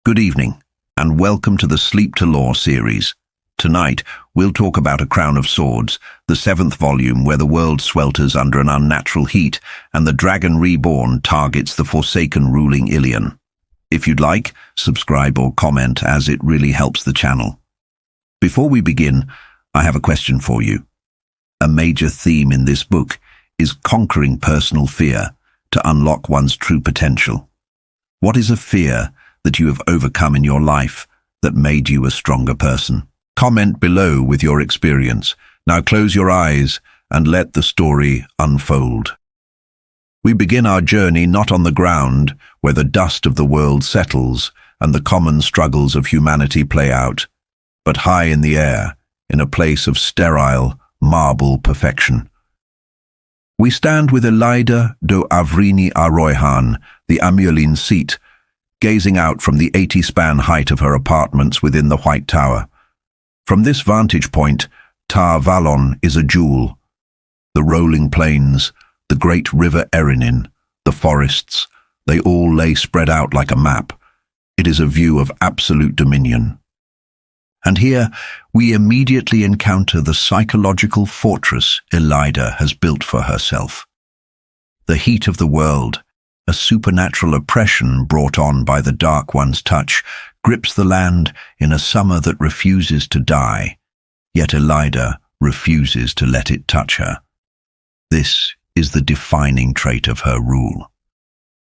Good evening, and welcome to the Sleep to Lore series. Tonight, we'll talk about A Crown of Swords, the 7th volume where the world swelters under an unnatural heat and the dragon reborn targets the Forsaken ruling Illian. If you'd like, subscribe or comment as it really helps the channel. Before we begin, I have a question for you. A major theme in this book is conquering personal fear to unlock one's true potential. What is a fear that you have overcome in your life that made you a stronger person? Comment below with your experience. Now close your eyes and let the story unfold. We begin our journey not on the ground, where the dust of the world settles and the common struggles of humanity play out, but high in the air, in a place of sterile, marble perfection. We stand with Elida do Avrini Aroyhan, the Amyrlin seat, gazing out from the 80-span height of her apartments within the White Tower. From this vantage point, Tar Valon is a jewel. The rolling plains, the great river Erinin, the forests, they all lay spread out like a map. It is a view of absolute dominion. And here, we immediately encounter the psychological fortress Elida has built for herself. The heat of the world, a supernatural oppression brought on by the Dark One's touch, grips the land in a summer that refuses to die, yet Elida refuses to let it touch her. This is the defining trait of her rule,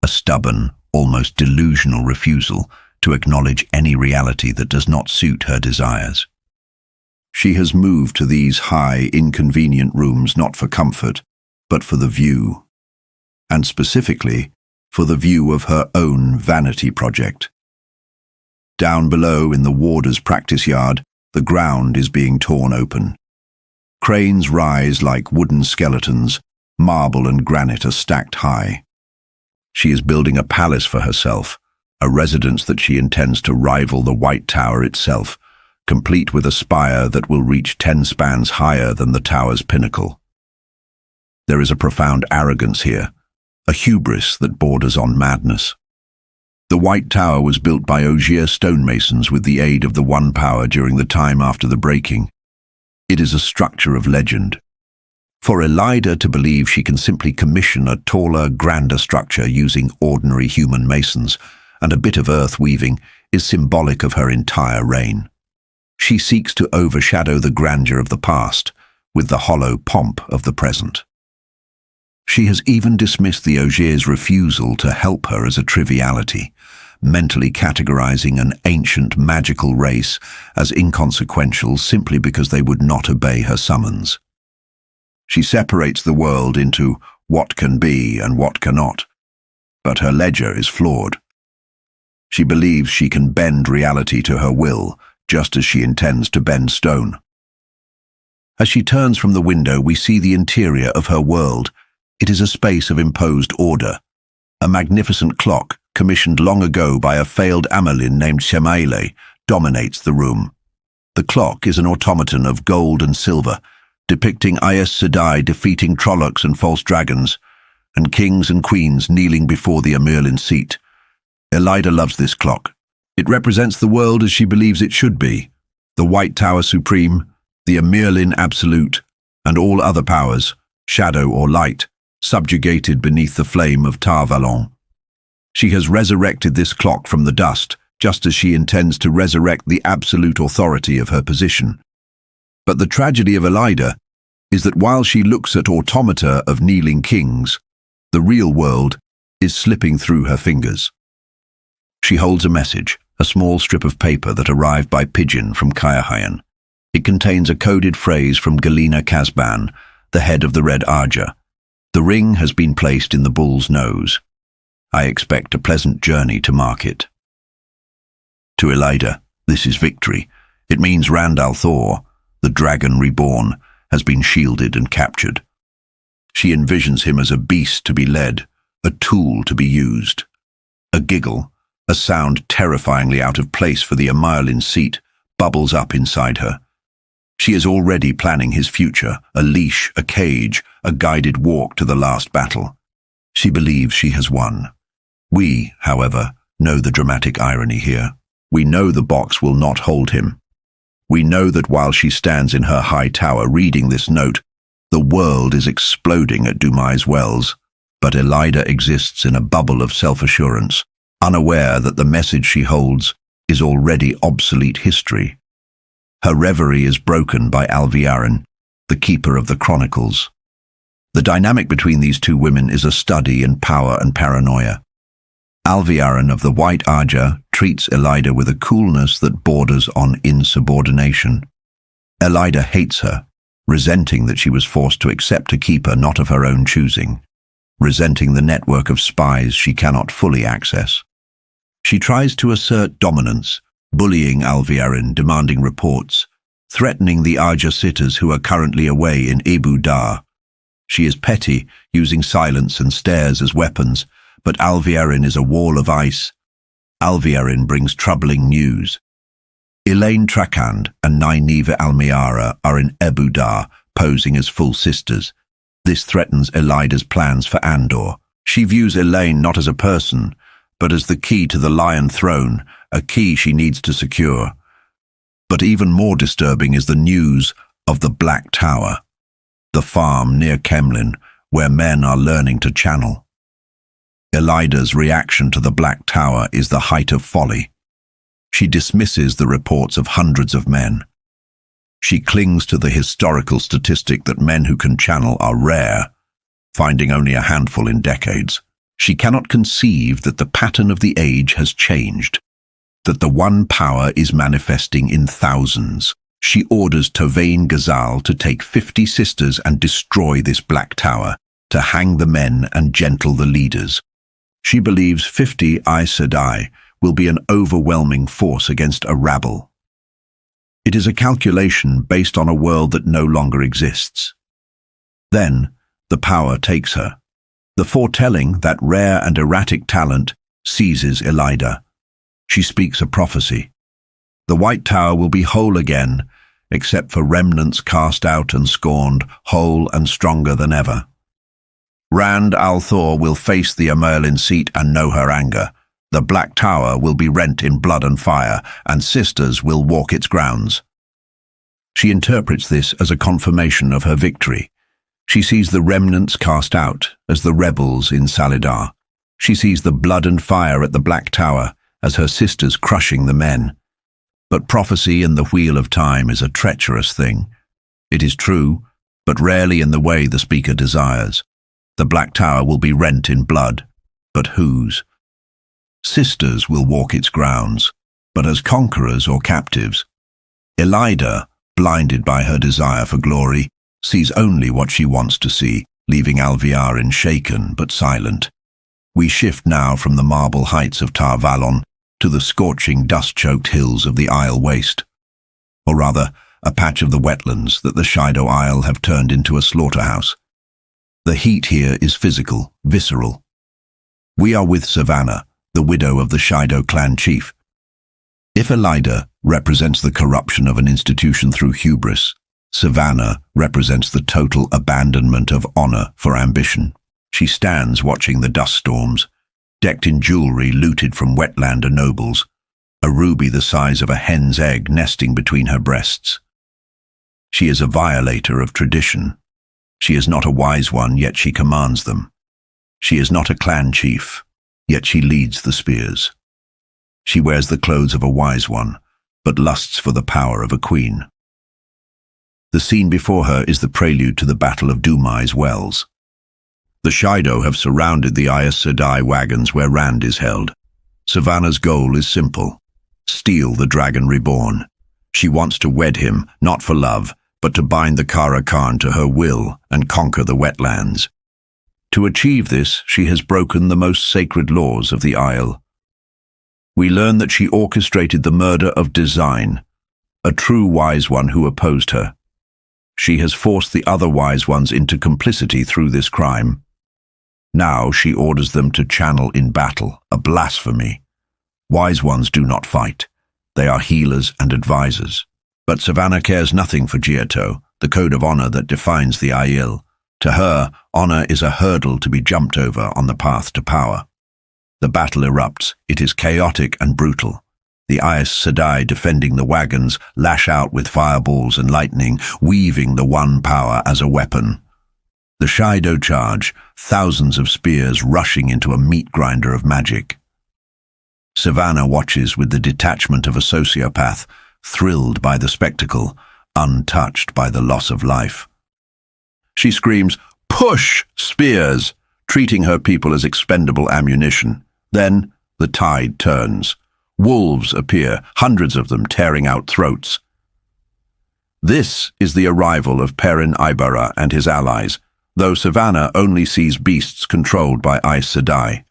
a stubborn, almost delusional refusal to acknowledge any reality that does not suit her desires. She has moved to these high, inconvenient rooms not for comfort, but for the view, and specifically, for the view of her own vanity project. Down below in the warder's practice yard, the ground is being torn open. Cranes rise like wooden skeletons, marble and granite are stacked high. She is building a palace for herself, a residence that she intends to rival the White Tower itself, complete with a spire that will reach 10 spans higher than the tower's pinnacle. There is a profound arrogance here, a hubris that borders on madness. The White Tower was built by Ogier stonemasons with the aid of the One Power during the time after the breaking. It is a structure of legend. For Elida to believe she can simply commission a taller, grander structure using ordinary human masons and a bit of earth weaving is symbolic of her entire reign. She seeks to overshadow the grandeur of the past with the hollow pomp of the present. She has even dismissed the Ogier's refusal to help her as a triviality, mentally categorizing an ancient magical race as inconsequential simply because they would not obey her summons. She separates the world into what can be and what cannot, but her ledger is flawed. She believes she can bend reality to her will, just as she intends to bend stone. As she turns from the window, we see the interior of her world. It is a space of imposed order. A magnificent clock, commissioned long ago by a failed Amyrlin named Sammael, dominates the room. The clock is an automaton of gold and silver, depicting Aes Sedai defeating Trollocs and false dragons, and kings and queens kneeling before the Amyrlin seat. Elida loves this clock. It represents the world as she believes it should be, the White Tower supreme, the Amyrlin absolute, and all other powers, shadow or light, subjugated beneath the flame of Tar Valon. She has resurrected this clock from the dust, just as she intends to resurrect the absolute authority of her position. But the tragedy of Elida is that while she looks at automata of kneeling kings, the real world is slipping through her fingers. She holds a message, a small strip of paper that arrived by pigeon from Kayahayan. It contains a coded phrase from Galina Kazban, the head of the Red Arja. The ring has been placed in the bull's nose. I expect a pleasant journey to mark it. To Elida, this is victory. It means Randall Thor, the dragon reborn, has been shielded and captured. She envisions him as a beast to be led, a tool to be used. A giggle, a sound terrifyingly out of place for the Amyrlin seat, bubbles up inside her. She is already planning his future, a leash, a cage, a guided walk to the last battle. She believes she has won. We, however, know the dramatic irony here. We know the box will not hold him. We know that while she stands in her high tower reading this note, the world is exploding at Dumai's wells, but Elida exists in a bubble of self-assurance, unaware that the message she holds is already obsolete history. Her reverie is broken by Alviarin, the keeper of the chronicles. The dynamic between these two women is a study in power and paranoia. Alviarin of the White Aja treats Elida with a coolness that borders on insubordination. Elida hates her, resenting that she was forced to accept a keeper not of her own choosing, resenting the network of spies she cannot fully access. She tries to assert dominance, bullying Alviarin, demanding reports, threatening the Aja sitters who are currently away in Ebou Dar. She is petty, using silence and stares as weapons, but Alviarin is a wall of ice. Alviarin brings troubling news. Elaine Trakand and Nai-neeve Almiara are in Ebou Dar, posing as full sisters. This threatens Elida's plans for Andor. She views Elaine not as a person, but as the key to the Lion Throne, a key she needs to secure. But even more disturbing is the news of the Black Tower, the farm near Kemlin, where men are learning to channel. Elida's reaction to the Black Tower is the height of folly. She dismisses the reports of hundreds of men. She clings to the historical statistic that men who can channel are rare, finding only a handful in decades. She cannot conceive that the pattern of the age has changed, that the one power is manifesting in thousands. She orders Tovain Ghazal to take 50 sisters and destroy this Black Tower, to hang the men and gentle the leaders. She believes 50 Aes Sedai will be an overwhelming force against a rabble. It is a calculation based on a world that no longer exists. Then, the power takes her. The foretelling, that rare and erratic talent, seizes Elida. She speaks a prophecy. The White Tower will be whole again, except for remnants cast out and scorned, whole and stronger than ever. Rand al'Thor will face the Amyrlin seat and know her anger. The Black Tower will be rent in blood and fire, and sisters will walk its grounds. She interprets this as a confirmation of her victory. She sees the remnants cast out as the rebels in Saidar. She sees the blood and fire at the Black Tower as her sisters crushing the men. But prophecy and the wheel of time is a treacherous thing. It is true, but rarely in the way the speaker desires. The Black Tower will be rent in blood, but whose? Sisters will walk its grounds, but as conquerors or captives. Elida, blinded by her desire for glory, sees only what she wants to see, leaving Alviarin shaken but silent. We shift now from the marble heights of Tar Valon to the scorching, dust-choked hills of the Isle Waste, or rather, a patch of the wetlands that the Shaido Isle have turned into a slaughterhouse. The heat here is physical, visceral. We are with Savannah, the widow of the Shaido clan chief. If Elida represents the corruption of an institution through hubris, Savannah represents the total abandonment of honor for ambition. She stands watching the dust storms, decked in jewelry looted from wetlander nobles, a ruby the size of a hen's egg nesting between her breasts. She is a violator of tradition. She is not a wise one, yet she commands them. She is not a clan chief, yet she leads the spears. She wears the clothes of a wise one, but lusts for the power of a queen. The scene before her is the prelude to the Battle of Dumai's Wells. The Shaido have surrounded the Aes Sedai wagons where Rand is held. Savannah's goal is simple: steal the dragon reborn. She wants to wed him, not for love, but to bind the Kara Khan to her will and conquer the wetlands. To achieve this, she has broken the most sacred laws of the Isle. We learn that she orchestrated the murder of Design, a true wise one who opposed her. She has forced the other wise ones into complicity through this crime. Now she orders them to channel in battle, a blasphemy. Wise ones do not fight. They are healers and advisors. But Savannah cares nothing for Giotto, the code of honor that defines the Aiel. To her, honor is a hurdle to be jumped over on the path to power. The battle erupts. It is chaotic and brutal. The Aes Sedai defending the wagons lash out with fireballs and lightning, weaving the one power as a weapon. The Shaido charge, thousands of spears rushing into a meat grinder of magic. Savannah watches with the detachment of a sociopath, thrilled by the spectacle, untouched by the loss of life. She screams, "Push, spears!" treating her people as expendable ammunition. Then the tide turns. Wolves appear, hundreds of them tearing out throats. This is the arrival of Perrin Aybara and his allies, though Savannah only sees beasts controlled by Aes Sedai.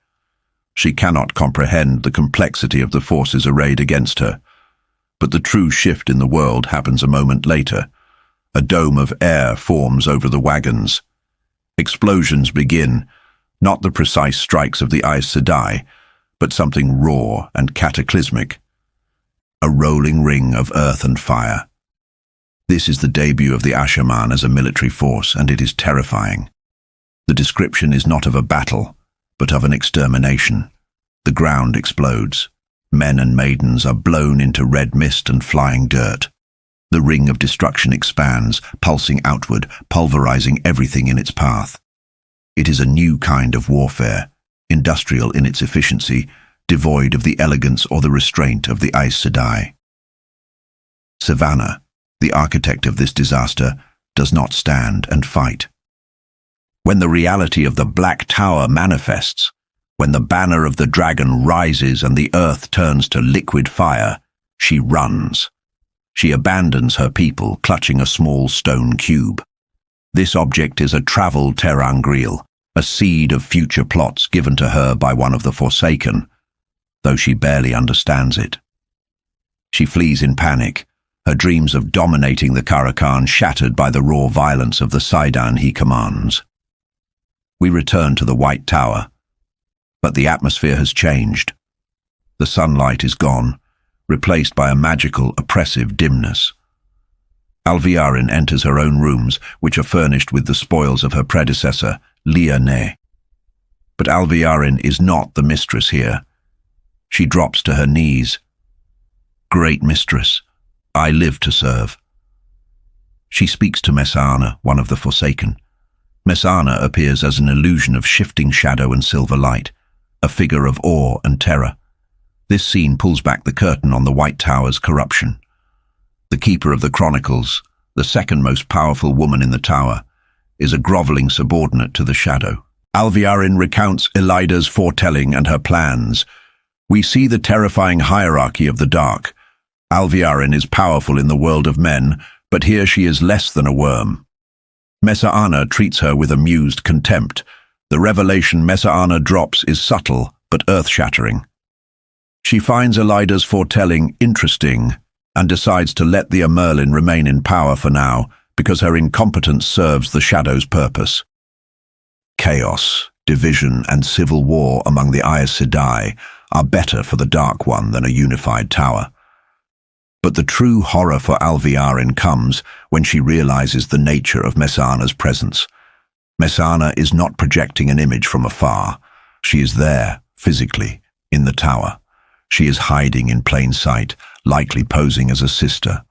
She cannot comprehend the complexity of the forces arrayed against her. But the true shift in the world happens a moment later. A dome of air forms over the wagons. Explosions begin, not the precise strikes of the Aes Sedai, but something raw and cataclysmic. A rolling ring of earth and fire. This is the debut of the Ashaman as a military force, and it is terrifying. The description is not of a battle, but of an extermination. The ground explodes. Men and maidens are blown into red mist and flying dirt. The ring of destruction expands, pulsing outward, pulverizing everything in its path. It is a new kind of warfare, industrial in its efficiency, devoid of the elegance or the restraint of the Aes Sedai. Savannah, the architect of this disaster, does not stand and fight. When the reality of the Black Tower manifests, when the banner of the dragon rises and the earth turns to liquid fire, she runs. She abandons her people, clutching a small stone cube. This object is a travel ter'angreal, a seed of future plots given to her by one of the Forsaken, though she barely understands it. She flees in panic, her dreams of dominating the Karakan shattered by the raw violence of the saidar he commands. We return to the White Tower, but the atmosphere has changed. The sunlight is gone, replaced by a magical, oppressive dimness. Alviarin enters her own rooms, which are furnished with the spoils of her predecessor, Nai-neeve. But Alviarin is not the mistress here. She drops to her knees. "Great mistress, I live to serve." She speaks to Messana, one of the Forsaken. Messana appears as an illusion of shifting shadow and silver light, a figure of awe and terror. This scene pulls back the curtain on the White Tower's corruption. The Keeper of the Chronicles, the second most powerful woman in the tower, is a groveling subordinate to the Shadow. Alviarin recounts Elida's foretelling and her plans. We see the terrifying hierarchy of the dark. Alviarin is powerful in the world of men, but here she is less than a worm. Messana treats her with amused contempt. The revelation Messana drops is subtle, but earth-shattering. She finds Elida's foretelling interesting and decides to let the Merlin remain in power for now because her incompetence serves the Shadow's purpose. Chaos, division, and civil war among the Aes Sedai are better for the Dark One than a unified tower. But the true horror for Alviarin comes when she realizes the nature of Messana's presence. Messana is not projecting an image from afar. She is there, physically, in the tower. She is hiding in plain sight, likely posing as a sister.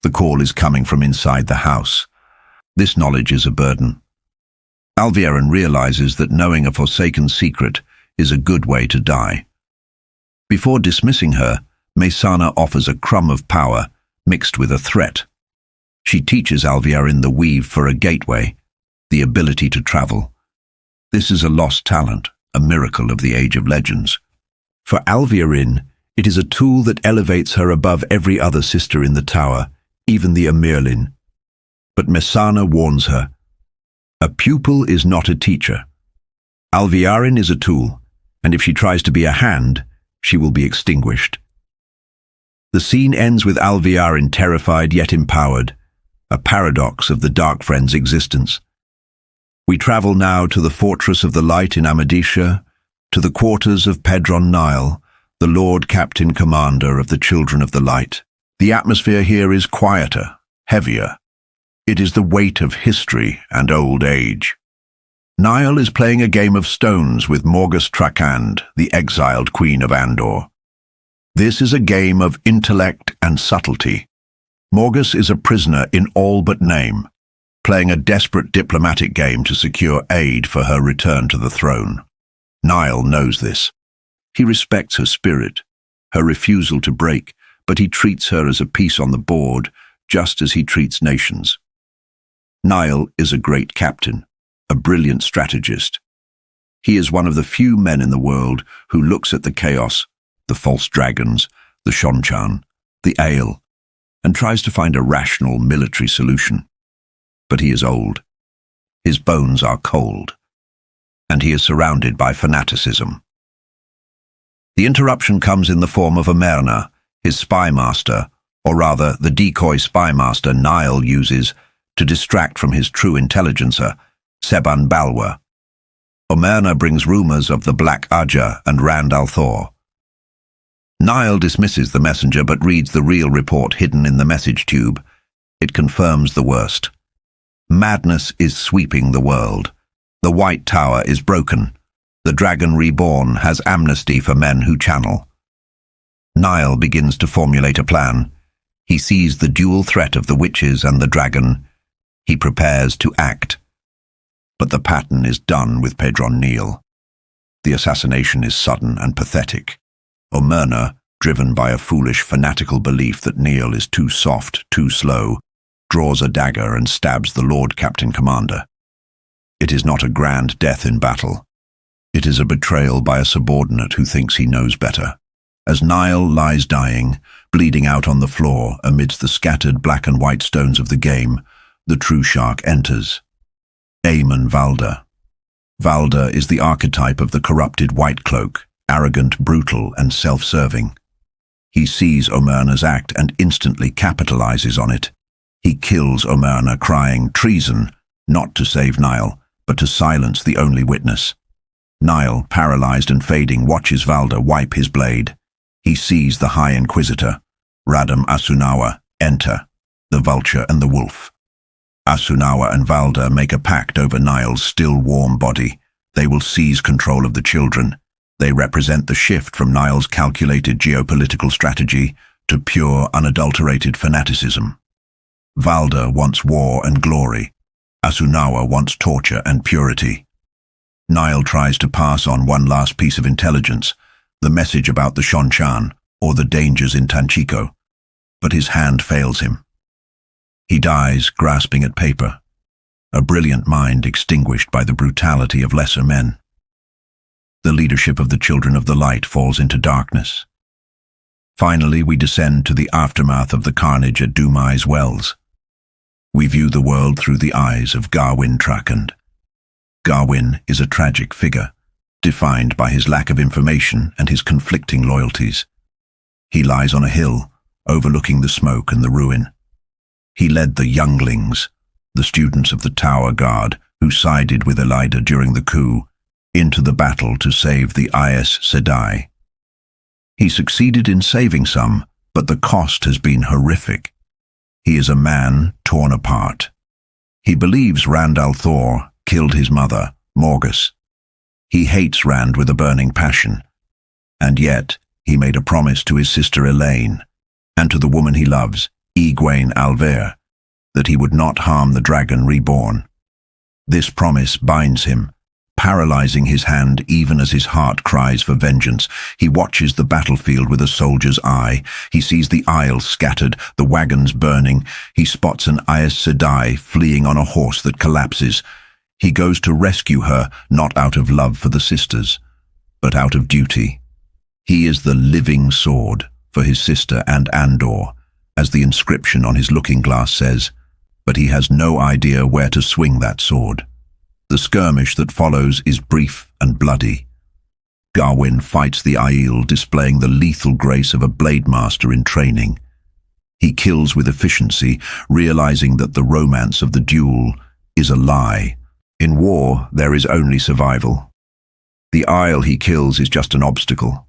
The call is coming from inside the house. This knowledge is a burden. Alviarin realizes that knowing a Forsaken secret is a good way to die. Before dismissing her, Messana offers a crumb of power mixed with a threat. She teaches Alviarin the weave for a gateway, the ability to travel. This is a lost talent, a miracle of the Age of Legends. For Alviarin, it is a tool that elevates her above every other sister in the tower, even the Merlin. But Messana warns her. A pupil is not a teacher. Alviarin is a tool, and if she tries to be a hand, she will be extinguished. The scene ends with Alviarin terrified yet empowered, a paradox of the Dark Friend's existence. We travel now to the Fortress of the Light in Amadisha, to the quarters of Pedron Nile, the Lord Captain Commander of the Children of the Light. The atmosphere here is quieter, heavier. It is the weight of history and old age. Nile is playing a game of stones with Morgus Trakand, the exiled Queen of Andor. This is a game of intellect and subtlety. Morgus is a prisoner in all but name, playing a desperate diplomatic game to secure aid for her return to the throne. Niall knows this. He respects her spirit, her refusal to break, but he treats her as a piece on the board, just as he treats nations. Niall is a great captain, a brilliant strategist. He is one of the few men in the world who looks at the chaos, the false dragons, the Shonchan, the Ale, and tries to find a rational military solution. But he is old. His bones are cold, and he is surrounded by fanaticism. The interruption comes in the form of Omerna, his spy master, or rather the decoy spy master Niall uses to distract from his true intelligencer, Seban Balwa. Omerna brings rumors of the Black Aja and Rand al'Thor. Niall dismisses the messenger but reads the real report hidden in the message tube. It confirms the worst. Madness is sweeping the world. The White Tower is broken. The Dragon Reborn has amnesty for men who channel. Niall begins to formulate a plan. He sees the dual threat of the witches and the dragon. He prepares to act. But the pattern is done with Pedron Neil. The assassination is sudden and pathetic. Omerna, driven by a foolish fanatical belief that Neil is too soft, too slow, draws a dagger and stabs the Lord Captain Commander. It is not a grand death in battle. It is a betrayal by a subordinate who thinks he knows better. As Niall lies dying, bleeding out on the floor amidst the scattered black and white stones of the game, the true shark enters. Eamon Valda. Valda is the archetype of the corrupted White Cloak, arrogant, brutal, and self-serving. He sees Omerna's act and instantly capitalizes on it. He kills Omerna, crying, "Treason," not to save Niall, but to silence the only witness. Niall, paralyzed and fading, watches Valda wipe his blade. He sees the High Inquisitor, Radam Asunawa, enter, the vulture and the wolf. Asunawa and Valda make a pact over Niall's still warm body. They will seize control of the children. They represent the shift from Niall's calculated geopolitical strategy to pure, unadulterated fanaticism. Valda wants war and glory. Asunawa wants torture and purity. Niall tries to pass on one last piece of intelligence, the message about the Shonchan, or the dangers in Tanchico, but his hand fails him. He dies grasping at paper, a brilliant mind extinguished by the brutality of lesser men. The leadership of the Children of the Light falls into darkness. Finally, we descend to the aftermath of the carnage at Dumai's Wells. We view the world through the eyes of Garwin Trakand. Garwin is a tragic figure, defined by his lack of information and his conflicting loyalties. He lies on a hill, overlooking the smoke and the ruin. He led the younglings, the students of the Tower Guard who sided with Elida during the coup, into the battle to save the Aes Sedai. He succeeded in saving some, but the cost has been horrific. He is a man torn apart. He believes Rand al'Thor killed his mother, Morgus. He hates Rand with a burning passion. And yet, he made a promise to his sister Elaine, and to the woman he loves, Egwene Alver, that he would not harm the Dragon Reborn. This promise binds him, paralyzing his hand even as his heart cries for vengeance. He watches the battlefield with a soldier's eye. He sees the isles scattered, the wagons burning. He spots an Aes Sedai fleeing on a horse that collapses. He goes to rescue her, not out of love for the sisters, but out of duty. He is the living sword for his sister and Andor, as the inscription on his looking glass says, but he has no idea where to swing that sword. The skirmish that follows is brief and bloody. Garwin fights the Aiel, displaying the lethal grace of a blade master in training. He kills with efficiency, realizing that the romance of the duel is a lie. In war, there is only survival. The Isle he kills is just an obstacle.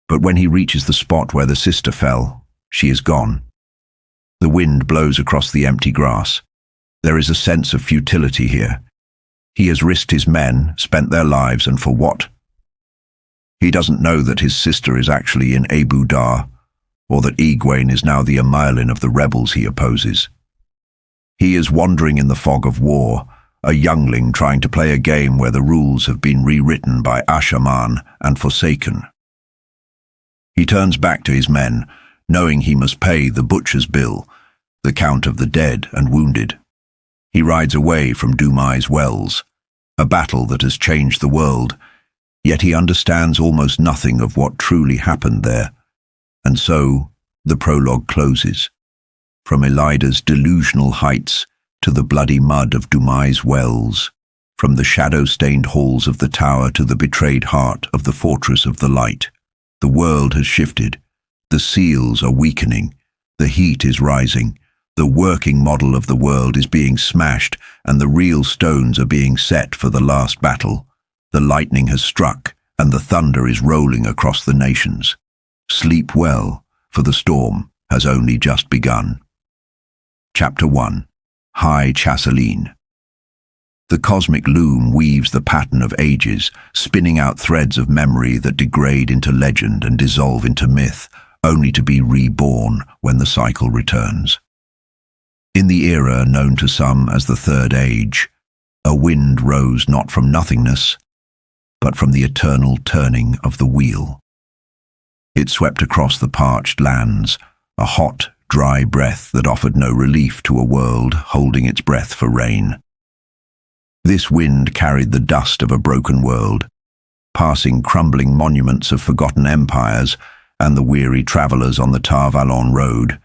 But when he reaches the spot where the sister fell, she is gone. The wind blows across the empty grass. There is a sense of futility here. He has risked his men, spent their lives, and for what? He doesn't know that his sister is actually in Ebou Dar, or that Egwene is now the Merlin of the rebels he opposes. He is wandering in the fog of war, a youngling trying to play a game where the rules have been rewritten by Ashaman and Forsaken. He turns back to his men, knowing he must pay the butcher's bill, the count of the dead and wounded. He rides away from Dumai's wells, a battle that has changed the world, yet he understands almost nothing of what truly happened there. And so, the prologue closes. From Elida's delusional heights to the bloody mud of Dumai's wells, from the shadow-stained halls of the tower to the betrayed heart of the fortress of the light, the world has shifted. The seals are weakening, the heat is rising, the working model of the world is being smashed, and the real stones are being set for the last battle. The lightning has struck, and the thunder is rolling across the nations. Sleep well, for the storm has only just begun. Chapter 1. High Chasseline. The cosmic loom weaves the pattern of ages, spinning out threads of memory that degrade into legend and dissolve into myth, only to be reborn when the cycle returns. In the era known to some as the Third Age, a wind rose not from nothingness, but from the eternal turning of the wheel. It swept across the parched lands, a hot, dry breath that offered no relief to a world holding its breath for rain. This wind carried the dust of a broken world, passing crumbling monuments of forgotten empires and the weary travellers on the Tar Valon road,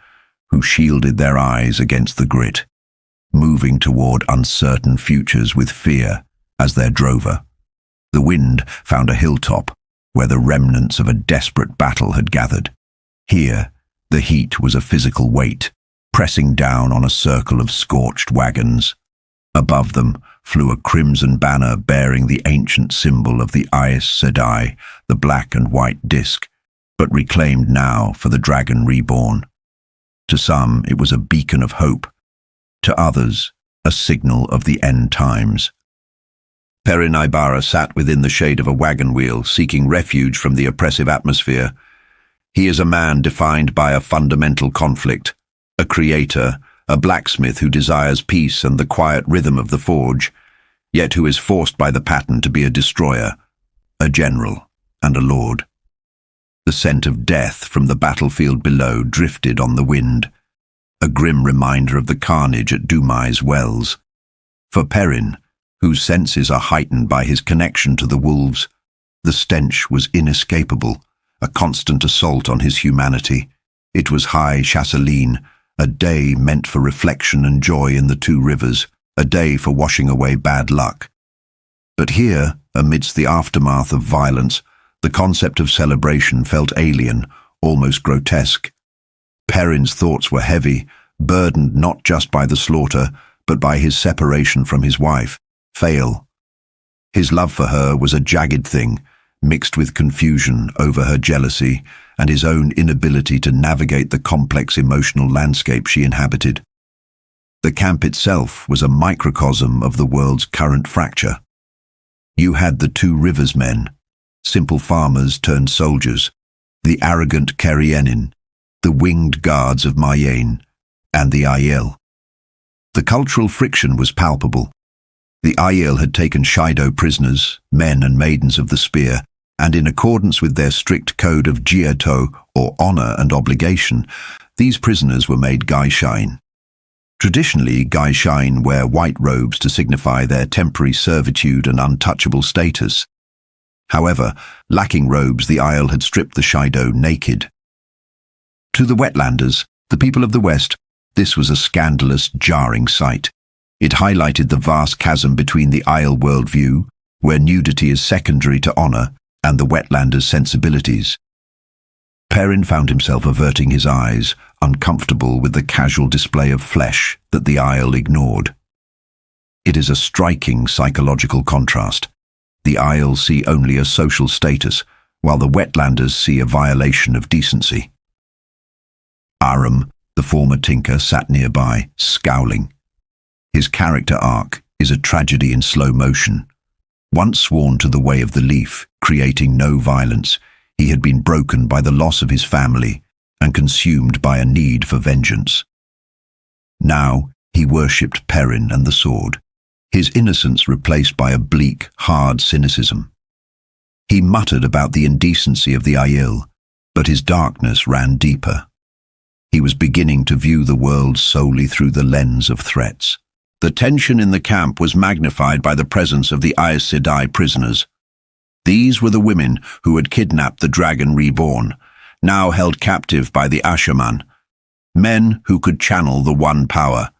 who shielded their eyes against the grit, moving toward uncertain futures with fear as their drover. The wind found a hilltop where the remnants of a desperate battle had gathered. Here, the heat was a physical weight, pressing down on a circle of scorched wagons. Above them flew a crimson banner bearing the ancient symbol of the Aes Sedai, the black and white disk, but reclaimed now for the dragon reborn. To some, it was a beacon of hope. To others, a signal of the end times. Perrin Ibarra sat within the shade of a wagon wheel, seeking refuge from the oppressive atmosphere. He is a man defined by a fundamental conflict, a creator, a blacksmith who desires peace and the quiet rhythm of the forge, yet who is forced by the pattern to be a destroyer, a general, and a lord. The scent of death from the battlefield below drifted on the wind, a grim reminder of the carnage at Dumai's wells. For Perrin, whose senses are heightened by his connection to the wolves, the stench was inescapable, a constant assault on his humanity. It was High Chasseline, a day meant for reflection and joy in the two rivers, a day for washing away bad luck. But here, amidst the aftermath of violence, the concept of celebration felt alien, almost grotesque. Perrin's thoughts were heavy, burdened not just by the slaughter, but by his separation from his wife, Fael. His love for her was a jagged thing, mixed with confusion over her jealousy and his own inability to navigate the complex emotional landscape she inhabited. The camp itself was a microcosm of the world's current fracture. You had the two rivers men, simple farmers turned soldiers, the arrogant Kerrienin, the winged guards of Mayenne, and the Aiel. The cultural friction was palpable. The Aiel had taken Shido prisoners, men and maidens of the spear, and in accordance with their strict code of Jieto, or honor and obligation, these prisoners were made Gaishain. Traditionally, Gaishain wear white robes to signify their temporary servitude and untouchable status. However, lacking robes, the Aiel had stripped the Shido naked. To the Wetlanders, the people of the West, this was a scandalous, jarring sight. It highlighted the vast chasm between the Aiel worldview, where nudity is secondary to honor, and the Wetlanders' sensibilities. Perrin found himself averting his eyes, uncomfortable with the casual display of flesh that the Aiel ignored. It is a striking psychological contrast. The Aiel see only a social status, while the Wetlanders see a violation of decency. Aram, the former tinker, sat nearby, scowling. His character arc is a tragedy in slow motion. Once sworn to the way of the leaf, creating no violence, he had been broken by the loss of his family and consumed by a need for vengeance. Now he worshipped Perrin and the sword, his innocence replaced by a bleak, hard cynicism. He muttered about the indecency of the Aiel, but his darkness ran deeper. He was beginning to view the world solely through the lens of threats. The tension in the camp was magnified by the presence of the Aes Sedai prisoners. These were the women who had kidnapped the Dragon Reborn, now held captive by the Ashaman, men who could channel the One Power.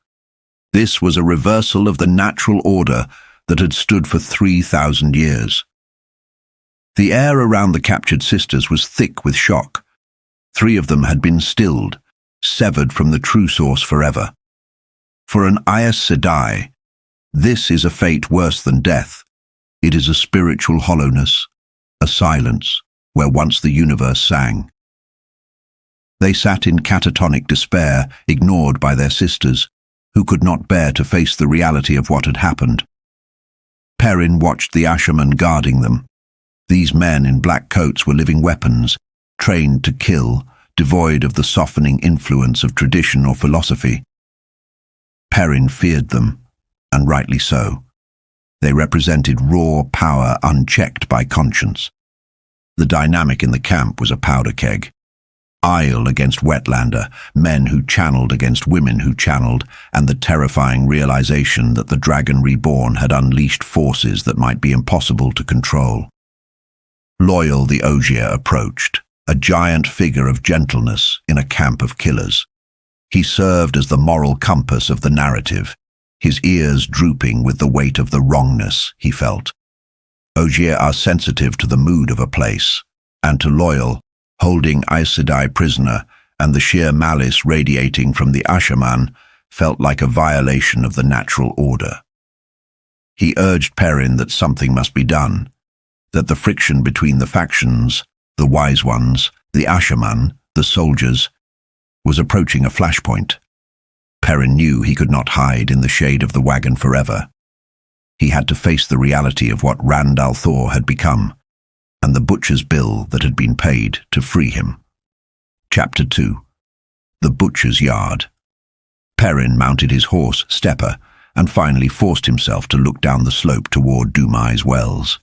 This was a reversal of the natural order that had stood for 3,000 years. The air around the captured sisters was thick with shock. 3 of them had been stilled, severed from the true source forever. For an Aes Sedai, this is a fate worse than death. It is a spiritual hollowness, a silence where once the universe sang. They sat in catatonic despair, ignored by their sisters, who could not bear to face the reality of what had happened. Perrin watched the Ashaman guarding them. These men in black coats were living weapons, trained to kill, devoid of the softening influence of tradition or philosophy. Perrin feared them, and rightly so. They represented raw power unchecked by conscience. The dynamic in the camp was a powder keg. Aiel against wetlander, men who channeled against women who channeled, and the terrifying realization that the Dragon Reborn had unleashed forces that might be impossible to control. Loyal the Ogier approached, a giant figure of gentleness in a camp of killers. He served as the moral compass of the narrative, his ears drooping with the weight of the wrongness he felt. Ogier are sensitive to the mood of a place, and to Loyal, holding Aes Sedai prisoner and the sheer malice radiating from the Ashaman felt like a violation of the natural order. He urged Perrin that something must be done, that the friction between the factions, the Wise Ones, the Ashaman, the soldiers, was approaching a flashpoint. Perrin knew he could not hide in the shade of the wagon forever. He had to face the reality of what Rand al'Thor had become, and the butcher's bill that had been paid to free him. Chapter 2. The Butcher's Yard. Perrin mounted his horse, Stepper, and finally forced himself to look down the slope toward Dumai's wells.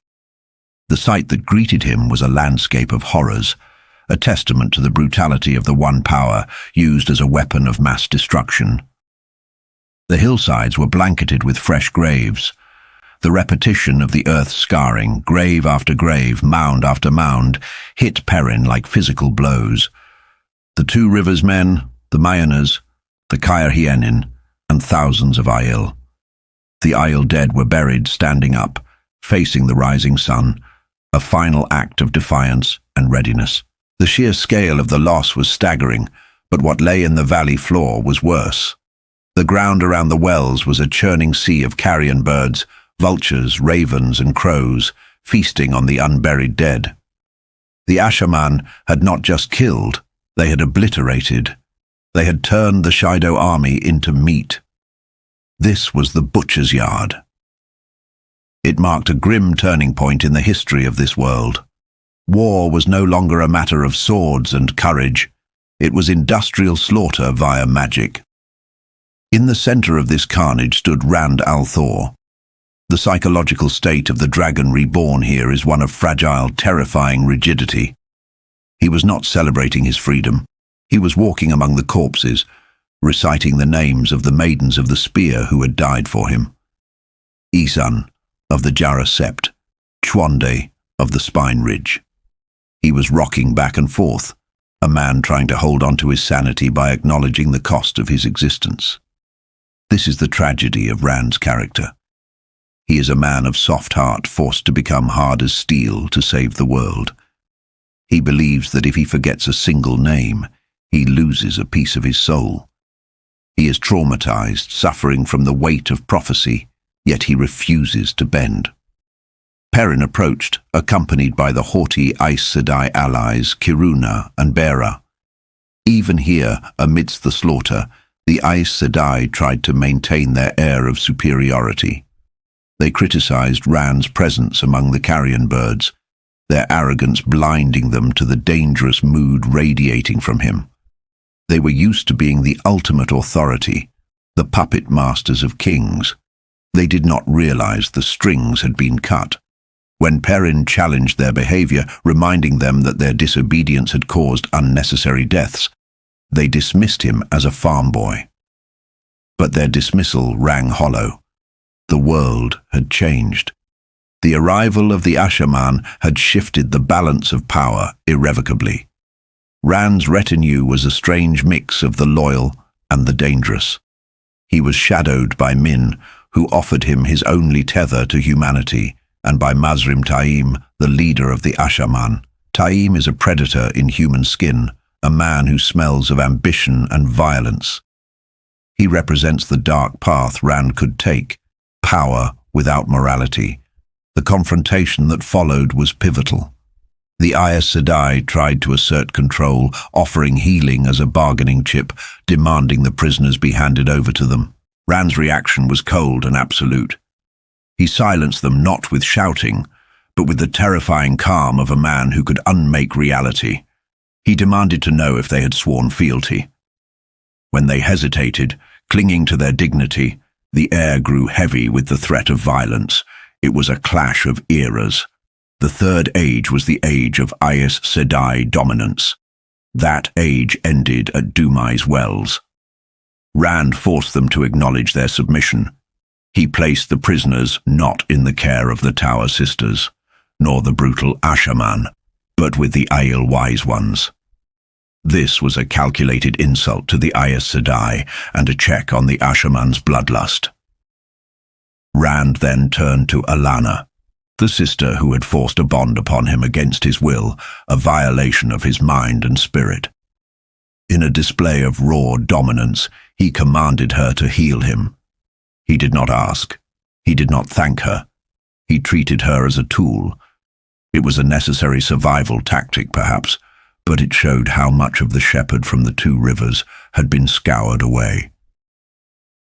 The sight that greeted him was a landscape of horrors, a testament to the brutality of the One Power used as a weapon of mass destruction. The hillsides were blanketed with fresh graves. The repetition of the earth's scarring, grave after grave, mound after mound, hit Perrin like physical blows. The 2 Rivers men, the Mayanners, the Caer-Hienin, and thousands of Aiel. The Aiel dead were buried standing up, facing the rising sun, a final act of defiance and readiness. The sheer scale of the loss was staggering, but what lay in the valley floor was worse. The ground around the wells was a churning sea of carrion birds, vultures, ravens, and crows, feasting on the unburied dead. The Ashaman had not just killed, they had obliterated. They had turned the Shaido army into meat. This was the Butcher's Yard. It marked a grim turning point in the history of this world. War was no longer a matter of swords and courage. It was industrial slaughter via magic. In the center of this carnage stood Rand al'Thor. The psychological state of the Dragon Reborn here is one of fragile, terrifying rigidity. He was not celebrating his freedom. He was walking among the corpses, reciting the names of the Maidens of the Spear who had died for him. Isan, of the Jara Sept, Chwande, of the Spine Ridge. He was rocking back and forth, a man trying to hold on to his sanity by acknowledging the cost of his existence. This is the tragedy of Rand's character. He is a man of soft heart forced to become hard as steel to save the world. He believes that if he forgets a single name, he loses a piece of his soul. He is traumatized, suffering from the weight of prophecy, yet he refuses to bend. Perrin approached, accompanied by the haughty Aes Sedai allies Kiruna and Bera. Even here, amidst the slaughter, the Aes Sedai tried to maintain their air of superiority. They criticized Rand's presence among the carrion birds, their arrogance blinding them to the dangerous mood radiating from him. They were used to being the ultimate authority, the puppet masters of kings. They did not realize the strings had been cut. When Perrin challenged their behavior, reminding them that their disobedience had caused unnecessary deaths, they dismissed him as a farm boy. But their dismissal rang hollow. The world had changed. The arrival of the Ashaman had shifted the balance of power irrevocably. Rand's retinue was a strange mix of the loyal and the dangerous. He was shadowed by Min, who offered him his only tether to humanity, and by Mazrim Taim, the leader of the Ashaman. Taim is a predator in human skin, a man who smells of ambition and violence. He represents the dark path Rand could take, power without morality. The confrontation that followed was pivotal. The Aes Sedai tried to assert control, offering healing as a bargaining chip, demanding the prisoners be handed over to them. Rand's reaction was cold and absolute. He silenced them not with shouting, but with the terrifying calm of a man who could unmake reality. He demanded to know if they had sworn fealty. When they hesitated, clinging to their dignity, the air grew heavy with the threat of violence. It was a clash of eras. The Third Age was the age of Aes Sedai dominance. That age ended at Dumai's Wells. Rand forced them to acknowledge their submission. He placed the prisoners not in the care of the Tower Sisters, nor the brutal Ashaman, but with the Aiel Wise Ones. This was a calculated insult to the Aes Sedai and a check on the Ashaman's bloodlust. Rand then turned to Alanna, the sister who had forced a bond upon him against his will, a violation of his mind and spirit. In a display of raw dominance, he commanded her to heal him. He did not ask. He did not thank her. He treated her as a tool. It was a necessary survival tactic, perhaps, but it showed how much of the shepherd from the Two Rivers had been scoured away.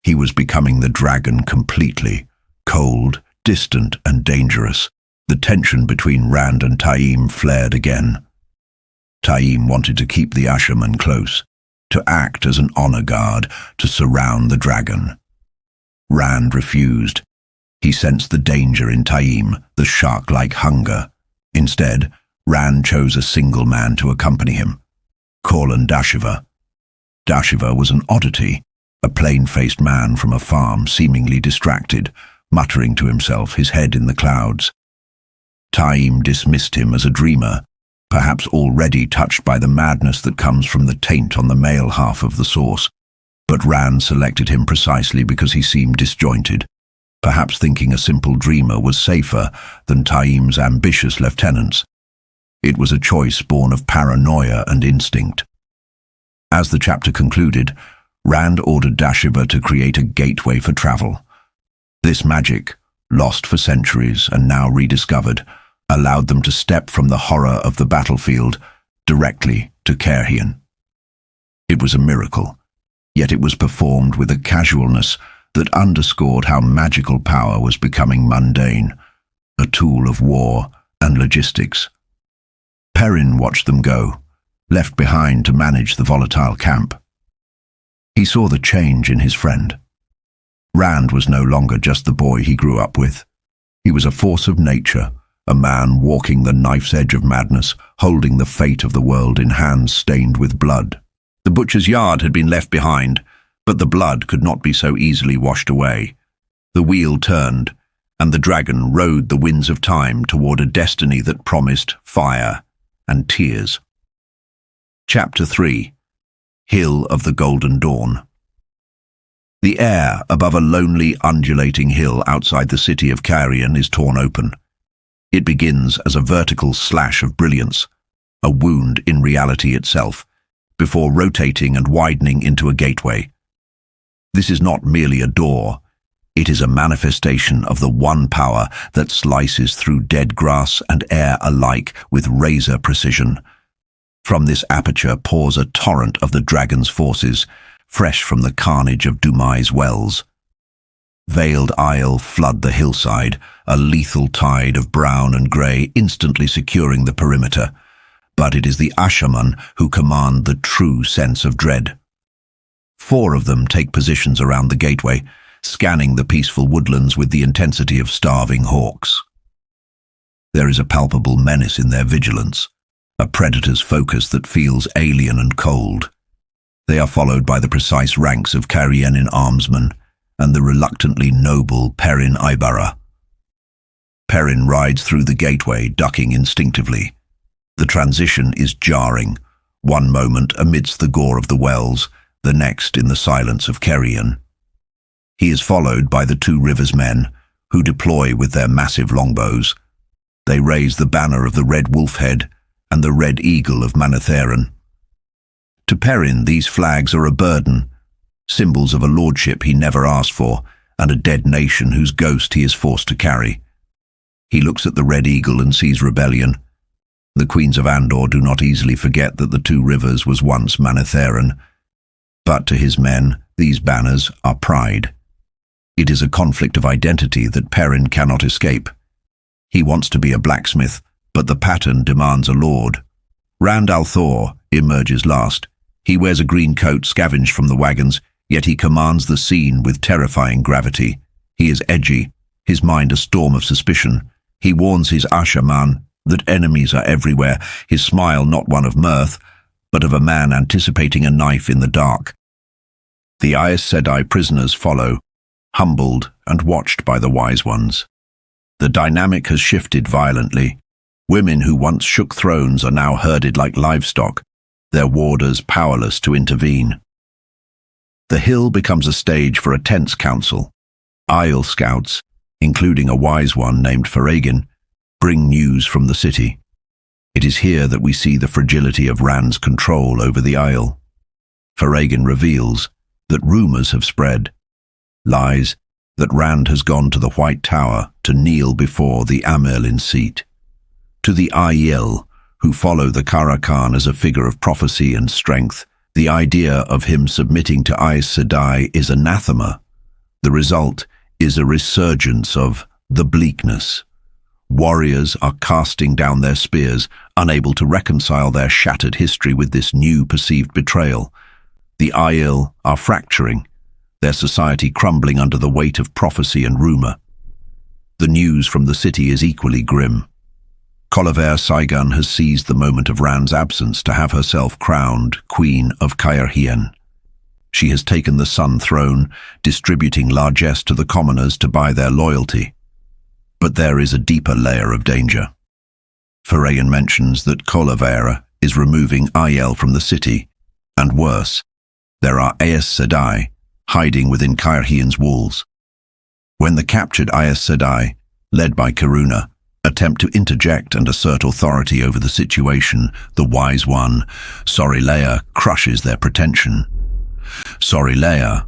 He was becoming the dragon completely, cold, distant and dangerous. The tension between Rand and Taim flared again. Taim wanted to keep the Ashaman close, to act as an honor guard, to surround the dragon. Rand refused. He sensed the danger in Taim, the shark-like hunger. Instead, Rand chose a single man to accompany him, Corlan Dashiva. Dashiva was an oddity, a plain-faced man from a farm, seemingly distracted, muttering to himself, his head in the clouds. Taim dismissed him as a dreamer, perhaps already touched by the madness that comes from the taint on the male half of the source. But Rand selected him precisely because he seemed disjointed, perhaps thinking a simple dreamer was safer than Taim's ambitious lieutenants. It was a choice born of paranoia and instinct. As the chapter concluded, Rand ordered Dashiva to create a gateway for travel. This magic, lost for centuries and now rediscovered, allowed them to step from the horror of the battlefield directly to Cairhien. It was a miracle, yet it was performed with a casualness that underscored how magical power was becoming mundane, a tool of war and logistics. Perrin watched them go, left behind to manage the volatile camp. He saw the change in his friend. Rand was no longer just the boy he grew up with. He was a force of nature, a man walking the knife's edge of madness, holding the fate of the world in hands stained with blood. The butcher's yard had been left behind, but the blood could not be so easily washed away. The wheel turned, and the dragon rode the winds of time toward a destiny that promised fire and tears. Chapter 3. Hill of the Golden Dawn. The air above a lonely, undulating hill outside the city of Cairhien is torn open. It begins as a vertical slash of brilliance, a wound in reality itself, before rotating and widening into a gateway. This is not merely a door, it is a manifestation of the one power that slices through dead grass and air alike with razor precision. From this aperture pours a torrent of the dragon's forces, fresh from the carnage of Dumai's Wells. veiled isle flood the hillside, a lethal tide of brown and grey instantly securing the perimeter. But it is the Ashaman who command the true sense of dread. 4 of them take positions around the gateway, scanning the peaceful woodlands with the intensity of starving hawks. There is a palpable menace in their vigilance, a predator's focus that feels alien and cold. They are followed by the precise ranks of Cairhienin armsmen and the reluctantly noble Perrin Ibara. Perrin rides through the gateway, ducking instinctively. The transition is jarring, one moment amidst the gore of the wells, the next in the silence of Cairhien. He is followed by the 2 rivers men, who deploy with their massive longbows. They raise the banner of the Red Wolf Head and the Red Eagle of Manetheren. To Perrin, these flags are a burden, symbols of a lordship he never asked for and a dead nation whose ghost he is forced to carry. He looks at the Red Eagle and sees rebellion. The Queens of Andor do not easily forget that the 2 rivers was once Manetheren. But to his men, these banners are pride. It is a conflict of identity that Perrin cannot escape. He wants to be a blacksmith, but the pattern demands a lord. Rand al'Thor emerges last. He wears a green coat scavenged from the wagons, yet he commands the scene with terrifying gravity. He is edgy, his mind a storm of suspicion. He warns his Ashaman that enemies are everywhere, his smile not one of mirth, but of a man anticipating a knife in the dark. The Aes Sedai prisoners follow, humbled and watched by the wise ones. The dynamic has shifted violently. Women who once shook thrones are now herded like livestock, their warders powerless to intervene. The hill becomes a stage for a tense council. Isle scouts, including a wise one named Forsaken, bring news from the city. It is here that we see the fragility of Rand's control over the Isle. Forsaken reveals that rumors have spread, lies that Rand has gone to the White Tower to kneel before the Amyrlin seat. To the Aiel, who follow the Kara Khan as a figure of prophecy and strength, the idea of him submitting to Aes Sedai is anathema. The result is a resurgence of the bleakness. Warriors are casting down their spears, unable to reconcile their shattered history with this new perceived betrayal. The Aiel are fracturing, their society crumbling under the weight of prophecy and rumor. The news from the city is equally grim. Colaver Saigan has seized the moment of Rand's absence to have herself crowned Queen of Cairhien. She has taken the Sun Throne, distributing largesse to the commoners to buy their loyalty. But there is a deeper layer of danger. Forsaken mentions that Colaver is removing Aiel from the city, and worse, there are Aes Sedai hiding within Cairhien's walls. When the captured Aes Sedai, led by Karuna, attempt to interject and assert authority over the situation, the wise one, Sorilea, crushes their pretension. Sorilea,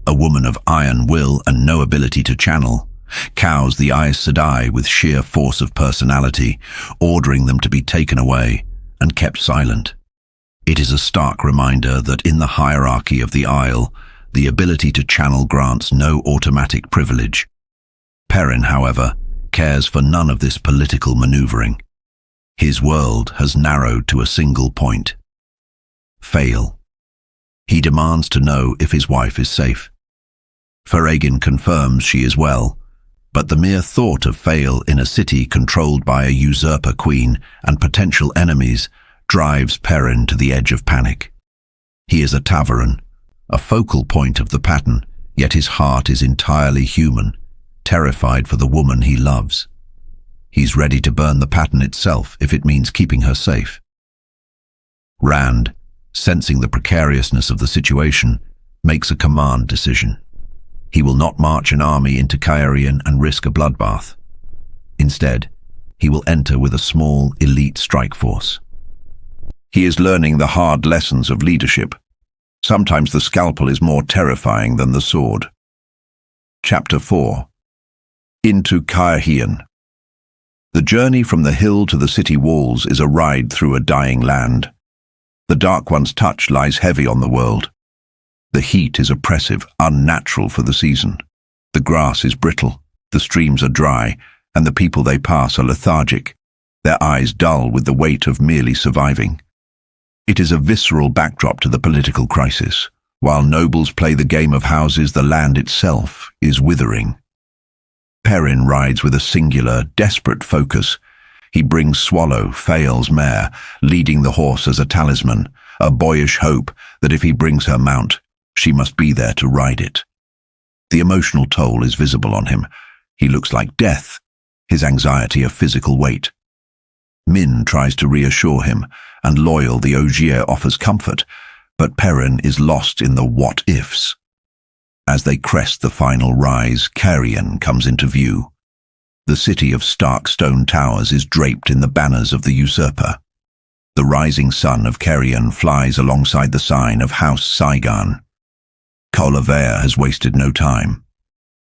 a woman of iron will and no ability to channel, cows the Aes Sedai with sheer force of personality, ordering them to be taken away and kept silent. It is a stark reminder that in the hierarchy of the Isle, the ability to channel grants no automatic privilege. Perrin, however, cares for none of this political maneuvering. His world has narrowed to a single point: Fail. He demands to know if his wife is safe. Forsaken confirms she is well, but the mere thought of Fail in a city controlled by a usurper queen and potential enemies drives Perrin to the edge of panic. He is a Ta'veren, a focal point of the pattern, yet his heart is entirely human, terrified for the woman he loves. He's ready to burn the pattern itself if it means keeping her safe. Rand, sensing the precariousness of the situation, makes a command decision. He will not march an army into Cairhien and risk a bloodbath. Instead, he will enter with a small, elite strike force. He is learning the hard lessons of leadership. Sometimes the scalpel is more terrifying than the sword. Chapter 4. Into Cairhien. The journey from the hill to the city walls is a ride through a dying land. The Dark One's touch lies heavy on the world. The heat is oppressive, unnatural for the season. The grass is brittle, the streams are dry, and the people they pass are lethargic, their eyes dull with the weight of merely surviving. It is a visceral backdrop to the political crisis. While nobles play the game of houses, the land itself is withering. Perrin rides with a singular, desperate focus. He brings Swallow, Fael's mare, leading the horse as a talisman, a boyish hope that if he brings her mount, she must be there to ride it. The emotional toll is visible on him. He looks like death, his anxiety a physical weight. Min tries to reassure him, and Loyal the Ogier offers comfort, but Perrin is lost in the what-ifs. As they crest the final rise, Carrion comes into view. The city of stark stone towers is draped in the banners of the usurper. The rising sun of Carrion flies alongside the sign of House Saigan. Colaver has wasted no time.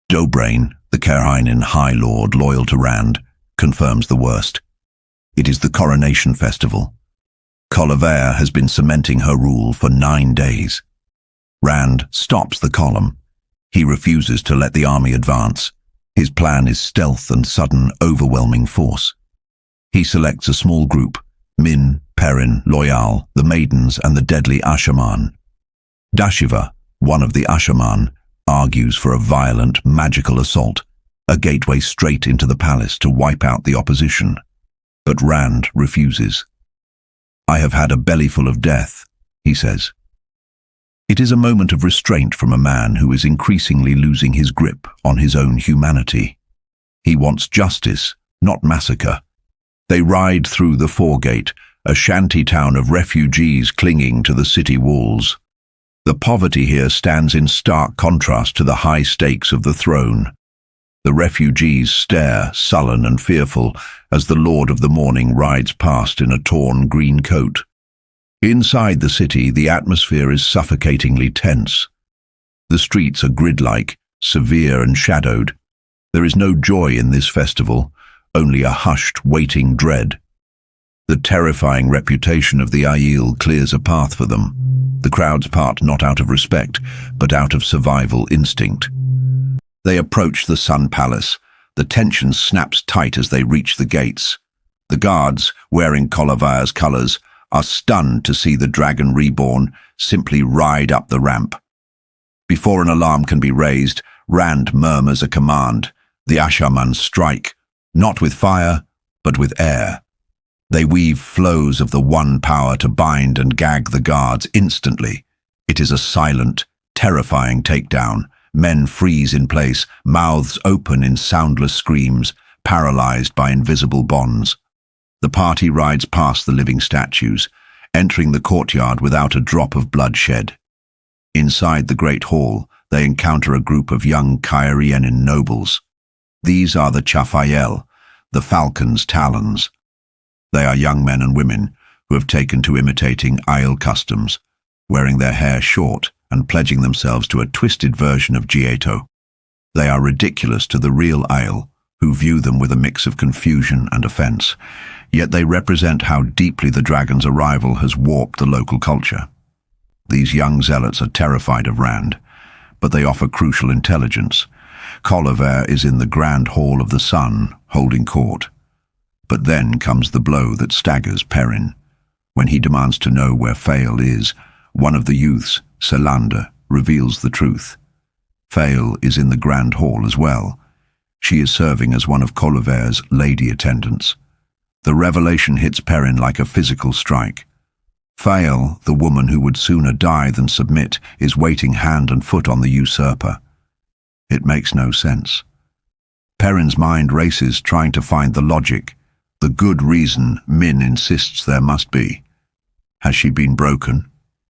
Dobrain, the Kerhinen High Lord loyal to Rand, confirms the worst. It is the coronation festival. Colaver has been cementing her rule for 9 days. Rand stops the column. He refuses to let the army advance. His plan is stealth and sudden, overwhelming force. He selects a small group, Min, Perrin, Loyal, the Maidens, and the deadly Ashaman. Dashiva, one of the Ashaman, argues for a violent, magical assault, a gateway straight into the palace to wipe out the opposition. But Rand refuses. "I have had a bellyful of death," he says. It is a moment of restraint from a man who is increasingly losing his grip on his own humanity. He wants justice, not massacre. They ride through the foregate, a shanty town of refugees clinging to the city walls. The poverty here stands in stark contrast to the high stakes of the throne. The refugees stare, sullen and fearful, as the Lord of the Morning rides past in a torn green coat. Inside the city, the atmosphere is suffocatingly tense. The streets are grid-like, severe and shadowed. There is no joy in this festival, only a hushed, waiting dread. The terrifying reputation of the Aiel clears a path for them. The crowds part not out of respect, but out of survival instinct. They approach the Sun Palace. The tension snaps tight as they reach the gates. The guards, wearing Colaver's colors, are stunned to see the Dragon Reborn simply ride up the ramp. Before an alarm can be raised, Rand murmurs a command. The Ashaman strike, not with fire, but with air. They weave flows of the one power to bind and gag the guards instantly. It is a silent, terrifying takedown. Men freeze in place, mouths open in soundless screams, paralyzed by invisible bonds. The party rides past the living statues, entering the courtyard without a drop of blood shed. Inside the great hall, they encounter a group of young Cairienin nobles. These are the Chafael, the Falcon's Talons. They are young men and women who have taken to imitating Aiel customs, wearing their hair short and pledging themselves to a twisted version of Gieto. They are ridiculous to the real Aiel, who view them with a mix of confusion and offense, yet they represent how deeply the dragon's arrival has warped the local culture. These young zealots are terrified of Rand, but they offer crucial intelligence. Colaver is in the grand hall of the Sun, holding court. But then comes the blow that staggers Perrin. When he demands to know where Fael is, one of the youths, Selander, reveals the truth. Fael is in the grand hall as well. She is serving as one of Colaver's lady attendants. The revelation hits Perrin like a physical strike. Fael, the woman who would sooner die than submit, is waiting hand and foot on the usurper. It makes no sense. Perrin's mind races, trying to find the logic, the good reason Min insists there must be. Has she been broken?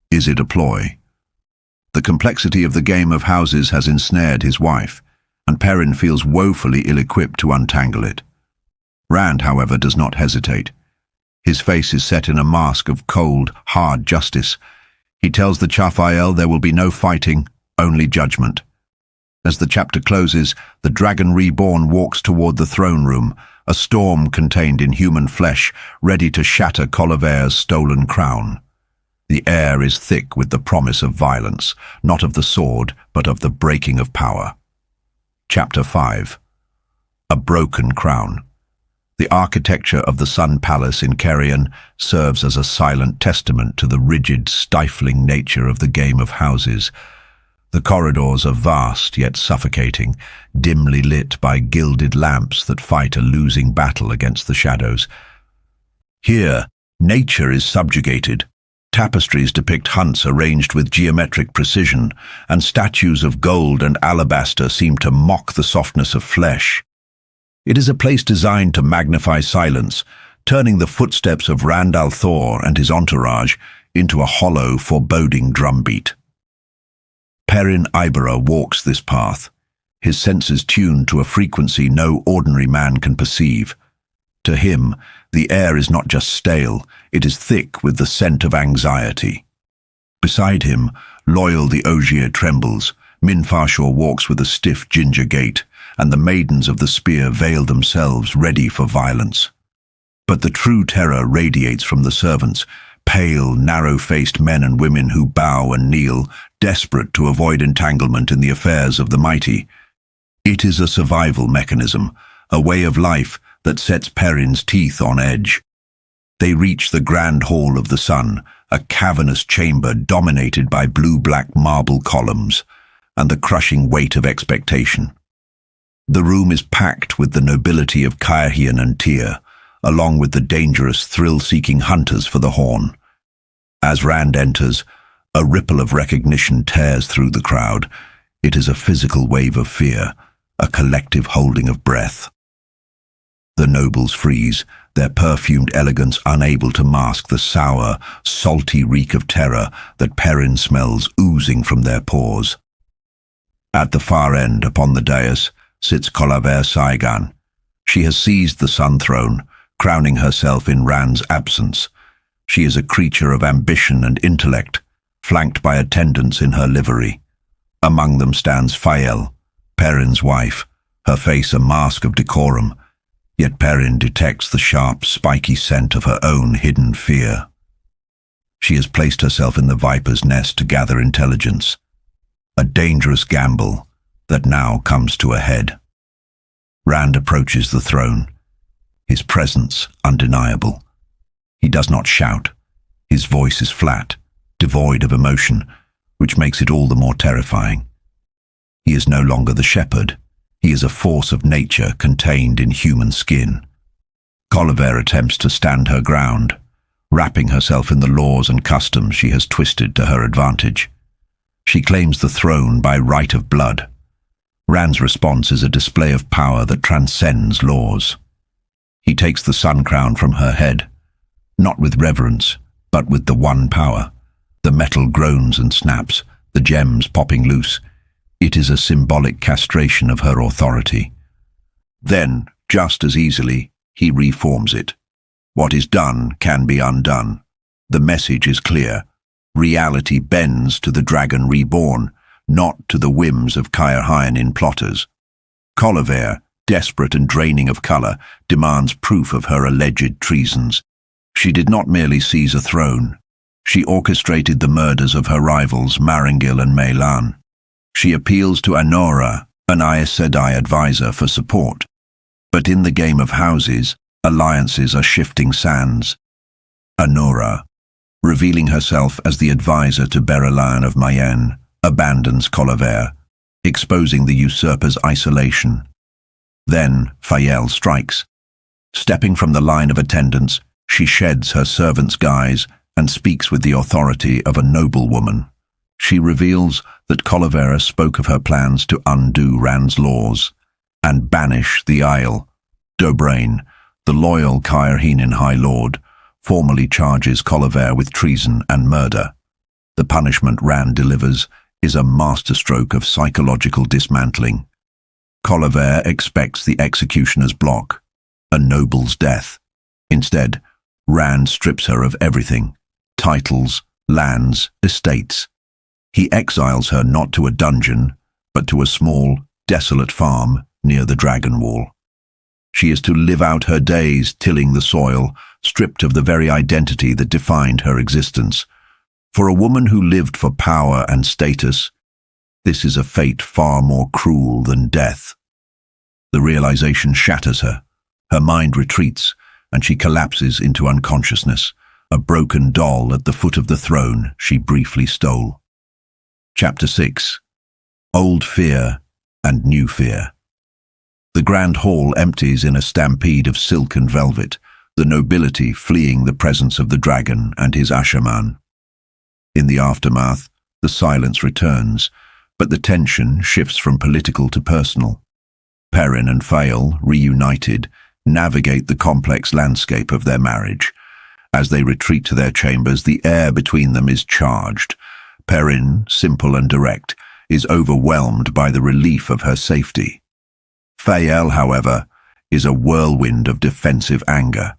Is it a ploy? The complexity of the game of houses has ensnared his wife, and Perrin feels woefully ill-equipped to untangle it. Rand, however, does not hesitate. His face is set in a mask of cold, hard justice. He tells the Chafael there will be no fighting, only judgment. As the chapter closes, the Dragon Reborn walks toward the throne room, a storm contained in human flesh, ready to shatter Colaver's stolen crown. The air is thick with the promise of violence, not of the sword, but of the breaking of power. Chapter 5. A Broken Crown. The architecture of the Sun Palace in Carrion serves as a silent testament to the rigid, stifling nature of the game of houses. The corridors are vast yet suffocating, dimly lit by gilded lamps that fight a losing battle against the shadows. Here, nature is subjugated. Tapestries depict hunts arranged with geometric precision, and statues of gold and alabaster seem to mock the softness of flesh. It is a place designed to magnify silence, turning the footsteps of Rand al'Thor and his entourage into a hollow, foreboding drumbeat. Perrin Ibera walks this path, his senses tuned to a frequency no ordinary man can perceive. To him, the air is not just stale, it is thick with the scent of anxiety. Beside him, loyal the Ogier trembles, Minfarshaw walks with a stiff ginger gait, and the maidens of the spear veil themselves ready for violence. But the true terror radiates from the servants, pale, narrow-faced men and women who bow and kneel, desperate to avoid entanglement in the affairs of the mighty. It is a survival mechanism, a way of life that sets Perrin's teeth on edge. They reach the grand hall of the sun, a cavernous chamber dominated by blue-black marble columns, and the crushing weight of expectation. The room is packed with the nobility of Caerhien and Tyr, along with the dangerous, thrill-seeking hunters for the horn. As Rand enters, a ripple of recognition tears through the crowd. It is a physical wave of fear, a collective holding of breath. The nobles freeze, their perfumed elegance unable to mask the sour, salty reek of terror that Perrin smells oozing from their pores. At the far end, upon the dais, sits Colaver Saigan. She has seized the Sun Throne, crowning herself in Rand's absence. She is a creature of ambition and intellect, flanked by attendants in her livery. Among them stands Fael, Perrin's wife, her face a mask of decorum, yet Perrin detects the sharp, spiky scent of her own hidden fear. She has placed herself in the viper's nest to gather intelligence, a dangerous gamble that now comes to a head. Rand approaches the throne, his presence undeniable. He does not shout. His voice is flat, devoid of emotion, which makes it all the more terrifying. He is no longer the shepherd. He is a force of nature contained in human skin. Colaver attempts to stand her ground, wrapping herself in the laws and customs she has twisted to her advantage. She claims the throne by right of blood. Rand's response is a display of power that transcends laws. He takes the sun crown from her head, not with reverence, but with the one power. The metal groans and snaps, the gems popping loose. It is a symbolic castration of her authority. Then, just as easily, he reforms it. What is done can be undone. The message is clear. Reality bends to the dragon reborn, not to the whims of Caerhien plotters. Colaver, desperate and draining of colour, demands proof of her alleged treasons. She did not merely seize a throne. She orchestrated the murders of her rivals Marangil and Meilan. She appeals to Anora, an Aes Sedai advisor, for support. But in the game of houses, alliances are shifting sands. Anora, revealing herself as the advisor to Beryllian of Mayenne, abandons Colaver, exposing the usurper's isolation. Then Fael strikes. Stepping from the line of attendants, she sheds her servant's guise and speaks with the authority of a noblewoman. She reveals that Colaver spoke of her plans to undo Rand's laws and banish the Isle. Dobrain, the loyal Caerhien High Lord, formally charges Colaver with treason and murder. The punishment Rand delivers is a masterstroke of psychological dismantling. Colaver expects the executioner's block, a noble's death. Instead, Rand strips her of everything: titles, lands, estates. He exiles her not to a dungeon, but to a small, desolate farm near the Dragon Wall. She is to live out her days tilling the soil, stripped of the very identity that defined her existence. For a woman who lived for power and status, this is a fate far more cruel than death. The realization shatters her. Her mind retreats, and she collapses into unconsciousness, a broken doll at the foot of the throne she briefly stole. Chapter 6. Old Fear and New Fear. The grand hall empties in a stampede of silk and velvet, the nobility fleeing the presence of the dragon and his Ashaman. In the aftermath, the silence returns, but the tension shifts from political to personal. Perrin and Fael, reunited, navigate the complex landscape of their marriage. As they retreat to their chambers, the air between them is charged. Perrin, simple and direct, is overwhelmed by the relief of her safety. Fael, however, is a whirlwind of defensive anger.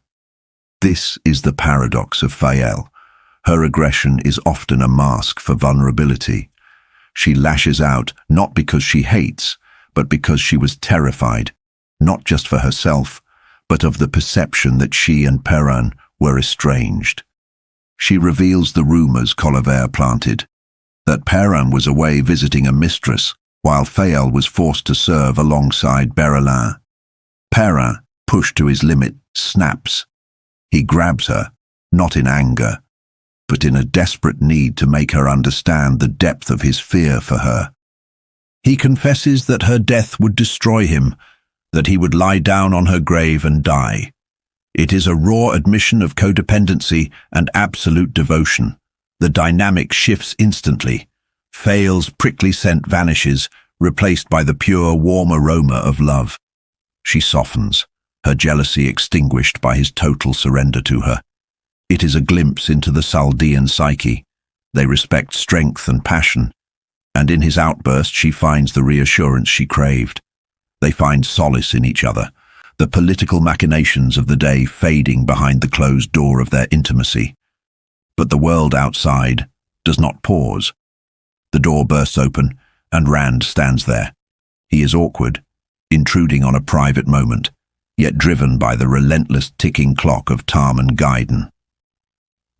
This is the paradox of Fael. Her aggression is often a mask for vulnerability. She lashes out not because she hates, but because she was terrified, not just for herself, but of the perception that she and Perrin were estranged. She reveals the rumors Colliver planted, that Perrin was away visiting a mistress, while Fael was forced to serve alongside Berelin. Perrin, pushed to his limit, snaps. He grabs her, not in anger, but in a desperate need to make her understand the depth of his fear for her. He confesses that her death would destroy him, that he would lie down on her grave and die. It is a raw admission of codependency and absolute devotion. The dynamic shifts instantly. Fael's prickly scent vanishes, replaced by the pure, warm aroma of love. She softens, her jealousy extinguished by his total surrender to her. It is a glimpse into the Chaldean psyche. They respect strength and passion, and in his outburst she finds the reassurance she craved. They find solace in each other, the political machinations of the day fading behind the closed door of their intimacy. But the world outside does not pause. The door bursts open, and Rand stands there. He is awkward, intruding on a private moment, yet driven by the relentless ticking clock of Tarman Gaiden.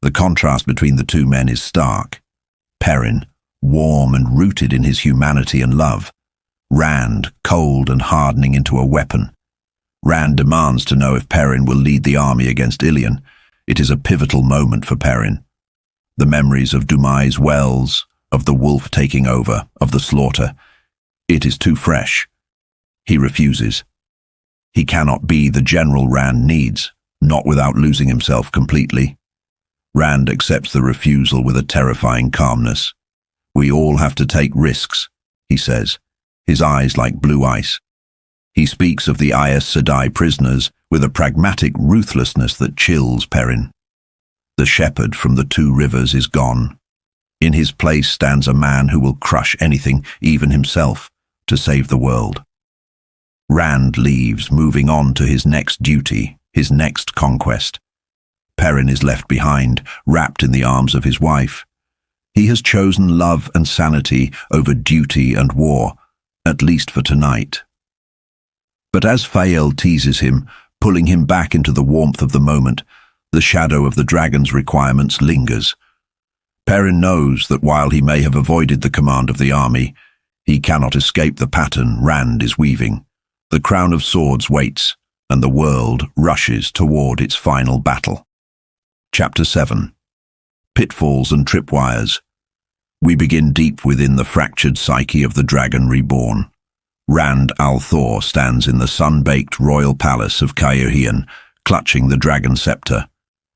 The contrast between the two men is stark. Perrin, warm and rooted in his humanity and love. Rand, cold and hardening into a weapon. Rand demands to know if Perrin will lead the army against Illian. It is a pivotal moment for Perrin. The memories of Dumai's wells, of the wolf taking over, of the slaughter. It is too fresh. He refuses. He cannot be the general Rand needs, not without losing himself completely. Rand accepts the refusal with a terrifying calmness. "We all have to take risks," he says, his eyes like blue ice. He speaks of the Aes Sedai prisoners with a pragmatic ruthlessness that chills Perrin. The shepherd from the two rivers is gone. In his place stands a man who will crush anything, even himself, to save the world. Rand leaves, moving on to his next duty, his next conquest. Perrin is left behind, wrapped in the arms of his wife. He has chosen love and sanity over duty and war, at least for tonight. But as Fael teases him, pulling him back into the warmth of the moment, the shadow of the dragon's requirements lingers. Perrin knows that while he may have avoided the command of the army, he cannot escape the pattern Rand is weaving. The crown of swords waits, and the world rushes toward its final battle. Chapter 7. Pitfalls and Tripwires. We begin deep within the fractured psyche of the dragon reborn. Rand al'Thor stands in the sun-baked royal palace of Caerhien, clutching the dragon scepter.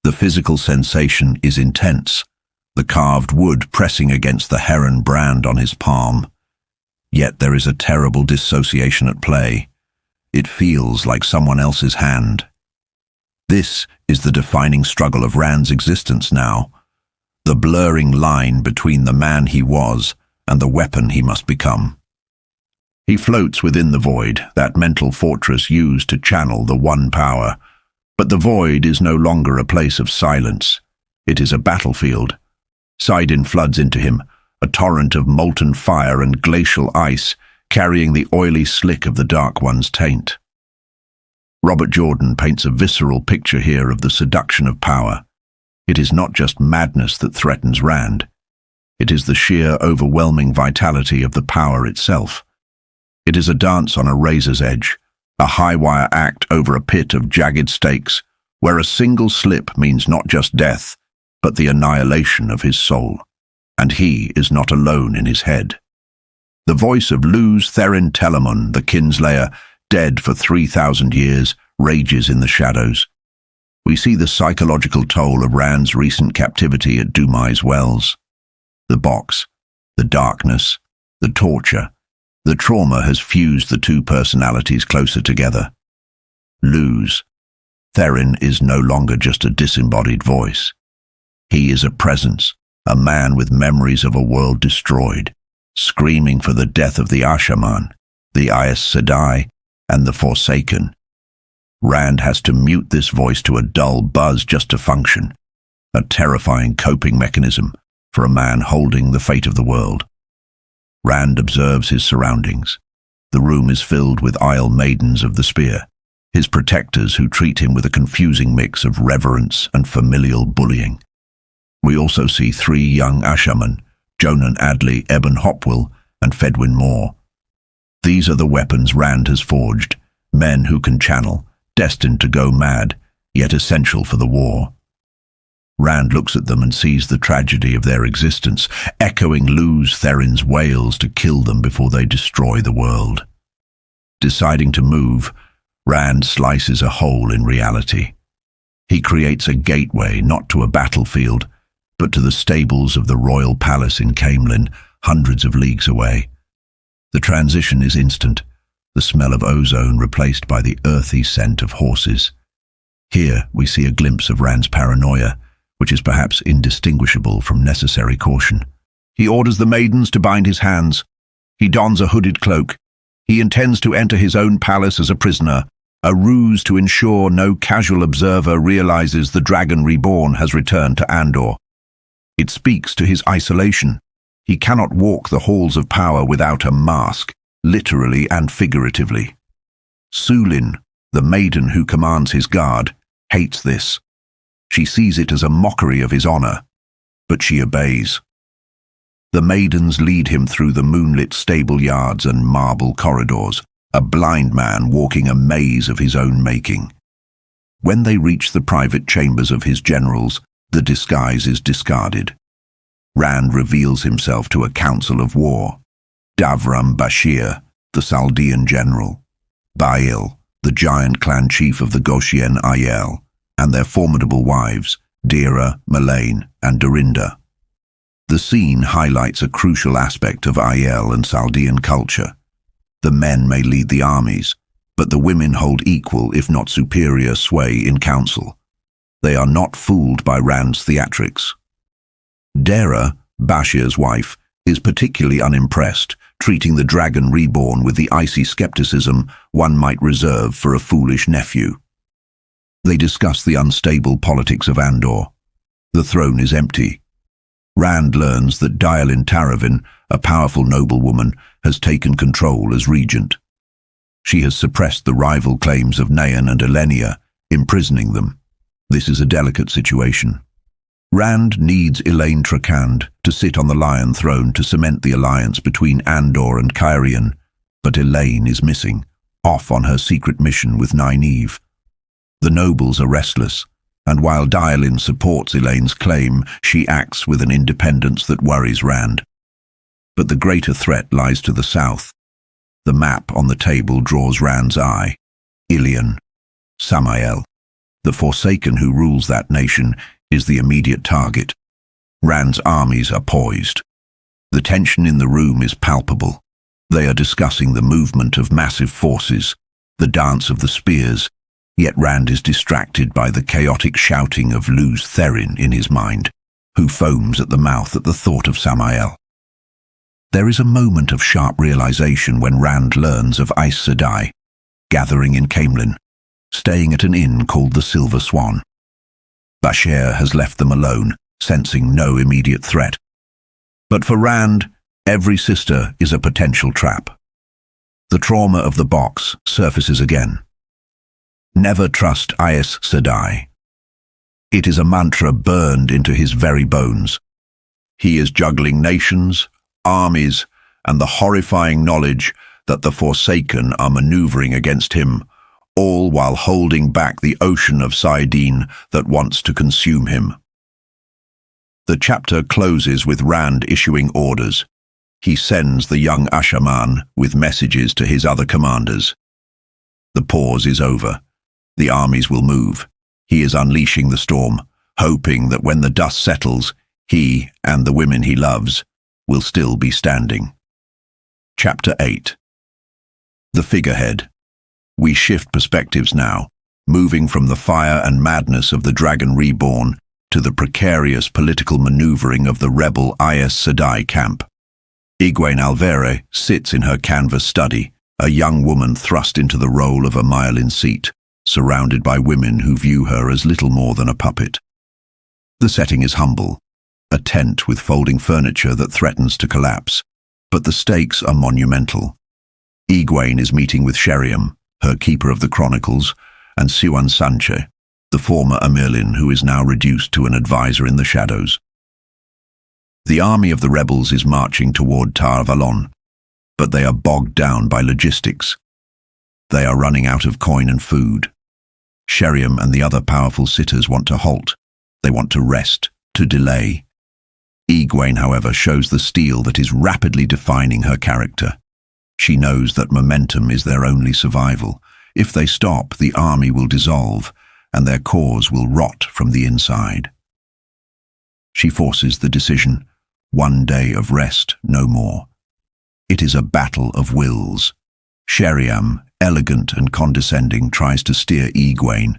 The physical sensation is intense, the carved wood pressing against the heron brand on his palm. Yet there is a terrible dissociation at play. It feels like someone else's hand. This is the defining struggle of Rand's existence now, the blurring line between the man he was and the weapon he must become. He floats within the void, that mental fortress used to channel the one power. But the void is no longer a place of silence. It is a battlefield. saidin floods into him, a torrent of molten fire and glacial ice, carrying the oily slick of the Dark One's taint. Robert Jordan paints a visceral picture here of the seduction of power. It is not just madness that threatens Rand. It is the sheer, overwhelming vitality of the power itself. It is a dance on a razor's edge, a high-wire act over a pit of jagged stakes, where a single slip means not just death, but the annihilation of his soul. And he is not alone in his head. The voice of Luz Therin Telamon, the kinslayer, dead for 3,000 years, rages in the shadows. We see the psychological toll of Rand's recent captivity at Dumai's Wells. The box, the darkness, the torture, the trauma has fused the two personalities closer together. Luz Therin is no longer just a disembodied voice. He is a presence, a man with memories of a world destroyed, screaming for the death of the Ashaman, the Aes Sedai, and the Forsaken. Rand has to mute this voice to a dull buzz just to function, a terrifying coping mechanism for a man holding the fate of the world. Rand observes his surroundings. The room is filled with Isle maidens of the spear, his protectors who treat him with a confusing mix of reverence and familial bullying. We also see 3 young Ashaman, Jonan Adley, Eben Hopwell, and Fedwin Moore. These are the weapons Rand has forged, men who can channel, destined to go mad, yet essential for the war. Rand looks at them and sees the tragedy of their existence, echoing Luz Therin's wails to kill them before they destroy the world. Deciding to move, Rand slices a hole in reality. He creates a gateway not to a battlefield, but to the stables of the royal palace in Caemlyn, hundreds of leagues away. The transition is instant, the smell of ozone replaced by the earthy scent of horses. Here we see a glimpse of Rand's paranoia, which is perhaps indistinguishable from necessary caution. He orders the maidens to bind his hands. He dons a hooded cloak. He intends to enter his own palace as a prisoner, a ruse to ensure no casual observer realizes the Dragon Reborn has returned to Andor. It speaks to his isolation. He cannot walk the halls of power without a mask, literally and figuratively. Sulin, the maiden who commands his guard, hates this. She sees it as a mockery of his honor, but she obeys. The maidens lead him through the moonlit stable yards and marble corridors, a blind man walking a maze of his own making. When they reach the private chambers of his generals, the disguise is discarded. Rand reveals himself to a council of war. Davram Bashir, the Saldean general, Bail, the giant clan chief of the Goshen Aiel, and their formidable wives, Dira, Melaine, and Dorinda. The scene highlights a crucial aspect of Aiel and Saldean culture. The men may lead the armies, but the women hold equal, if not superior, sway in council. They are not fooled by Rand's theatrics. Dara, Bashir's wife, is particularly unimpressed, treating the Dragon Reborn with the icy skepticism one might reserve for a foolish nephew. They discuss the unstable politics of Andor. The throne is empty. Rand learns that Dialin Taravin, a powerful noblewoman, has taken control as regent. She has suppressed the rival claims of Nayan and Elenia, imprisoning them. This is a delicate situation. Rand needs Elaine Trakand to sit on the Lion Throne to cement the alliance between Andor and Cairhien, but Elaine is missing, off on her secret mission with Nai-neeve. The nobles are restless, and while Dialin supports Elaine's claim, she acts with an independence that worries Rand. But the greater threat lies to the south. The map on the table draws Rand's eye. Illian, Sammael, the Forsaken who rules that nation, is the immediate target. Rand's armies are poised. The tension in the room is palpable. They are discussing the movement of massive forces, the dance of the spears, yet Rand is distracted by the chaotic shouting of Luz Therin in his mind, who foams at the mouth at the thought of Sammael. There is a moment of sharp realization when Rand learns of Aes Sedai, gathering in Caemlyn, staying at an inn called the Silver Swan. Bashir has left them alone, sensing no immediate threat. But for Rand, every sister is a potential trap. The trauma of the box surfaces again. Never trust Aes Sedai. It is a mantra burned into his very bones. He is juggling nations, armies, and the horrifying knowledge that the Forsaken are maneuvering against him, all while holding back the ocean of saidin that wants to consume him. The chapter closes with Rand issuing orders. He sends the young Ashaman with messages to his other commanders. The pause is over. The armies will move. He is unleashing the storm, hoping that when the dust settles, he and the women he loves will still be standing. Chapter 8. The figurehead. We shift perspectives now, moving from the fire and madness of the Dragon Reborn to the precarious political maneuvering of the rebel Aes Sedai camp. Egwene Alvere sits in her canvas study, a young woman thrust into the role of a myelin seat, surrounded by women who view her as little more than a puppet. The setting is humble, a tent with folding furniture that threatens to collapse, but the stakes are monumental. Egwene is meeting with Sheriam, her keeper of the chronicles, and Siwan Sanche, the former Amerlin who is now reduced to an advisor in the shadows. The army of the rebels is marching toward Tar Valon, but they are bogged down by logistics. They are running out of coin and food. Sheriam and the other powerful sitters want to halt. They want to rest, to delay. Egwene, however, shows the steel that is rapidly defining her character. She knows that momentum is their only survival. If they stop, the army will dissolve, and their cause will rot from the inside. She forces the decision. One day of rest, no more. It is a battle of wills. Sheriam, elegant and condescending, tries to steer Egwene,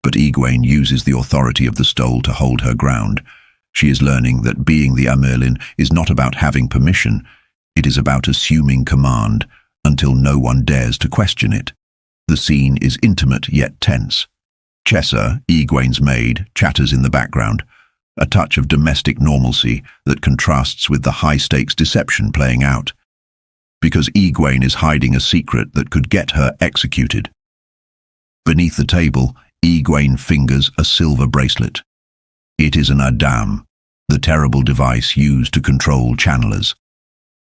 but Egwene uses the authority of the stole to hold her ground. She is learning that being the Amerlin is not about having permission, it is about assuming command until no one dares to question it. The scene is intimate yet tense. Chessa, Egwene's maid, chatters in the background, a touch of domestic normalcy that contrasts with the high-stakes deception playing out. Because Egwene is hiding a secret that could get her executed. Beneath the table, Egwene fingers a silver bracelet. It is an Adam, the terrible device used to control channelers.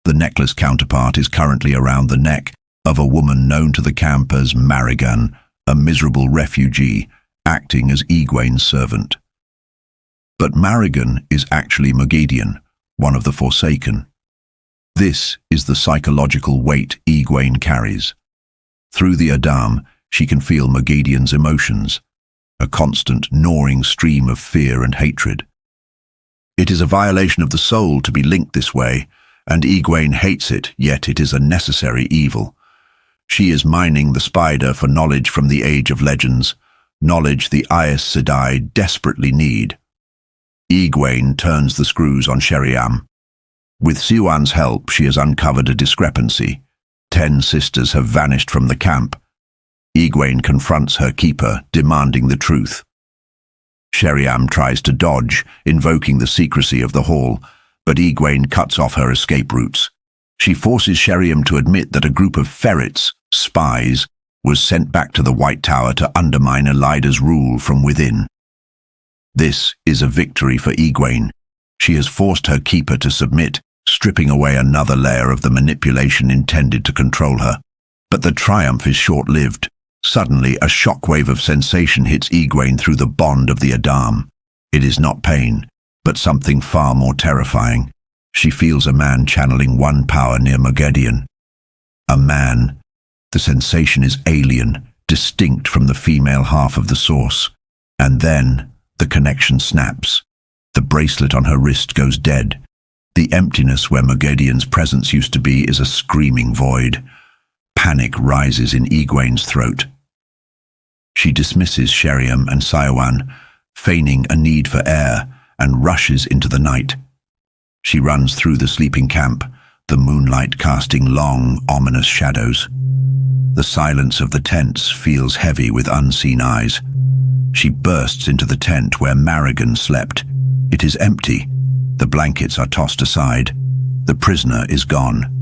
The necklace counterpart is currently around the neck of a woman known to the camp as Marigan, a miserable refugee, acting as Egwene's servant. But Marigan is actually Mogedion, one of the Forsaken. This is the psychological weight Egwene carries. Through the Adam, she can feel Mogedion's emotions, a constant gnawing stream of fear and hatred. It is a violation of the soul to be linked this way, and Egwene hates it, yet it is a necessary evil. She is mining the spider for knowledge from the Age of Legends, knowledge the Aes Sedai desperately need. Egwene turns the screws on Sheriam. With Siwan's help, she has uncovered a discrepancy. 10 sisters have vanished from the camp. Egwene confronts her keeper, demanding the truth. Sheriam tries to dodge, invoking the secrecy of the hall, but Egwene cuts off her escape routes. She forces Sheriam to admit that a group of ferrets, spies, was sent back to the White Tower to undermine Elida's rule from within. This is a victory for Egwene. She has forced her keeper to submit, stripping away another layer of the manipulation intended to control her. But the triumph is short-lived. Suddenly, a shockwave of sensation hits Egwene through the bond of the Adam. It is not pain, but something far more terrifying. She feels a man channeling one power near Mogedion. A man. The sensation is alien, distinct from the female half of the source. And then, the connection snaps. The bracelet on her wrist goes dead. The emptiness where Mogedion's presence used to be is a screaming void. Panic rises in Egwene's throat. She dismisses Sheriam and Siwan, feigning a need for air, and rushes into the night. She runs through the sleeping camp, the moonlight casting long, ominous shadows. The silence of the tents feels heavy with unseen eyes. She bursts into the tent where Marigan slept. It is empty. The blankets are tossed aside. The prisoner is gone.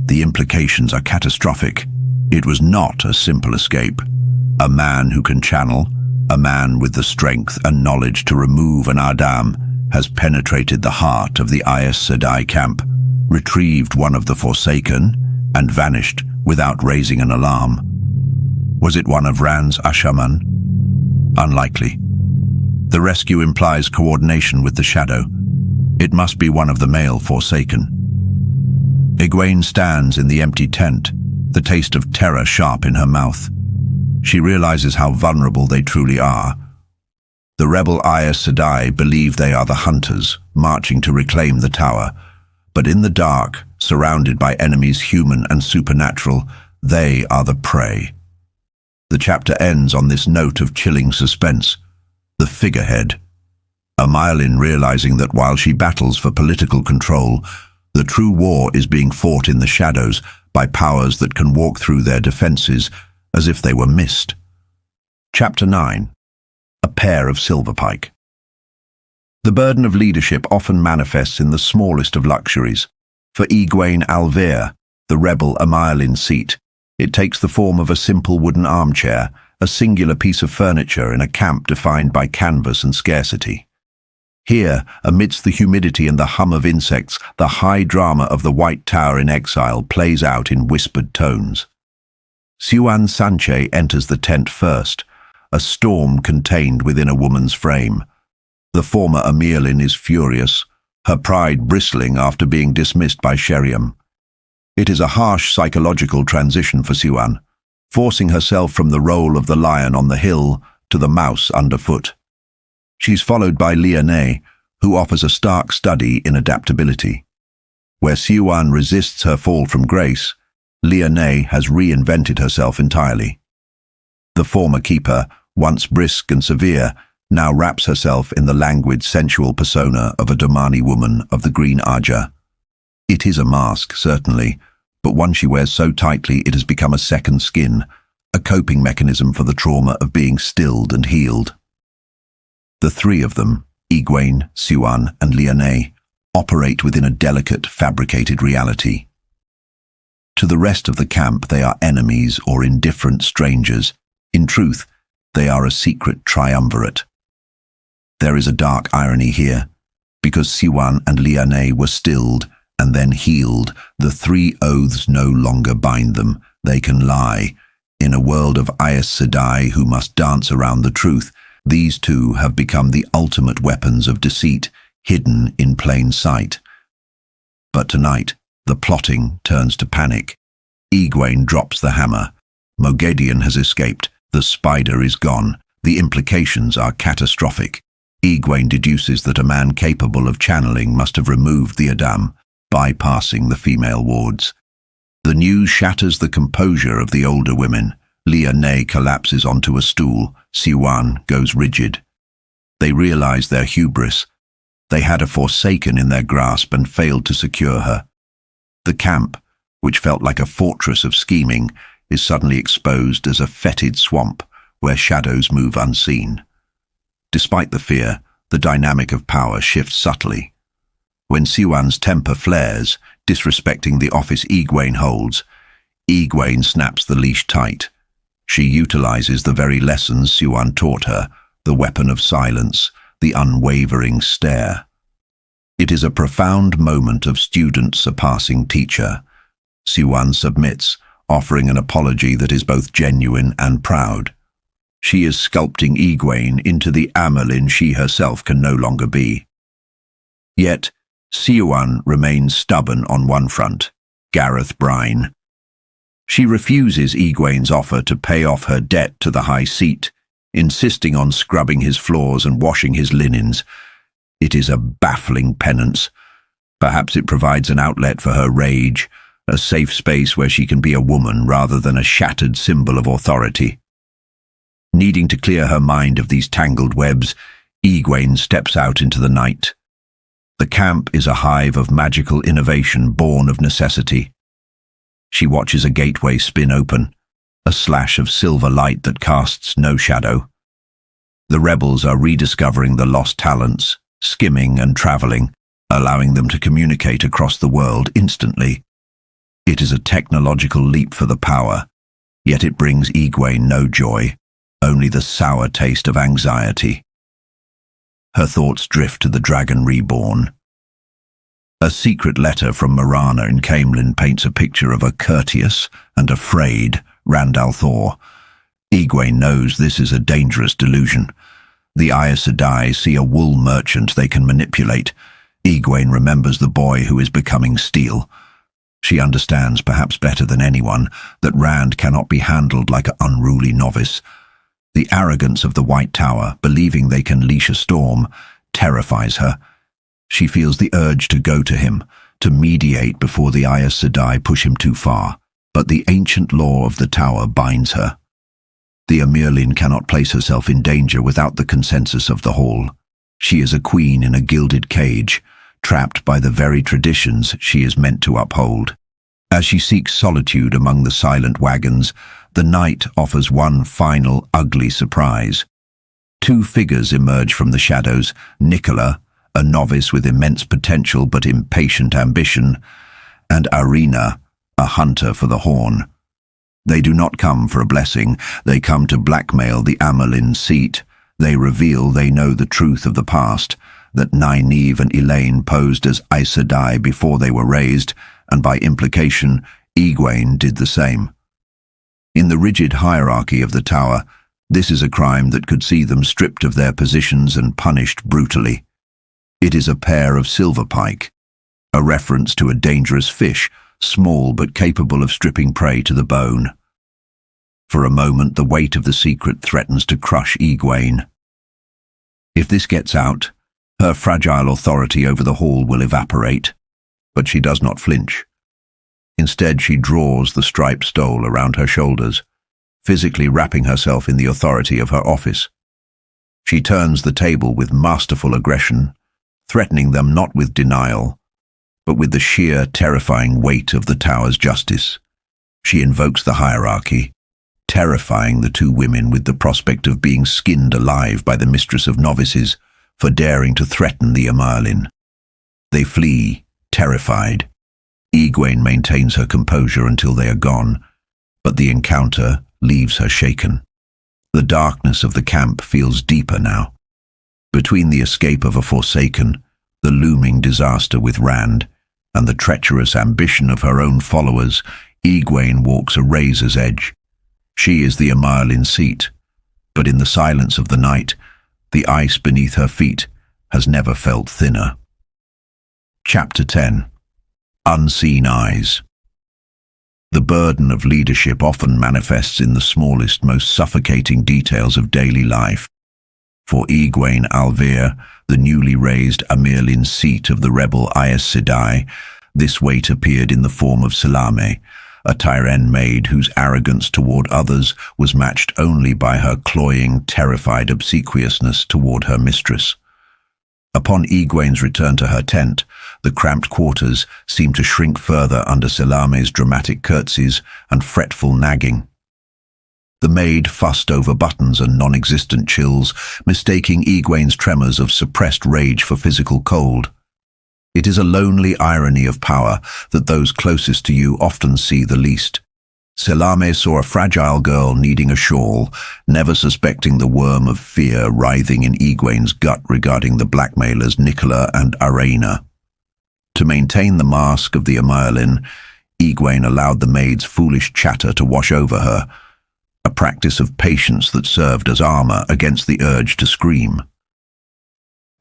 The implications are catastrophic. It was not a simple escape. A man who can channel, a man with the strength and knowledge to remove an Adam, has penetrated the heart of the Aes Sedai camp, retrieved one of the Forsaken, and vanished without raising an alarm. Was it one of Ran's Ashaman? Unlikely. The rescue implies coordination with the shadow. It must be one of the male Forsaken. Egwene stands in the empty tent, the taste of terror sharp in her mouth. She realizes how vulnerable they truly are. The rebel Aes Sedai believe they are the hunters, marching to reclaim the tower. But in the dark, surrounded by enemies human and supernatural, they are the prey. The chapter ends on this note of chilling suspense. The figurehead. Amyrlin, realizing that while she battles for political control, the true war is being fought in the shadows by powers that can walk through their defenses as if they were mist. Chapter 9. A pair of silverpike. The burden of leadership often manifests in the smallest of luxuries. For Egwene Alvear, the rebel Amyrlin's seat, it takes the form of a simple wooden armchair, a singular piece of furniture in a camp defined by canvas and scarcity. Here, amidst the humidity and the hum of insects, the high drama of the White Tower in exile plays out in whispered tones. Siuan Sanche enters the tent first, a storm contained within a woman's frame. The former Amyrlin is furious, her pride bristling after being dismissed by Sheriam. It is a harsh psychological transition for Siuan, forcing herself from the role of the lion on the hill to the mouse underfoot. She's followed by Nai-neeve, who offers a stark study in adaptability. Where Siuan resists her fall from grace, Nai-neeve has reinvented herself entirely. The former keeper, once brisk and severe, now wraps herself in the languid, sensual persona of a Domani woman of the Green Aja. It is a mask, certainly, but one she wears so tightly it has become a second skin, a coping mechanism for the trauma of being stilled and healed. The three of them, Egwene, Siuan, and Nai-neeve, operate within a delicate, fabricated reality. To the rest of the camp, they are enemies or indifferent strangers. In truth, they are a secret triumvirate. There is a dark irony here. Because Siuan and Nai-neeve were stilled and then healed, the three oaths no longer bind them. They can lie. In a world of Aes Sedai who must dance around the truth, these two have become the ultimate weapons of deceit, hidden in plain sight. But tonight, the plotting turns to panic. Egwene drops the hammer. Moghedien has escaped. The spider is gone. The implications are catastrophic. Egwene deduces that a man capable of channeling must have removed the Adam, bypassing the female wards. The news shatters the composure of the older women. Nai-neeve collapses onto a stool. Siuan goes rigid. They realize their hubris. They had a Forsaken in their grasp and failed to secure her. The camp, which felt like a fortress of scheming, is suddenly exposed as a fetid swamp where shadows move unseen. Despite the fear, the dynamic of power shifts subtly. When Siuan's temper flares, disrespecting the office Egwene holds, Egwene snaps the leash tight. She utilizes the very lessons Siuan taught her, the weapon of silence, the unwavering stare. It is a profound moment of student surpassing teacher. Siuan submits, offering an apology that is both genuine and proud. She is sculpting Egwene into the Amyrlin she herself can no longer be. Yet, Siuan remains stubborn on one front, Gareth Brine. She refuses Egwene's offer to pay off her debt to the High Seat, insisting on scrubbing his floors and washing his linens. It is a baffling penance. Perhaps it provides an outlet for her rage, a safe space where she can be a woman rather than a shattered symbol of authority. Needing to clear her mind of these tangled webs, Egwene steps out into the night. The camp is a hive of magical innovation born of necessity. She watches a gateway spin open, a slash of silver light that casts no shadow. The rebels are rediscovering the lost talents, skimming and traveling, allowing them to communicate across the world instantly. It is a technological leap for the power, yet it brings Egwene no joy, only the sour taste of anxiety. Her thoughts drift to the dragon reborn. A secret letter from Marana in Caemlyn paints a picture of a courteous and afraid, Randall Thor. Egwene knows this is a dangerous delusion. The Aes Sedai see a wool merchant they can manipulate. Egwene remembers the boy who is becoming steel. She understands, perhaps better than anyone, that Rand cannot be handled like an unruly novice. The arrogance of the White Tower, believing they can leash a storm, terrifies her. She feels the urge to go to him, to mediate before the Aes Sedai push him too far. But the ancient law of the Tower binds her. The Amyrlin cannot place herself in danger without the consensus of the Hall. She is a queen in a gilded cage, trapped by the very traditions she is meant to uphold. As she seeks solitude among the silent wagons, the night offers one final, ugly surprise. Two figures emerge from the shadows: Nicola, a novice with immense potential but impatient ambition, and Arena, a hunter for the Horn. They do not come for a blessing, they come to blackmail the Amyrlin seat. They reveal they know the truth of the past, that Nai-neeve and Illian posed as Aes Sedai before they were raised, and by implication, Egwene did the same. In the rigid hierarchy of the Tower, this is a crime that could see them stripped of their positions and punished brutally. It is a pair of silverpike, a reference to a dangerous fish, small but capable of stripping prey to the bone. For a moment, the weight of the secret threatens to crush Egwene. If this gets out, her fragile authority over the Hall will evaporate, but she does not flinch. Instead, she draws the striped stole around her shoulders, physically wrapping herself in the authority of her office. She turns the table with masterful aggression, threatening them not with denial, but with the sheer, terrifying weight of the Tower's justice. She invokes the hierarchy, terrifying the two women with the prospect of being skinned alive by the mistress of novices for daring to threaten the Amyrlin. They flee, terrified. Egwene maintains her composure until they are gone, but the encounter leaves her shaken. The darkness of the camp feels deeper now. Between the escape of a Forsaken, the looming disaster with Rand, and the treacherous ambition of her own followers, Egwene walks a razor's edge. She is the Amyrlin seat, but in the silence of the night, the ice beneath her feet has never felt thinner. Chapter 10. Unseen Eyes. The burden of leadership often manifests in the smallest, most suffocating details of daily life. For Egwene Alvear, the newly raised Amyrlin seat of the rebel Aes Sedai, this weight appeared in the form of Selame, a Tyren maid whose arrogance toward others was matched only by her cloying, terrified obsequiousness toward her mistress. Upon Egwene's return to her tent, the cramped quarters seemed to shrink further under Selame's dramatic curtsies and fretful nagging. The maid fussed over buttons and non-existent chills, mistaking Egwene's tremors of suppressed rage for physical cold. It is a lonely irony of power that those closest to you often see the least. Selame saw a fragile girl needing a shawl, never suspecting the worm of fear writhing in Egwene's gut regarding the blackmailers Nicola and Arena. To maintain the mask of the Amyrlin, Egwene allowed the maid's foolish chatter to wash over her, a practice of patience that served as armor against the urge to scream.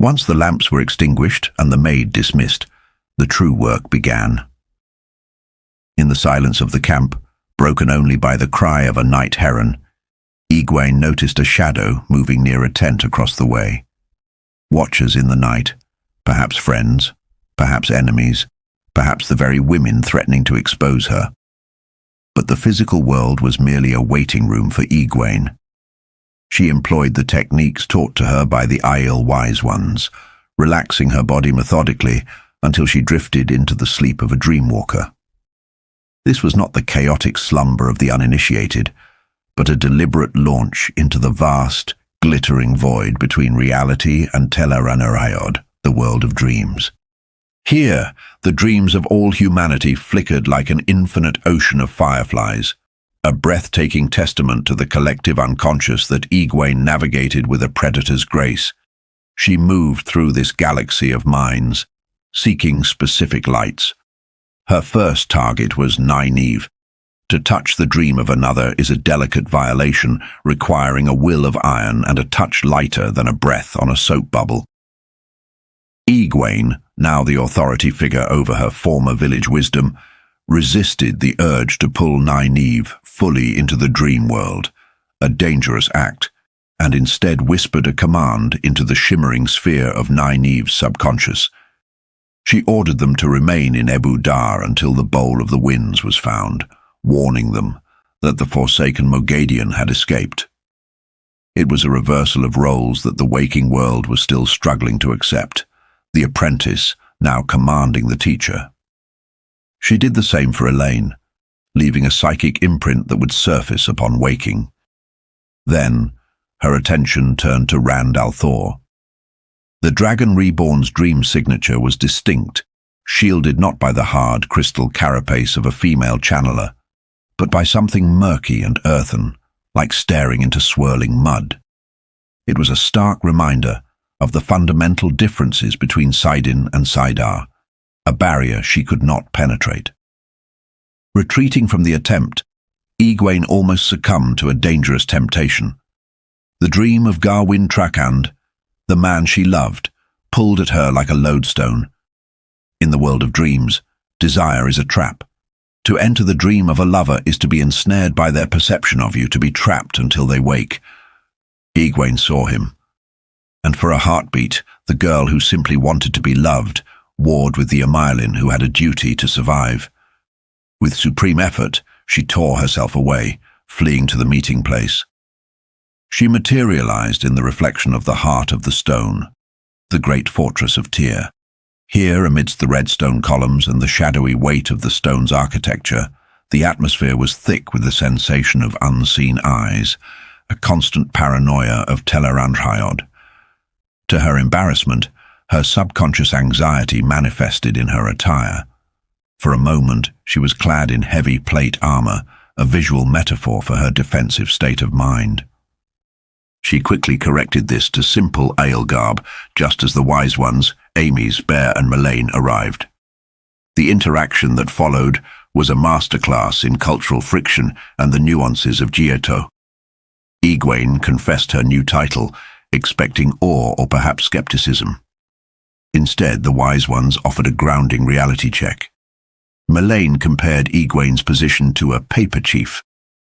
Once the lamps were extinguished and the maid dismissed, the true work began. In the silence of the camp, broken only by the cry of a night heron, Egwene noticed a shadow moving near a tent across the way. Watchers in the night, perhaps friends, perhaps enemies, perhaps the very women threatening to expose her. But the physical world was merely a waiting room for Egwene. She employed the techniques taught to her by the Aiel Wise Ones, relaxing her body methodically until she drifted into the sleep of a dreamwalker. This was not the chaotic slumber of the uninitiated, but a deliberate launch into the vast, glittering void between reality and Tel'aran'rhiod, the world of dreams. Here, the dreams of all humanity flickered like an infinite ocean of fireflies, a breathtaking testament to the collective unconscious that Egwene navigated with a predator's grace. She moved through this galaxy of minds, seeking specific lights. Her first target was Nai-neeve, To touch the dream of another is a delicate violation, requiring a will of iron and a touch lighter than a breath on a soap bubble. Egwene, now the authority figure over her former village wisdom, resisted the urge to pull Nai-neeve fully into the dream world, a dangerous act, and instead whispered a command into the shimmering sphere of Nai-neeve's subconscious. She ordered them to remain in Ebou Dar until the Bowl of the Winds was found, warning them that the Forsaken Sammael had escaped. It was a reversal of roles that the waking world was still struggling to accept, the apprentice now commanding the teacher. She did the same for Illian, leaving a psychic imprint that would surface upon waking. Then, her attention turned to Rand al'Thor. The Dragon Reborn's dream signature was distinct, shielded not by the hard crystal carapace of a female channeler, but by something murky and earthen, like staring into swirling mud. It was a stark reminder of the fundamental differences between saidin and saidar, a barrier she could not penetrate. Retreating from the attempt, Egwene almost succumbed to a dangerous temptation. The dream of Garwin Trakand, the man she loved, pulled at her like a lodestone. In the world of dreams, desire is a trap. To enter the dream of a lover is to be ensnared by their perception of you, to be trapped until they wake. Egwene saw him, and for a heartbeat, the girl who simply wanted to be loved warred with the Amyrlin who had a duty to survive. With supreme effort, she tore herself away, fleeing to the meeting place. She materialized in the reflection of the heart of the stone, the great fortress of Tyr. Here, amidst the red stone columns and the shadowy weight of the stone's architecture, the atmosphere was thick with the sensation of unseen eyes, a constant paranoia of Tel'aran'rhiod. To her embarrassment, her subconscious anxiety manifested in her attire. For a moment, she was clad in heavy plate armor, a visual metaphor for her defensive state of mind. She quickly corrected this to simple ale garb, just as the wise ones, Amy's, Bear and Melaine, arrived. The interaction that followed was a masterclass in cultural friction and the nuances of Giotto. Egwene confessed her new title, expecting awe or perhaps skepticism. Instead, the wise ones offered a grounding reality check. Melaine compared Egwene's position to a paper chief,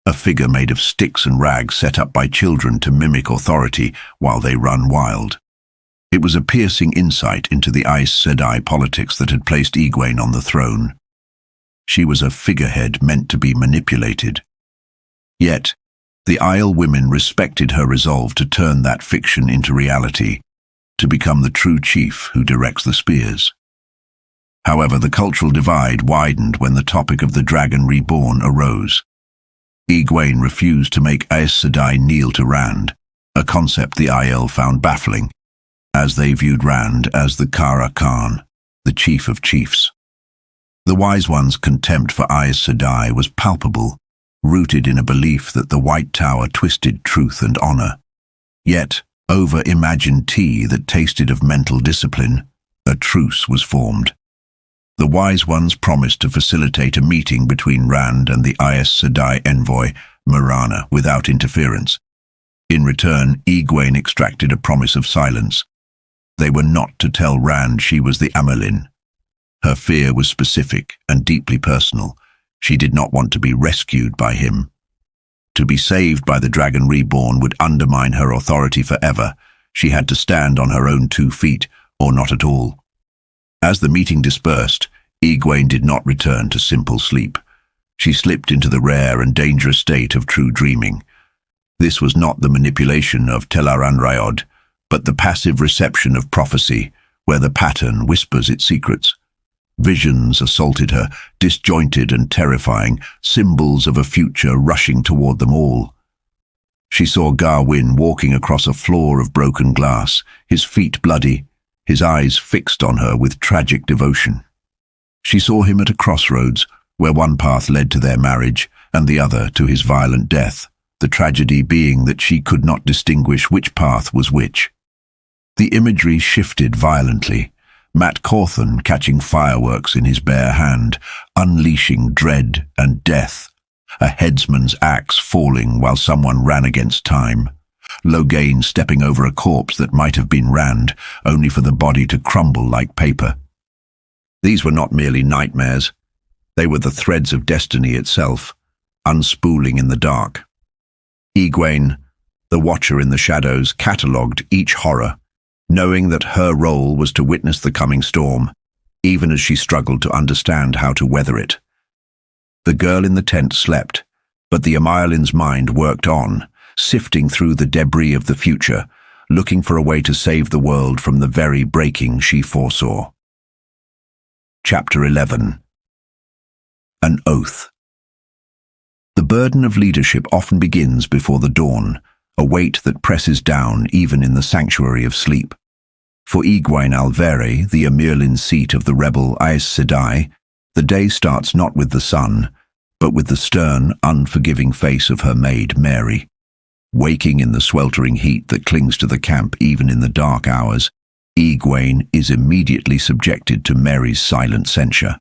a figure made of sticks and rags set up by children to mimic authority while they run wild. It was a piercing insight into the Aes Sedai politics that had placed Egwene on the throne. She was a figurehead meant to be manipulated. Yet, the Isle women respected her resolve to turn that fiction into reality, to become the true chief who directs the spears. However, the cultural divide widened when the topic of the Dragon Reborn arose. Egwene refused to make Aes Sedai kneel to Rand, a concept the Aiel found baffling, as they viewed Rand as the Kara Khan, the chief of chiefs. The Wise One's contempt for Aes Sedai was palpable, rooted in a belief that the White Tower twisted truth and honor. Yet, over imagined tea that tasted of mental discipline, a truce was formed. The Wise Ones promised to facilitate a meeting between Rand and the Aes Sedai envoy, Mirana, without interference. In return, Egwene extracted a promise of silence. They were not to tell Rand she was the Amyrlin. Her fear was specific and deeply personal. She did not want to be rescued by him. To be saved by the Dragon Reborn would undermine her authority forever. She had to stand on her own 2 feet, or not at all. As the meeting dispersed, Egwene did not return to simple sleep. She slipped into the rare and dangerous state of true dreaming. This was not the manipulation of Tel'aran'rhiod, but the passive reception of prophecy, where the pattern whispers its secrets. Visions assaulted her, disjointed and terrifying, symbols of a future rushing toward them all. She saw Garwin walking across a floor of broken glass, his feet bloody, his eyes fixed on her with tragic devotion. She saw him at a crossroads, where one path led to their marriage and the other to his violent death, the tragedy being that she could not distinguish which path was which. The imagery shifted violently, Matt Cawthon catching fireworks in his bare hand, unleashing dread and death. a headsman's axe falling while someone ran against time, Logain stepping over a corpse that might have been Rand, only for the body to crumble like paper. These were not merely nightmares. They were the threads of destiny itself, unspooling in the dark. Egwene, the watcher in the shadows, catalogued each horror, knowing that her role was to witness the coming storm, even as she struggled to understand how to weather it. The girl in the tent slept, but the Amaelin's mind worked on, sifting through the debris of the future, looking for a way to save the world from the very breaking she foresaw. Chapter 11. An Oath. The burden of leadership often begins before the dawn, a weight that presses down even in the sanctuary of sleep. For Egwene Alvere, the Amaelin seat of the rebel Aes Sedai, the day starts not with the sun, but with the stern, unforgiving face of her maid Mary. Waking in the sweltering heat that clings to the camp even in the dark hours, Egwene is immediately subjected to Mary's silent censure.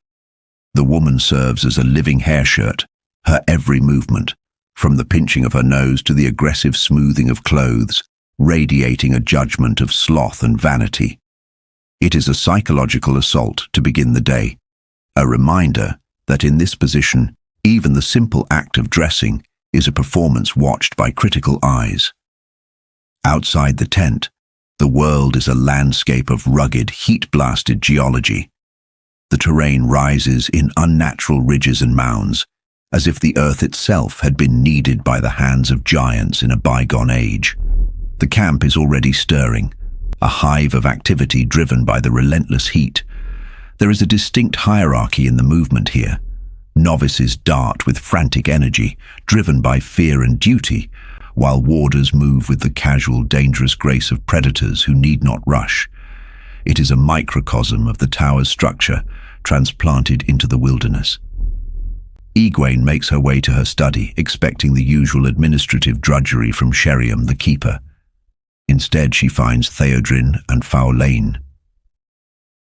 The woman serves as a living hair shirt, her every movement, from the pinching of her nose to the aggressive smoothing of clothes, radiating a judgment of sloth and vanity. It is a psychological assault to begin the day, a reminder that in this position, even the simple act of dressing is a performance watched by critical eyes. Outside the tent, the world is a landscape of rugged, heat-blasted geology. The terrain rises in unnatural ridges and mounds, as if the earth itself had been kneaded by the hands of giants in a bygone age. The camp is already stirring, a hive of activity driven by the relentless heat. There is a distinct hierarchy in the movement here. Novices dart with frantic energy, driven by fear and duty, while warders move with the casual, dangerous grace of predators who need not rush. It is a microcosm of the tower's structure, transplanted into the wilderness. Egwene makes her way to her study, expecting the usual administrative drudgery from Sheriam the Keeper. Instead, she finds Theodrin and Faolain.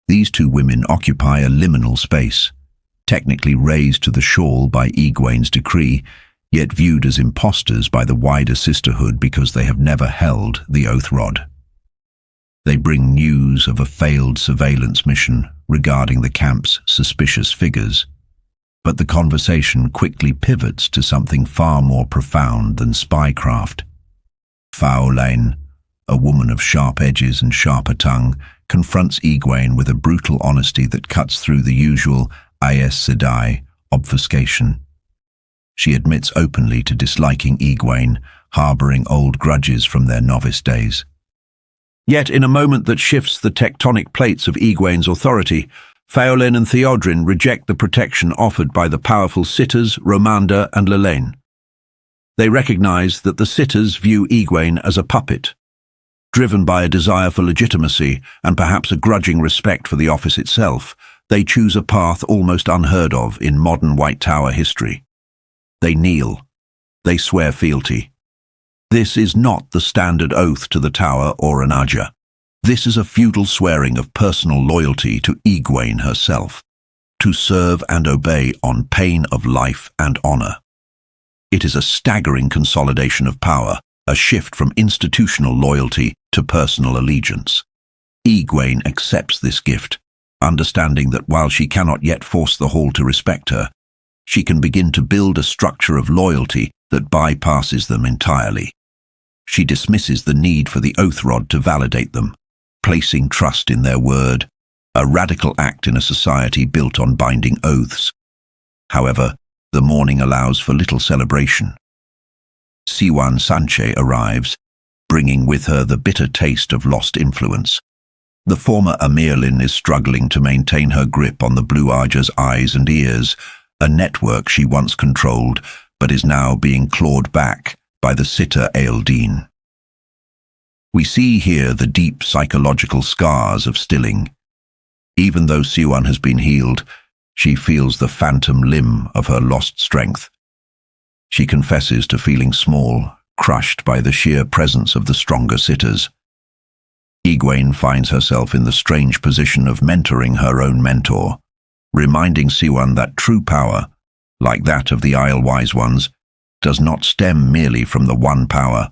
These two women occupy a liminal space, technically raised to the shawl by Egwene's decree, yet viewed as impostors by the wider sisterhood because they have never held the oath rod. They bring news of a failed surveillance mission regarding the camp's suspicious figures, but the conversation quickly pivots to something far more profound than spycraft. Faolain, a woman of sharp edges and sharper tongue, confronts Egwene with a brutal honesty that cuts through the usual Aes Sedai obfuscation. She admits openly to disliking Egwene, harboring old grudges from their novice days. Yet in a moment that shifts the tectonic plates of Egwene's authority, Faolain and Theodrin reject the protection offered by the powerful Sitters, Romanda and Lelaine. They recognize that the Sitters view Egwene as a puppet, driven by a desire for legitimacy and perhaps a grudging respect for the office itself. They choose a path almost unheard of in modern White Tower history. They kneel. They swear fealty. This is not the standard oath to the Tower or an Aja. This is a feudal swearing of personal loyalty to Egwene herself, to serve and obey on pain of life and honor. It is a staggering consolidation of power, a shift from institutional loyalty to personal allegiance. Egwene accepts this gift, understanding that while she cannot yet force the Hall to respect her, she can begin to build a structure of loyalty that bypasses them entirely. She dismisses the need for the oath rod to validate them, placing trust in their word, a radical act in a society built on binding oaths. However, the morning allows for little celebration. Siwan Sanche arrives, bringing with her the bitter taste of lost influence. The former Amaelin is struggling to maintain her grip on the Blue Aja's eyes and ears, a network she once controlled but is now being clawed back by the Sitter Ealdine. We see here the deep psychological scars of stilling. Even though Siwan has been healed, she feels the phantom limb of her lost strength. She confesses to feeling small, crushed by the sheer presence of the stronger Sitters. Egwene finds herself in the strange position of mentoring her own mentor, reminding Siwan that true power, like that of the Isle-wise ones, does not stem merely from the one power,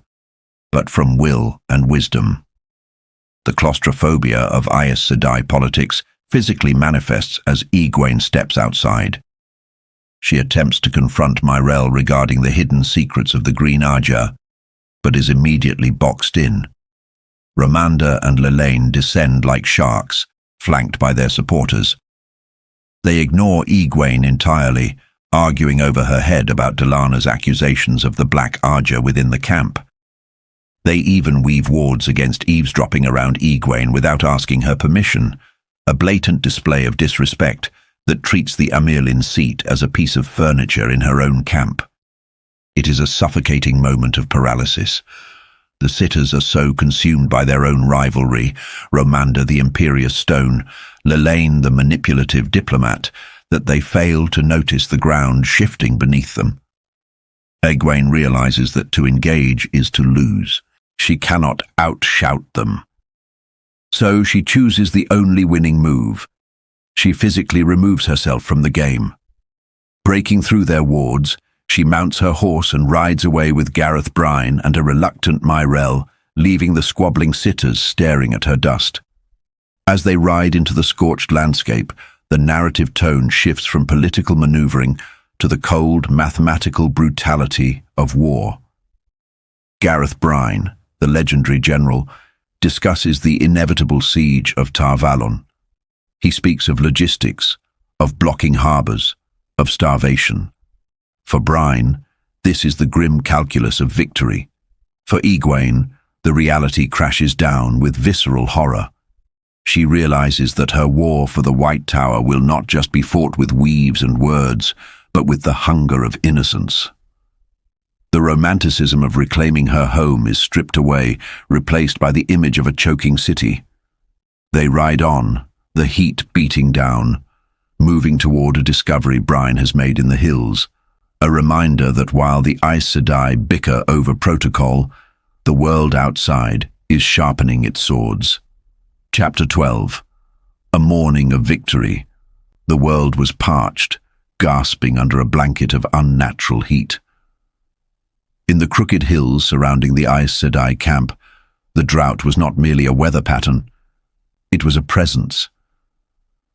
but from will and wisdom. The claustrophobia of Aes Sedai politics physically manifests as Egwene steps outside. She attempts to confront Myrelle regarding the hidden secrets of the Green Aja, but is immediately boxed in. Romanda and Lelaine descend like sharks, flanked by their supporters. They ignore Egwene entirely, arguing over her head about Delana's accusations of the Black Aja within the camp. They even weave wards against eavesdropping around Egwene without asking her permission, a blatant display of disrespect that treats the Amirlin seat as a piece of furniture in her own camp. It is a suffocating moment of paralysis. The sitters are so consumed by their own rivalry, Romanda the imperious stone, Lelaine the manipulative diplomat, that they fail to notice the ground shifting beneath them. Egwene realizes that to engage is to lose. She cannot outshout them. So she chooses the only winning move. She physically removes herself from the game. Breaking through their wards, she mounts her horse and rides away with Gareth Bryne and a reluctant Myrelle, leaving the squabbling sitters staring at her dust. As they ride into the scorched landscape, the narrative tone shifts from political maneuvering to the cold, mathematical brutality of war. Gareth Bryne, the legendary general, discusses the inevitable siege of Tar Valon. He speaks of logistics, of blocking harbours, of starvation. For Bryne, this is the grim calculus of victory. For Egwene, the reality crashes down with visceral horror. She realizes that her war for the White Tower will not just be fought with weaves and words, but with the hunger of innocence. The romanticism of reclaiming her home is stripped away, replaced by the image of a choking city. They ride on, the heat beating down, moving toward a discovery Bryne has made in the hills, a reminder that while the Aes Sedai bicker over protocol, the world outside is sharpening its swords. Chapter 12. A morning of victory. The world was parched, gasping under a blanket of unnatural heat. In the crooked hills surrounding the Aes Sedai camp, the drought was not merely a weather pattern. It was a presence.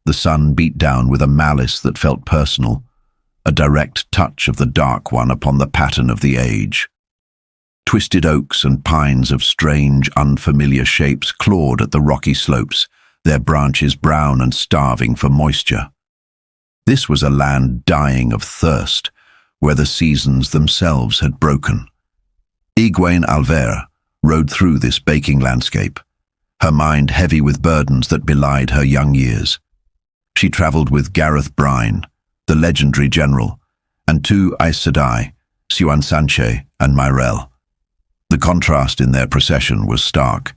The sun beat down with a malice that felt personal, a direct touch of the Dark One upon the pattern of the age. Twisted oaks and pines of strange, unfamiliar shapes clawed at the rocky slopes, their branches brown and starving for moisture. This was a land dying of thirst, where the seasons themselves had broken. Egwene Alver rode through this baking landscape, her mind heavy with burdens that belied her young years. She travelled with Gareth Bryne, the legendary general, and two Aes Sedai, Siuan Sanche and Myrelle. The contrast in their procession was stark.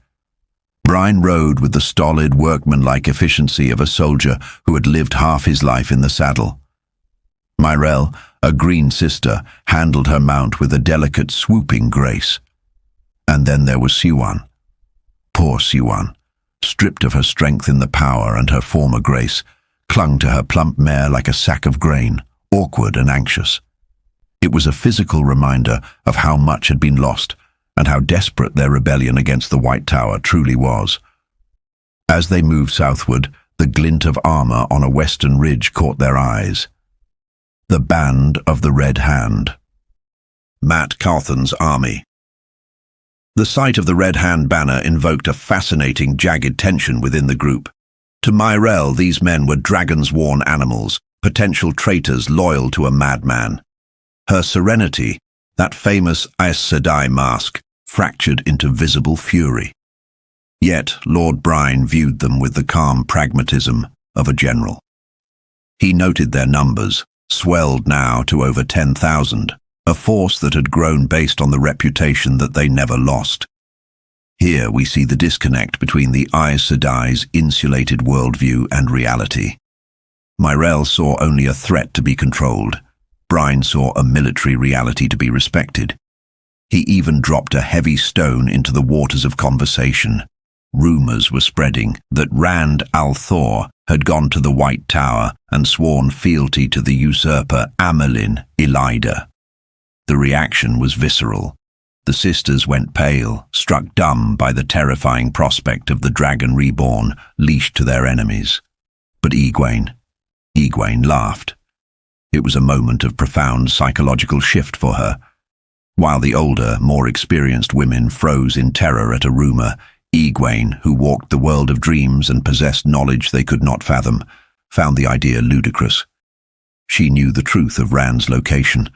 Bryne rode with the stolid, workmanlike efficiency of a soldier who had lived half his life in the saddle. Myrelle, a green sister, handled her mount with a delicate, swooping grace. And then there was Siuan. Poor Siuan, stripped of her strength in the power and her former grace, clung to her plump mare like a sack of grain, awkward and anxious. It was a physical reminder of how much had been lost and how desperate their rebellion against the White Tower truly was. As they moved southward, the glint of armor on a western ridge caught their eyes. The Band of the Red Hand. Mat Carthan's army. The sight of the Red Hand banner invoked a fascinating, jagged tension within the group. To Myrelle, these men were dragon-sworn animals, potential traitors loyal to a madman. Her serenity, that famous Aes Sedai mask, fractured into visible fury. Yet Lord Bryne viewed them with the calm pragmatism of a general. He noted their numbers, swelled now to over 10,000, a force that had grown based on the reputation that they never lost. Here we see the disconnect between the Aes Sedai's insulated worldview and reality. Myrelle saw only a threat to be controlled. Bryne saw a military reality to be respected. He even dropped a heavy stone into the waters of conversation. Rumors were spreading that Rand al'Thor had gone to the White Tower and sworn fealty to the usurper Amelin Elida. The reaction was visceral. The sisters went pale, struck dumb by the terrifying prospect of the dragon reborn, leashed to their enemies. But Egwene laughed. It was a moment of profound psychological shift for her. While the older, more experienced women froze in terror at a rumor, Egwene, who walked the world of dreams and possessed knowledge they could not fathom, found the idea ludicrous. She knew the truth of Rand's location.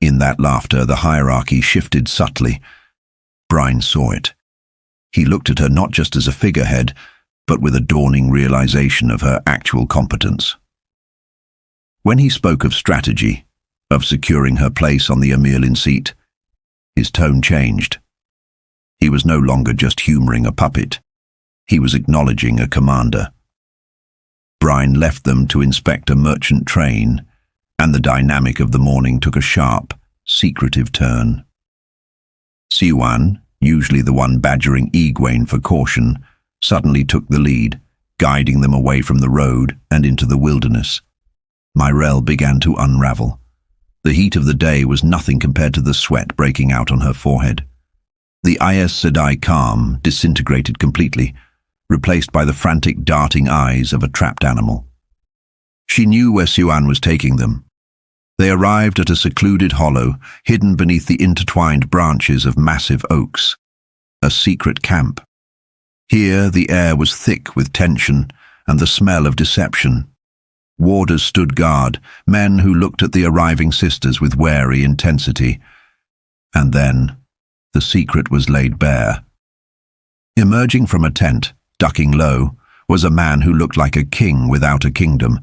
In that laughter, the hierarchy shifted subtly. Bryne saw it. He looked at her not just as a figurehead, but with a dawning realization of her actual competence. When he spoke of strategy, of securing her place on the Amelin seat, his tone changed. He was no longer just humoring a puppet. He was acknowledging a commander. Bryne left them to inspect a merchant train, and the dynamic of the morning took a sharp, secretive turn. Siwan, usually the one badgering Egwene for caution, suddenly took the lead, guiding them away from the road and into the wilderness. Myrelle began to unravel. The heat of the day was nothing compared to the sweat breaking out on her forehead. The Aes Sedai calm disintegrated completely, replaced by the frantic darting eyes of a trapped animal. She knew where Siwan was taking them. They arrived at a secluded hollow, hidden beneath the intertwined branches of massive oaks. A secret camp. Here the air was thick with tension and the smell of deception. Warders stood guard, men who looked at the arriving sisters with wary intensity. And then, the secret was laid bare. Emerging from a tent, ducking low, was a man who looked like a king without a kingdom.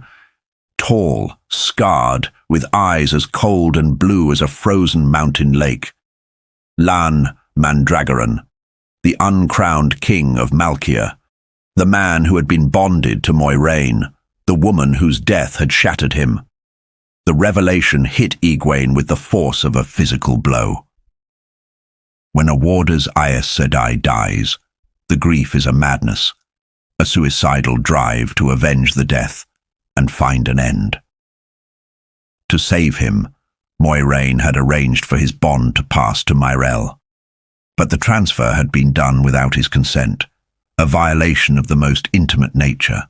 Tall, scarred, with eyes as cold and blue as a frozen mountain lake. Lan Mandragoran, the uncrowned king of Malkia, the man who had been bonded to Moiraine, the woman whose death had shattered him. The revelation hit Egwene with the force of a physical blow. When a warder's Aes Sedai dies, the grief is a madness, a suicidal drive to avenge the death and find an end. To save him, Moiraine had arranged for his bond to pass to Myrelle. But the transfer had been done without his consent, a violation of the most intimate nature,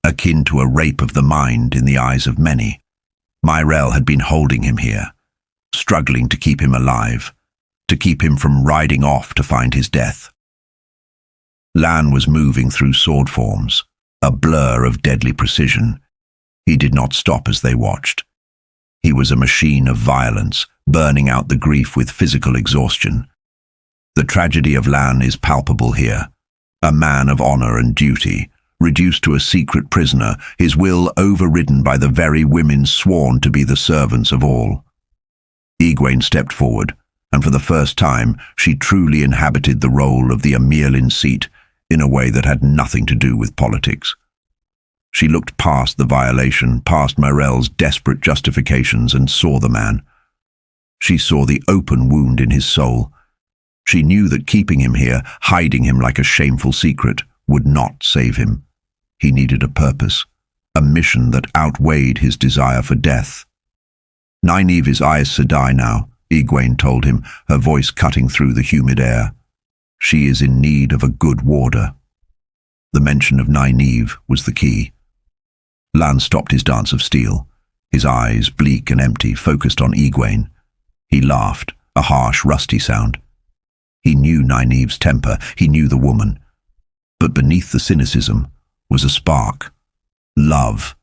akin to a rape of the mind in the eyes of many. Myrelle had been holding him here, struggling to keep him alive, to keep him from riding off to find his death. Lan was moving through sword forms, a blur of deadly precision. He did not stop as they watched. He was a machine of violence, burning out the grief with physical exhaustion. The tragedy of Lan is palpable here. A man of honor and duty, reduced to a secret prisoner, his will overridden by the very women sworn to be the servants of all. Egwene stepped forward, and for the first time she truly inhabited the role of the Amelin seat in a way that had nothing to do with politics. She looked past the violation, past Myrelle's desperate justifications, and saw the man. She saw the open wound in his soul. She knew that keeping him here, hiding him like a shameful secret, would not save him. He needed a purpose, a mission that outweighed his desire for death. Nai-neeve is Aes Sedai now, Egwene told him, her voice cutting through the humid air. She is in need of a good warder. The mention of Nai-neeve was the key. Lan stopped his dance of steel, his eyes, bleak and empty, focused on Egwene. He laughed, a harsh, rusty sound. He knew Nai-neeve's temper, he knew the woman. But beneath the cynicism was a spark. Love.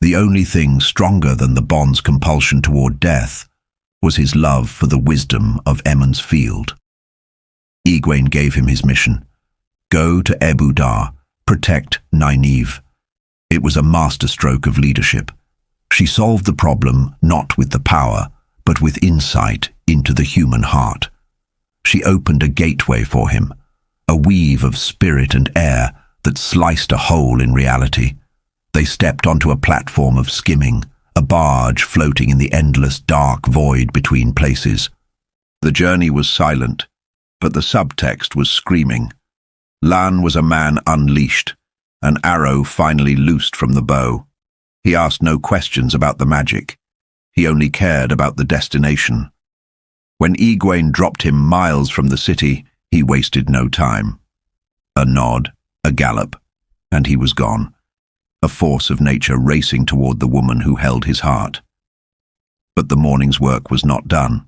The only thing stronger than the bond's compulsion toward death was his love for the wisdom of Emond's Field. Egwene gave him his mission. Go to Ebou Dar, protect Nai-neeve. It was a masterstroke of leadership. She solved the problem not with the power, but with insight into the human heart. She opened a gateway for him, a weave of spirit and air that sliced a hole in reality. They stepped onto a platform of skimming, a barge floating in the endless dark void between places. The journey was silent, but the subtext was screaming. Lan was a man unleashed, an arrow finally loosed from the bow. He asked no questions about the magic. He only cared about the destination. When Egwene dropped him miles from the city, he wasted no time. A nod, a gallop, and he was gone, a force of nature racing toward the woman who held his heart. But the morning's work was not done.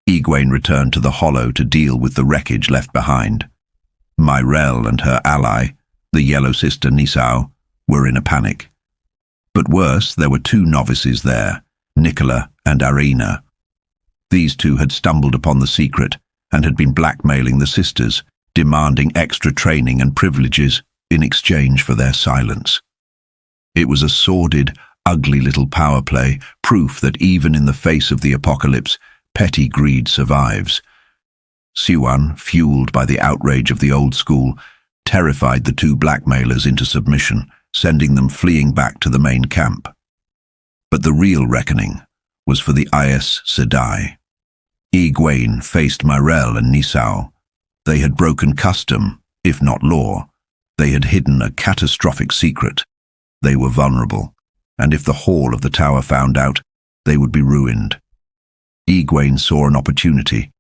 Egwene returned to the hollow to deal with the wreckage left behind. Myrelle and her ally, the yellow sister Nisau, were in a panic. But worse, there were two novices there, Nicola and Arena. These two had stumbled upon the secret and had been blackmailing the sisters, demanding extra training and privileges in exchange for their silence. It was a sordid, ugly little power play, proof that even in the face of the apocalypse, petty greed survives. Siuan, fueled by the outrage of the old school, terrified the two blackmailers into submission, sending them fleeing back to the main camp. But the real reckoning was for the Aes Sedai. Egwene faced Myrelle and Nisau. They had broken custom, if not law. They had hidden a catastrophic secret. They were vulnerable, and if the Hall of the Tower found out, they would be ruined. Egwene saw an opportunity.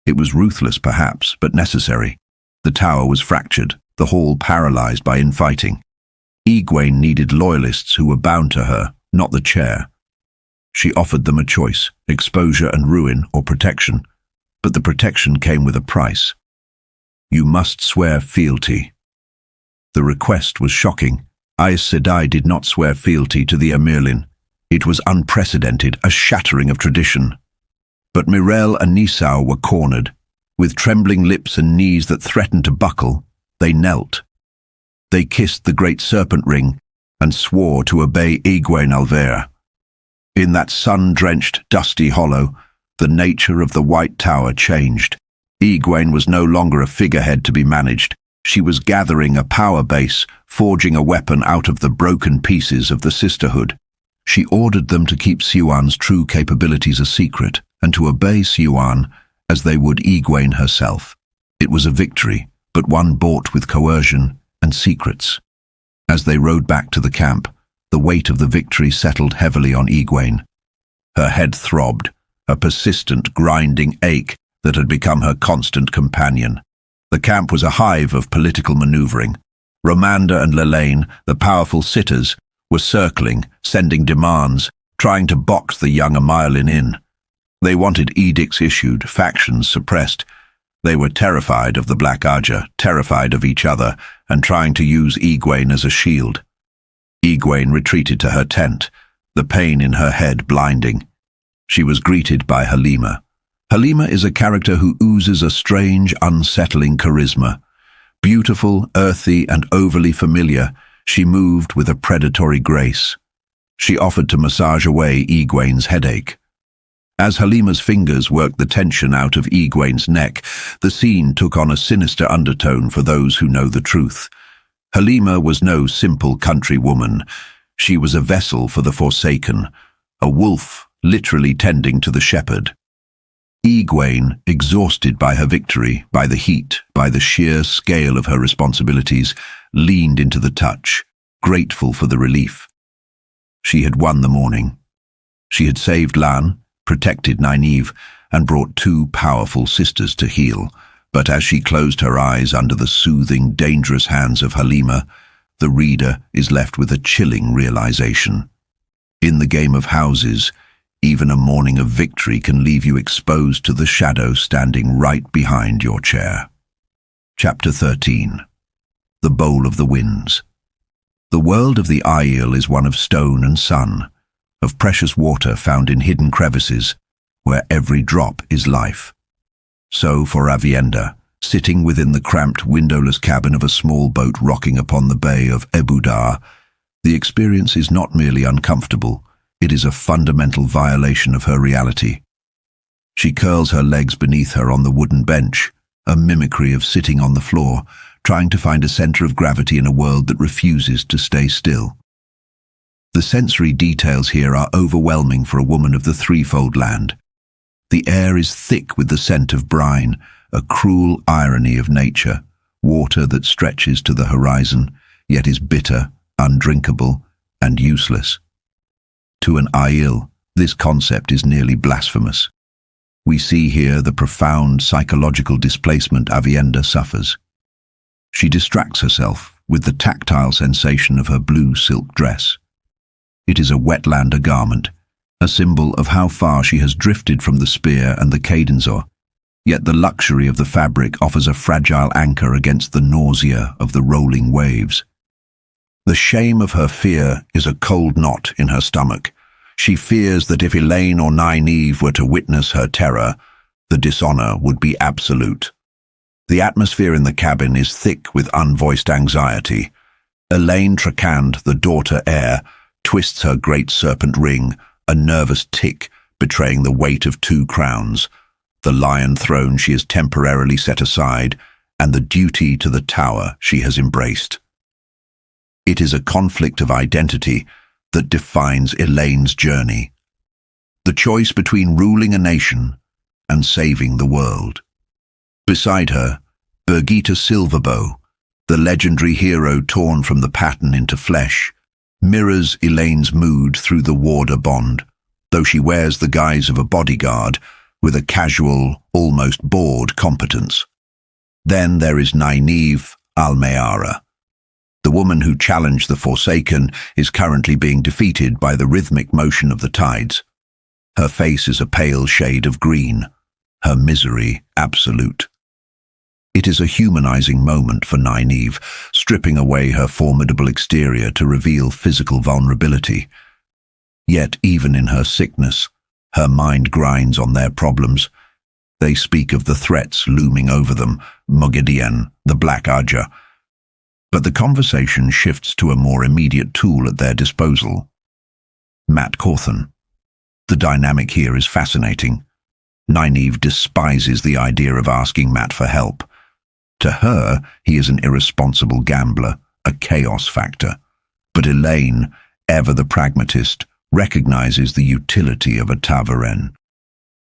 It was ruthless, perhaps, but necessary. The tower was fractured, the hall paralyzed by infighting. Egwene needed loyalists who were bound to her, not the chair. She offered them a choice, exposure and ruin or protection, but the protection came with a price. You must swear fealty. The request was shocking. Aes Sedai did not swear fealty to the Emerlin. It was unprecedented, a shattering of tradition. But Myrelle and Nisau were cornered. With trembling lips and knees that threatened to buckle, they knelt. They kissed the great serpent ring and swore to obey Egwene Alvera. In that sun-drenched, dusty hollow, the nature of the White Tower changed. Egwene was no longer a figurehead to be managed. She was gathering a power base, forging a weapon out of the broken pieces of the sisterhood. She ordered them to keep Siuan's true capabilities a secret, and to obey Siuan as they would Egwene herself. It was a victory, but one bought with coercion and secrets. As they rode back to the camp, the weight of the victory settled heavily on Egwene. Her head throbbed, a persistent, grinding ache that had become her constant companion. The camp was a hive of political maneuvering. Romanda and Lelaine, the powerful sitters, were circling, sending demands, trying to box the young Emerlin in. They wanted edicts issued, factions suppressed. They were terrified of the Black Aja, terrified of each other, and trying to use Egwene as a shield. Egwene retreated to her tent, the pain in her head blinding. She was greeted by Halima. Halima is a character who oozes a strange, unsettling charisma. Beautiful, earthy, and overly familiar, she moved with a predatory grace. She offered to massage away Egwene's headache. As Halima's fingers worked the tension out of Egwene's neck, the scene took on a sinister undertone for those who know the truth. Halima was no simple country woman. She was a vessel for the Forsaken, a wolf literally tending to the shepherd. Egwene, exhausted by her victory, by the heat, by the sheer scale of her responsibilities, leaned into the touch, grateful for the relief. She had won the morning. She had saved Lan, protected Nai-neeve, and brought two powerful sisters to heal. But as she closed her eyes under the soothing, dangerous hands of Halima, the reader is left with a chilling realization. In the game of houses, even a morning of victory can leave you exposed to the shadow standing right behind your chair. Chapter 13. The Bowl of the Winds. The world of the Aiel is one of stone and sun, of precious water found in hidden crevices, where every drop is life. So for Avienda, sitting within the cramped, windowless cabin of a small boat rocking upon the bay of Ebou Dar, the experience is not merely uncomfortable, it is a fundamental violation of her reality. She curls her legs beneath her on the wooden bench, a mimicry of sitting on the floor, trying to find a center of gravity in a world that refuses to stay still. The sensory details here are overwhelming for a woman of the threefold land. The air is thick with the scent of brine, a cruel irony of nature, water that stretches to the horizon, yet is bitter, undrinkable, and useless. To an Aiel, this concept is nearly blasphemous. We see here the profound psychological displacement Aviendha suffers. She distracts herself with the tactile sensation of her blue silk dress. It is a wetlander garment, a symbol of how far she has drifted from the spear and the cadenzor, yet the luxury of the fabric offers a fragile anchor against the nausea of the rolling waves. The shame of her fear is a cold knot in her stomach. She fears that if Illian or Nai-neeve were to witness her terror, the dishonor would be absolute. The atmosphere in the cabin is thick with unvoiced anxiety. Illian Trakand, the daughter heir, twists her great serpent ring, a nervous tick betraying the weight of 2 crowns, the lion throne she has temporarily set aside, and the duty to the tower she has embraced. It is a conflict of identity that defines Illian's journey. The choice between ruling a nation and saving the world. Beside her, Birgitte Silverbow, the legendary hero torn from the pattern into flesh, mirrors Illian's mood through the warder bond, though she wears the guise of a bodyguard with a casual, almost bored competence. Then there is Nai-neeve Almeara. The woman who challenged the Forsaken is currently being defeated by the rhythmic motion of the tides. Her face is a pale shade of green, her misery absolute. It is a humanizing moment for Nai-neeve, stripping away her formidable exterior to reveal physical vulnerability. Yet even in her sickness, her mind grinds on their problems. They speak of the threats looming over them, Moghedien, the Black Ajah. But the conversation shifts to a more immediate tool at their disposal. Mat Cawthon. The dynamic here is fascinating. Nai-neeve despises the idea of asking Mat for help. To her, he is an irresponsible gambler, a chaos factor. But Illian, ever the pragmatist, recognizes the utility of a ta'veren.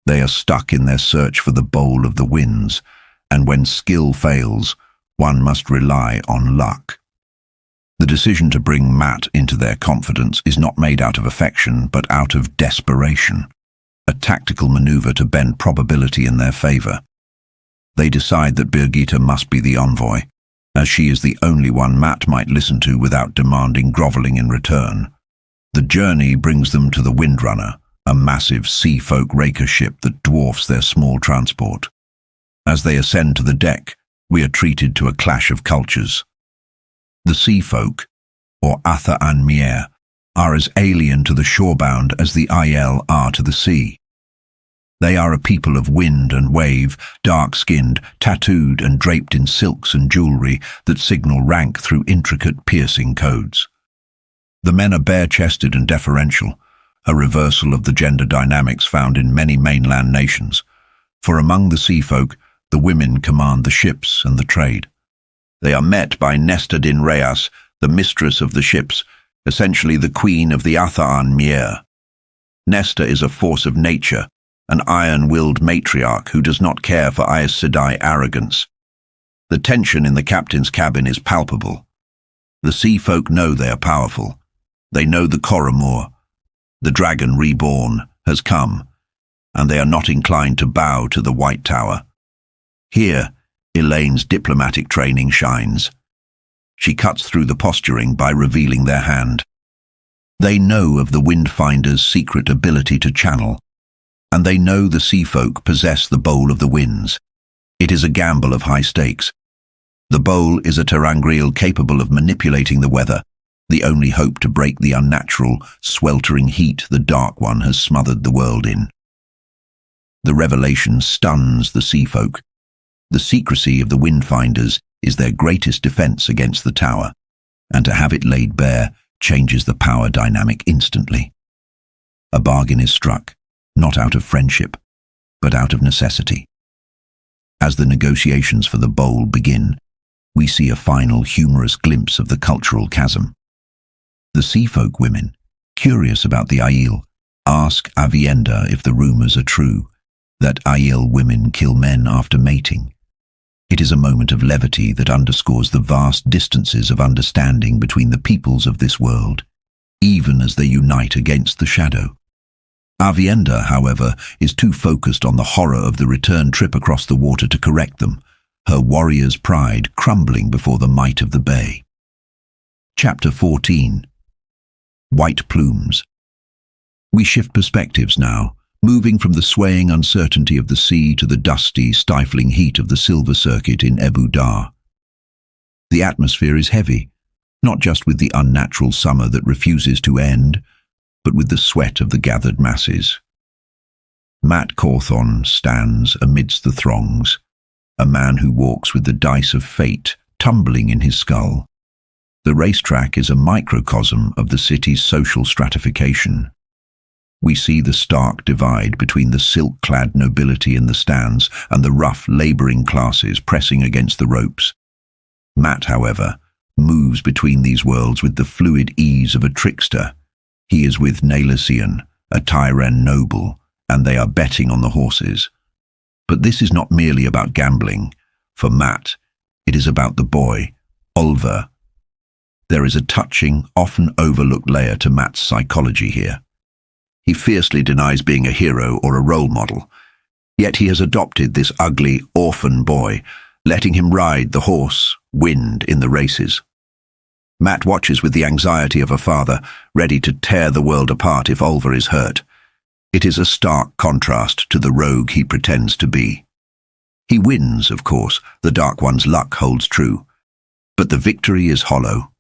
They are stuck in their search for the bowl of the winds, and when skill fails, one must rely on luck. The decision to bring Mat into their confidence is not made out of affection, but out of desperation, a tactical maneuver to bend probability in their favor. They decide that Birgitte must be the envoy, as she is the only one Mat might listen to without demanding groveling in return. The journey brings them to the Windrunner, a massive sea folk raker ship that dwarfs their small transport. As they ascend to the deck, we are treated to a clash of cultures. The sea folk, or Atha An Mier, are as alien to the shorebound as the Aiel are to the sea. They are a people of wind and wave, dark-skinned, tattooed and draped in silks and jewelry that signal rank through intricate, piercing codes. The men are bare-chested and deferential, a reversal of the gender dynamics found in many mainland nations, for among the sea folk, the women command the ships and the trade. They are met by Nesta Din Reyes, the mistress of the ships, essentially the queen of the Atha An Mier. Nesta is a force of nature, an iron-willed matriarch who does not care for Aes Sedai arrogance. The tension in the captain's cabin is palpable. The sea folk know they are powerful. They know the Coromor, the dragon reborn, has come, and they are not inclined to bow to the White Tower. Here, Illian's diplomatic training shines. She cuts through the posturing by revealing their hand. They know of the Windfinder's secret ability to channel, and they know the sea folk possess the Bowl of the Winds. It is a gamble of high stakes. The bowl is a ter'angreal capable of manipulating the weather, the only hope to break the unnatural, sweltering heat the Dark One has smothered the world in. The revelation stuns the sea folk. The secrecy of the Windfinders is their greatest defense against the tower, and to have it laid bare changes the power dynamic instantly. A bargain is struck, not out of friendship, but out of necessity. As the negotiations for the bowl begin, we see a final humorous glimpse of the cultural chasm. The sea folk women, curious about the Aiel, ask Aviendha if the rumors are true, that Aiel women kill men after mating. It is a moment of levity that underscores the vast distances of understanding between the peoples of this world, even as they unite against the shadow. Avienda, however, is too focused on the horror of the return trip across the water to correct them, her warrior's pride crumbling before the might of the bay. Chapter 14. White Plumes. We shift perspectives now, moving from the swaying uncertainty of the sea to the dusty, stifling heat of the silver circuit in Ebou Dar. The atmosphere is heavy, not just with the unnatural summer that refuses to end, but with the sweat of the gathered masses. Mat Cawthon stands amidst the throngs, a man who walks with the dice of fate tumbling in his skull. The racetrack is a microcosm of the city's social stratification. We see the stark divide between the silk-clad nobility in the stands and the rough labouring classes pressing against the ropes. Mat, however, moves between these worlds with the fluid ease of a trickster. He is with Illian, a Tyren noble, and they are betting on the horses. But this is not merely about gambling. For Mat, it is about the boy, Olver. There is a touching, often overlooked layer to Mat's psychology here. He fiercely denies being a hero or a role model, yet he has adopted this ugly, orphan boy, letting him ride the horse, Wind, in the races. Mat watches with the anxiety of a father, ready to tear the world apart if Olver is hurt. It is a stark contrast to the rogue he pretends to be. He wins, of course, the Dark One's luck holds true, but the victory is hollow.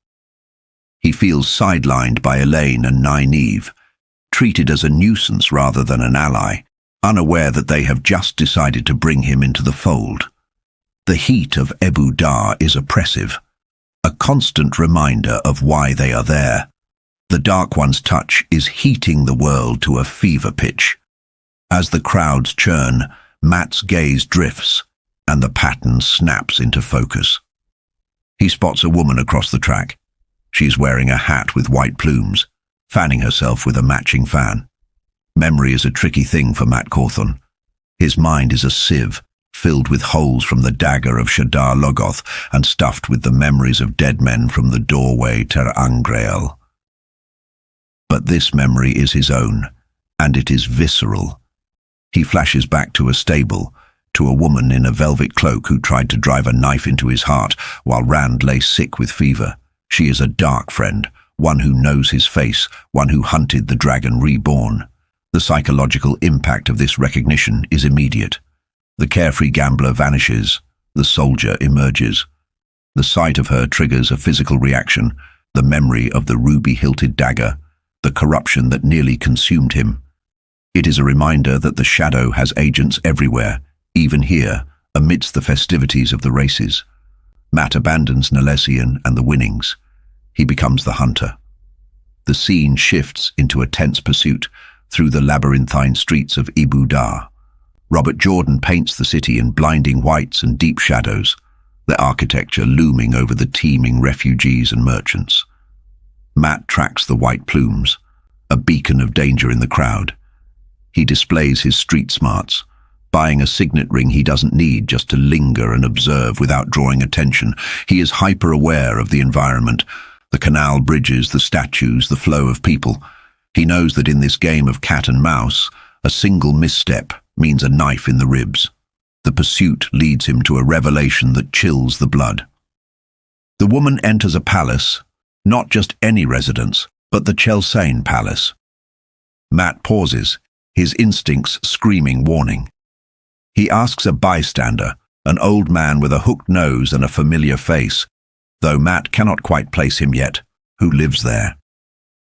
He feels sidelined by Illian and Nai-neeve, treated as a nuisance rather than an ally, unaware that they have just decided to bring him into the fold. The heat of Ebou Dar is oppressive, a constant reminder of why they are there. The Dark One's touch is heating the world to a fever pitch. As the crowds churn, Mat's gaze drifts, and the pattern snaps into focus. He spots a woman across the track. She's wearing a hat with white plumes, fanning herself with a matching fan. Memory is a tricky thing for Mat Cawthon. His mind is a sieve, filled with holes from the dagger of Shadar Logoth and stuffed with the memories of dead men from the doorway Ter Angreal. But this memory is his own, and it is visceral. He flashes back to a stable, to a woman in a velvet cloak who tried to drive a knife into his heart while Rand lay sick with fever. She is a dark friend, one who knows his face, one who hunted the dragon reborn. The psychological impact of this recognition is immediate. The carefree gambler vanishes, the soldier emerges. The sight of her triggers a physical reaction, the memory of the ruby-hilted dagger, the corruption that nearly consumed him. It is a reminder that the shadow has agents everywhere, even here, amidst the festivities of the races. Mat abandons Illian and the winnings. He becomes the hunter. The scene shifts into a tense pursuit through the labyrinthine streets of Ebou Dar. Robert Jordan paints the city in blinding whites and deep shadows, the architecture looming over the teeming refugees and merchants. Mat tracks the white plumes, a beacon of danger in the crowd. He displays his street smarts, buying a signet ring he doesn't need just to linger and observe without drawing attention. He is hyper-aware of the environment, the canal bridges, the statues, the flow of people. He knows that in this game of cat and mouse, a single misstep means a knife in the ribs. The pursuit leads him to a revelation that chills the blood. The woman enters a palace, not just any residence, but the Chelsain Palace. Mat pauses, his instincts screaming warning. He asks a bystander, an old man with a hooked nose and a familiar face, though Mat cannot quite place him yet, who lives there.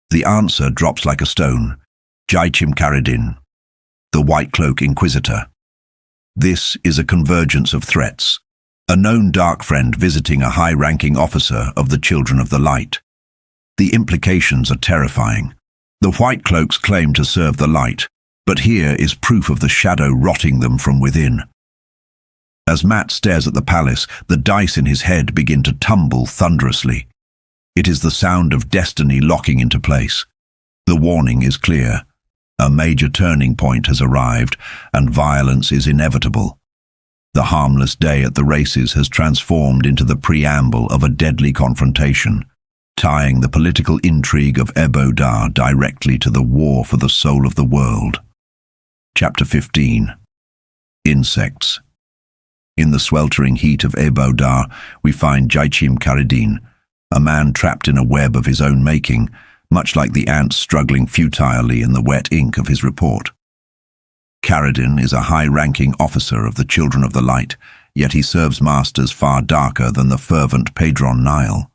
The answer drops like a stone. Jaichim Karadin, the White Cloak Inquisitor. This is a convergence of threats, a known dark friend visiting a high-ranking officer of the Children of the Light. The implications are terrifying. The White Cloaks claim to serve the light, but here is proof of the shadow rotting them from within. As Mat stares at the palace, the dice in his head begin to tumble thunderously. It is the sound of destiny locking into place. The warning is clear. A major turning point has arrived, and violence is inevitable. The harmless day at the races has transformed into the preamble of a deadly confrontation, tying the political intrigue of Ebou Dar directly to the war for the soul of the world. Chapter 15. Insects. In the sweltering heat of Ebou Dar, we find Jaichim Caridin, a man trapped in a web of his own making, much like the ants struggling futilely in the wet ink of his report. Caridin is a high-ranking officer of the Children of the Light, yet he serves masters far darker than the fervent Padron Nile.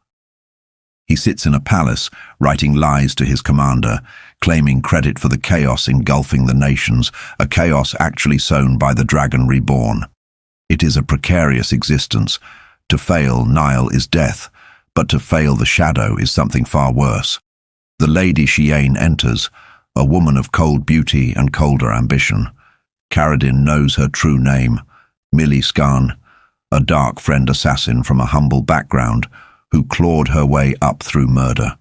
He sits in a palace, writing lies to his commander, claiming credit for the chaos engulfing the nations, a chaos actually sown by the Dragon Reborn. It is a precarious existence. To fail Nile is death, but to fail the shadow is something far worse. The Lady Shiane enters, a woman of cold beauty and colder ambition. Caridin knows her true name, Millie Scarn, a dark friend assassin from a humble background who clawed her way up through murder.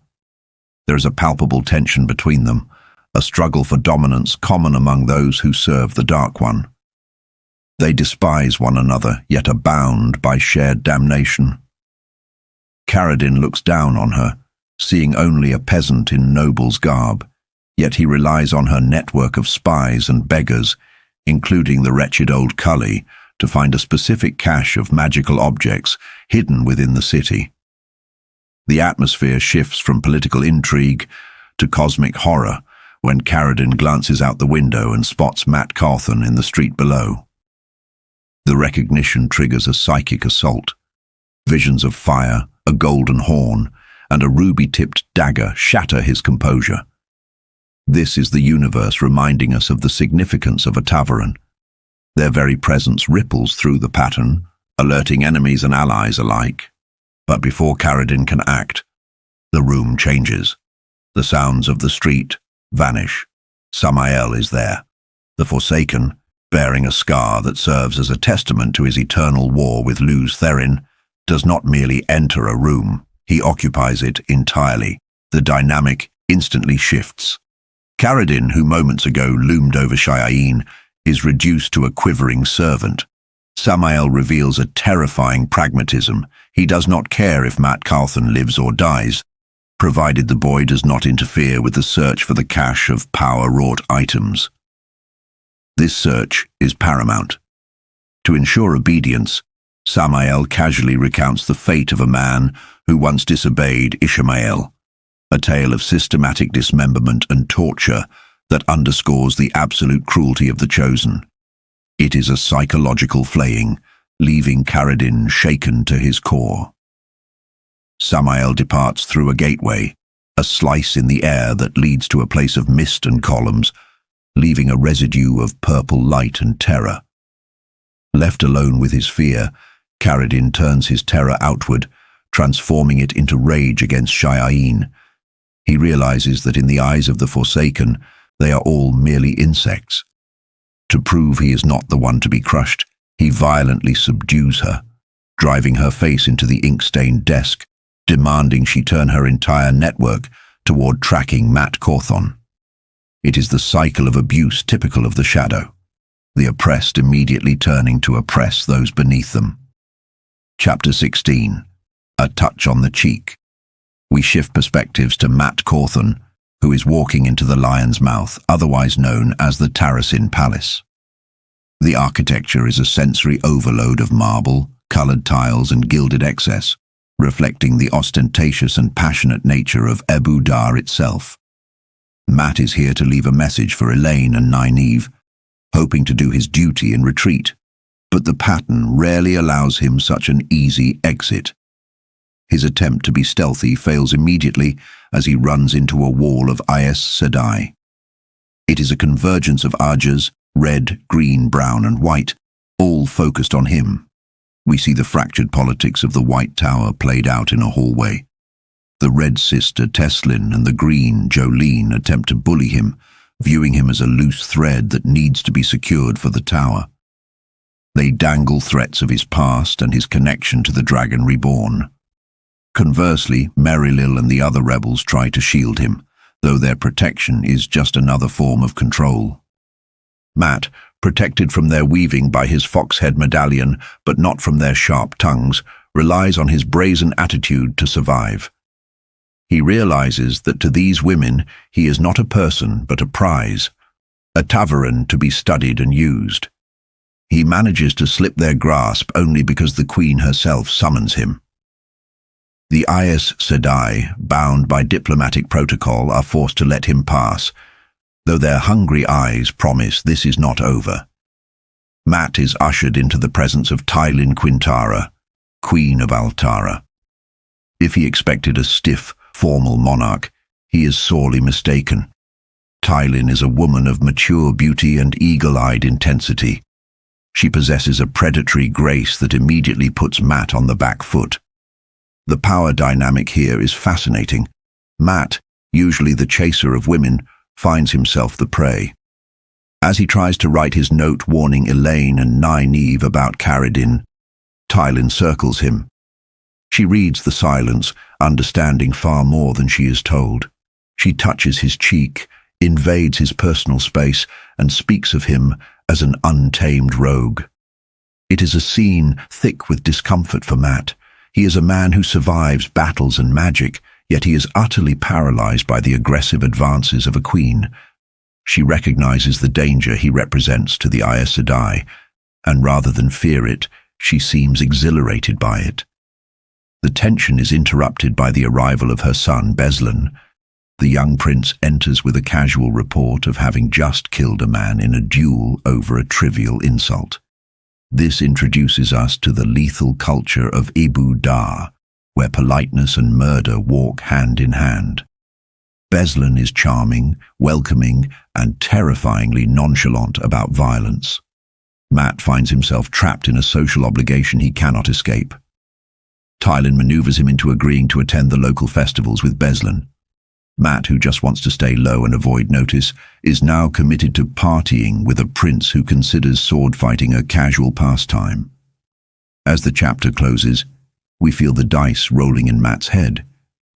There is a palpable tension between them, a struggle for dominance common among those who serve the Dark One. They despise one another, yet are bound by shared damnation. Caridin looks down on her, seeing only a peasant in noble's garb, yet he relies on her network of spies and beggars, including the wretched old Cully, to find a specific cache of magical objects hidden within the city. The atmosphere shifts from political intrigue to cosmic horror when Caridin glances out the window and spots Matt Cawthon in the street below. The recognition triggers a psychic assault. Visions of fire, a golden horn, and a ruby-tipped dagger shatter his composure. This is the universe reminding us of the significance of a Tavaran. Their very presence ripples through the pattern, alerting enemies and allies alike. But before Caridin can act, the room changes. The sounds of the street vanish. Sammael is there, the Forsaken, bearing a scar that serves as a testament to his eternal war with Luz Therin, does not merely enter a room, he occupies it entirely. The dynamic instantly shifts. Caridin, who moments ago loomed over Shiane, is reduced to a quivering servant. Sammael reveals a terrifying pragmatism. He does not care if Matt Cawthon lives or dies, provided the boy does not interfere with the search for the cache of power-wrought items. This search is paramount. To ensure obedience, Sammael casually recounts the fate of a man who once disobeyed Ishmael, a tale of systematic dismemberment and torture that underscores the absolute cruelty of the Chosen. It is a psychological flaying, leaving Caridin shaken to his core. Sammael departs through a gateway, a slice in the air that leads to a place of mist and columns, leaving a residue of purple light and terror. Left alone with his fear, Caridin turns his terror outward, transforming it into rage against Shiane. He realizes that in the eyes of the Forsaken, they are all merely insects. To prove he is not the one to be crushed, he violently subdues her, driving her face into the ink-stained desk, demanding she turn her entire network toward tracking Matt Cawthon. It is the cycle of abuse typical of the shadow, the oppressed immediately turning to oppress those beneath them. Chapter 16. A touch on the cheek. We shift perspectives to Matt Cawthon, who is walking into the Lion's Mouth, otherwise known as the Tarasin Palace. The architecture is a sensory overload of marble, colored tiles and gilded excess, reflecting the ostentatious and passionate nature of Ebou Dar itself. Matt is here to leave a message for Illian and Nai-neeve, hoping to do his duty and retreat, but the pattern rarely allows him such an easy exit. His attempt to be stealthy fails immediately as he runs into a wall of Aes Sedai. It is a convergence of Ajas, red, green, brown and white, all focused on him. We see the fractured politics of the White Tower played out in a hallway. The red sister Teslin and the green Jolene attempt to bully him, viewing him as a loose thread that needs to be secured for the tower. They dangle threats of his past and his connection to the Dragon Reborn. Conversely, Merilil and the other rebels try to shield him, though their protection is just another form of control. Matt, protected from their weaving by his fox-head medallion, but not from their sharp tongues, relies on his brazen attitude to survive. He realizes that to these women he is not a person but a prize, a tavern to be studied and used. He manages to slip their grasp only because the queen herself summons him. The Aes Sedai, bound by diplomatic protocol, are forced to let him pass, though their hungry eyes promise this is not over. Mat is ushered into the presence of Tywin Quintara, Queen of Altara. If he expected a stiff, formal monarch, he is sorely mistaken. Tywin is a woman of mature beauty and eagle-eyed intensity. She possesses a predatory grace that immediately puts Mat on the back foot. The power dynamic here is fascinating. Mat, usually the chaser of women, finds himself the prey. As he tries to write his note warning Illian and Nai-neeve about Caradin, Tywin circles him. She reads the silence, understanding far more than she is told. She touches his cheek, invades his personal space, and speaks of him as an untamed rogue. It is a scene thick with discomfort for Mat. He is a man who survives battles and magic, yet he is utterly paralyzed by the aggressive advances of a queen. She recognizes the danger he represents to the Aes Sedai, and rather than fear it, she seems exhilarated by it. The tension is interrupted by the arrival of her son, Beslan. The young prince enters with a casual report of having just killed a man in a duel over a trivial insult. This introduces us to the lethal culture of Ebou Dar, where politeness and murder walk hand in hand. Beslan is charming, welcoming, and terrifyingly nonchalant about violence. Mat finds himself trapped in a social obligation he cannot escape. Tywin maneuvers him into agreeing to attend the local festivals with Beslan. Mat, who just wants to stay low and avoid notice, is now committed to partying with a prince who considers sword fighting a casual pastime. As the chapter closes, we feel the dice rolling in Mat's head,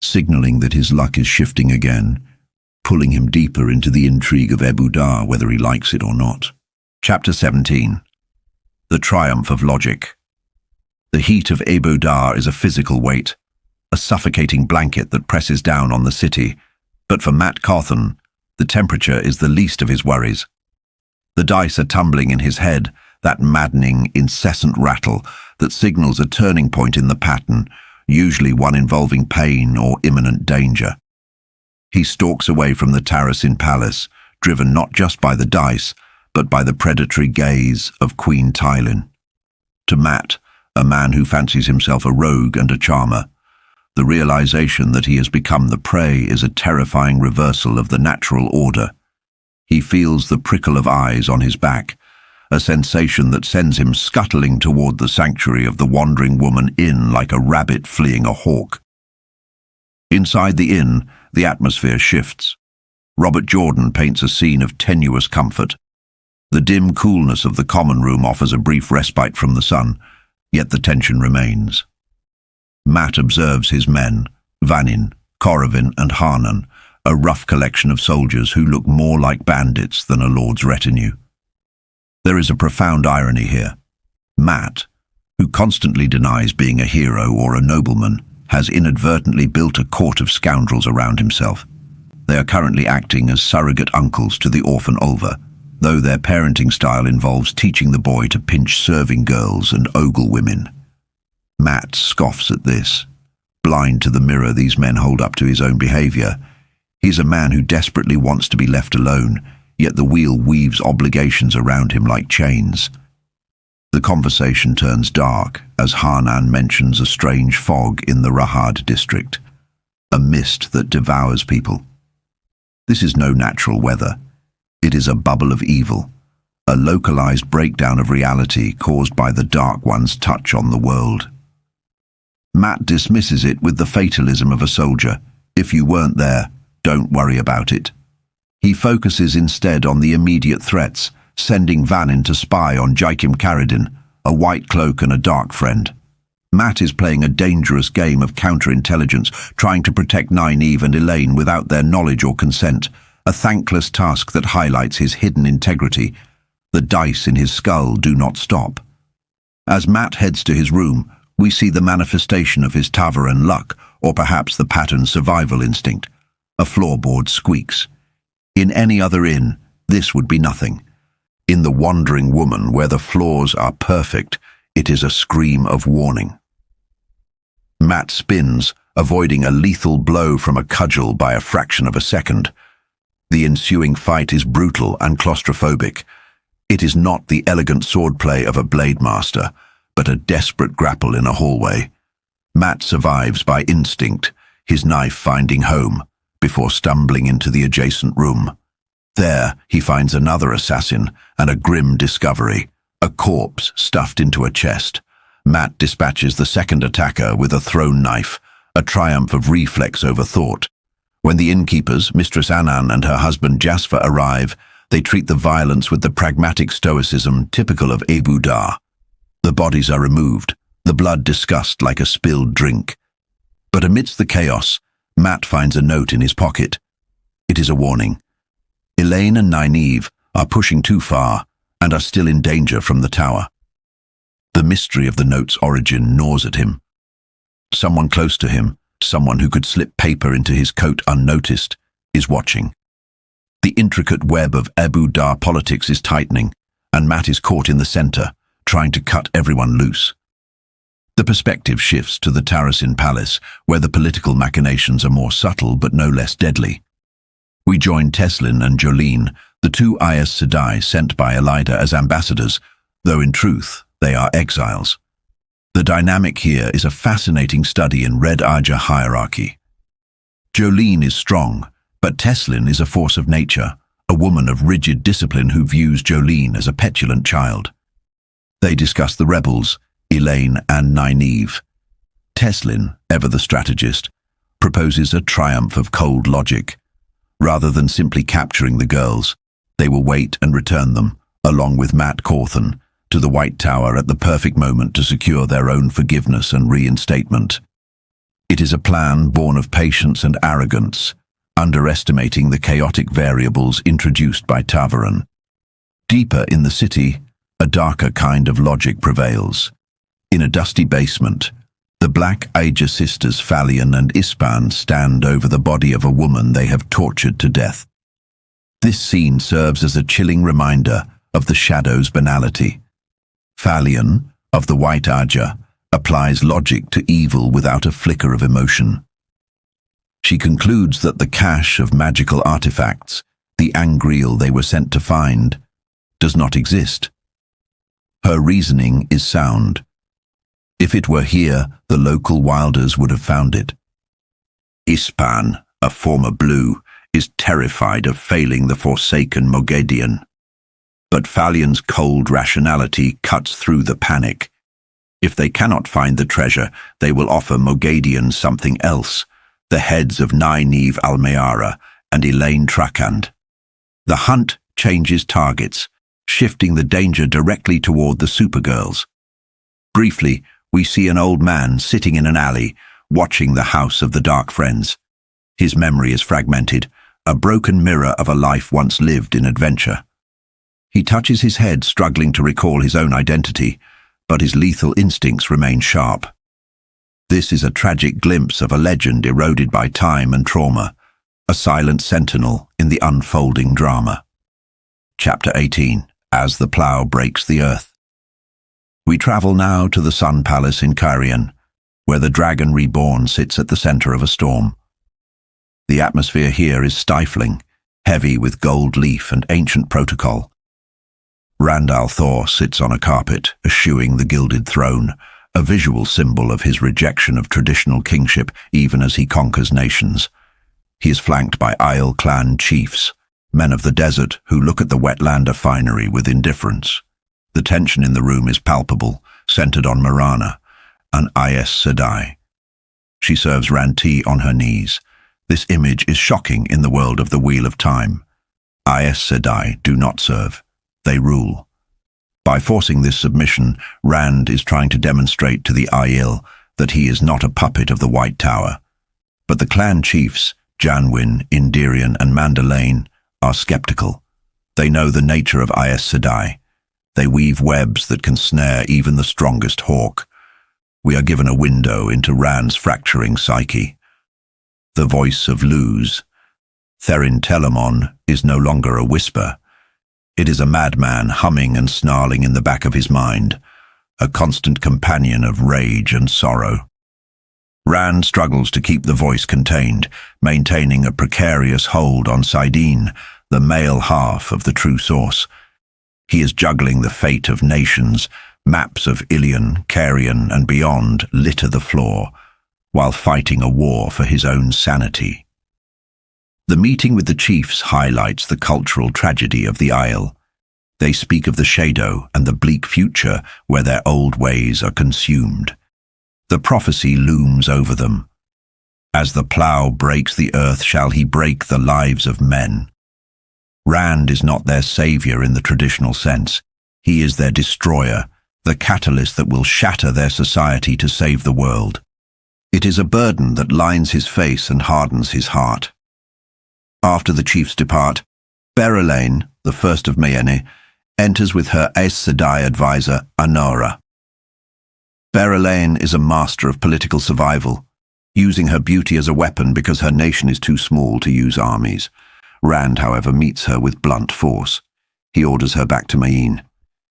signaling that his luck is shifting again, pulling him deeper into the intrigue of Ebou Dar, whether he likes it or not. Chapter 17. The Triumph of Logic. The heat of Ebou Dar is a physical weight, a suffocating blanket that presses down on the city, but for Mat Cawthon, the temperature is the least of his worries. The dice are tumbling in his head, that maddening, incessant rattle that signals a turning point in the pattern, usually one involving pain or imminent danger. He stalks away from the Terracin Palace, driven not just by the dice, but by the predatory gaze of Queen Tywin. To Mat, a man who fancies himself a rogue and a charmer, the realization that he has become the prey is a terrifying reversal of the natural order. He feels the prickle of eyes on his back, a sensation that sends him scuttling toward the sanctuary of the wandering woman inn like a rabbit fleeing a hawk. Inside the inn, the atmosphere shifts. Robert Jordan paints a scene of tenuous comfort. The dim coolness of the common room offers a brief respite from the sun, yet the tension remains. Mat observes his men, Vannin, Corvin, and Harnan, a rough collection of soldiers who look more like bandits than a lord's retinue. There is a profound irony here. Mat, who constantly denies being a hero or a nobleman, has inadvertently built a court of scoundrels around himself. They are currently acting as surrogate uncles to the orphan Ulva, though their parenting style involves teaching the boy to pinch serving girls and ogle women. Mat scoffs at this. Blind to the mirror these men hold up to his own behavior, he's a man who desperately wants to be left alone, yet the wheel weaves obligations around him like chains. The conversation turns dark as Harnan mentions a strange fog in the Rahad district, a mist that devours people. This is no natural weather. It is a bubble of evil, a localized breakdown of reality caused by the Dark One's touch on the world. Mat dismisses it with the fatalism of a soldier. If you weren't there, don't worry about it. He focuses instead on the immediate threats, sending Vannin to spy on Jaikim Caradin, a white cloak and a dark friend. Mat is playing a dangerous game of counterintelligence, trying to protect Nai-neeve and Illian without their knowledge or consent, a thankless task that highlights his hidden integrity. The dice in his skull do not stop. As Matt heads to his room, we see the manifestation of his tavern luck, or perhaps the pattern survival instinct. A floorboard squeaks. In any other inn, this would be nothing. In The Wandering Woman, where the floors are perfect, it is a scream of warning. Matt spins, avoiding a lethal blow from a cudgel by a fraction of a second. The ensuing fight is brutal and claustrophobic. It is not the elegant swordplay of a blade master, but a desperate grapple in a hallway. Matt survives by instinct, his knife finding home, before stumbling into the adjacent room. There, he finds another assassin and a grim discovery, a corpse stuffed into a chest. Matt dispatches the second attacker with a thrown knife, a triumph of reflex over thought. When the innkeepers, Mistress Annan and her husband Jasper, arrive, they treat the violence with the pragmatic stoicism typical of Ebou Dar. The bodies are removed, the blood discussed like a spilled drink. But amidst the chaos, Matt finds a note in his pocket. It is a warning. Illian and Nai-neeve are pushing too far and are still in danger from the tower. The mystery of the note's origin gnaws at him. Someone close to him, someone who could slip paper into his coat unnoticed, is watching. The intricate web of Ebou Dar politics is tightening, and Matt is caught in the center, trying to cut everyone loose. The perspective shifts to the Tarasin Palace, where the political machinations are more subtle but no less deadly. We join Teslin and Jolene, the two Aes Sedai sent by Elida as ambassadors, though in truth they are exiles. The dynamic here is a fascinating study in Red Aja hierarchy. Jolene is strong, but Teslin is a force of nature, a woman of rigid discipline who views Jolene as a petulant child. They discuss the rebels, Illian and Nai-neeve. Teslin, ever the strategist, proposes a triumph of cold logic. Rather than simply capturing the girls, they will wait and return them, along with Matt Cawthon, to the White Tower at the perfect moment to secure their own forgiveness and reinstatement. It is a plan born of patience and arrogance, underestimating the chaotic variables introduced by Tavern. Deeper in the city, a darker kind of logic prevails. In a dusty basement, the Black Aja sisters Fallion and Ispan stand over the body of a woman they have tortured to death. This scene serves as a chilling reminder of the shadow's banality. Fallion, of the White Aja, applies logic to evil without a flicker of emotion. She concludes that the cache of magical artifacts, the angreal they were sent to find, does not exist. Her reasoning is sound. If it were here, the local wilders would have found it. Ispan, a former blue, is terrified of failing the Forsaken Sammael. But Fallion's cold rationality cuts through the panic. If they cannot find the treasure, they will offer Mogadians something else, the heads of Nai-neeve Almeara and Elaine Trakand. The hunt changes targets, shifting the danger directly toward the Supergirls. Briefly, we see an old man sitting in an alley, watching the House of the Dark Friends. His memory is fragmented, a broken mirror of a life once lived in adventure. He touches his head, struggling to recall his own identity, but his lethal instincts remain sharp. This is a tragic glimpse of a legend eroded by time and trauma, a silent sentinel in the unfolding drama. Chapter 18. As the Plough Breaks the Earth. We travel now to the Sun Palace in Cairhien, where the Dragon Reborn sits at the center of a storm. The atmosphere here is stifling, heavy with gold leaf and ancient protocol. Randall Thor sits on a carpet, eschewing the gilded throne, a visual symbol of his rejection of traditional kingship even as he conquers nations. He is flanked by Isle clan chiefs, men of the desert who look at the wetlander finery with indifference. The tension in the room is palpable, centered on Marana, an Aes Sedai. She serves Ranti on her knees. This image is shocking in the world of the Wheel of Time. Aes Sedai do not serve. They rule. By forcing this submission, Rand is trying to demonstrate to the Aiel that he is not a puppet of the White Tower. But the clan chiefs, Janwin, Indirian and Mandalane, are skeptical. They know the nature of Aes Sedai. They weave webs that can snare even the strongest hawk. We are given a window into Rand's fracturing psyche. The voice of Luz, Therin Telamon, is no longer a whisper. It is a madman humming and snarling in the back of his mind, a constant companion of rage and sorrow. Rand struggles to keep the voice contained, maintaining a precarious hold on saidin, the male half of the true source. He is juggling the fate of nations. Maps of Illian, Carrion, and beyond litter the floor, while fighting a war for his own sanity. The meeting with the chiefs highlights the cultural tragedy of the Isle. They speak of the shadow and the bleak future where their old ways are consumed. The prophecy looms over them. As the plough breaks the earth, shall he break the lives of men. Rand is not their savior in the traditional sense. He is their destroyer, the catalyst that will shatter their society to save the world. It is a burden that lines his face and hardens his heart. After the chiefs depart, Berelain, the first of Mayene, enters with her Aes Sedai advisor, Anora. Berelain is a master of political survival, using her beauty as a weapon because her nation is too small to use armies. Rand, however, meets her with blunt force. He orders her back to Mayene.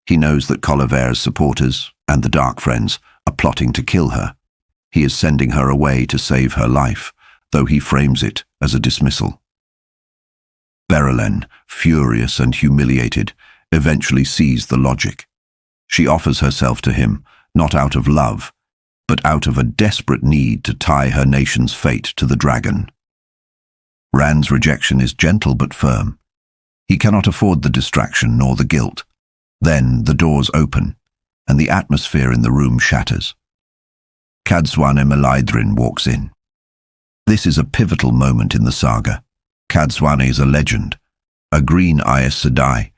He knows that Colliver's supporters and the Dark Friends are plotting to kill her. He is sending her away to save her life, though he frames it as a dismissal. Berelain, furious and humiliated, eventually sees the logic. She offers herself to him, not out of love, but out of a desperate need to tie her nation's fate to the dragon. Rand's rejection is gentle but firm. He cannot afford the distraction nor the guilt. Then the doors open, and the atmosphere in the room shatters. Cadsuane Melaidrin walks in. This is a pivotal moment in the saga. Cadsuane is a legend, a green Aes Sedai,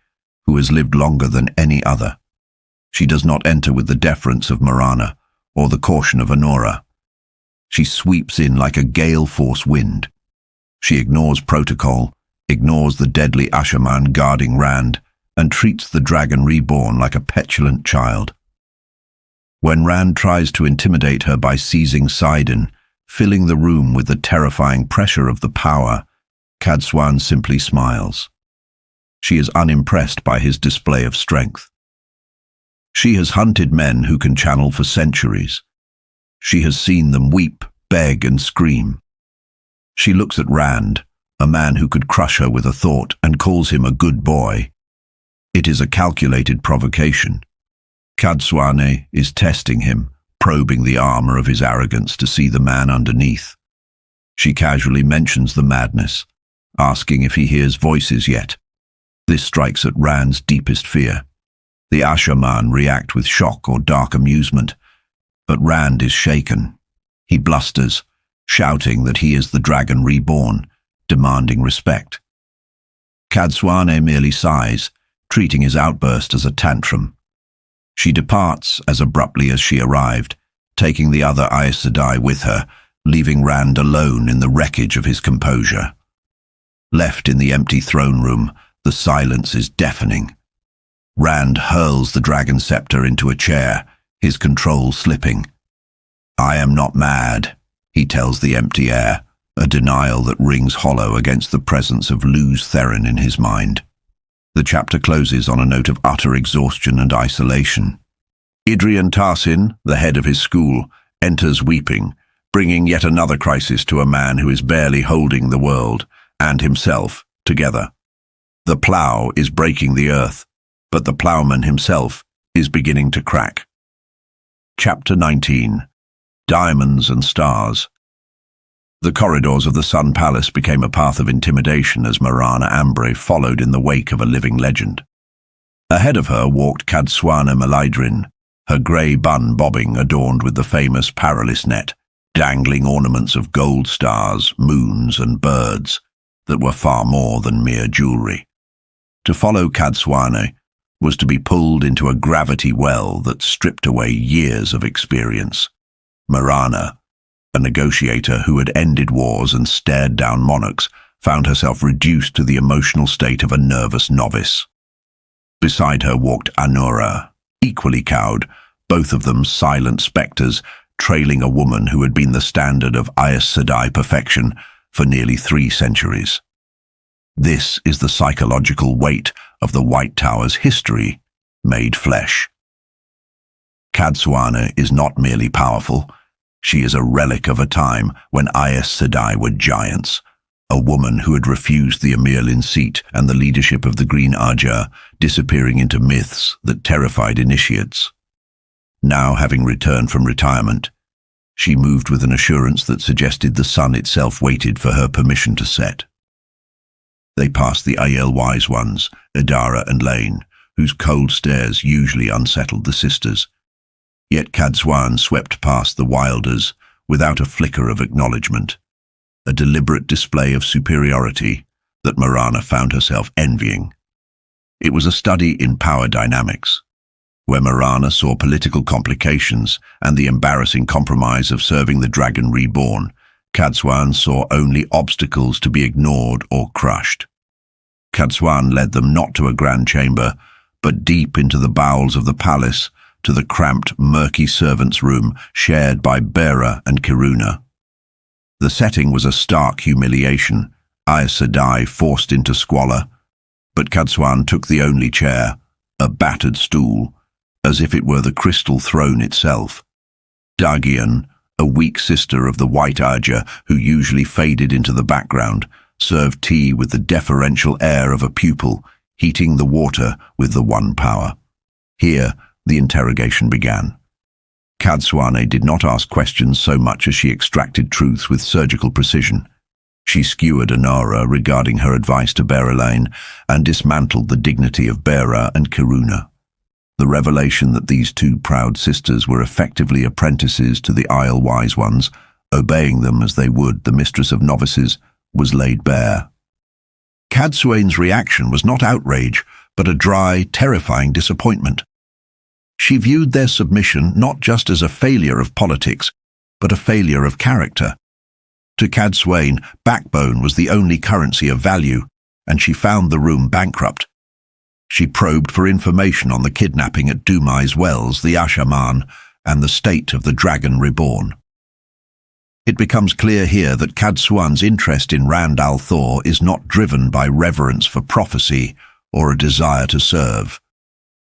who has lived longer than any other. She does not enter with the deference of Marana or the caution of Anora. She sweeps in like a gale-force wind. She ignores protocol, ignores the deadly Ashaman guarding Rand, and treats the dragon reborn like a petulant child. When Rand tries to intimidate her by seizing saidin, filling the room with the terrifying pressure of the power, Cadsuane simply smiles. She is unimpressed by his display of strength. She has hunted men who can channel for centuries. She has seen them weep, beg, and scream. She looks at Rand, a man who could crush her with a thought, and calls him a good boy. It is a calculated provocation. Cadsuane is testing him, probing the armor of his arrogance to see the man underneath. She casually mentions the madness, asking if he hears voices yet. This strikes at Rand's deepest fear. The Ashaman react with shock or dark amusement, but Rand is shaken. He blusters, shouting that he is the dragon reborn, demanding respect. Cadsuane merely sighs, treating his outburst as a tantrum. She departs as abruptly as she arrived, taking the other Aes Sedai with her, leaving Rand alone in the wreckage of his composure. Left in the empty throne room, the silence is deafening. Rand hurls the dragon scepter into a chair, his control slipping. "I am not mad," he tells the empty air, a denial that rings hollow against the presence of Luz Therin in his mind. The chapter closes on a note of utter exhaustion and isolation. Idrian Tarsin, the head of his school, enters weeping, bringing yet another crisis to a man who is barely holding the world, and himself, together. The plough is breaking the earth, but the ploughman himself is beginning to crack. Chapter 19. Diamonds and Stars. The corridors of the Sun Palace became a path of intimidation as Marana Ambre followed in the wake of a living legend. Ahead of her walked Cadsuane Melaidrin, her grey bun bobbing adorned with the famous Paralis net, dangling ornaments of gold stars, moons, and birds that were far more than mere jewellery. To follow Cadsuane was to be pulled into a gravity well that stripped away years of experience. Marana, a negotiator who had ended wars and stared down monarchs, found herself reduced to the emotional state of a nervous novice. Beside her walked Anura, equally cowed, both of them silent spectres, trailing a woman who had been the standard of Aes Sedai perfection for nearly 3 centuries. This is the psychological weight of the White Tower's history, made flesh. Cadsuane is not merely powerful, she is a relic of a time when Aes Sedai were giants, a woman who had refused the Amirlin seat and the leadership of the Green Ajah, disappearing into myths that terrified initiates. Now, having returned from retirement, she moved with an assurance that suggested the sun itself waited for her permission to set. They passed the Aiel Wise Ones, Idara and Lane, whose cold stares usually unsettled the sisters. Yet Cadsuane swept past the Wilders without a flicker of acknowledgement, a deliberate display of superiority that Marana found herself envying. It was a study in power dynamics, where Marana saw political complications and the embarrassing compromise of serving the Dragon Reborn. Cadsuane saw only obstacles to be ignored or crushed. Cadsuane led them not to a grand chamber, but deep into the bowels of the palace, to the cramped, murky servants' room shared by Bera and Kiruna. The setting was a stark humiliation, Aes Sedai forced into squalor, but Cadsuane took the only chair, a battered stool, as if it were the crystal throne itself. Dagian, a weak sister of the White Ajah who usually faded into the background, served tea with the deferential air of a pupil, heating the water with the one power. Here, the interrogation began. Cadsuane did not ask questions so much as she extracted truths with surgical precision. She skewered Anara regarding her advice to Berelain and dismantled the dignity of Bera and Kiruna. The revelation that these 2 proud sisters were effectively apprentices to the Aiel Wise Ones, obeying them as they would the mistress of novices, was laid bare. Cadsuane's reaction was not outrage, but a dry, terrifying disappointment. She viewed their submission not just as a failure of politics, but a failure of character. To Cadsuane, backbone was the only currency of value, and she found the room bankrupt. She probed for information on the kidnapping at Dumai's Wells, the Ashaman, and the state of the Dragon Reborn. It becomes clear here that Cadsuane's interest in Rand al'Thor is not driven by reverence for prophecy or a desire to serve.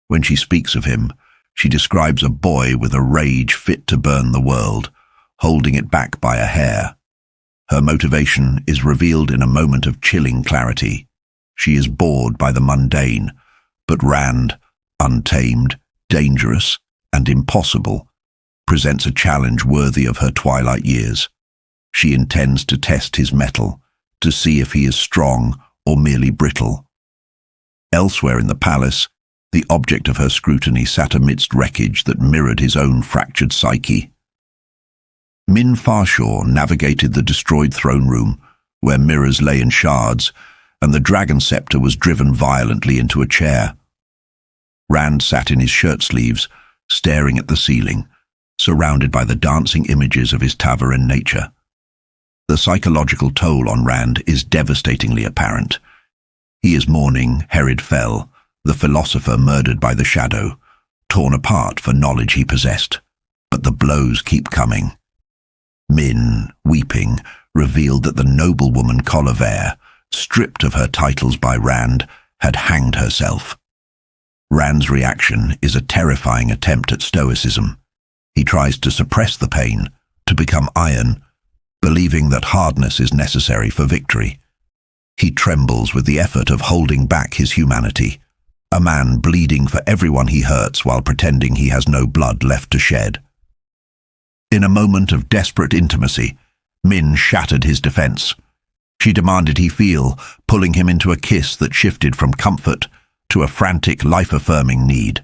When she speaks of him, she describes a boy with a rage fit to burn the world, holding it back by a hair. Her motivation is revealed in a moment of chilling clarity. She is bored by the mundane, but Rand, untamed, dangerous, and impossible, presents a challenge worthy of her twilight years. She intends to test his mettle, to see if he is strong or merely brittle. Elsewhere in the palace, the object of her scrutiny sat amidst wreckage that mirrored his own fractured psyche. Min Farshaw navigated the destroyed throne room, where mirrors lay in shards, and the dragon scepter was driven violently into a chair. Rand sat in his shirt sleeves, staring at the ceiling, surrounded by the dancing images of his Ta'veren nature. The psychological toll on Rand is devastatingly apparent. He is mourning Herid Fel, the philosopher murdered by the shadow, torn apart for knowledge he possessed. But the blows keep coming. Min, weeping, revealed that the noblewoman Colliver, stripped of her titles by Rand, had hanged herself. Rand's reaction is a terrifying attempt at stoicism. He tries to suppress the pain, to become iron, believing that hardness is necessary for victory. He trembles with the effort of holding back his humanity, a man bleeding for everyone he hurts while pretending he has no blood left to shed. In a moment of desperate intimacy, Min shattered his defense. She demanded he feel, pulling him into a kiss that shifted from comfort to a frantic, life-affirming need.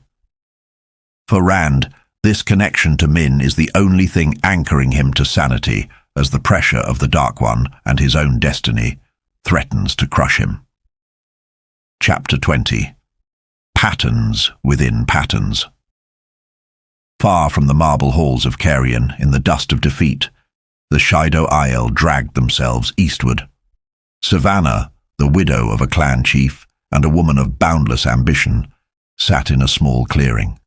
For Rand, this connection to Min is the only thing anchoring him to sanity as the pressure of the Dark One and his own destiny threatens to crush him. Chapter 20. Patterns within patterns. Far from the marble halls of Carrion, in the dust of defeat, the Shaido Aiel dragged themselves eastward. Savannah, the widow of a clan chief and a woman of boundless ambition, sat in a small clearing.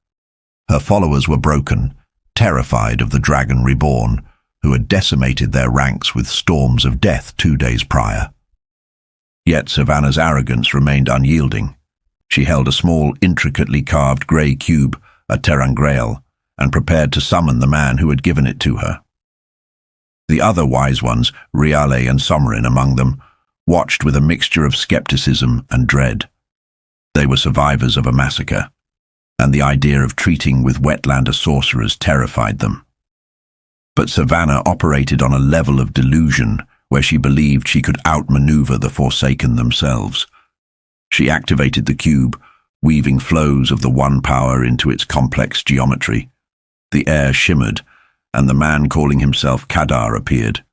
Her followers were broken, terrified of the dragon reborn, who had decimated their ranks with storms of death 2 days prior. Yet Savannah's arrogance remained unyielding. She held a small, intricately carved grey cube, a terrangrail, and prepared to summon the man who had given it to her. The other wise ones, Riale and Somarin among them, watched with a mixture of skepticism and dread. They were survivors of a massacre, and the idea of treating with wetlander sorcerers terrified them. But Savannah operated on a level of delusion where she believed she could outmaneuver the Forsaken themselves. She activated the cube, weaving flows of the One power into its complex geometry. The air shimmered, and the man calling himself Shadar appeared,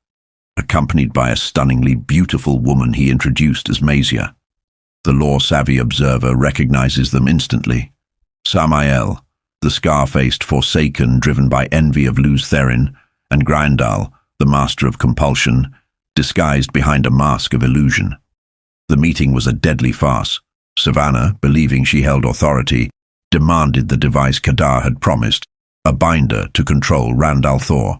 accompanied by a stunningly beautiful woman he introduced as Mazia. The law-savvy observer recognizes them instantly. Sammael, the scar-faced Forsaken driven by envy of Luz Therin, and Graendal, the master of compulsion, disguised behind a mask of illusion. The meeting was a deadly farce. Savannah, believing she held authority, demanded the device Shadar had promised, a binder to control Rand al'Thor.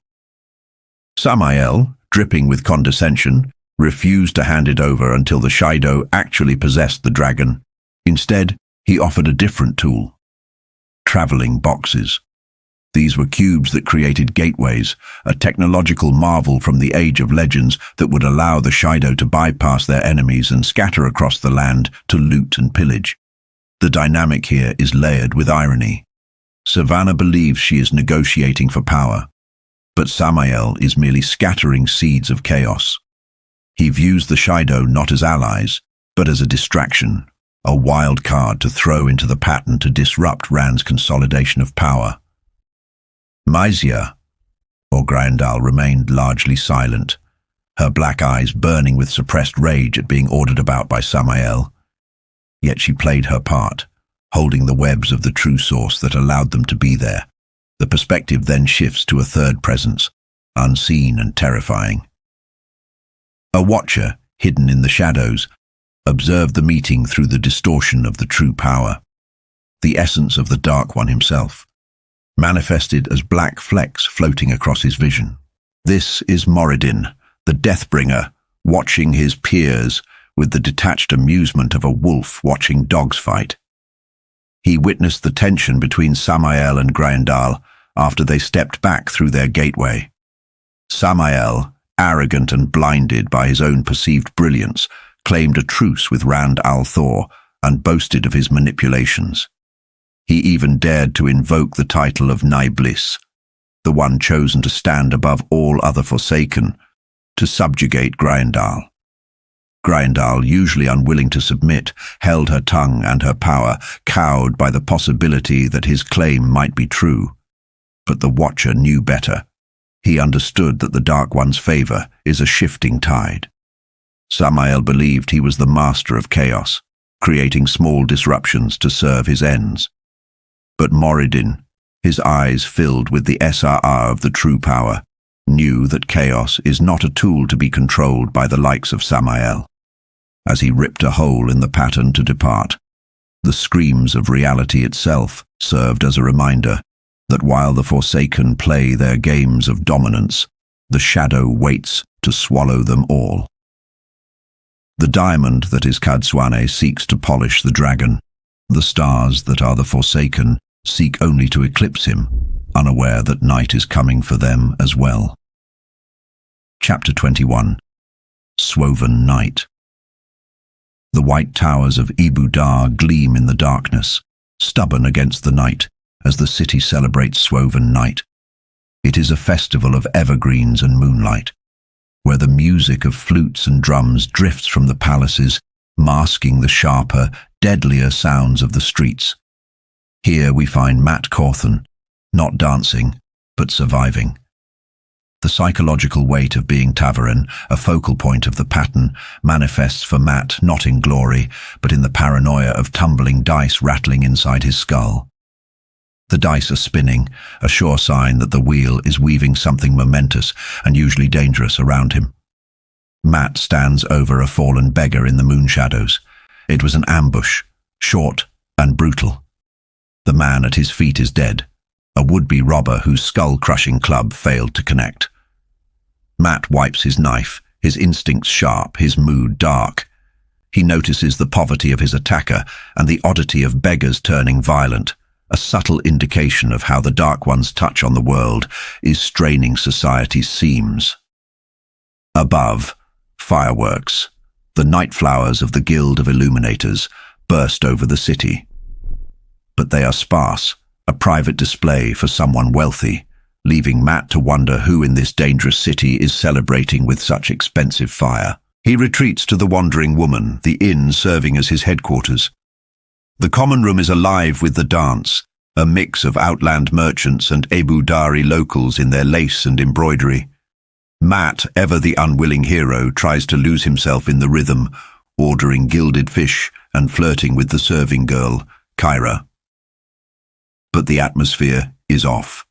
Sammael, dripping with condescension, refused to hand it over until the Shido actually possessed the dragon. Instead, he offered a different tool: traveling boxes. These were cubes that created gateways, a technological marvel from the Age of Legends that would allow the Shido to bypass their enemies and scatter across the land to loot and pillage. The dynamic here is layered with irony. Savannah believes she is negotiating for power, but Sammael is merely scattering seeds of chaos. He views the Shido not as allies, but as a distraction, a wild card to throw into the pattern to disrupt Rand's consolidation of power. Mazia, or Graendal, remained largely silent, her black eyes burning with suppressed rage at being ordered about by Sammael. Yet she played her part, holding the webs of the true source that allowed them to be there. The perspective then shifts to a third presence, unseen and terrifying. A watcher, hidden in the shadows, observed the meeting through the distortion of the true power. The essence of the Dark One himself, manifested as black flecks floating across his vision. This is Moridin, the Deathbringer, watching his peers with the detached amusement of a wolf watching dogs fight. He witnessed the tension between Sammael and Graendal after they stepped back through their gateway. Sammael, arrogant and blinded by his own perceived brilliance, claimed a truce with Rand al'Thor and boasted of his manipulations. He even dared to invoke the title of Nai-neeve, the one chosen to stand above all other Forsaken, to subjugate Graendal. Graendal, usually unwilling to submit, held her tongue and her power, cowed by the possibility that his claim might be true. But the Watcher knew better. He understood that the Dark One's favor is a shifting tide. Sammael believed he was the master of chaos, creating small disruptions to serve his ends. But Moridin, his eyes filled with the SRR of the true power, knew that chaos is not a tool to be controlled by the likes of Sammael. As he ripped a hole in the pattern to depart, the screams of reality itself served as a reminder that while the Forsaken play their games of dominance, the Shadow waits to swallow them all. The diamond that is Cadsuane seeks to polish the dragon. The stars that are the Forsaken seek only to eclipse him, unaware that night is coming for them as well. Chapter 21. Swoven Night. The white towers of Ebou Dar gleam in the darkness, stubborn against the night, as the city celebrates Swoven Night. It is a festival of evergreens and moonlight, where the music of flutes and drums drifts from the palaces, masking the sharper, deadlier sounds of the streets. Here we find Mat Cawthon, not dancing, but surviving. The psychological weight of being Ta'veren, a focal point of the pattern, manifests for Mat not in glory, but in the paranoia of tumbling dice rattling inside his skull. The dice are spinning, a sure sign that the wheel is weaving something momentous and usually dangerous around him. Mat stands over a fallen beggar in the moon shadows. It was an ambush, short and brutal, The man at his feet is dead, a would-be robber whose skull-crushing club failed to connect. Matt wipes his knife, his instincts sharp, his mood dark. He notices the poverty of his attacker and the oddity of beggars turning violent, a subtle indication of how the Dark One's touch on the world is straining society's seams. Above, fireworks. The night flowers of the Guild of Illuminators burst over the city. But they are sparse, a private display for someone wealthy, leaving Matt to wonder who in this dangerous city is celebrating with such expensive fire. He retreats to the Wandering Woman, the inn serving as his headquarters. The common room is alive with the dance, a mix of outland merchants and Ebou Dar locals in their lace and embroidery. Matt, ever the unwilling hero, tries to lose himself in the rhythm, ordering gilded fish and flirting with the serving girl, Kyra. But the atmosphere is off.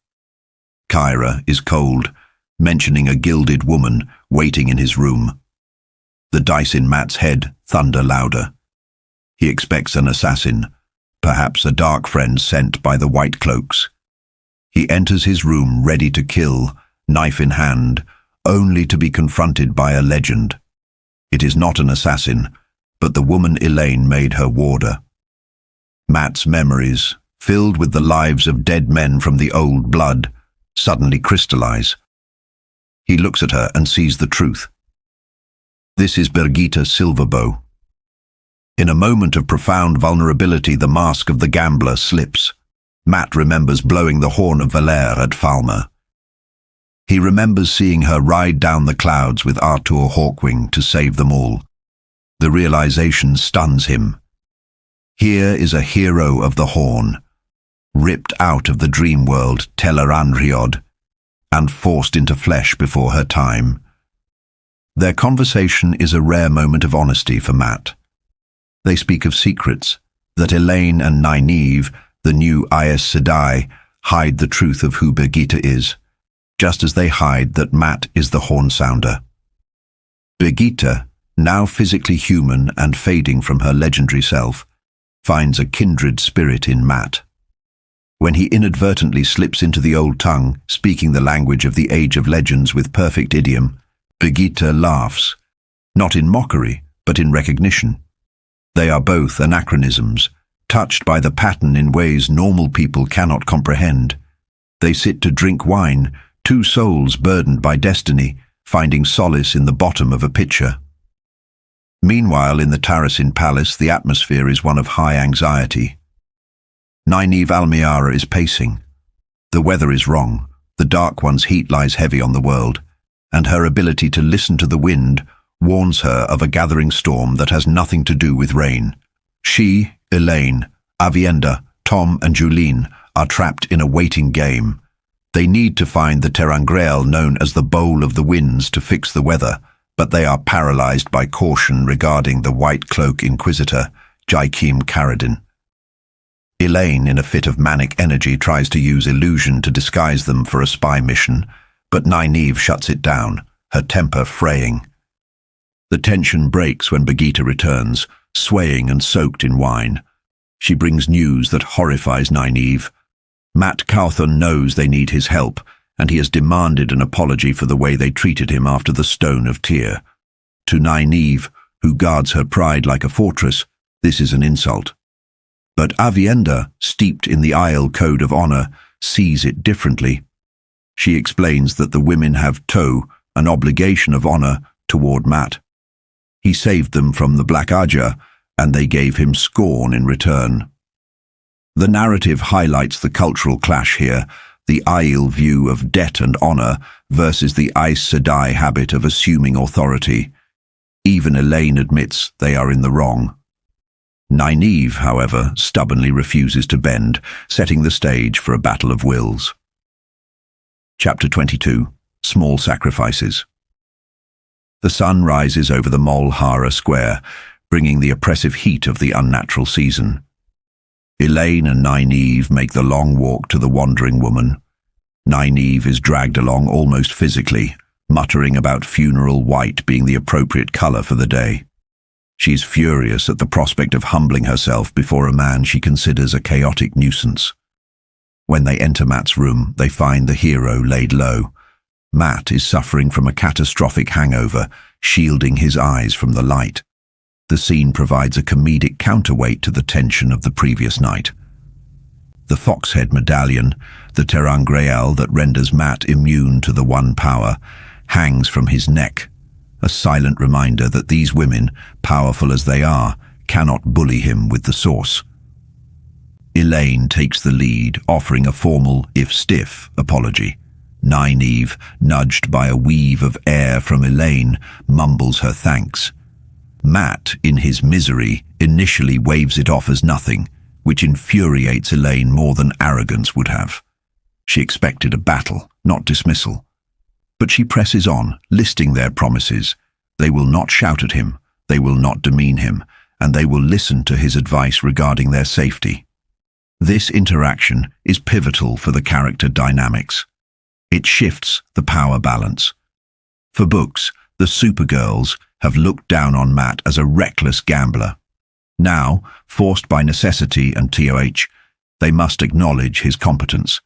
Kyra is cold, mentioning a gilded woman waiting in his room. The dice in Matt's head thunder louder. He expects an assassin, perhaps a dark friend sent by the White Cloaks. He enters his room ready to kill, knife in hand, only to be confronted by a legend. It is not an assassin, but the woman Illian made her warder. Matt's memories, filled with the lives of dead men from the old blood, suddenly crystallize. He looks at her and sees the truth. This is Birgitte Silverbow. In a moment of profound vulnerability, the mask of the gambler slips. Matt remembers blowing the horn of Valere at Falmer. He remembers seeing her ride down the clouds with Artur Hawkwing to save them all. The realization stuns him. Here is a hero of the horn, ripped out of the dream world Teleranriod, and forced into flesh before her time. Their conversation is a rare moment of honesty for Matt. They speak of secrets, that Illian and Nai-neeve, the new Aes Sedai, hide the truth of who Birgitte is, just as they hide that Matt is the horn sounder. Birgitte, now physically human and fading from her legendary self, finds a kindred spirit in Matt. When he inadvertently slips into the old tongue, speaking the language of the Age of Legends with perfect idiom, Birgitte laughs, not in mockery, but in recognition. They are both anachronisms, touched by the pattern in ways normal people cannot comprehend. They sit to drink wine, two souls burdened by destiny, finding solace in the bottom of a pitcher. Meanwhile, in the Tarasin Palace, the atmosphere is one of high anxiety. Nai-neeve Almiara is pacing. The weather is wrong, the Dark One's heat lies heavy on the world, and her ability to listen to the wind warns her of a gathering storm that has nothing to do with rain. She, Illian, Avienda, Tom and Julene are trapped in a waiting game. They need to find the Terangreal known as the Bowl of the Winds to fix the weather, but they are paralyzed by caution regarding the White Cloak Inquisitor, Jaikim Karadin. Illian, in a fit of manic energy, tries to use illusion to disguise them for a spy mission, but Nai-neeve shuts it down, her temper fraying. The tension breaks when Birgitte returns, swaying and soaked in wine. She brings news that horrifies Nai-neeve. Matt Cawthon knows they need his help, and he has demanded an apology for the way they treated him after the Stone of Tyr. To Nai-neeve, who guards her pride like a fortress, this is an insult. But Avienda, steeped in the Isle Code of Honor, sees it differently. She explains that the women have an obligation of honor, toward Matt. He saved them from the Black Aja, and they gave him scorn in return. The narrative highlights the cultural clash here, the Aiel view of debt and honor versus the Aes Sedai habit of assuming authority. Even Illian admits they are in the wrong. Nai-neeve, however, stubbornly refuses to bend, setting the stage for a battle of wills. Chapter 22. Small Sacrifices. The sun rises over the Mol Hara Square, bringing the oppressive heat of the unnatural season. Illian and Nai-neeve make the long walk to the Wandering Woman. Nai-neeve is dragged along almost physically, muttering about funeral white being the appropriate color for the day. She is furious at the prospect of humbling herself before a man she considers a chaotic nuisance. When they enter Matt's room, they find the hero laid low. Matt is suffering from a catastrophic hangover, shielding his eyes from the light. The scene provides a comedic counterweight to the tension of the previous night. The Foxhead medallion, the ter'angreal that renders Matt immune to the One Power, hangs from his neck, a silent reminder that these women, powerful as they are, cannot bully him with the Source. Illian takes the lead, offering a formal, if stiff, apology. Nai-neeve, nudged by a weave of air from Illian, mumbles her thanks. Matt, in his misery, initially waves it off as nothing, which infuriates Illian more than arrogance would have. She expected a battle, not dismissal. But she presses on, listing their promises. They will not shout at him, they will not demean him, and they will listen to his advice regarding their safety. This interaction is pivotal for the character dynamics. It shifts the power balance. For books, the Supergirls have looked down on Matt as a reckless gambler. Now, forced by necessity and TOH, they must acknowledge his competence.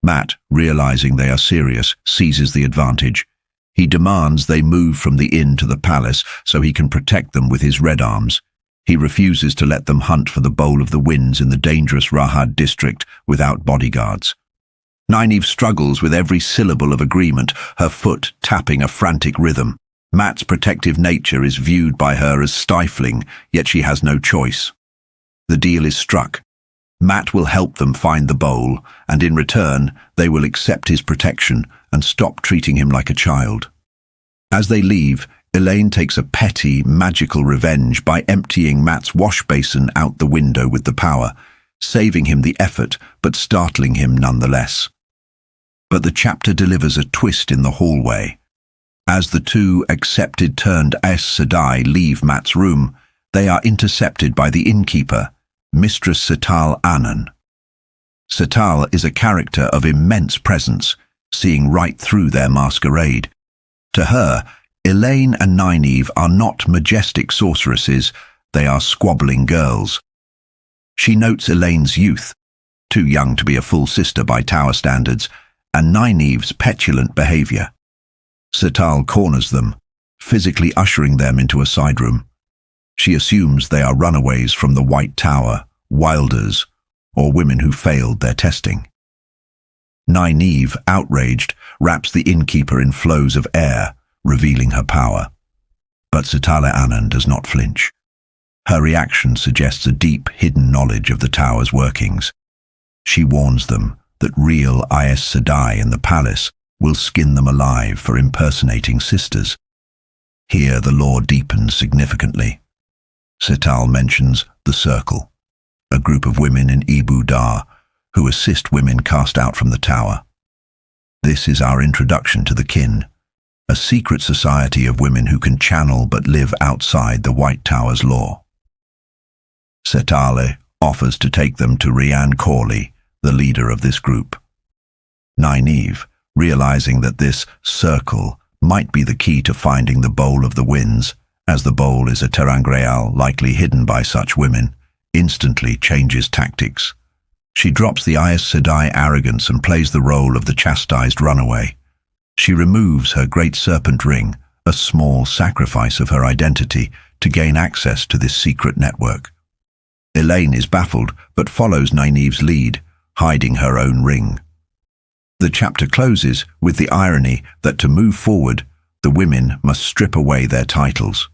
Matt, realizing they are serious, seizes the advantage. He demands they move from the inn to the palace so he can protect them with his red arms. He refuses to let them hunt for the Bowl of the Winds in the dangerous Rahad district without bodyguards. Nai-neeve struggles with every syllable of agreement, her foot tapping a frantic rhythm. Matt's protective nature is viewed by her as stifling, yet she has no choice. The deal is struck. Matt will help them find the bowl, and in return, they will accept his protection and stop treating him like a child. As they leave, Illian takes a petty, magical revenge by emptying Matt's wash basin out the window with the power, saving him the effort but startling him nonetheless. But the chapter delivers a twist in the hallway. As the two accepted turned Aes Sedai leave Matt's room, they are intercepted by the innkeeper, Mistress Setal Anan. Setal is a character of immense presence, seeing right through their masquerade. To her, Illian and Nai-neeve are not majestic sorceresses, they are squabbling girls. She notes Illian's youth, too young to be a full sister by Tower standards, and Nai-neeve's petulant behavior. Setal corners them, physically ushering them into a side room. She assumes they are runaways from the White Tower, wilders, or women who failed their testing. Nai-neeve, outraged, wraps the innkeeper in flows of air, revealing her power. But Setal Anan does not flinch. Her reaction suggests a deep, hidden knowledge of the tower's workings. She warns them that real Aes Sedai in the palace will skin them alive for impersonating sisters. Here the law deepens significantly. Setal mentions the Circle, a group of women in Ebou Dar who assist women cast out from the tower. This is our introduction to the kin, a secret society of women who can channel but live outside the White Tower's law. Setal offers to take them to Rhiann Corley, the leader of this group. Nai-neeve, realizing that this circle might be the key to finding the Bowl of the Winds, as the bowl is a ter'angreal likely hidden by such women, instantly changes tactics. She drops the Aes Sedai arrogance and plays the role of the chastised runaway. She removes her great serpent ring, a small sacrifice of her identity, to gain access to this secret network. Illian is baffled, but follows Nai-neeve's lead, hiding her own ring. The chapter closes with the irony that to move forward, the women must strip away their titles.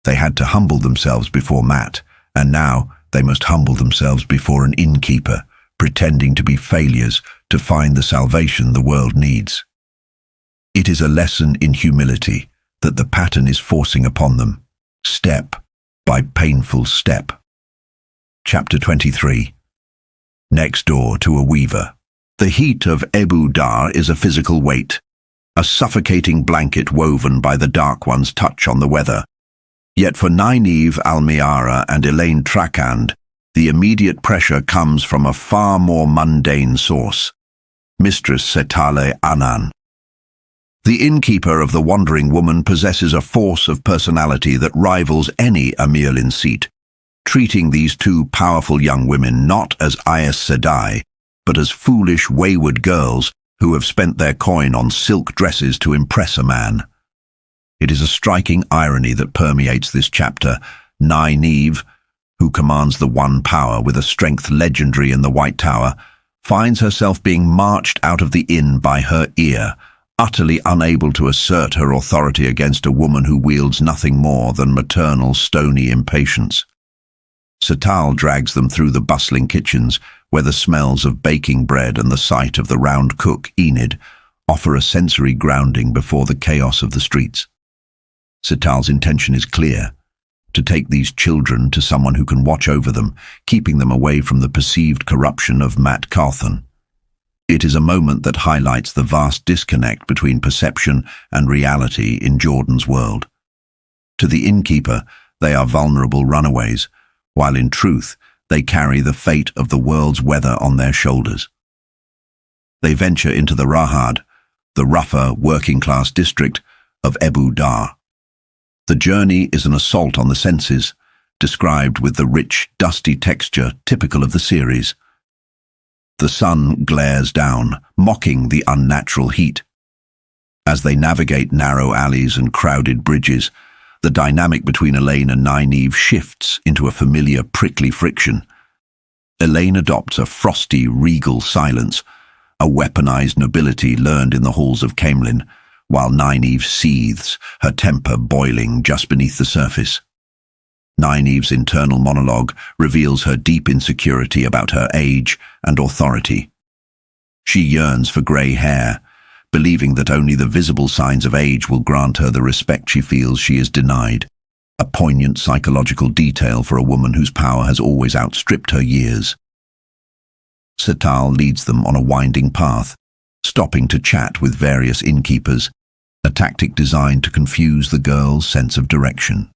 They had to humble themselves before Matt, and now they must humble themselves before an innkeeper, pretending to be failures to find the salvation the world needs. It is a lesson in humility that the pattern is forcing upon them, step by painful step. Chapter 23. Next door to a weaver. The heat of Ebou Dar is a physical weight, a suffocating blanket woven by the Dark One's touch on the weather. Yet for Nai-neeve Almiara and Illian Trakand, the immediate pressure comes from a far more mundane source, Mistress Setal Anan. The innkeeper of the Wandering Woman possesses a force of personality that rivals any Amyrlin seat, treating these two powerful young women not as Aes Sedai, but as foolish, wayward girls who have spent their coin on silk dresses to impress a man. It is a striking irony that permeates this chapter. Nai-neeve, who commands the one power with a strength legendary in the White Tower, finds herself being marched out of the inn by her ear, utterly unable to assert her authority against a woman who wields nothing more than maternal, stony impatience. Satal drags them through the bustling kitchens, where the smells of baking bread and the sight of the round cook, Enid, offer a sensory grounding before the chaos of the streets. Satal's intention is clear: to take these children to someone who can watch over them, keeping them away from the perceived corruption of Mat Carthan. It is a moment that highlights the vast disconnect between perception and reality in Jordan's world. To the innkeeper, they are vulnerable runaways, while in truth, they carry the fate of the world's weather on their shoulders. They venture into the Rahad, the rougher, working-class district of Ebou Dar. The journey is an assault on the senses, described with the rich, dusty texture typical of the series. The sun glares down, mocking the unnatural heat. As they navigate narrow alleys and crowded bridges, the dynamic between Illian and Nai-neeve shifts into a familiar prickly friction. Illian adopts a frosty, regal silence, a weaponized nobility learned in the halls of Camelin, while Nai-neeve seethes, her temper boiling just beneath the surface. Nai-neeve's internal monologue reveals her deep insecurity about her age and authority. She yearns for grey hair, believing that only the visible signs of age will grant her the respect she feels she is denied, a poignant psychological detail for a woman whose power has always outstripped her years. Satal leads them on a winding path, stopping to chat with various innkeepers, a tactic designed to confuse the girl's sense of direction.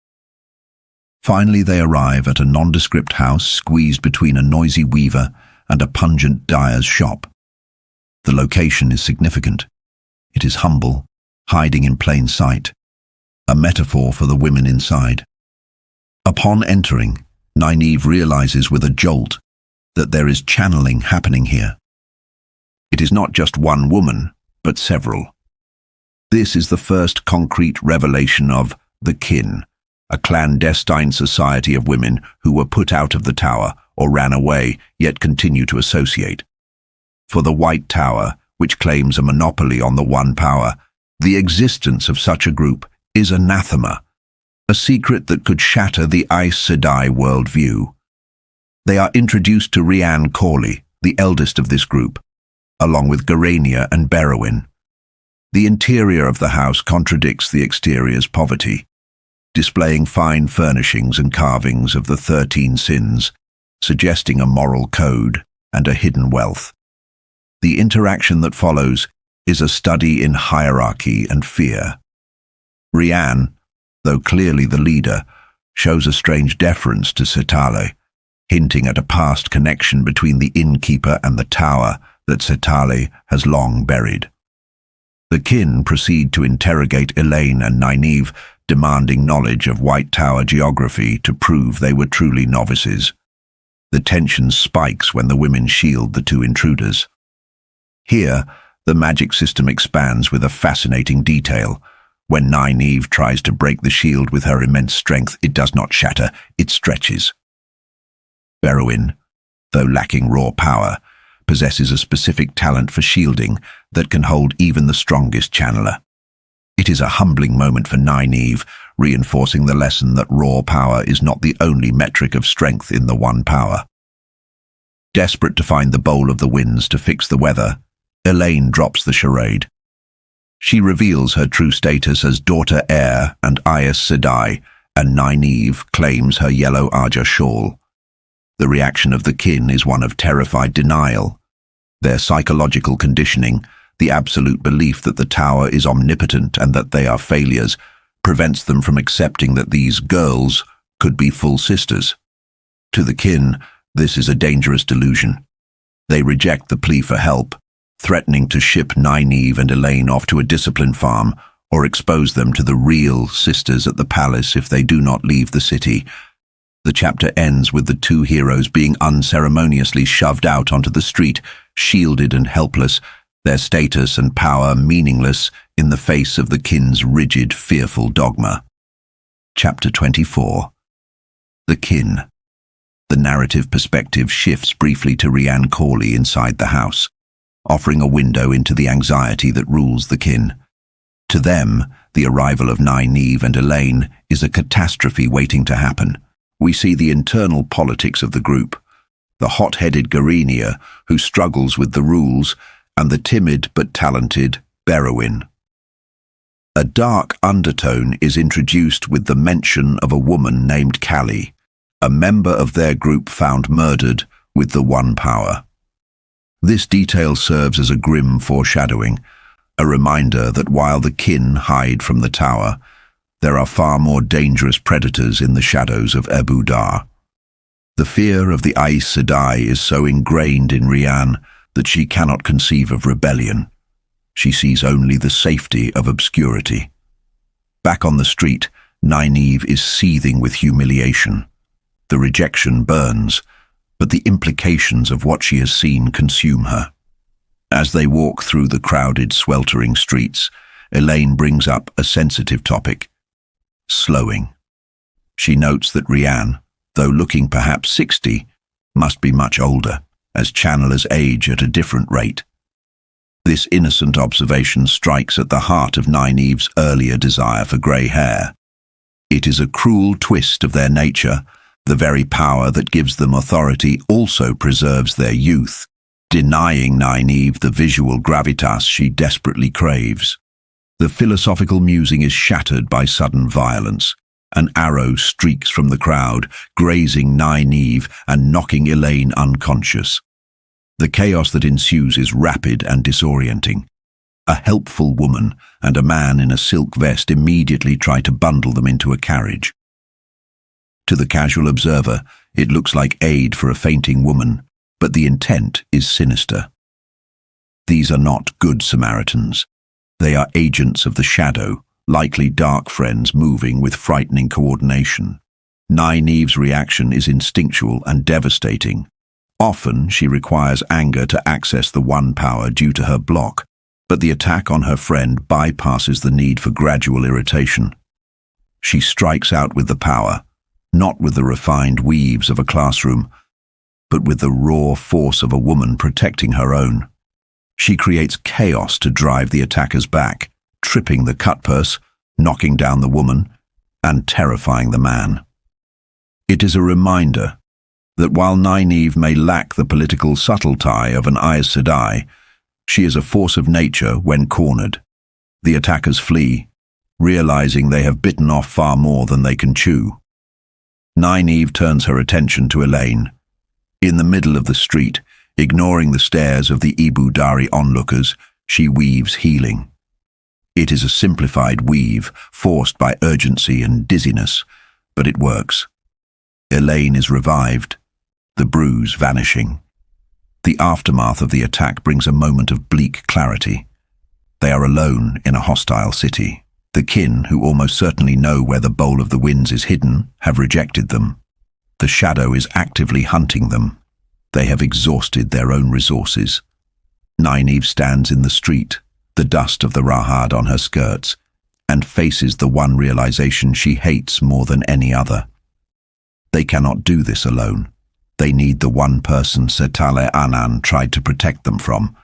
Finally, they arrive at a nondescript house squeezed between a noisy weaver and a pungent dyer's shop. The location is significant. It is humble, hiding in plain sight, a metaphor for the women inside. Upon entering, Nai-neeve realizes with a jolt that there is channeling happening here. It is not just one woman, but several. This is the first concrete revelation of the kin, a clandestine society of women who were put out of the tower or ran away, yet continue to associate. For the White Tower, which claims a monopoly on the one power, the existence of such a group is anathema, a secret that could shatter the Aes Sedai worldview. They are introduced to Rian Corley, the eldest of this group, along with Garania and Berowyn. The interior of the house contradicts the exterior's poverty, displaying fine furnishings and carvings of the 13 sins, suggesting a moral code and a hidden wealth. The interaction that follows is a study in hierarchy and fear. Rian, though clearly the leader, shows a strange deference to Setale, hinting at a past connection between the innkeeper and the tower that Setale has long buried. The kin proceed to interrogate Illian and Nai-neeve, demanding knowledge of White Tower geography to prove they were truly novices. The tension spikes when the women shield the two intruders. Here, the magic system expands with a fascinating detail. When Nai-neeve tries to break the shield with her immense strength, it does not shatter, it stretches. Berowyn, though lacking raw power, possesses a specific talent for shielding that can hold even the strongest channeler. It is a humbling moment for Nai-neeve, reinforcing the lesson that raw power is not the only metric of strength in the one power. Desperate to find the bowl of the winds to fix the weather, Illian drops the charade. She reveals her true status as daughter heir and Aes Sedai, and Nai-neeve claims her yellow Aja shawl. The reaction of the kin is one of terrified denial. Their psychological conditioning, the absolute belief that the tower is omnipotent and that they are failures, prevents them from accepting that these girls could be full sisters. To the kin, this is a dangerous delusion. They reject the plea for help, threatening to ship Nai-neeve and Illian off to a discipline farm or expose them to the real sisters at the palace if they do not leave the city. The chapter ends with the two heroes being unceremoniously shoved out onto the street, shielded and helpless, their status and power meaningless in the face of the kin's rigid, fearful dogma. Chapter 24. The Kin. The narrative perspective shifts briefly to Rian Corley inside the house, offering a window into the anxiety that rules the kin. To them, the arrival of Nai-neeve and Illian is a catastrophe waiting to happen. We see the internal politics of the group, the hot-headed Garenia who struggles with the rules, and the timid but talented Berowyn. A dark undertone is introduced with the mention of a woman named Callie, a member of their group found murdered with the One Power. This detail serves as a grim foreshadowing, a reminder that while the kin hide from the tower, there are far more dangerous predators in the shadows of Ebou Dar. The fear of the Aes Sedai is so ingrained in Rian that she cannot conceive of rebellion. She sees only the safety of obscurity. Back on the street, Nai-neeve is seething with humiliation. The rejection burns, but the implications of what she has seen consume her. As they walk through the crowded, sweltering streets, Illian brings up a sensitive topic: slowing. She notes that Rian, though looking perhaps 60, must be much older, as channelers age at a different rate. This innocent observation strikes at the heart of Nai-neeve's earlier desire for grey hair. It is a cruel twist of their nature. The very power that gives them authority also preserves their youth, denying Nai-neeve the visual gravitas she desperately craves. The philosophical musing is shattered by sudden violence. An arrow streaks from the crowd, grazing Nai-neeve and knocking Illian unconscious. The chaos that ensues is rapid and disorienting. A helpful woman and a man in a silk vest immediately try to bundle them into a carriage. To the casual observer, it looks like aid for a fainting woman, but the intent is sinister. These are not good Samaritans. They are agents of the shadow, likely dark friends moving with frightening coordination. Nai-neeve's reaction is instinctual and devastating. Often she requires anger to access the One Power due to her block, but the attack on her friend bypasses the need for gradual irritation. She strikes out with the power, not with the refined weaves of a classroom, but with the raw force of a woman protecting her own. She creates chaos to drive the attackers back, tripping the cutpurse, knocking down the woman, and terrifying the man. It is a reminder that while Nai-neeve may lack the political subtlety of an Aes Sedai, she is a force of nature when cornered. The attackers flee, realizing they have bitten off far more than they can chew. Nai-neeve turns her attention to Illian. In the middle of the street, ignoring the stares of the Ebou Dari onlookers, she weaves healing. It is a simplified weave, forced by urgency and dizziness, but it works. Illian is revived, the bruise vanishing. The aftermath of the attack brings a moment of bleak clarity. They are alone in a hostile city. The kin, who almost certainly know where the Bowl of the Winds is hidden, have rejected them. The shadow is actively hunting them. They have exhausted their own resources. Nai-neeve stands in the street, the dust of the Rahad on her skirts, and faces the one realization she hates more than any other. They cannot do this alone. They need the one person Setale Anan tried to protect them from,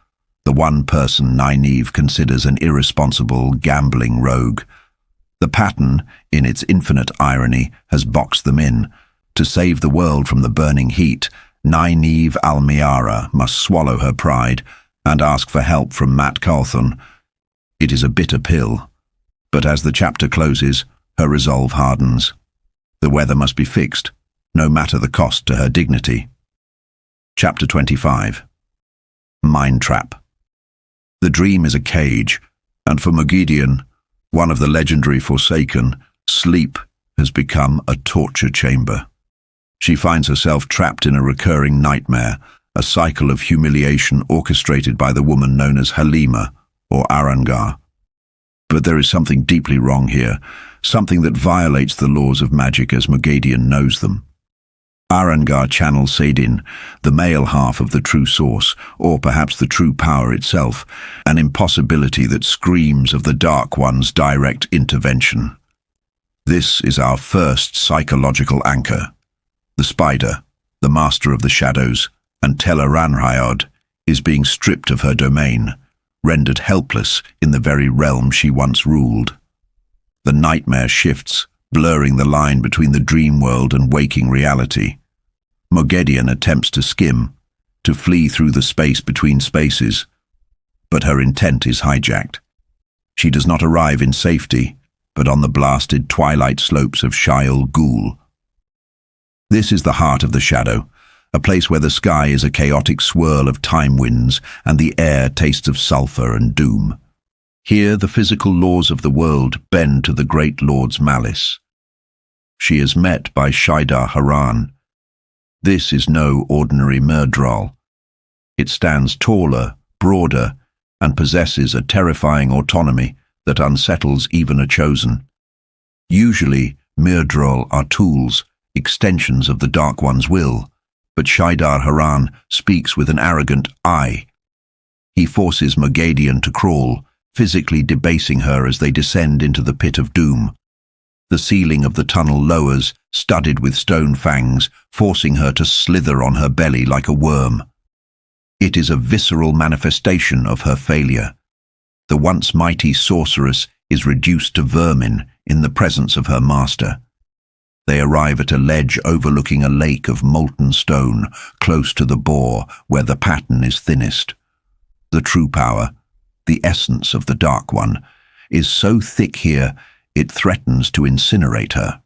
the one person Nai-neeve considers an irresponsible, gambling rogue. The pattern, in its infinite irony, has boxed them in. To save the world from the burning heat, Nai-neeve Almiara must swallow her pride and ask for help from Mat Cawthon. It is a bitter pill, but as the chapter closes, her resolve hardens. The weather must be fixed, no matter the cost to her dignity. Chapter 25. Mind Trap. The dream is a cage, and for Moghedien, one of the legendary Forsaken, sleep has become a torture chamber. She finds herself trapped in a recurring nightmare, a cycle of humiliation orchestrated by the woman known as Halima or Arangar. But there is something deeply wrong here, something that violates the laws of magic as Mogadian knows them. Arangar channels Saidin, the male half of the true source, or perhaps the true power itself, an impossibility that screams of the Dark One's direct intervention. This is our first psychological anchor. The spider, the master of the shadows, and Ranrhiod, is being stripped of her domain, rendered helpless in the very realm she once ruled. The nightmare shifts, blurring the line between the dream world and waking reality. Mogadian attempts to skim, to flee through the space between spaces, but her intent is hijacked. She does not arrive in safety, but on the blasted twilight slopes of Shai-ul Ghul. This is the heart of the shadow, a place where the sky is a chaotic swirl of time winds and the air tastes of sulfur and doom. Here the physical laws of the world bend to the great lord's malice. She is met by Shadar Haran. This is no ordinary Myrddraal. It stands taller, broader, and possesses a terrifying autonomy that unsettles even a chosen. Usually, Myrddraal are tools, extensions of the Dark One's will, but Shadar Haran speaks with an arrogant I. He forces Mogadian to crawl, physically debasing her as they descend into the pit of doom. The ceiling of the tunnel lowers, studded with stone fangs, forcing her to slither on her belly like a worm. It is a visceral manifestation of her failure. The once mighty sorceress is reduced to vermin in the presence of her master. They arrive at a ledge overlooking a lake of molten stone, close to the bore where the pattern is thinnest. The true power, the essence of the Dark One, is so thick here it threatens to incinerate her.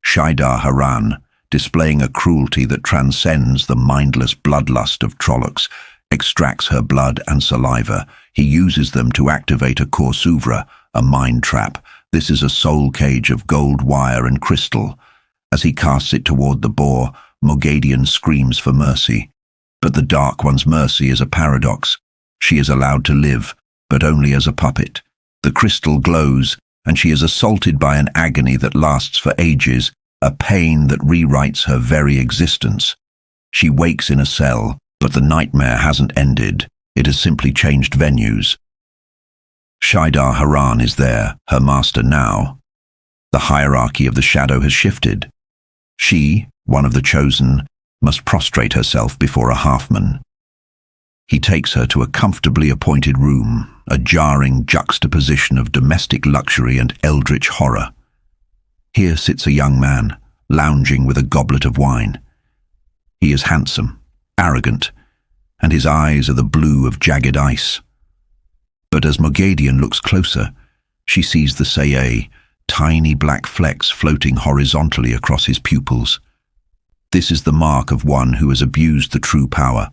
Shadar Haran, displaying a cruelty that transcends the mindless bloodlust of Trollocs, extracts her blood and saliva. He uses them to activate a Korsuvra, a mind trap. This is a soul cage of gold wire and crystal. As he casts it toward the boar, Mogadian screams for mercy. But the Dark One's mercy is a paradox. She is allowed to live, but only as a puppet. The crystal glows, and she is assaulted by an agony that lasts for ages, a pain that rewrites her very existence. She wakes in a cell, but the nightmare hasn't ended. It has simply changed venues. Shadar Haran is there, her master now. The hierarchy of the shadow has shifted. She, one of the chosen, must prostrate herself before a halfman. He takes her to a comfortably appointed room, a jarring juxtaposition of domestic luxury and eldritch horror. Here sits a young man, lounging with a goblet of wine. He is handsome, arrogant, and his eyes are the blue of jagged ice. But as Mogadian looks closer, she sees the saidar, tiny black flecks floating horizontally across his pupils. This is the mark of one who has abused the true power,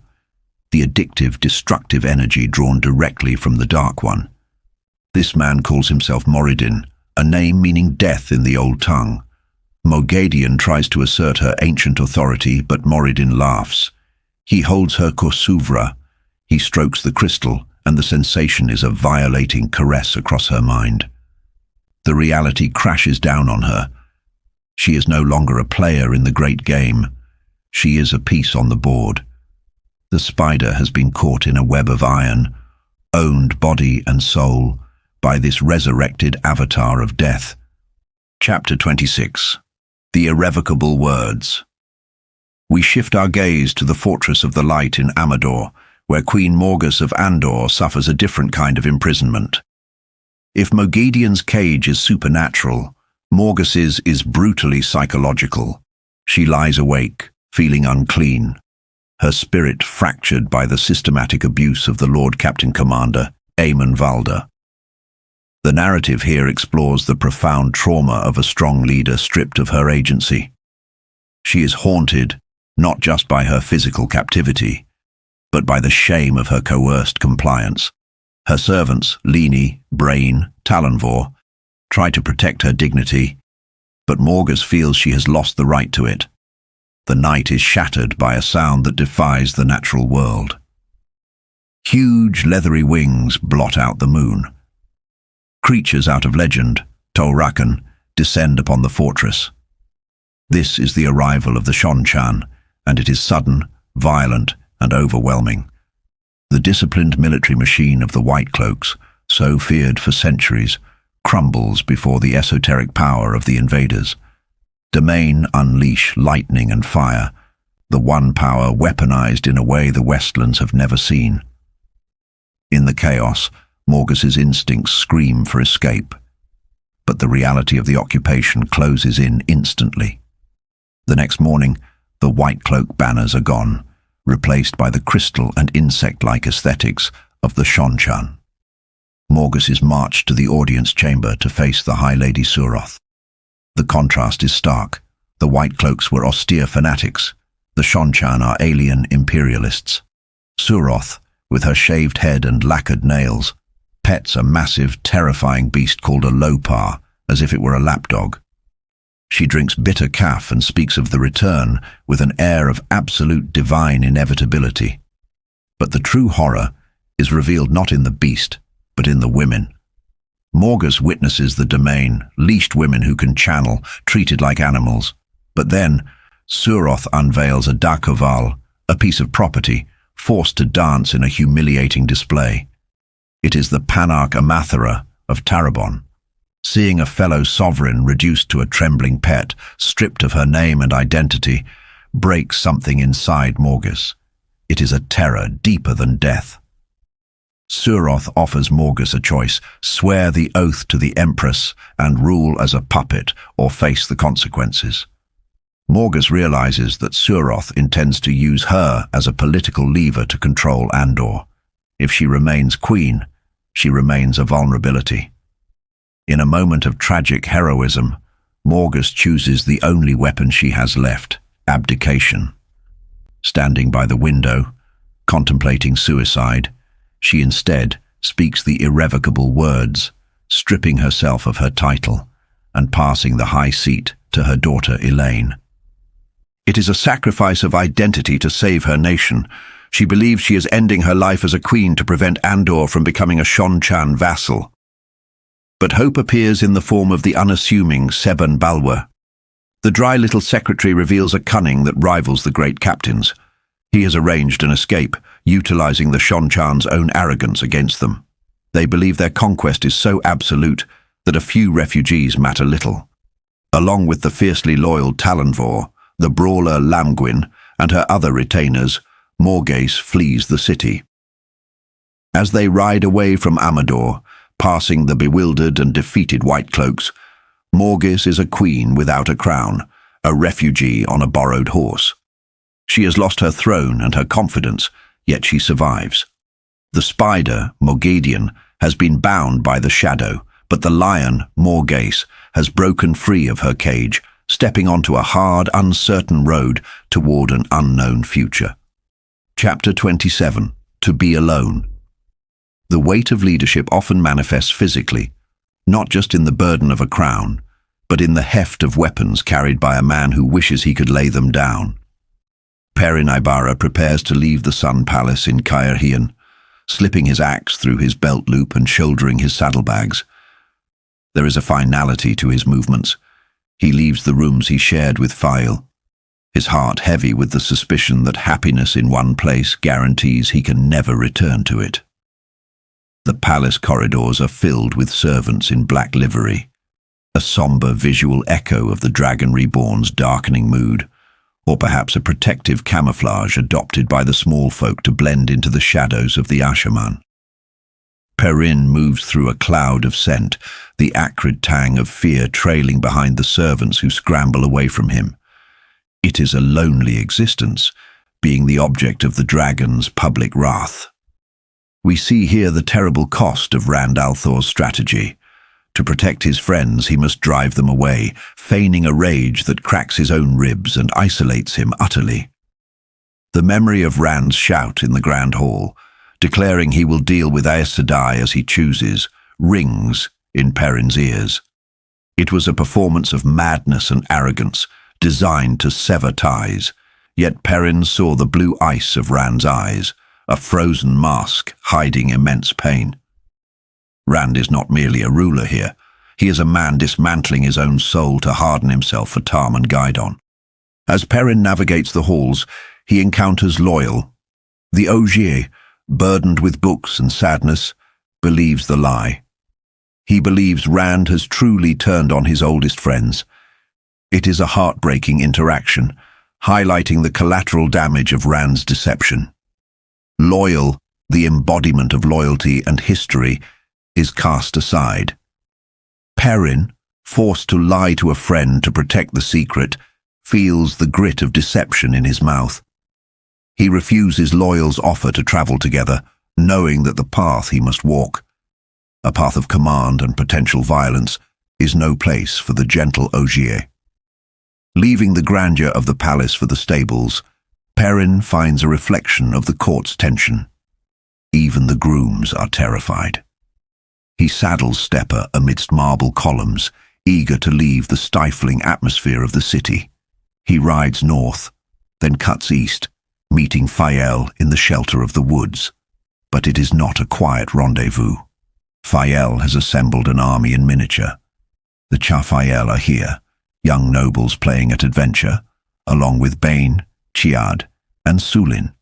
the addictive, destructive energy drawn directly from the Dark One. This man calls himself Moridin, a name meaning death in the old tongue. Mogadian tries to assert her ancient authority, but Moridin laughs. He holds her Korsuvra. He strokes the crystal, and the sensation is a violating caress across her mind. The reality crashes down on her. She is no longer a player in the great game. She is a piece on the board. The spider has been caught in a web of iron, owned body and soul by this resurrected avatar of death. Chapter 26. The Irrevocable Words. We shift our gaze to the Fortress of the Light in Amador, where Queen Morgus of Andor suffers a different kind of imprisonment. If Mogadian's cage is supernatural, Morgus's is brutally psychological. She lies awake, feeling unclean, her spirit fractured by the systematic abuse of the Lord Captain Commander, Eamon Valda. The narrative here explores the profound trauma of a strong leader stripped of her agency. She is haunted, not just by her physical captivity, but by the shame of her coerced compliance. Her servants, Lini, Brain, Talonvor, try to protect her dignity, but Morgus feels she has lost the right to it. The night is shattered by a sound that defies the natural world. Huge leathery wings blot out the moon. Creatures out of legend, Tolrakan, descend upon the fortress. This is the arrival of the Shonchan, and it is sudden, violent, and overwhelming. The disciplined military machine of the White Cloaks, so feared for centuries, crumbles before the esoteric power of the invaders. Domain unleash lightning and fire, the one power weaponized in a way the Westlands have never seen. In the chaos, Morghos's instincts scream for escape, but the reality of the occupation closes in instantly. The next morning, the White Cloak banners are gone, replaced by the crystal and insect-like aesthetics of the Shonchan. Morghos is marched to the audience chamber to face the High Lady Suroth. The contrast is stark. The White Cloaks were austere fanatics. The Shonchan are alien imperialists. Suroth, with her shaved head and lacquered nails, pets a massive, terrifying beast called a lopar, as if it were a lapdog. She drinks bitter kaf and speaks of the return with an air of absolute divine inevitability. But the true horror is revealed not in the beast, but in the women. Morghos witnesses the domain, leashed women who can channel, treated like animals. But then, Suroth unveils a dakoval, a piece of property, forced to dance in a humiliating display. It is the Panarch Amathera of Tarabon. Seeing a fellow sovereign reduced to a trembling pet, stripped of her name and identity, breaks something inside Morghos. It is a terror deeper than death. Suroth offers Morghos a choice: swear the oath to the Empress and rule as a puppet, or face the consequences. Morghos realizes that Suroth intends to use her as a political lever to control Andor. If she remains queen, she remains a vulnerability. In a moment of tragic heroism, Morghos chooses the only weapon she has left: abdication. Standing by the window, contemplating suicide, she instead speaks the irrevocable words, stripping herself of her title and passing the high seat to her daughter Elaine. It is a sacrifice of identity to save her nation. She believes she is ending her life as a queen to prevent Andor from becoming a Shonchan vassal. But hope appears in the form of the unassuming Seban Balwer. The dry little secretary reveals a cunning that rivals the great captain's. He has arranged an escape, utilizing the Shonchan's own arrogance against them. They believe their conquest is so absolute that a few refugees matter little. Along with the fiercely loyal Talonvor, the brawler Lamgwin, and her other retainers, Morghos flees the city. As they ride away from Amador, passing the bewildered and defeated White Cloaks, Morghos is a queen without a crown, a refugee on a borrowed horse. She has lost her throne and her confidence, yet she survives. The spider, Morghedian, has been bound by the shadow, but the lion, Morghos, has broken free of her cage, stepping onto a hard, uncertain road toward an unknown future. Chapter 27. To be alone. The weight of leadership often manifests physically, not just in the burden of a crown, but in the heft of weapons carried by a man who wishes he could lay them down. Perin Ibarra prepares to leave the Sun Palace in Caerhien, slipping his axe through his belt loop and shouldering his saddlebags. There is a finality to his movements. He leaves the rooms he shared with Fail, his heart heavy with the suspicion that happiness in one place guarantees he can never return to it. The palace corridors are filled with servants in black livery, a somber visual echo of the Dragon Reborn's darkening mood, or perhaps a protective camouflage adopted by the small folk to blend into the shadows of the Ashaman. Perin moves through a cloud of scent, the acrid tang of fear trailing behind the servants who scramble away from him. It is a lonely existence, being the object of the dragon's public wrath. We see here the terrible cost of Rand al'Thor's strategy. To protect his friends, he must drive them away, feigning a rage that cracks his own ribs and isolates him utterly. The memory of Rand's shout in the Grand Hall, declaring he will deal with Aes Sedai as he chooses, rings in Perin's ears. It was a performance of madness and arrogance, designed to sever ties. Yet Perrin saw the blue ice of Rand's eyes, a frozen mask hiding immense pain. Rand is not merely a ruler here. He is a man dismantling his own soul to harden himself for Tarm and Guidon. As Perrin navigates the halls, he encounters Loyal. The Ogier, burdened with books and sadness, believes the lie. He believes Rand has truly turned on his oldest friends. It is a heartbreaking interaction, highlighting the collateral damage of Rand's deception. Loyal, the embodiment of loyalty and history, is cast aside. Perrin, forced to lie to a friend to protect the secret, feels the grit of deception in his mouth. He refuses Loyal's offer to travel together, knowing that the path he must walk, a path of command and potential violence, is no place for the gentle Ogier. Leaving the grandeur of the palace for the stables, Perrin finds a reflection of the court's tension. Even the grooms are terrified. He saddles Stepper amidst marble columns, eager to leave the stifling atmosphere of the city. He rides north, then cuts east, meeting Fael in the shelter of the woods. But it is not a quiet rendezvous. Fael has assembled an army in miniature. The Chafael are here, young nobles playing at adventure, along with Bane, Chiad, and Sulin.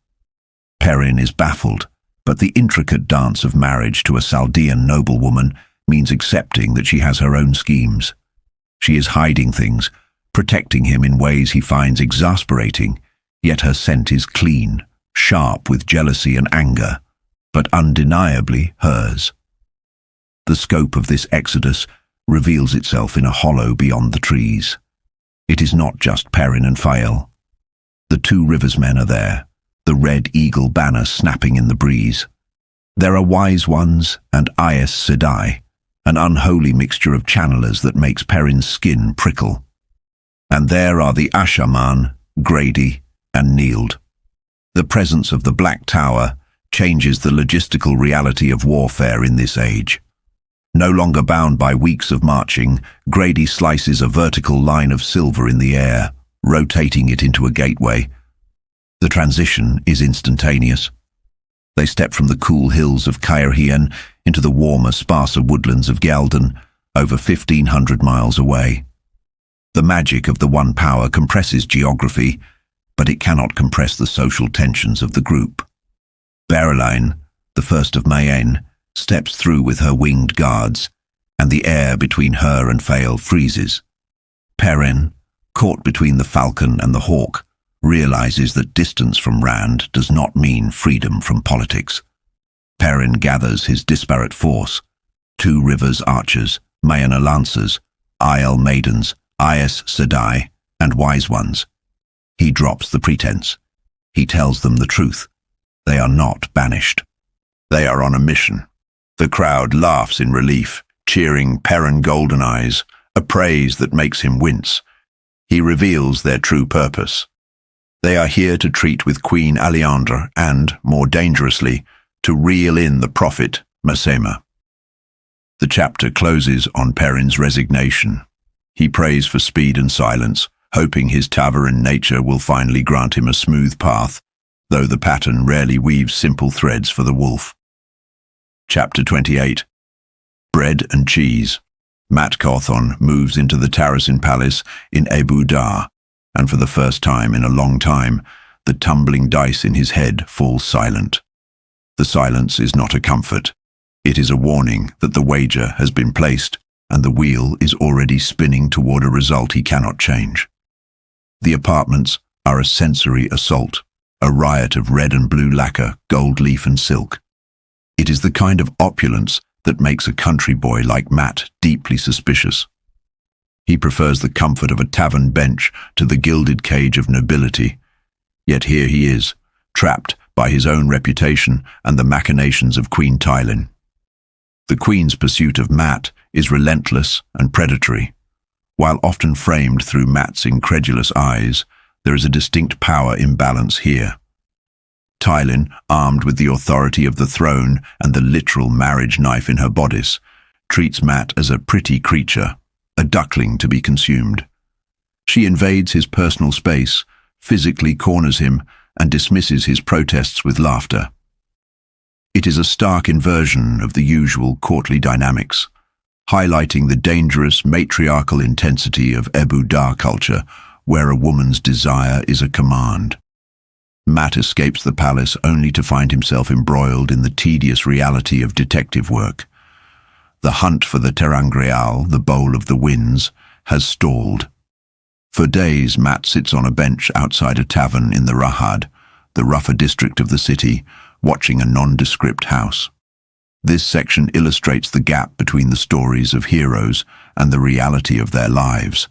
Perrin is baffled, but the intricate dance of marriage to a Saldean noblewoman means accepting that she has her own schemes. She is hiding things, protecting him in ways he finds exasperating, yet her scent is clean, sharp with jealousy and anger, but undeniably hers. The scope of this exodus reveals itself in a hollow beyond the trees. It is not just Perrin and Fael. The two Rivers men are there, the red eagle banner snapping in the breeze. There are Wise Ones and Aes Sedai, an unholy mixture of channelers that makes Perrin's skin prickle. And there are the Ashaman, Grady, and Nield. The presence of the Black Tower changes the logistical reality of warfare in this age. No longer bound by weeks of marching, Grady slices a vertical line of silver in the air, rotating it into a gateway. The transition is instantaneous. They step from the cool hills of Caerhien into the warmer, sparser woodlands of Gelden, over 1,500 miles away. The magic of the One Power compresses geography, but it cannot compress the social tensions of the group. Beryline, the first of Mayenne, steps through with her winged guards, and the air between her and Fael freezes. Perrin, caught between the falcon and the hawk, realizes that distance from Rand does not mean freedom from politics. Perrin gathers his disparate force: 2 Rivers archers, Mayana lancers, Aiel maidens, Aes Sedai, and Wise Ones. He drops the pretense. He tells them the truth. They are not banished. They are on a mission. The crowd laughs in relief, cheering Perrin Goldeneyes, a praise that makes him wince. He reveals their true purpose. They are here to treat with Queen Aleandra and, more dangerously, to reel in the prophet, Masema. The chapter closes on Perrin's resignation. He prays for speed and silence, hoping his Tavarin nature will finally grant him a smooth path, though the pattern rarely weaves simple threads for the wolf. Chapter 28. Bread and Cheese. Mat Cawthon moves into the Tarasin Palace in Ebou Dar, and for the first time in a long time, the tumbling dice in his head falls silent. The silence is not a comfort. It is a warning that the wager has been placed, and the wheel is already spinning toward a result he cannot change. The apartments are a sensory assault, a riot of red and blue lacquer, gold leaf and silk. It is the kind of opulence that makes a country boy like Matt deeply suspicious. He prefers the comfort of a tavern bench to the gilded cage of nobility. Yet here he is, trapped by his own reputation and the machinations of Queen Tylin. The Queen's pursuit of Matt is relentless and predatory. While often framed through Matt's incredulous eyes, there is a distinct power imbalance here. Tylin, armed with the authority of the throne and the literal marriage knife in her bodice, treats Matt as a pretty creature, a duckling to be consumed. She invades his personal space, physically corners him, and dismisses his protests with laughter. It is a stark inversion of the usual courtly dynamics, highlighting the dangerous matriarchal intensity of Ebou Dar culture, where a woman's desire is a command. Mat escapes the palace only to find himself embroiled in the tedious reality of detective work. The hunt for the terangreal, the bowl of the winds, has stalled. For days, Mat sits on a bench outside a tavern in the Rahad, the rougher district of the city, watching a nondescript house. This section illustrates the gap between the stories of heroes and the reality of their lives.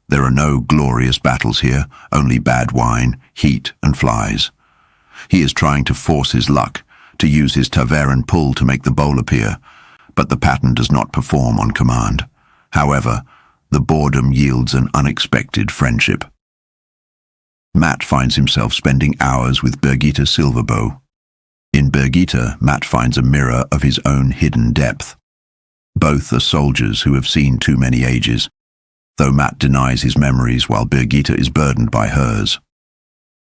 There are no glorious battles here, only bad wine, heat, and flies. He is trying to force his luck, to use his taveran pull to make the bowl appear, but the pattern does not perform on command. However, the boredom yields an unexpected friendship. Mat finds himself spending hours with Birgitta Silverbow. In Birgitta, Mat finds a mirror of his own hidden depth. Both are soldiers who have seen too many ages, though Mat denies his memories while Birgitta is burdened by hers.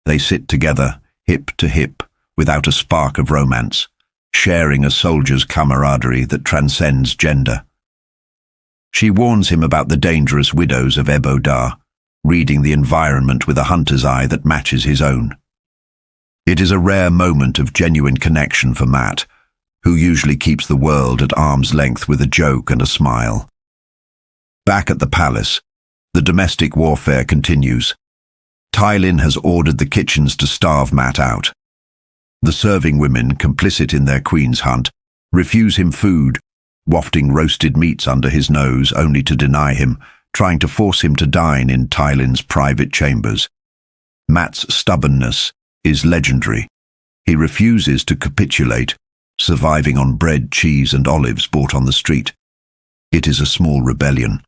They sit together, hip to hip, without a spark of romance, sharing a soldier's camaraderie that transcends gender. She warns him about the dangerous widows of Ebou Dar, reading the environment with a hunter's eye that matches his own. It is a rare moment of genuine connection for Mat, who usually keeps the world at arm's length with a joke and a smile. Back at the palace, the domestic warfare continues. Illian has ordered the kitchens to starve Mat out. The serving women, complicit in their queen's hunt, refuse him food, wafting roasted meats under his nose only to deny him, trying to force him to dine in Illian's private chambers. Mat's stubbornness is legendary. He refuses to capitulate, surviving on bread, cheese, and olives bought on the street. It is a small rebellion,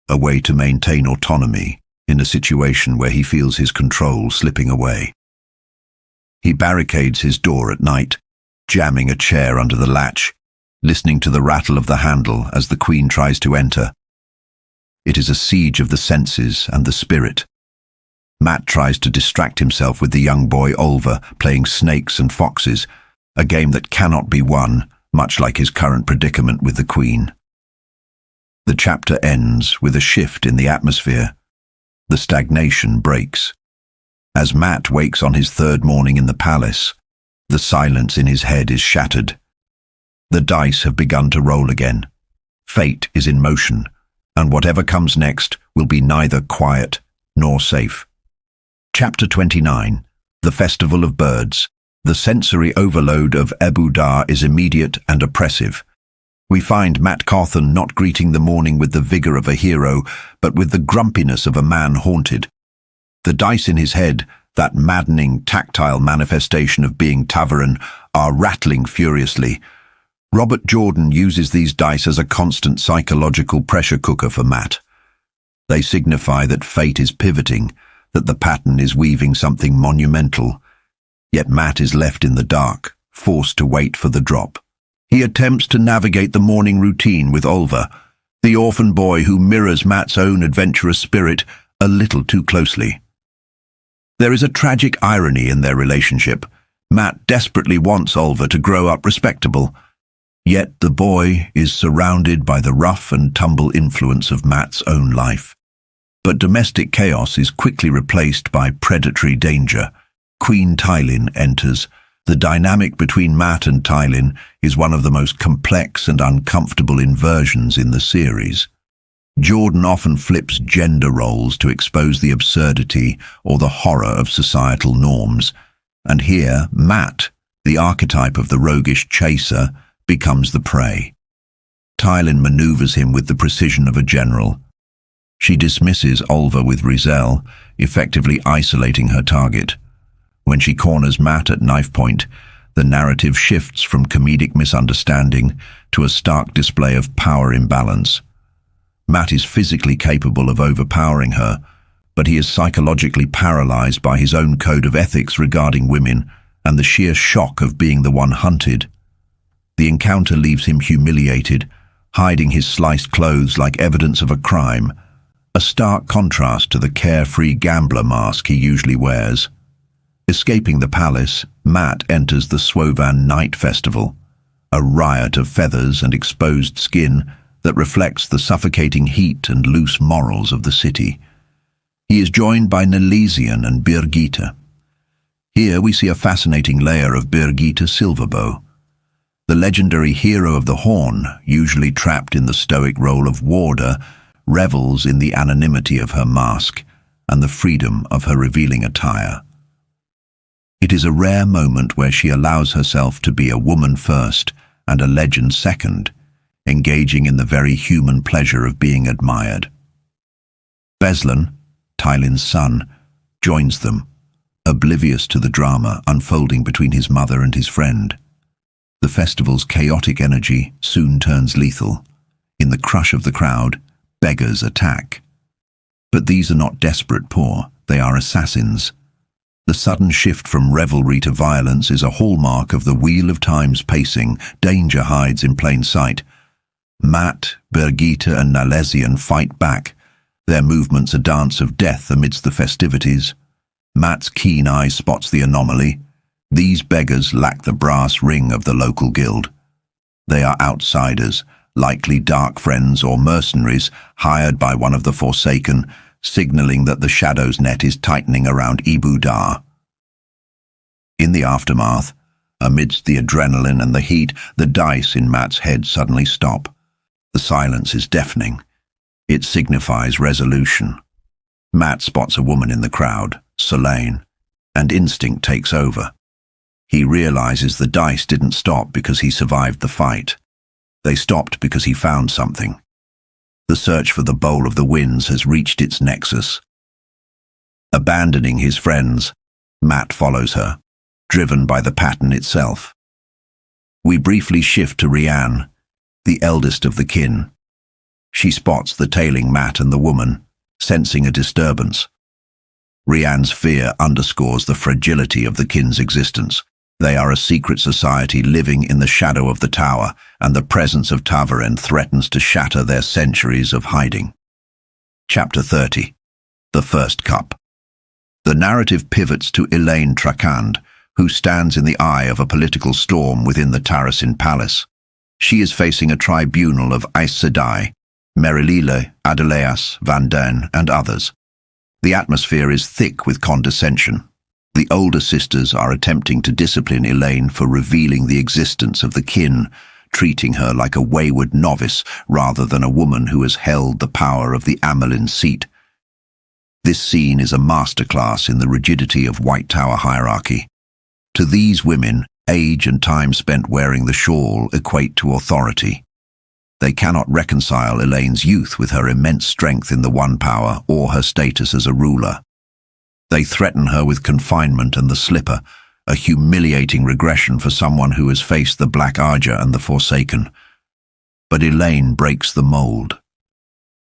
a way to maintain autonomy in a situation where he feels his control slipping away. He barricades his door at night, jamming a chair under the latch, listening to the rattle of the handle as the queen tries to enter. It is a siege of the senses and the spirit. Mat tries to distract himself with the young boy Olva playing snakes and foxes, a game that cannot be won, much like his current predicament with the queen. The chapter ends with a shift in the atmosphere. The stagnation breaks. As Mat wakes on his third morning in the palace, the silence in his head is shattered. The dice have begun to roll again. Fate is in motion, and whatever comes next will be neither quiet nor safe. Chapter 29. The Festival of Birds. The sensory overload of Ebou Dar is immediate and oppressive. We find Mat Cawthon not greeting the morning with the vigor of a hero, but with the grumpiness of a man haunted. The dice in his head, that maddening, tactile manifestation of being taveran, are rattling furiously. Robert Jordan uses these dice as a constant psychological pressure cooker for Mat. They signify that fate is pivoting, that the pattern is weaving something monumental. Yet Mat is left in the dark, forced to wait for the drop. He attempts to navigate the morning routine with Olva, the orphan boy who mirrors Mat's own adventurous spirit a little too closely. There is a tragic irony in their relationship. Mat desperately wants Olva to grow up respectable, yet the boy is surrounded by the rough and tumble influence of Mat's own life. But domestic chaos is quickly replaced by predatory danger. Queen Illian enters. The dynamic between Mat and Illian is one of the most complex and uncomfortable inversions in the series. Jordan often flips gender roles to expose the absurdity or the horror of societal norms, and here Mat, the archetype of the roguish chaser, becomes the prey. Illian maneuvers him with the precision of a general. She dismisses Olva with Rizel, effectively isolating her target. When she corners Mat at knife point, the narrative shifts from comedic misunderstanding to a stark display of power imbalance. Mat is physically capable of overpowering her, but he is psychologically paralyzed by his own code of ethics regarding women and the sheer shock of being the one hunted. The encounter leaves him humiliated, hiding his sliced clothes like evidence of a crime. a stark contrast to the carefree gambler mask he usually wears. Escaping the palace, Matt enters the Swovan Night Festival, a riot of feathers and exposed skin that reflects the suffocating heat and loose morals of the city. He is joined by Illian and Birgitte. Here we see a fascinating layer of Birgitte Silverbow. The legendary hero of the Horn, usually trapped in the stoic role of warder, revels in the anonymity of her mask and the freedom of her revealing attire. It is a rare moment where she allows herself to be a woman first and a legend second, engaging in the very human pleasure of being admired. Beslan, Tylin's son, joins them, oblivious to the drama unfolding between his mother and his friend. The festival's chaotic energy soon turns lethal. In the crush of the crowd, beggars attack. But these are not desperate poor, they are assassins. The sudden shift from revelry to violence is a hallmark of the Wheel of Time's pacing. Danger hides in plain sight. Matt, Birgitte and Illian fight back, their movements a dance of death amidst the festivities. Matt's keen eye spots the anomaly. These beggars lack the brass ring of the local guild. They are outsiders, likely dark friends or mercenaries hired by one of the Forsaken, signaling that the Shadow's net is tightening around Ebou Dar. In the aftermath, amidst the adrenaline and the heat, the dice in Matt's head suddenly stop. The silence is deafening. It signifies resolution. Matt spots a woman in the crowd, Selene, and instinct takes over. He realizes the dice didn't stop because he survived the fight. They stopped because he found something. The search for the Bowl of the Winds has reached its nexus. Abandoning his friends, Matt follows her, driven by the pattern itself. We briefly shift to Rianne, the eldest of the kin. She spots the tailing Matt and the woman, sensing a disturbance. Rianne's fear underscores the fragility of the kin's existence. They are a secret society living in the shadow of the tower, and the presence of Tavaren threatens to shatter their centuries of hiding. Chapter 30. The First Cup. The narrative pivots to Elaine Trakand, who stands in the eye of a political storm within the Tarasin Palace. She is facing a tribunal of Aes Sedai, Merilile, Adeleas, Van Den, and others. The atmosphere is thick with condescension. The older sisters are attempting to discipline Elaine for revealing the existence of the kin, treating her like a wayward novice rather than a woman who has held the power of the Amelin seat. This scene is a masterclass in the rigidity of White Tower hierarchy. To these women, age and time spent wearing the shawl equate to authority. They cannot reconcile Elaine's youth with her immense strength in the One Power or her status as a ruler. They threaten her with confinement and the slipper, a humiliating regression for someone who has faced the Black Arja and the Forsaken. But Elaine breaks the mold.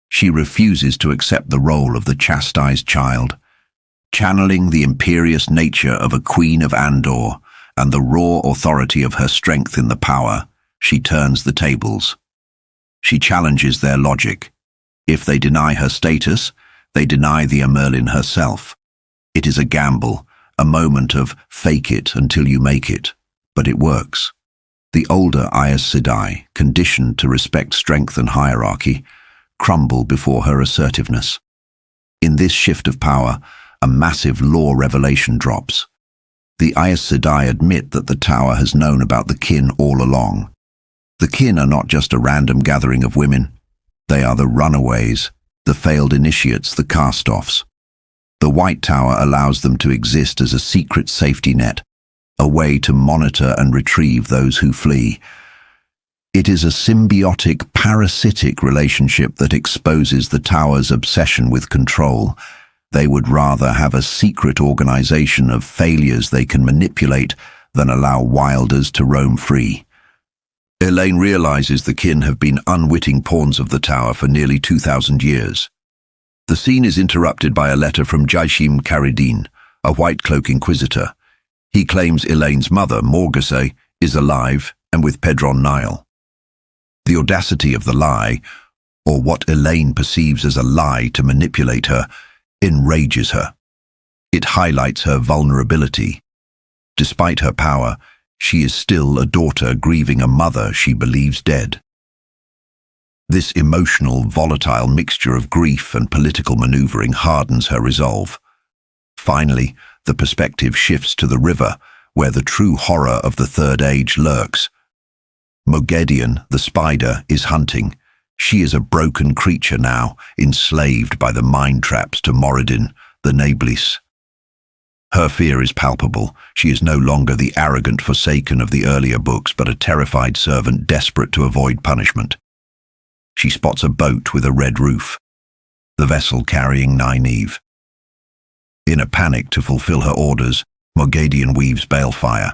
She refuses to accept the role of the chastised child. Channeling the imperious nature of a Queen of Andor and the raw authority of her strength in the power, she turns the tables. She challenges their logic. If they deny her status, they deny the Amerlin herself. It is a gamble, a moment of fake it until you make it, but it works. The older Aes Sedai, conditioned to respect strength and hierarchy, crumble before her assertiveness. In this shift of power, a massive law revelation drops. The Aes Sedai admit that the Tower has known about the kin all along. The kin are not just a random gathering of women. They are the runaways, the failed initiates, the cast-offs. The White Tower allows them to exist as a secret safety net, a way to monitor and retrieve those who flee. It is a symbiotic, parasitic relationship that exposes the Tower's obsession with control. They would rather have a secret organization of failures they can manipulate than allow wilders to roam free. Elaine realizes the kin have been unwitting pawns of the Tower for nearly 2,000 years. The scene is interrupted by a letter from Jaishim Caridine, a white-cloak inquisitor. He claims Elaine's mother, Morgase, is alive and with Pedron Nile. The audacity of the lie, or what Elaine perceives as a lie to manipulate her, enrages her. It highlights her vulnerability. Despite her power, she is still a daughter grieving a mother she believes dead. This emotional, volatile mixture of grief and political maneuvering hardens her resolve. Finally, the perspective shifts to the river, where the true horror of the Third Age lurks. Moghedien, the spider, is hunting. She is a broken creature now, enslaved by the mind traps to Moradin, the Naeblis. Her fear is palpable. She is no longer the arrogant Forsaken of the earlier books, but a terrified servant desperate to avoid punishment. She spots a boat with a red roof, the vessel carrying Nai-neeve. In a panic to fulfill her orders, Moghedien weaves balefire.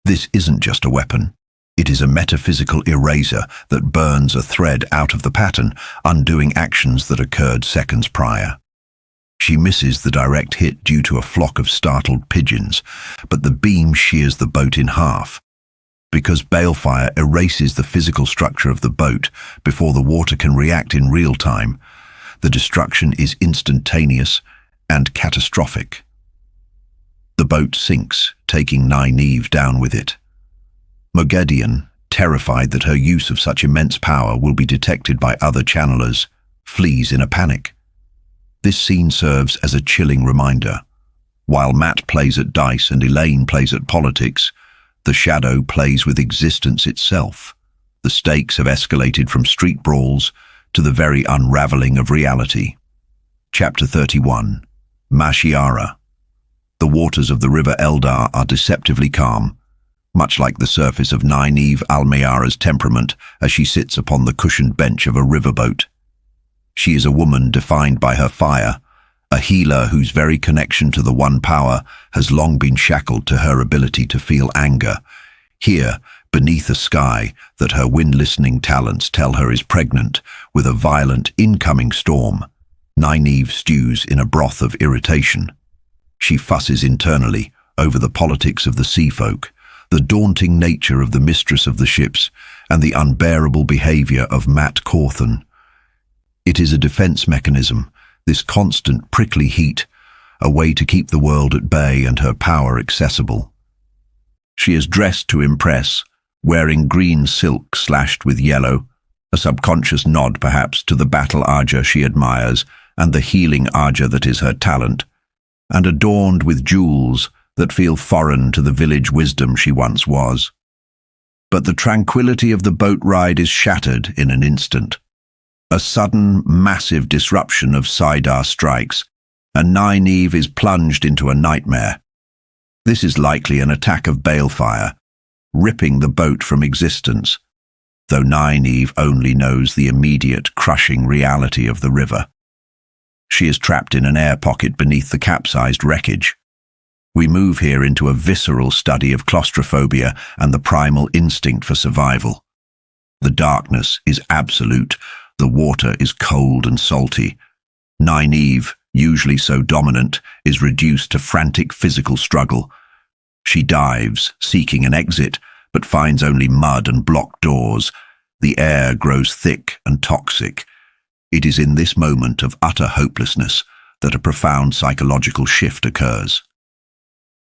This isn't just a weapon. It is a metaphysical eraser that burns a thread out of the pattern, undoing actions that occurred seconds prior. She misses the direct hit due to a flock of startled pigeons, but the beam shears the boat in half. Because balefire erases the physical structure of the boat before the water can react in real time, the destruction is instantaneous and catastrophic. The boat sinks, taking Nai-neeve down with it. Moghedien, terrified that her use of such immense power will be detected by other channelers, flees in a panic. This scene serves as a chilling reminder. While Matt plays at dice and Elaine plays at politics, the shadow plays with existence itself. The stakes have escalated from street brawls to the very unraveling of reality. Chapter 31. Mashiara. The waters of the River Eldar are deceptively calm, much like the surface of Nai-neeve Almayara's temperament as she sits upon the cushioned bench of a riverboat. She is a woman defined by her fire, a healer whose very connection to the One Power has long been shackled to her ability to feel anger. Here, beneath a sky that her wind-listening talents tell her is pregnant with a violent incoming storm, Nai-neeve stews in a broth of irritation. She fusses internally over the politics of the sea folk, the daunting nature of the mistress of the ships, and the unbearable behavior of Matt Cawthon. It is a defense mechanism, this constant prickly heat, a way to keep the world at bay and her power accessible. She is dressed to impress, wearing green silk slashed with yellow, a subconscious nod perhaps to the battle Arja she admires and the healing Arja that is her talent, and adorned with jewels that feel foreign to the village wisdom she once was. But the tranquility of the boat ride is shattered in an instant. A sudden, massive disruption of saidar strikes, and Nai-neeve is plunged into a nightmare. This is likely an attack of balefire, ripping the boat from existence, though Nai-neeve only knows the immediate, crushing reality of the river. She is trapped in an air pocket beneath the capsized wreckage. We move here into a visceral study of claustrophobia and the primal instinct for survival. The darkness is absolute. The water is cold and salty. Nai-neeve, usually so dominant, is reduced to frantic physical struggle. She dives, seeking an exit, but finds only mud and blocked doors. The air grows thick and toxic. It is in this moment of utter hopelessness that a profound psychological shift occurs.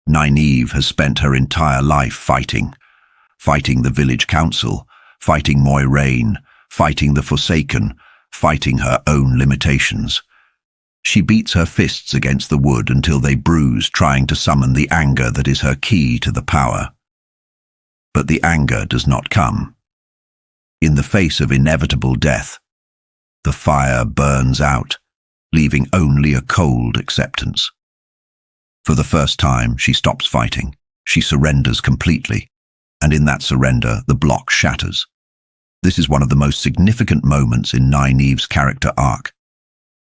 Nai-neeve has spent her entire life fighting the village council, fighting Moiraine, fighting the Forsaken, fighting her own limitations. She beats her fists against the wood until they bruise, trying to summon the anger that is her key to the power. But the anger does not come. In the face of inevitable death, the fire burns out, leaving only a cold acceptance. For the first time, she stops fighting. She surrenders completely, and in that surrender, the block shatters. This is one of the most significant moments in Nai-neeve's character arc.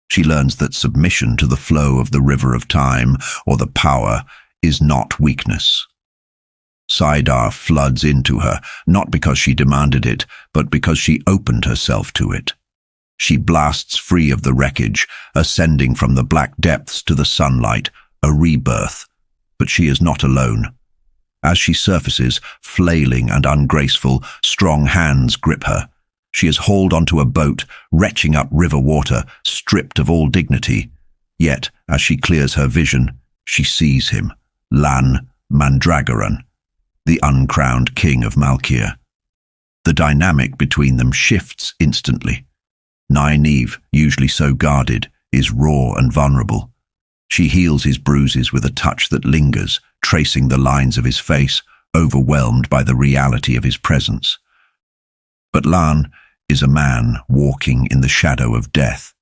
She learns that submission to the flow of the river of time, or the power, is not weakness. Saidar floods into her, not because she demanded it, but because she opened herself to it. She blasts free of the wreckage, ascending from the black depths to the sunlight, a rebirth. But she is not alone. As she surfaces, flailing and ungraceful, strong hands grip her. She is hauled onto a boat, retching up river water, stripped of all dignity. Yet, as she clears her vision, she sees him, Lan Mandragoran, the uncrowned king of Malkia. The dynamic between them shifts instantly. Nai-neeve, usually so guarded, is raw and vulnerable. She heals his bruises with a touch that lingers, tracing the lines of his face, overwhelmed by the reality of his presence. But Lan is a man walking in the shadow of death.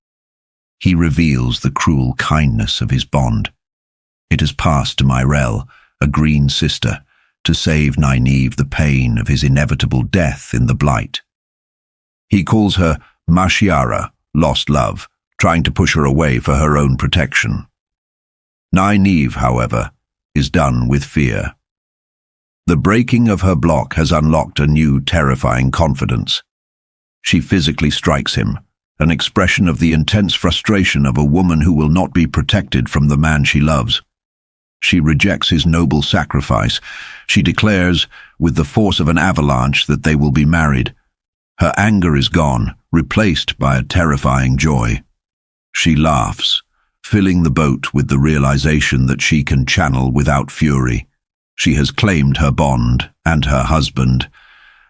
He reveals the cruel kindness of his bond. It has passed to Myrel, a green sister, to save Nai-neeve the pain of his inevitable death in the blight. He calls her Mashiara, lost love, trying to push her away for her own protection. Nai-neeve, however, is done with fear. The breaking of her block has unlocked a new terrifying confidence. She physically strikes him, an expression of the intense frustration of a woman who will not be protected from the man she loves. She rejects his noble sacrifice. She declares, with the force of an avalanche, that they will be married. Her anger is gone, replaced by a terrifying joy. She laughs, filling the boat with the realization that she can channel without fury. She has claimed her bond and her husband,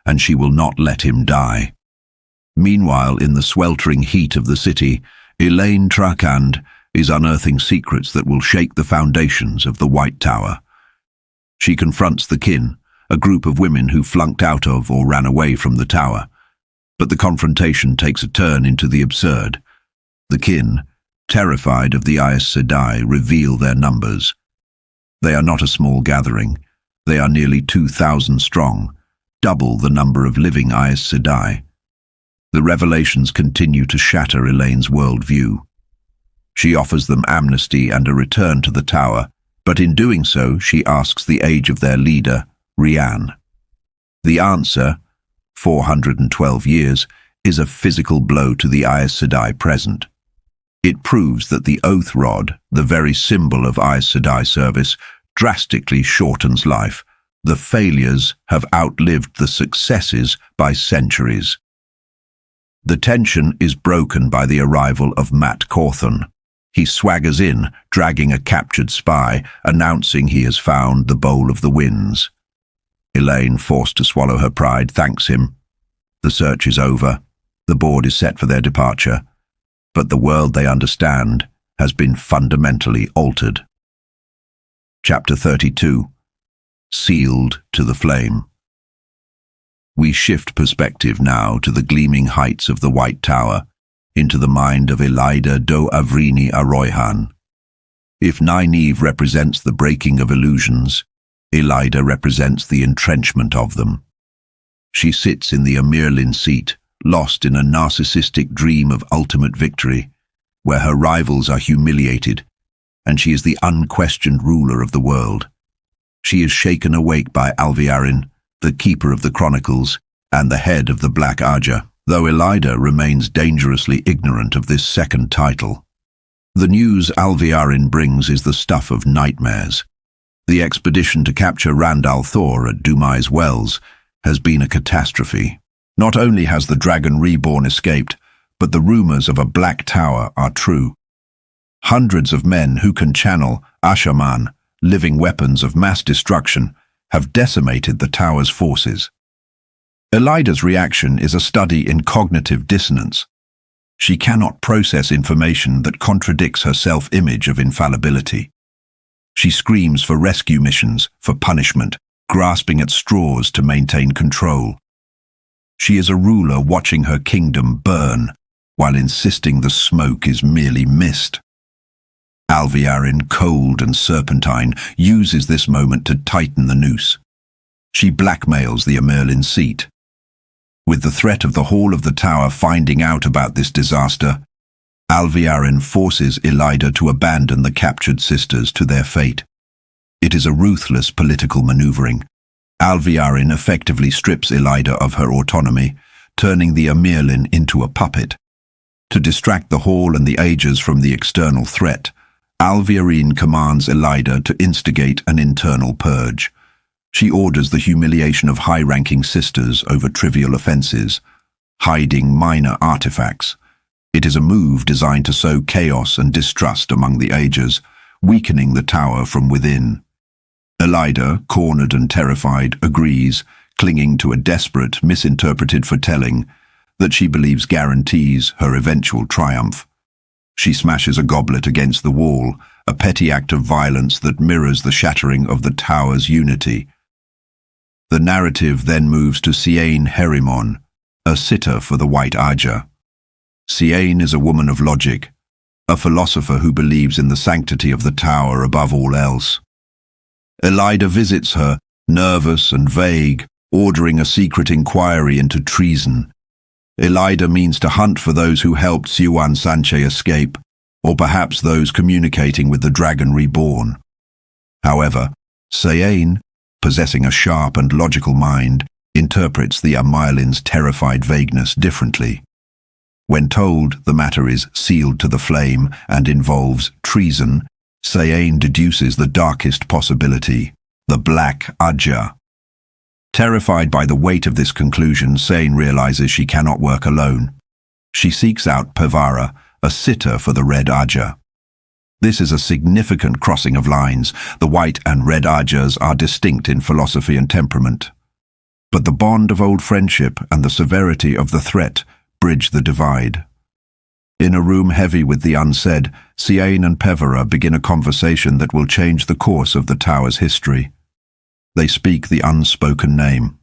and she will not let him die. Meanwhile, in the sweltering heat of the city, Elaine Trakand is unearthing secrets that will shake the foundations of the White Tower. She confronts the kin, a group of women who flunked out of or ran away from the tower. But the confrontation takes a turn into the absurd. The kin, terrified of the Aes Sedai, reveal their numbers. They are not a small gathering. They are nearly 2,000 strong, double the number of living Aes Sedai. The revelations continue to shatter Elaine's worldview. She offers them amnesty and a return to the tower, but in doing so, she asks the age of their leader, Rian. The answer, 412 years, is a physical blow to the Aes Sedai present. It proves that the oath rod, the very symbol of Aes Sedai service, drastically shortens life. The failures have outlived the successes by centuries. The tension is broken by the arrival of Mat Cawthon. He swaggers in, dragging a captured spy, announcing he has found the Bowl of the Winds. Elaine, forced to swallow her pride, thanks him. The search is over. The board is set for their departure. But the world they understand has been fundamentally altered. Chapter 32. Sealed to the Flame. We shift perspective now to the gleaming heights of the White Tower, into the mind of Elida do Avrini Aroyhan. If Nai-neeve represents the breaking of illusions, Elida represents the entrenchment of them. She sits in the Amirlin seat, lost in a narcissistic dream of ultimate victory, where her rivals are humiliated, and she is the unquestioned ruler of the world. She is shaken awake by Alviarin, the keeper of the chronicles, and the head of the Black Aja, though Elida remains dangerously ignorant of this second title. The news Alviarin brings is the stuff of nightmares. The expedition to capture Randall Thor at Dumai's Wells has been a catastrophe. Not only has the Dragon Reborn escaped, but the rumors of a Black Tower are true. Hundreds of men who can channel Ashaman, living weapons of mass destruction, have decimated the tower's forces. Elida's reaction is a study in cognitive dissonance. She cannot process information that contradicts her self-image of infallibility. She screams for rescue missions, for punishment, grasping at straws to maintain control. She is a ruler watching her kingdom burn, while insisting the smoke is merely mist. Alviarin, cold and serpentine, uses this moment to tighten the noose. She blackmails the Amirlin seat. With the threat of the Hall of the Tower finding out about this disaster, Alviarin forces Elida to abandon the captured sisters to their fate. It is a ruthless political maneuvering. Alviarin effectively strips Elida of her autonomy, turning the Amirlin into a puppet. To distract the Hall and the Ages from the external threat, Alviarin commands Elida to instigate an internal purge. She orders the humiliation of high-ranking sisters over trivial offenses. hiding minor artifacts. It is a move designed to sow chaos and distrust among the Aegis, weakening the tower from within. Elida, cornered and terrified, agrees, clinging to a desperate, misinterpreted foretelling that she believes guarantees her eventual triumph. She smashes a goblet against the wall, a petty act of violence that mirrors the shattering of the tower's unity. The narrative then moves to Siain Herimon, a sitter for the White Aja. Siain is a woman of logic, a philosopher who believes in the sanctity of the tower above all else. Elida visits her, nervous and vague, ordering a secret inquiry into treason. Elida means to hunt for those who helped Siwan Sanche escape, or perhaps those communicating with the Dragon Reborn. However, Siain, possessing a sharp and logical mind, interprets the Amailin's terrified vagueness differently. When told the matter is sealed to the flame and involves treason, Siain deduces the darkest possibility, the Black Aja. Terrified by the weight of this conclusion, Siain realizes she cannot work alone. She seeks out Pevara, a sitter for the Red Aja. This is a significant crossing of lines. The White and Red Ajas are distinct in philosophy and temperament. But the bond of old friendship and the severity of the threat bridge the divide. In a room heavy with the unsaid, Siain and Pevara begin a conversation that will change the course of the tower's history. They speak the unspoken name.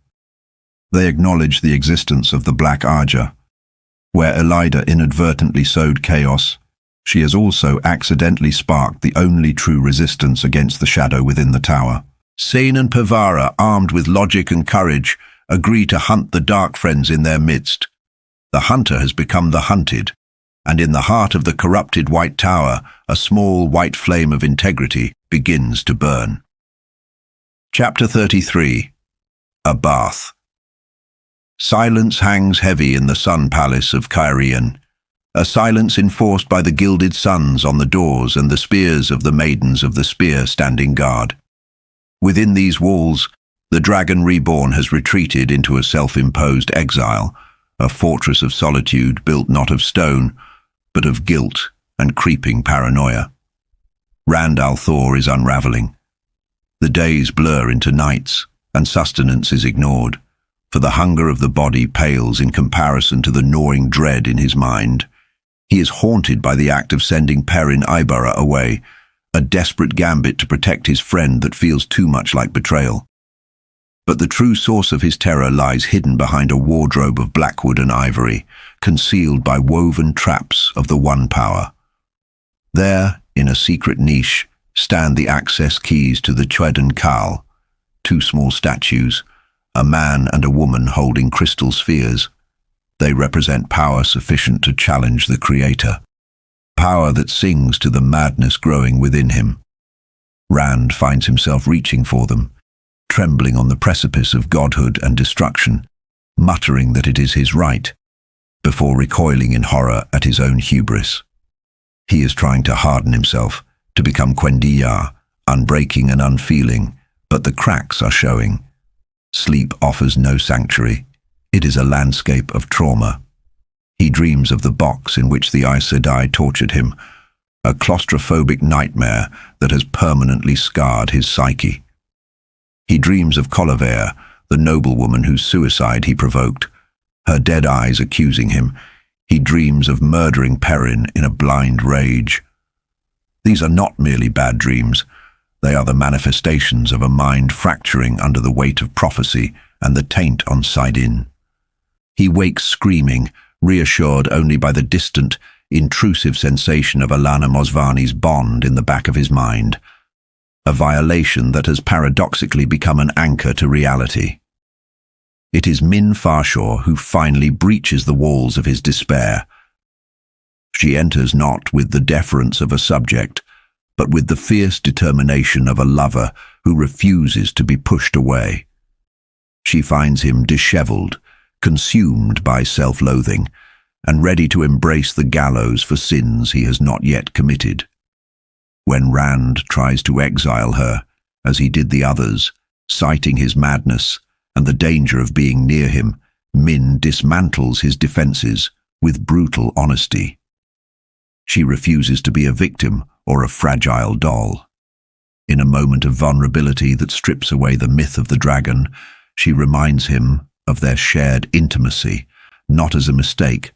They acknowledge the existence of the Black Aja. Where Elida inadvertently sowed chaos, she has also accidentally sparked the only true resistance against the shadow within the tower. Siain and Pevara, armed with logic and courage, agree to hunt the dark friends in their midst. The hunter has become the hunted, and in the heart of the corrupted White Tower, a small white flame of integrity begins to burn. Chapter 33. A Bath. Silence hangs heavy in the sun palace of Cairhien, a silence enforced by the gilded suns on the doors and the spears of the maidens of the spear standing guard. Within these walls, the Dragon Reborn has retreated into a self-imposed exile, a fortress of solitude built not of stone, but of guilt and creeping paranoia. Rand al'Thor is unraveling. The days blur into nights, and sustenance is ignored, for the hunger of the body pales in comparison to the gnawing dread in his mind. He is haunted by the act of sending Perrin Aibara away, a desperate gambit to protect his friend that feels too much like betrayal. But the true source of his terror lies hidden behind a wardrobe of blackwood and ivory, concealed by woven traps of the One Power. There, in a secret niche, stand the access keys to the Chweden Kal, two small statues, a man and a woman holding crystal spheres. They represent power sufficient to challenge the Creator, power that sings to the madness growing within him. Rand finds himself reaching for them, trembling on the precipice of godhood and destruction, muttering that it is his right, before recoiling in horror at his own hubris. He is trying to harden himself, to become Quendiya, unbreaking and unfeeling, but the cracks are showing. Sleep offers no sanctuary. It is a landscape of trauma. He dreams of the box in which the Aes Sedai tortured him, a claustrophobic nightmare that has permanently scarred his psyche. He dreams of Colivere, the noblewoman whose suicide he provoked, her dead eyes accusing him. He dreams of murdering Perrin in a blind rage. These are not merely bad dreams. They are the manifestations of a mind fracturing under the weight of prophecy and the taint on saidin. He wakes screaming, reassured only by the distant, intrusive sensation of Alana Mosvani's bond in the back of his mind, a violation that has paradoxically become an anchor to reality. It is Min Farshaw who finally breaches the walls of his despair. She enters not with the deference of a subject, but with the fierce determination of a lover who refuses to be pushed away. She finds him disheveled, consumed by self-loathing, and ready to embrace the gallows for sins he has not yet committed. When Rand tries to exile her, as he did the others, citing his madness and the danger of being near him, Min dismantles his defenses with brutal honesty. She refuses to be a victim or a fragile doll. In a moment of vulnerability that strips away the myth of the dragon, she reminds him of their shared intimacy, not as a mistake,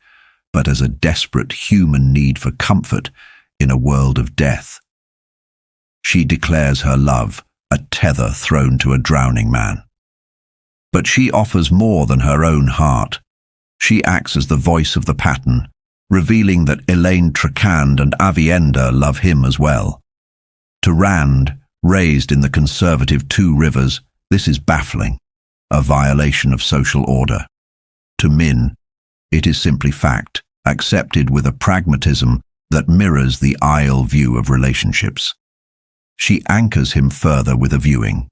but as a desperate human need for comfort in a world of death. She declares her love, a tether thrown to a drowning man. But she offers more than her own heart. She acts as the voice of the pattern, revealing that Elaine Trakand and Avienda love him as well. To Rand, raised in the conservative Two Rivers, this is baffling, a violation of social order. To Min, it is simply fact, accepted with a pragmatism that mirrors the Isle view of relationships. She anchors him further with a viewing,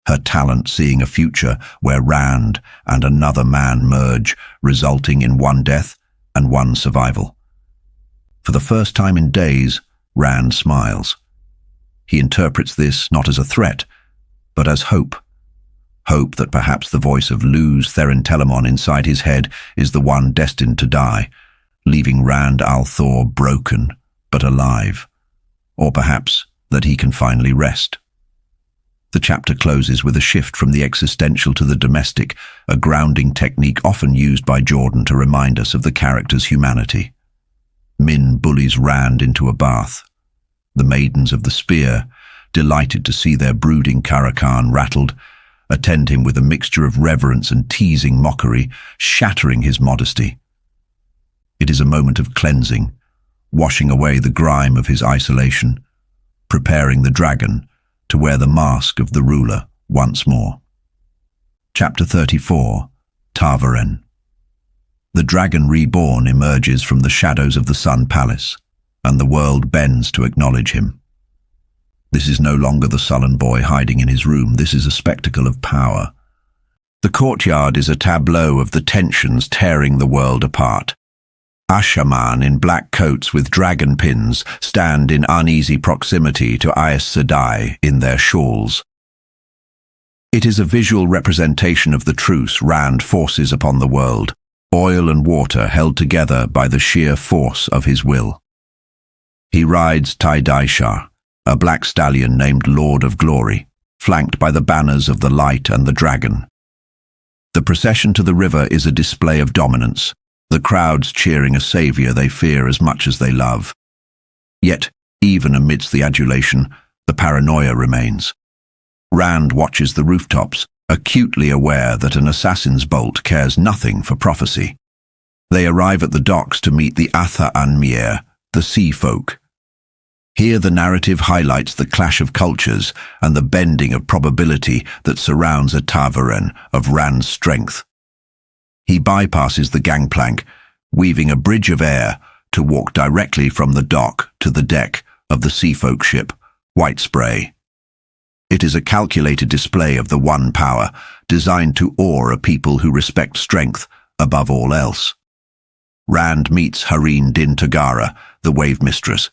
her talent seeing a future where Rand and another man merge, resulting in one death and one survival. For the first time in days, Rand smiles. He interprets this not as a threat, but as hope. Hope that perhaps the voice of Luz Therin Telemon inside his head is the one destined to die, leaving Rand al'Thor broken but alive. Or perhaps that he can finally rest. The chapter closes with a shift from the existential to the domestic, a grounding technique often used by Jordan to remind us of the character's humanity. Min bullies Rand into a bath. The maidens of the spear, delighted to see their brooding Karakan rattled, attend him with a mixture of reverence and teasing mockery, shattering his modesty. It is a moment of cleansing, washing away the grime of his isolation, preparing the dragon to wear the mask of the ruler once more. Chapter 34, Ta'veren. The dragon reborn emerges from the shadows of the Sun Palace, and the world bends to acknowledge him. This is no longer the sullen boy hiding in his room. This is a spectacle of power. The courtyard is a tableau of the tensions tearing the world apart. Ashaman in black coats with dragon pins stand in uneasy proximity to Aes Sedai in their shawls. It is a visual representation of the truce Rand forces upon the world, oil and water held together by the sheer force of his will. He rides Daisha, a black stallion named Lord of Glory, flanked by the banners of the Light and the Dragon. The procession to the river is a display of dominance, the crowds cheering a savior they fear as much as they love. Yet, even amidst the adulation, the paranoia remains. Rand watches the rooftops, acutely aware that an assassin's bolt cares nothing for prophecy. They arrive at the docks to meet the Atha Anmir, the sea folk. Here the narrative highlights the clash of cultures and the bending of probability that surrounds a Ta'veren of Rand's strength. He bypasses the gangplank, weaving a bridge of air to walk directly from the dock to the deck of the seafolk ship, White Spray. It is a calculated display of the one power, designed to awe a people who respect strength above all else. Rand meets Hareen Din Tagara, the Wave Mistress.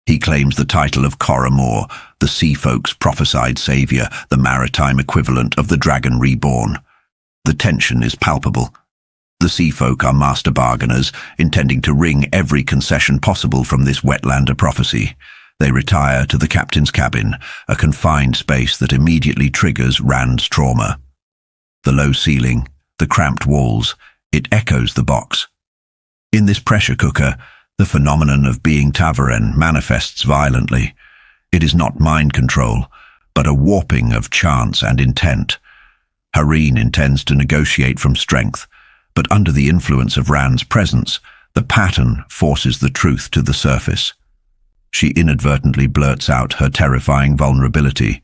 He claims the title of Coromor, the seafolk's prophesied savior, the maritime equivalent of the Dragon Reborn. The tension is palpable. The seafolk are master bargainers, intending to wring every concession possible from this wetlander prophecy. They retire to the captain's cabin, a confined space that immediately triggers Rand's trauma. The low ceiling, the cramped walls, it echoes the box. In this pressure cooker, the phenomenon of being Ta'veren manifests violently. It is not mind control, but a warping of chance and intent. Hareen intends to negotiate from strength, but under the influence of Rand's presence, the pattern forces the truth to the surface. She inadvertently blurts out her terrifying vulnerability.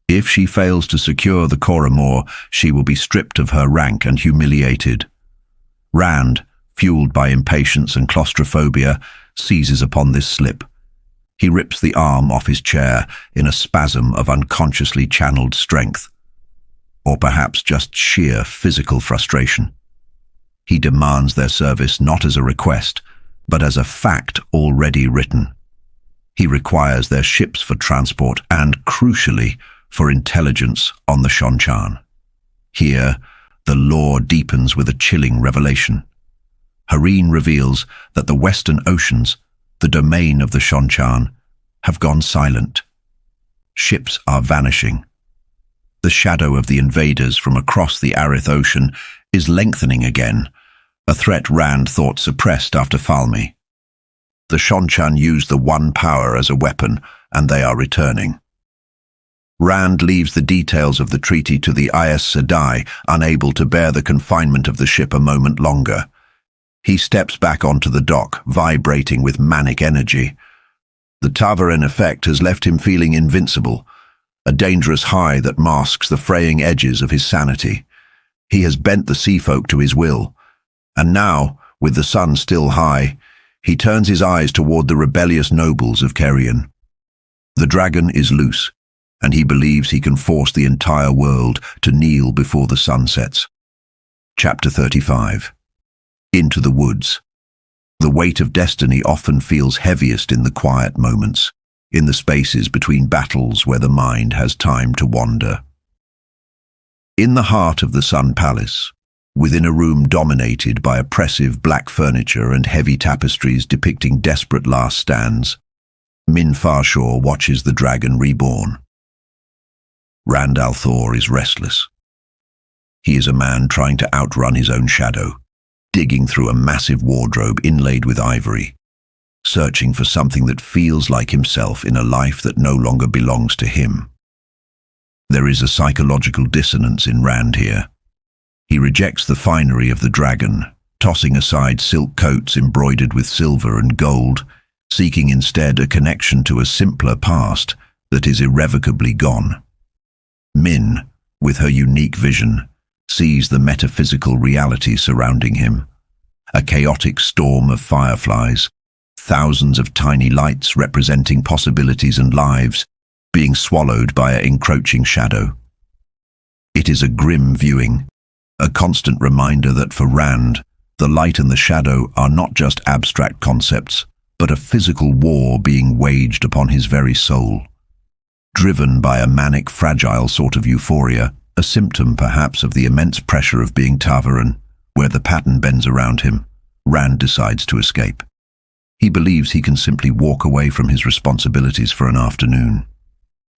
If she fails to secure the Coromor, she will be stripped of her rank and humiliated. Rand, fueled by impatience and claustrophobia, seizes upon this slip. He rips the arm off his chair in a spasm of unconsciously channeled strength, or perhaps just sheer physical frustration. He demands their service not as a request, but as a fact already written. He requires their ships for transport and, crucially, for intelligence on the Shonchan. Here, the lore deepens with a chilling revelation. Hareen reveals that the Western Oceans, the domain of the Shonchan, have gone silent. Ships are vanishing. The shadow of the invaders from across the Arith Ocean is lengthening again, a threat Rand thought suppressed after Falme. The Shonchan use the One Power as a weapon, and they are returning. Rand leaves the details of the treaty to the Aes Sedai, unable to bear the confinement of the ship a moment longer. He steps back onto the dock, vibrating with manic energy. The Ta'veren effect has left him feeling invincible, a dangerous high that masks the fraying edges of his sanity. He has bent the sea folk to his will, and now, with the sun still high, he turns his eyes toward the rebellious nobles of Cairhien. The dragon is loose, and he believes he can force the entire world to kneel before the sun sets. Chapter 35. Into the woods. The weight of destiny often feels heaviest in the quiet moments, in the spaces between battles where the mind has time to wander. In the heart of the Sun Palace, within a room dominated by oppressive black furniture and heavy tapestries depicting desperate last stands, Min Farshaw watches the dragon reborn. Rand al'Thor is restless. He is a man trying to outrun his own shadow, digging through a massive wardrobe inlaid with ivory, searching for something that feels like himself in a life that no longer belongs to him. There is a psychological dissonance in Rand here. He rejects the finery of the dragon, tossing aside silk coats embroidered with silver and gold, seeking instead a connection to a simpler past that is irrevocably gone. Min, with her unique vision, sees the metaphysical reality surrounding him. A chaotic storm of fireflies, thousands of tiny lights representing possibilities and lives, being swallowed by an encroaching shadow. It is a grim viewing, a constant reminder that for Rand, the light and the shadow are not just abstract concepts, but a physical war being waged upon his very soul. Driven by a manic, fragile sort of euphoria, a symptom perhaps of the immense pressure of being Ta'veren, where the pattern bends around him, Rand decides to escape. He believes he can simply walk away from his responsibilities for an afternoon.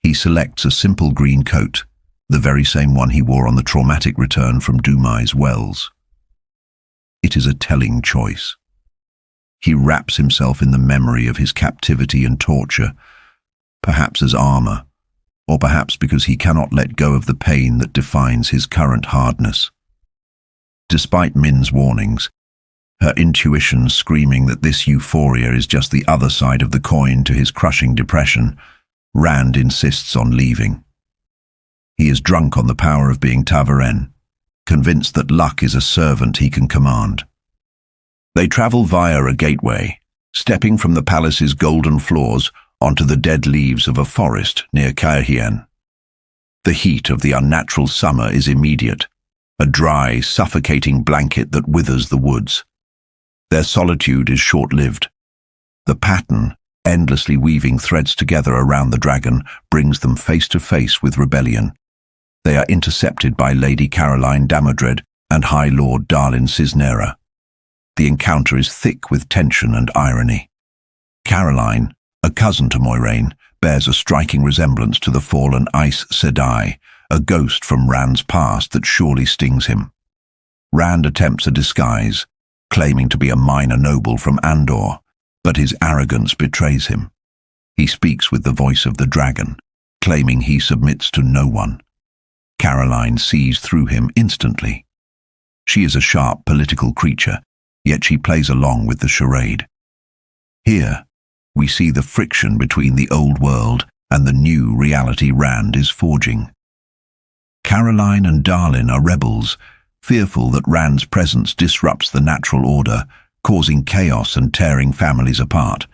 He selects a simple green coat, the very same one he wore on the traumatic return from Dumai's wells. It is a telling choice. He wraps himself in the memory of his captivity and torture, perhaps as armor, or perhaps because he cannot let go of the pain that defines his current hardness. Despite Min's warnings, her intuition screaming that this euphoria is just the other side of the coin to his crushing depression, Rand insists on leaving. He is drunk on the power of being Ta'veren, convinced that luck is a servant he can command. They travel via a gateway, stepping from the palace's golden floors onto the dead leaves of a forest near Cairhien. The heat of the unnatural summer is immediate, a dry, suffocating blanket that withers the woods. Their solitude is short-lived. The pattern, endlessly weaving threads together around the dragon, brings them face to face with rebellion. They are intercepted by Lady Caroline Damodred and High Lord Darlin Cisnera. The encounter is thick with tension and irony. Caroline, a cousin to Moiraine, bears a striking resemblance to the fallen Aes Sedai, a ghost from Rand's past that surely stings him. Rand attempts a disguise, claiming to be a minor noble from Andor, but his arrogance betrays him. He speaks with the voice of the dragon, claiming he submits to no one. Caroline sees through him instantly. She is a sharp political creature, yet she plays along with the charade. Here, we see the friction between the old world and the new reality Rand is forging. Caroline and Darlin are rebels, fearful that Rand's presence disrupts the natural order, causing chaos and tearing families apart.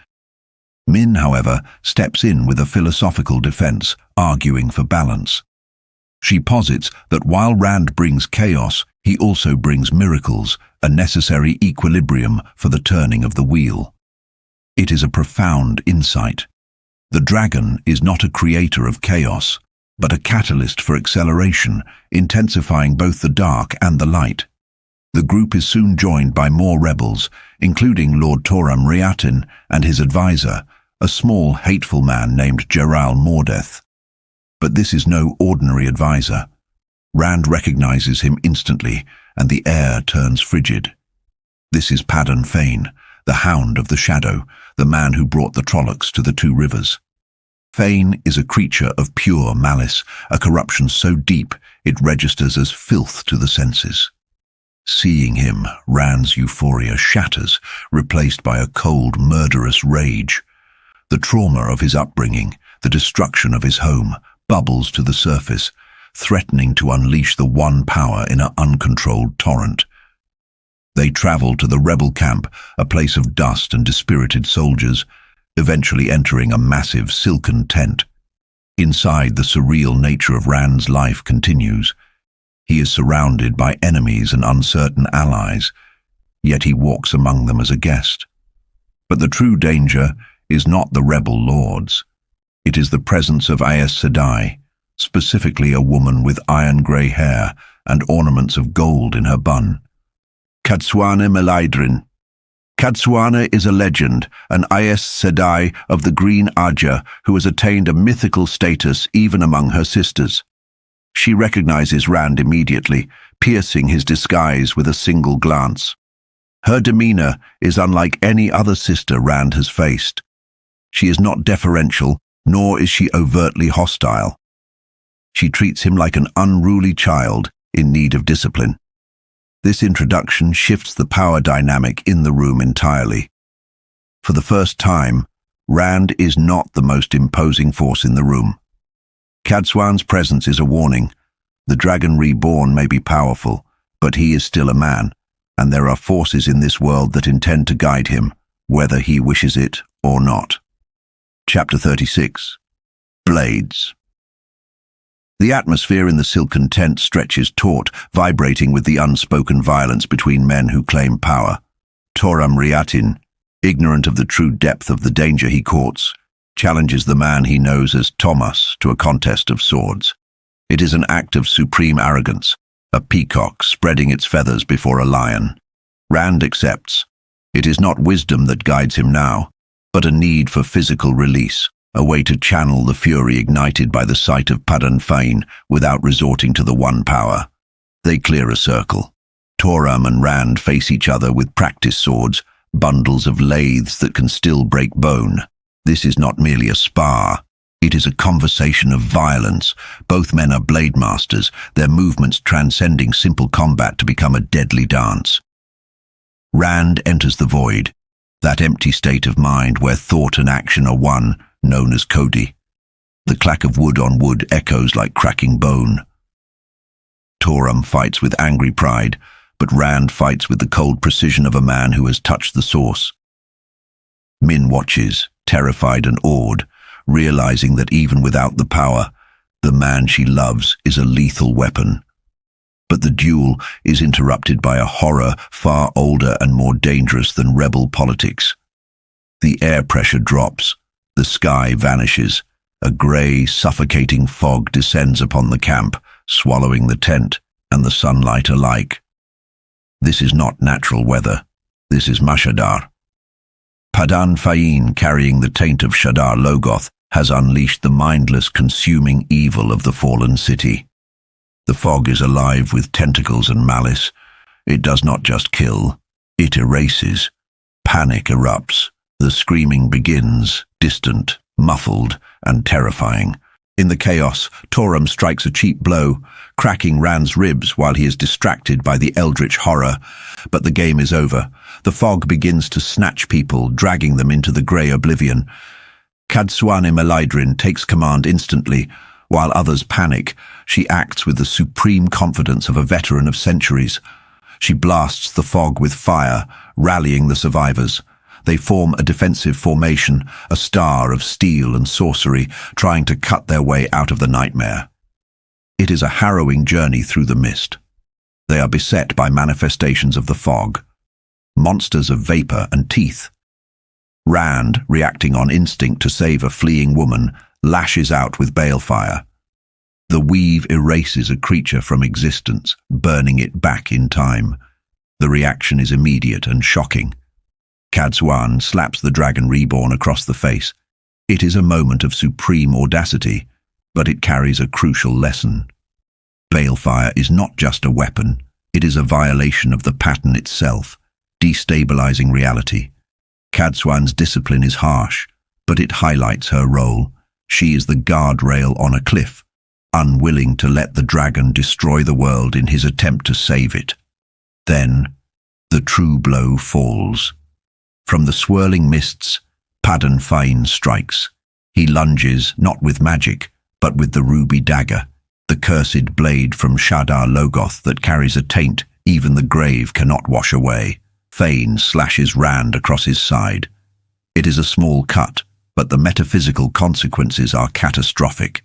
Min, however, steps in with a philosophical defense, arguing for balance. She posits that while Rand brings chaos, he also brings miracles, a necessary equilibrium for the turning of the wheel. It is a profound insight. The dragon is not a creator of chaos, but a catalyst for acceleration, intensifying both the dark and the light. The group is soon joined by more rebels, including Lord Toram Riatin and his advisor, a small, hateful man named Geral Mordeth. But this is no ordinary advisor. Rand recognizes him instantly, and the air turns frigid. This is Padan Fain, the Hound of the Shadow, the man who brought the Trollocs to the two rivers. Fain is a creature of pure malice, a corruption so deep it registers as filth to the senses. Seeing him, Rand's euphoria shatters, replaced by a cold, murderous rage. The trauma of his upbringing, the destruction of his home, bubbles to the surface, threatening to unleash the one power in an uncontrolled torrent. They travel to the rebel camp, a place of dust and dispirited soldiers, eventually entering a massive silken tent. Inside, the surreal nature of Rand's life continues. He is surrounded by enemies and uncertain allies, yet he walks among them as a guest. But the true danger is not the rebel lords. It is the presence of Aes Sedai, specifically a woman with iron-grey hair and ornaments of gold in her bun. Cadsuane Melaidrin. Cadsuane is a legend, an Aes Sedai of the Green Aja who has attained a mythical status even among her sisters. She recognizes Rand immediately, piercing his disguise with a single glance. Her demeanor is unlike any other sister Rand has faced. She is not deferential, nor is she overtly hostile. She treats him like an unruly child in need of discipline. This introduction shifts the power dynamic in the room entirely. For the first time, Rand is not the most imposing force in the room. Cadsuane's presence is a warning. The dragon reborn may be powerful, but he is still a man, and there are forces in this world that intend to guide him, whether he wishes it or not. Chapter 36. Blades. The atmosphere in the silken tent stretches taut, vibrating with the unspoken violence between men who claim power. Toram Riatin, ignorant of the true depth of the danger he courts, challenges the man he knows as Thomas to a contest of swords. It is an act of supreme arrogance, a peacock spreading its feathers before a lion. Rand accepts. It is not wisdom that guides him now, but a need for physical release, a way to channel the fury ignited by the sight of Padan Fain without resorting to the one power. They clear a circle. Toram and Rand face each other with practice swords, bundles of lathes that can still break bone. This is not merely a spar. It is a conversation of violence. Both men are blade masters, their movements transcending simple combat to become a deadly dance. Rand enters the void, that empty state of mind where thought and action are one, known as Cody. The clack of wood on wood echoes like cracking bone. Toram fights with angry pride, but Rand fights with the cold precision of a man who has touched the source. Min watches, terrified and awed, realizing that even without the power, the man she loves is a lethal weapon. But the duel is interrupted by a horror far older and more dangerous than rebel politics. The air pressure drops, the sky vanishes, a grey, suffocating fog descends upon the camp, swallowing the tent and the sunlight alike. This is not natural weather. This is Mashadar. Padan Fain, carrying the taint of Shadar Logoth, has unleashed the mindless, consuming evil of the fallen city. The fog is alive with tentacles and malice. It does not just kill, it erases. Panic erupts. The screaming begins, distant, muffled, and terrifying. In the chaos, Toram strikes a cheap blow, cracking Rand's ribs while he is distracted by the eldritch horror. But the game is over. The fog begins to snatch people, dragging them into the grey oblivion. Cadsuane Melaidrin takes command instantly. While others panic, she acts with the supreme confidence of a veteran of centuries. She blasts the fog with fire, rallying the survivors. They form a defensive formation, a star of steel and sorcery, trying to cut their way out of the nightmare. It is a harrowing journey through the mist. They are beset by manifestations of the fog, monsters of vapor and teeth. Rand, reacting on instinct to save a fleeing woman, lashes out with balefire. The weave erases a creature from existence, burning it back in time. The reaction is immediate and shocking. Cadsuan slaps the dragon reborn across the face. It is a moment of supreme audacity, but it carries a crucial lesson. Balefire is not just a weapon, it is a violation of the pattern itself, destabilizing reality. Cadsuan's discipline is harsh, but it highlights her role. She is the guardrail on a cliff, unwilling to let the dragon destroy the world in his attempt to save it. Then, the true blow falls. From the swirling mists, Padan Fain strikes. He lunges, not with magic, but with the ruby dagger, the cursed blade from Shadar Logoth that carries a taint even the grave cannot wash away. Fain slashes Rand across his side. It is a small cut, but the metaphysical consequences are catastrophic.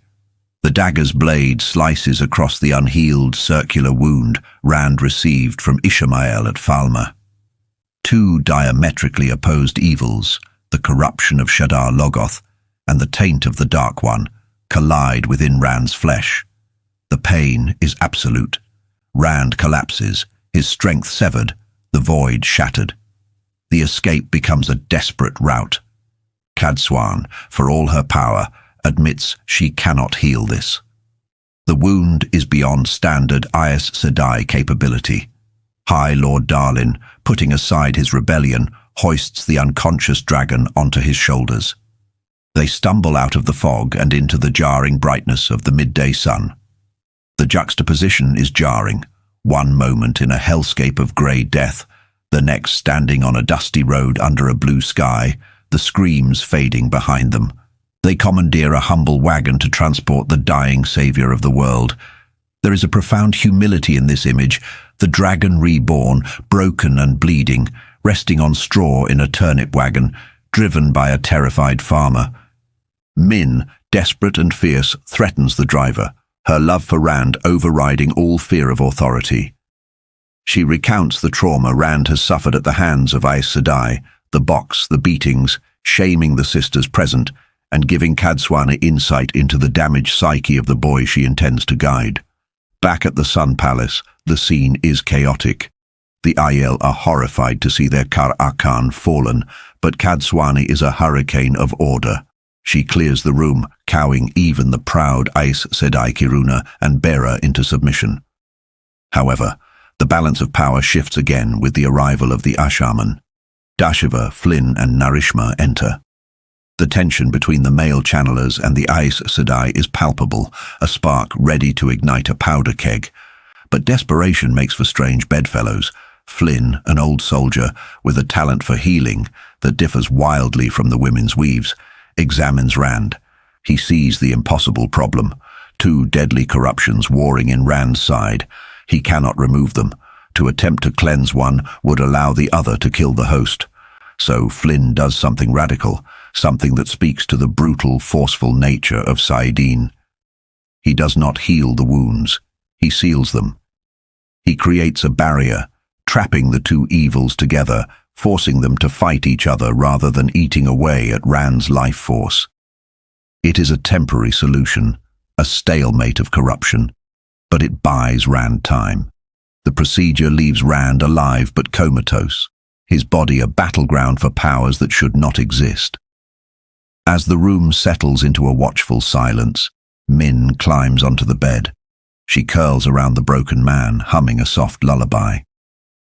The dagger's blade slices across the unhealed circular wound Rand received from Ishmael at Falmer. Two diametrically opposed evils, the corruption of Shadar Logoth and the taint of the Dark One, collide within Rand's flesh. The pain is absolute. Rand collapses, his strength severed, the void shattered. The escape becomes a desperate rout. Cadsuan, for all her power, admits she cannot heal this. The wound is beyond standard Aes Sedai capability. High Lord Darlin, putting aside his rebellion, hoists the unconscious dragon onto his shoulders. They stumble out of the fog and into the jarring brightness of the midday sun. The juxtaposition is jarring, one moment in a hellscape of grey death, the next standing on a dusty road under a blue sky, the screams fading behind them. They commandeer a humble wagon to transport the dying saviour of the world. There is a profound humility in this image, the dragon reborn, broken and bleeding, resting on straw in a turnip wagon, driven by a terrified farmer. Min, desperate and fierce, threatens the driver, her love for Rand overriding all fear of authority. She recounts the trauma Rand has suffered at the hands of Aes Sedai, the box, the beatings, shaming the sisters present, and giving Cadsuan insight into the damaged psyche of the boy she intends to guide. Back at the Sun Palace, the scene is chaotic. The Aiel are horrified to see their Kar Akan fallen, but Cadsuan is a hurricane of order. She clears the room, cowing even the proud Aes Sedai Kiruna and Bera into submission. However, the balance of power shifts again with the arrival of the Ashaman. Dashiva, Flynn and Narishma enter. The tension between the male channelers and the Aes Sedai is palpable, a spark ready to ignite a powder keg. But desperation makes for strange bedfellows. Flynn, an old soldier with a talent for healing that differs wildly from the women's weaves, examines Rand. He sees the impossible problem, two deadly corruptions warring in Rand's side. He cannot remove them. To attempt to cleanse one would allow the other to kill the host. So Flynn does something radical, something that speaks to the brutal, forceful nature of saidin. He does not heal the wounds, he seals them. He creates a barrier, trapping the two evils together, forcing them to fight each other rather than eating away at Rand's life force. It is a temporary solution, a stalemate of corruption, but it buys Rand time. The procedure leaves Rand alive but comatose, his body a battleground for powers that should not exist. As the room settles into a watchful silence, Min climbs onto the bed. She curls around the broken man, humming a soft lullaby.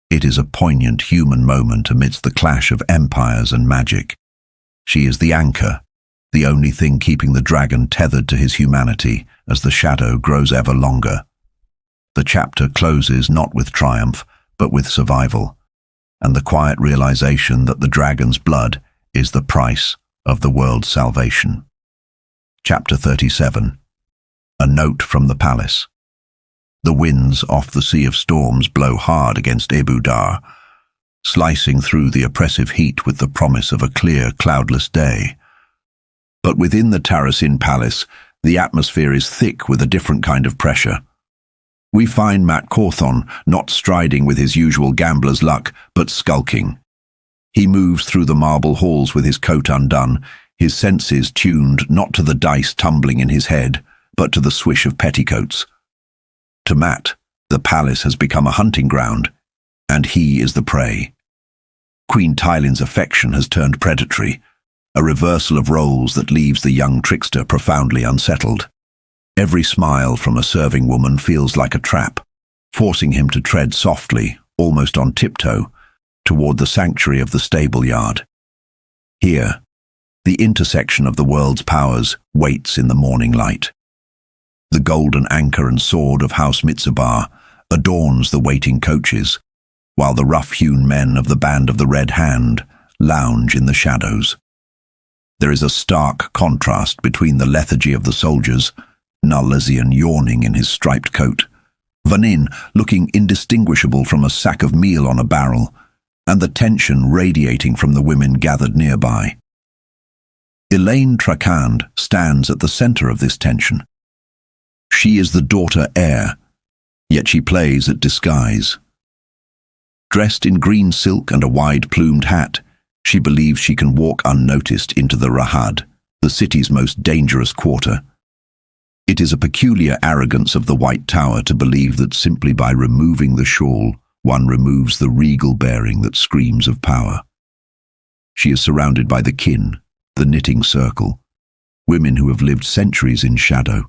It is a poignant human moment amidst the clash of empires and magic. She is the anchor, the only thing keeping the dragon tethered to his humanity as the shadow grows ever longer. The chapter closes not with triumph, but with survival, and the quiet realization that the dragon's blood is the price of the world's salvation. Chapter 37. A note from the palace. The winds off the Sea of Storms blow hard against Ebou Dar, slicing through the oppressive heat with the promise of a clear, cloudless day. But within the Tarasin Palace, the atmosphere is thick with a different kind of pressure. We find Mat Cawthon not striding with his usual gambler's luck, but skulking. He moves through the marble halls with his coat undone, his senses tuned not to the dice tumbling in his head, but to the swish of petticoats. To Mat, the palace has become a hunting ground, and he is the prey. Queen Tylin's affection has turned predatory, a reversal of roles that leaves the young trickster profoundly unsettled. Every smile from a serving woman feels like a trap, forcing him to tread softly, almost on tiptoe, toward the sanctuary of the stable yard. Here, the intersection of the world's powers waits in the morning light. The golden anchor and sword of House Mitsubar adorns the waiting coaches, while the rough-hewn men of the Band of the Red Hand lounge in the shadows. There is a stark contrast between the lethargy of the soldiers, Nalesian yawning in his striped coat, Vanin looking indistinguishable from a sack of meal on a barrel, and the tension radiating from the women gathered nearby. Elaine Trakand stands at the center of this tension. She is the daughter heir, yet she plays at disguise. Dressed in green silk and a wide-plumed hat, she believes she can walk unnoticed into the Rahad, the city's most dangerous quarter. It is a peculiar arrogance of the White Tower to believe that simply by removing the shawl, one removes the regal bearing that screams of power. She is surrounded by the kin, the knitting circle, women who have lived centuries in shadow.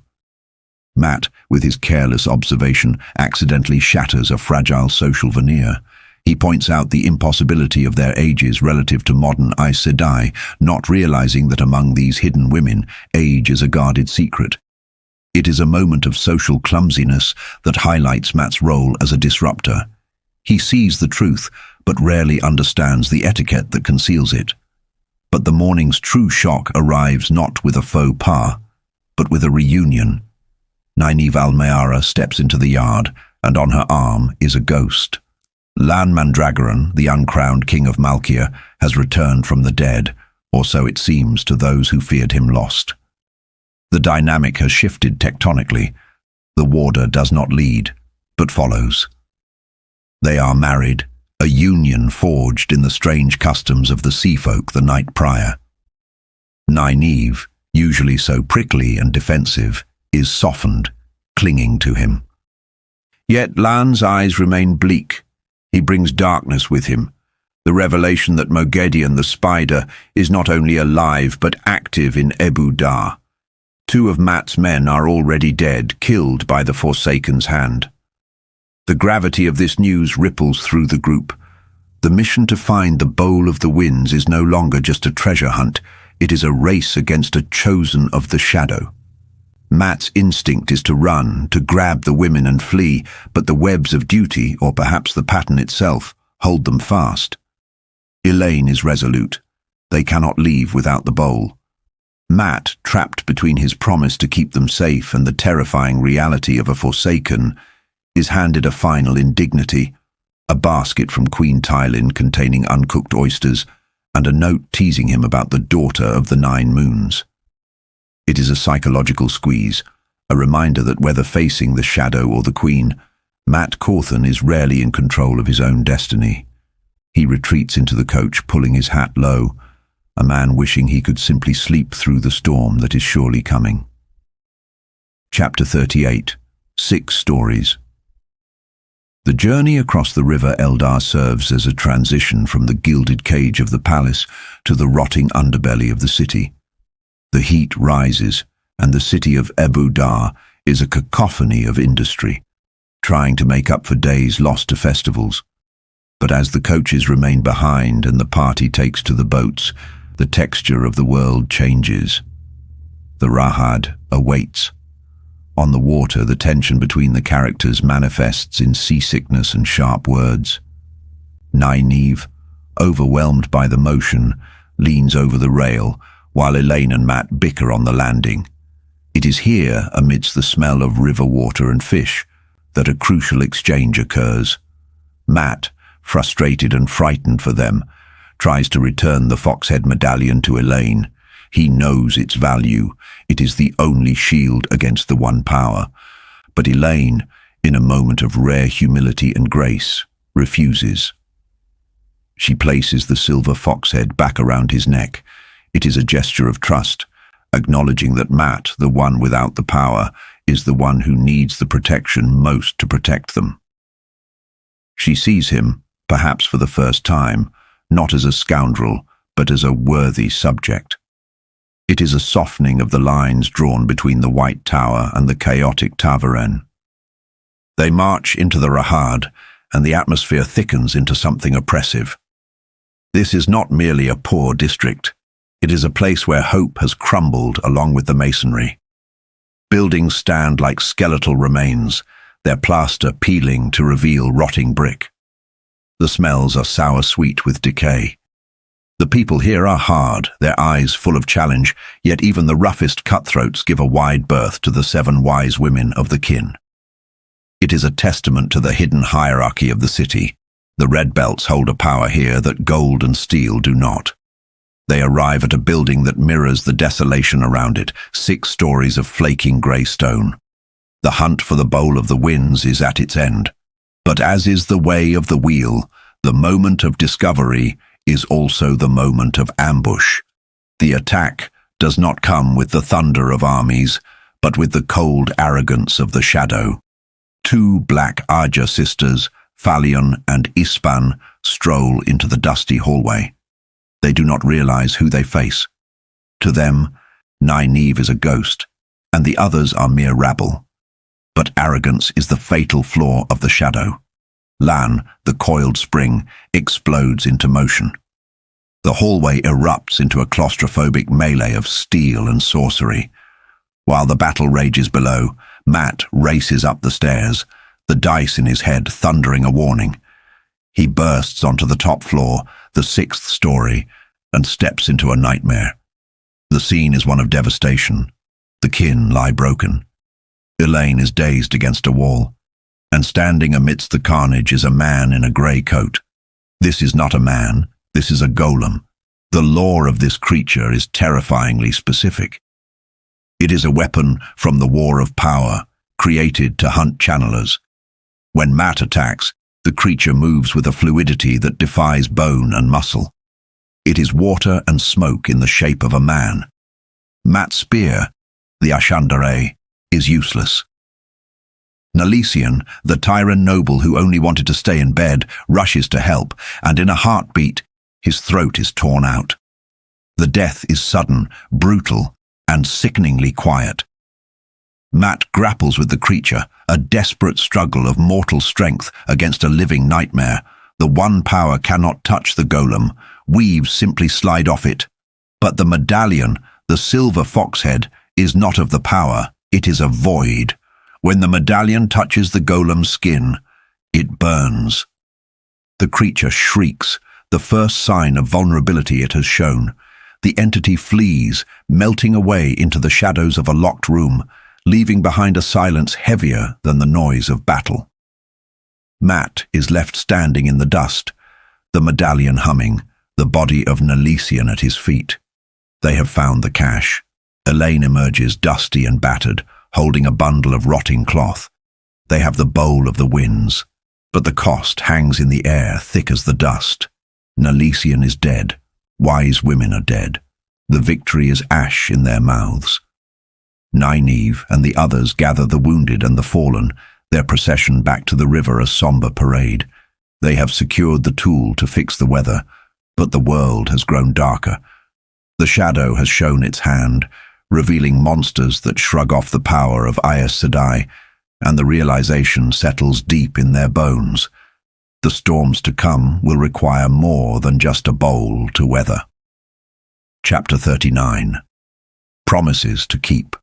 Mat, with his careless observation, accidentally shatters a fragile social veneer. He points out the impossibility of their ages relative to modern Aes Sedai, not realizing that among these hidden women, age is a guarded secret. It is a moment of social clumsiness that highlights Mat's role as a disruptor. He sees the truth, but rarely understands the etiquette that conceals it. But the morning's true shock arrives not with a faux pas, but with a reunion. Nai-neeve Almayara steps into the yard, and on her arm is a ghost. Lan Mandragoran, the uncrowned king of Malkia, has returned from the dead, or so it seems to those who feared him lost. The dynamic has shifted tectonically. The warder does not lead, but follows. They are married, a union forged in the strange customs of the sea folk the night prior. Nai-neeve, usually so prickly and defensive, is softened, clinging to him. Yet Lan's eyes remain bleak. He brings darkness with him, the revelation that Mogedion the spider is not only alive but active in Ebou Dar. 2 of Mat's men are already dead, killed by the Forsaken's hand. The gravity of this news ripples through the group. The mission to find the Bowl of the Winds is no longer just a treasure hunt, it is a race against a chosen of the shadow. Mat's instinct is to run, to grab the women and flee, but the webs of duty, or perhaps the pattern itself, hold them fast. Elaine is resolute. They cannot leave without the bowl. Mat, trapped between his promise to keep them safe and the terrifying reality of a Forsaken, is handed a final indignity, a basket from Queen Tylin containing uncooked oysters, and a note teasing him about the daughter of the 9 moons. It is a psychological squeeze, a reminder that whether facing the shadow or the queen, Mat Cawthon is rarely in control of his own destiny. He retreats into the coach, pulling his hat low, a man wishing he could simply sleep through the storm that is surely coming. Chapter 38. 6 Stories. The journey across the river Eldar serves as a transition from the gilded cage of the palace to the rotting underbelly of the city. The heat rises, and the city of Ebou Dar is a cacophony of industry, trying to make up for days lost to festivals. But as the coaches remain behind and the party takes to the boats, the texture of the world changes. The Rahad awaits. On the water, the tension between the characters manifests in seasickness and sharp words. Nai-neeve, overwhelmed by the motion, leans over the rail, while Elaine and Mat bicker on the landing. It is here, amidst the smell of river water and fish, that a crucial exchange occurs. Mat, frustrated and frightened for them, tries to return the foxhead medallion to Elaine. He knows its value. It is the only shield against the one power. But Elaine, in a moment of rare humility and grace, refuses. She places the silver foxhead back around his neck. It is a gesture of trust, acknowledging that Mat, the one without the power, is the one who needs the protection most to protect them. She sees him, perhaps for the first time, not as a scoundrel, but as a worthy subject. It is a softening of the lines drawn between the White Tower and the chaotic Taveren. They march into the Rahad, and the atmosphere thickens into something oppressive. This is not merely a poor district. It is a place where hope has crumbled along with the masonry. Buildings stand like skeletal remains, their plaster peeling to reveal rotting brick. The smells are sour-sweet with decay. The people here are hard, their eyes full of challenge, yet even the roughest cutthroats give a wide berth to the 7 wise women of the kin. It is a testament to the hidden hierarchy of the city. The red belts hold a power here that gold and steel do not. They arrive at a building that mirrors the desolation around it, 6 stories of flaking grey stone. The hunt for the bowl of the winds is at its end. But as is the way of the wheel, the moment of discovery is also the moment of ambush. The attack does not come with the thunder of armies, but with the cold arrogance of the shadow. 2 black Aja sisters, Phalion and Ispan, stroll into the dusty hallway. They do not realize who they face. To them, Nai-neeve is a ghost, and the others are mere rabble. But arrogance is the fatal flaw of the shadow. Lan, the coiled spring, explodes into motion. The hallway erupts into a claustrophobic melee of steel and sorcery. While the battle rages below, Mat races up the stairs, the dice in his head thundering a warning. He bursts onto the top floor, the 6th story, and steps into a nightmare. The scene is one of devastation. The kin lie broken. Illian is dazed against a wall, and standing amidst the carnage is a man in a grey coat. This is not a man, this is a Gholam. The lore of this creature is terrifyingly specific. It is a weapon from the War of Power, created to hunt channelers. When Mat attacks, the creature moves with a fluidity that defies bone and muscle. It is water and smoke in the shape of a man. Mat's spear, the Ashandare, is useless. Nalisian, the Tyran noble who only wanted to stay in bed, rushes to help, and in a heartbeat, his throat is torn out. The death is sudden, brutal, and sickeningly quiet. Mat grapples with the creature, a desperate struggle of mortal strength against a living nightmare. The one power cannot touch the Gholam, weaves simply slide off it. But the medallion, the silver foxhead, is not of the power, it is a void. When the medallion touches the Gholam's skin, it burns. The creature shrieks, the first sign of vulnerability it has shown. The entity flees, melting away into the shadows of a locked room, leaving behind a silence heavier than the noise of battle. Mat is left standing in the dust, the medallion humming, the body of Nalisian at his feet. They have found the cache. Illian emerges dusty and battered, holding a bundle of rotting cloth. They have the bowl of the winds, but the cost hangs in the air thick as the dust. Nalisian is dead. Wise women are dead. The victory is ash in their mouths. Nai-neeve and the others gather the wounded and the fallen, their procession back to the river a somber parade. They have secured the tool to fix the weather, but the world has grown darker. The shadow has shown its hand, revealing monsters that shrug off the power of Aes Sedai, and the realization settles deep in their bones. The storms to come will require more than just a bowl to weather. Chapter 39. Promises to keep.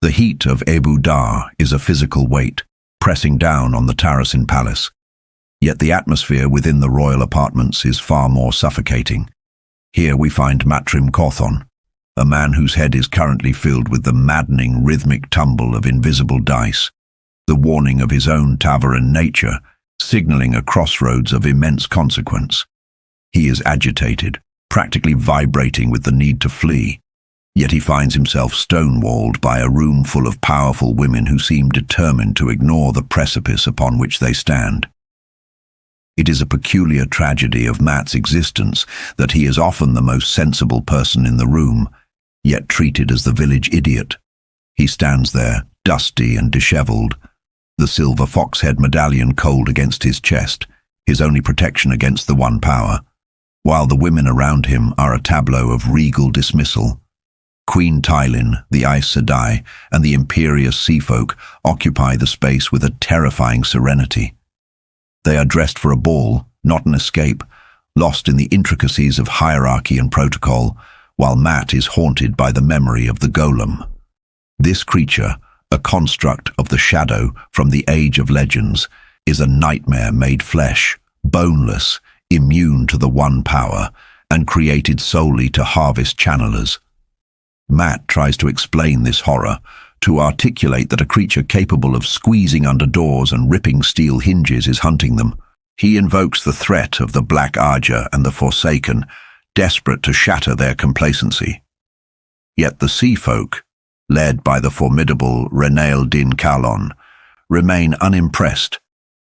The heat of Ebou Dar is a physical weight, pressing down on the Tarasin palace. Yet the atmosphere within the royal apartments is far more suffocating. Here we find Matrim Kothon, a man whose head is currently filled with the maddening rhythmic tumble of invisible dice, the warning of his own Tavern nature, signaling a crossroads of immense consequence. He is agitated, practically vibrating with the need to flee, yet he finds himself stonewalled by a room full of powerful women who seem determined to ignore the precipice upon which they stand. It is a peculiar tragedy of Mat's existence that he is often the most sensible person in the room, yet treated as the village idiot. He stands there, dusty and disheveled, the silver fox-head medallion cold against his chest, his only protection against the One Power, while the women around him are a tableau of regal dismissal. Queen Tylin, the Aes Sedai, and the imperious sea folk occupy the space with a terrifying serenity. They are dressed for a ball, not an escape, lost in the intricacies of hierarchy and protocol, while Mat is haunted by the memory of the Gholam. This creature, a construct of the shadow from the Age of Legends, is a nightmare made flesh, boneless, immune to the One Power, and created solely to harvest channelers. Mat tries to explain this horror, to articulate that a creature capable of squeezing under doors and ripping steel hinges is hunting them. He invokes the threat of the Black Arja and the Forsaken, desperate to shatter their complacency. Yet the sea folk, led by the formidable Renail Din Kalon, remain unimpressed,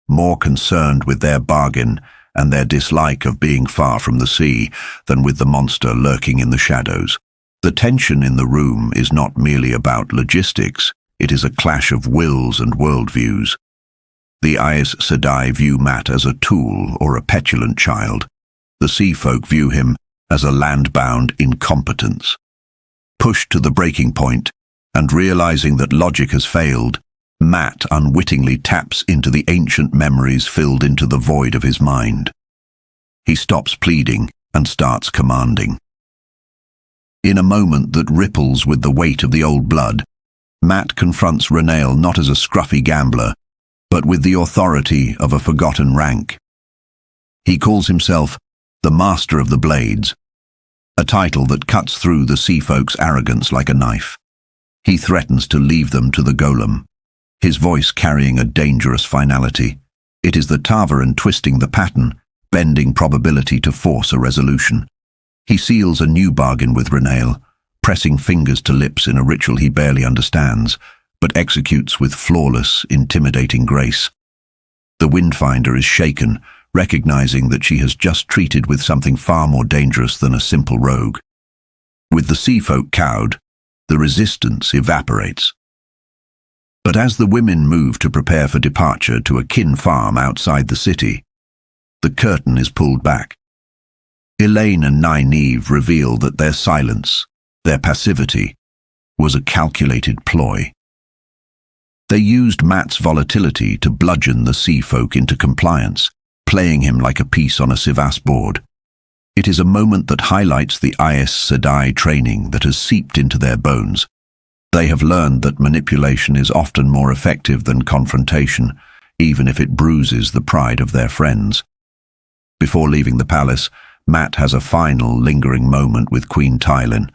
more concerned with their bargain and their dislike of being far from the sea than with the monster lurking in the shadows. The tension in the room is not merely about logistics, it is a clash of wills and worldviews. The Aes Sedai view Mat as a tool or a petulant child. The sea folk view him as a land-bound incompetence. Pushed to the breaking point, and realizing that logic has failed, Mat unwittingly taps into the ancient memories filled into the void of his mind. He stops pleading and starts commanding. In a moment that ripples with the weight of the old blood, Mat confronts Renail not as a scruffy gambler, but with the authority of a forgotten rank. He calls himself the Master of the Blades, a title that cuts through the sea folk's arrogance like a knife. He threatens to leave them to the Gholam, his voice carrying a dangerous finality. It is the Ta'veren twisting the pattern, bending probability to force a resolution. He seals a new bargain with Renail, pressing fingers to lips in a ritual he barely understands, but executes with flawless, intimidating grace. The Windfinder is shaken, recognizing that she has just treated with something far more dangerous than a simple rogue. With the sea folk cowed, the resistance evaporates. But as the women move to prepare for departure to a kin farm outside the city, the curtain is pulled back. Illian and Nai-neeve reveal that their silence, their passivity, was a calculated ploy. They used Mat's volatility to bludgeon the sea folk into compliance, playing him like a piece on a Sivas board. It is a moment that highlights the Aes Sedai training that has seeped into their bones. They have learned that manipulation is often more effective than confrontation, even if it bruises the pride of their friends. Before leaving the palace, Mat has a final, lingering moment with Queen Tylin.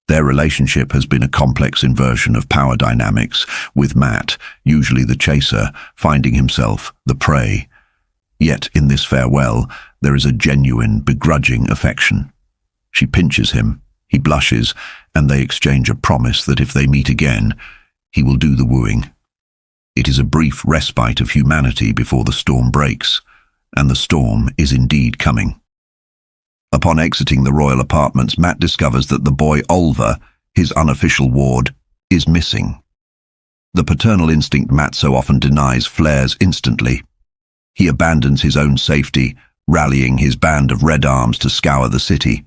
Their relationship has been a complex inversion of power dynamics, with Mat, usually the chaser, finding himself the prey. Yet in this farewell, there is a genuine, begrudging affection. She pinches him, he blushes, and they exchange a promise that if they meet again, he will do the wooing. It is a brief respite of humanity before the storm breaks, and the storm is indeed coming. Upon exiting the royal apartments, Mat discovers that the boy Olva, his unofficial ward, is missing. The paternal instinct Mat so often denies flares instantly. He abandons his own safety, rallying his band of red arms to scour the city.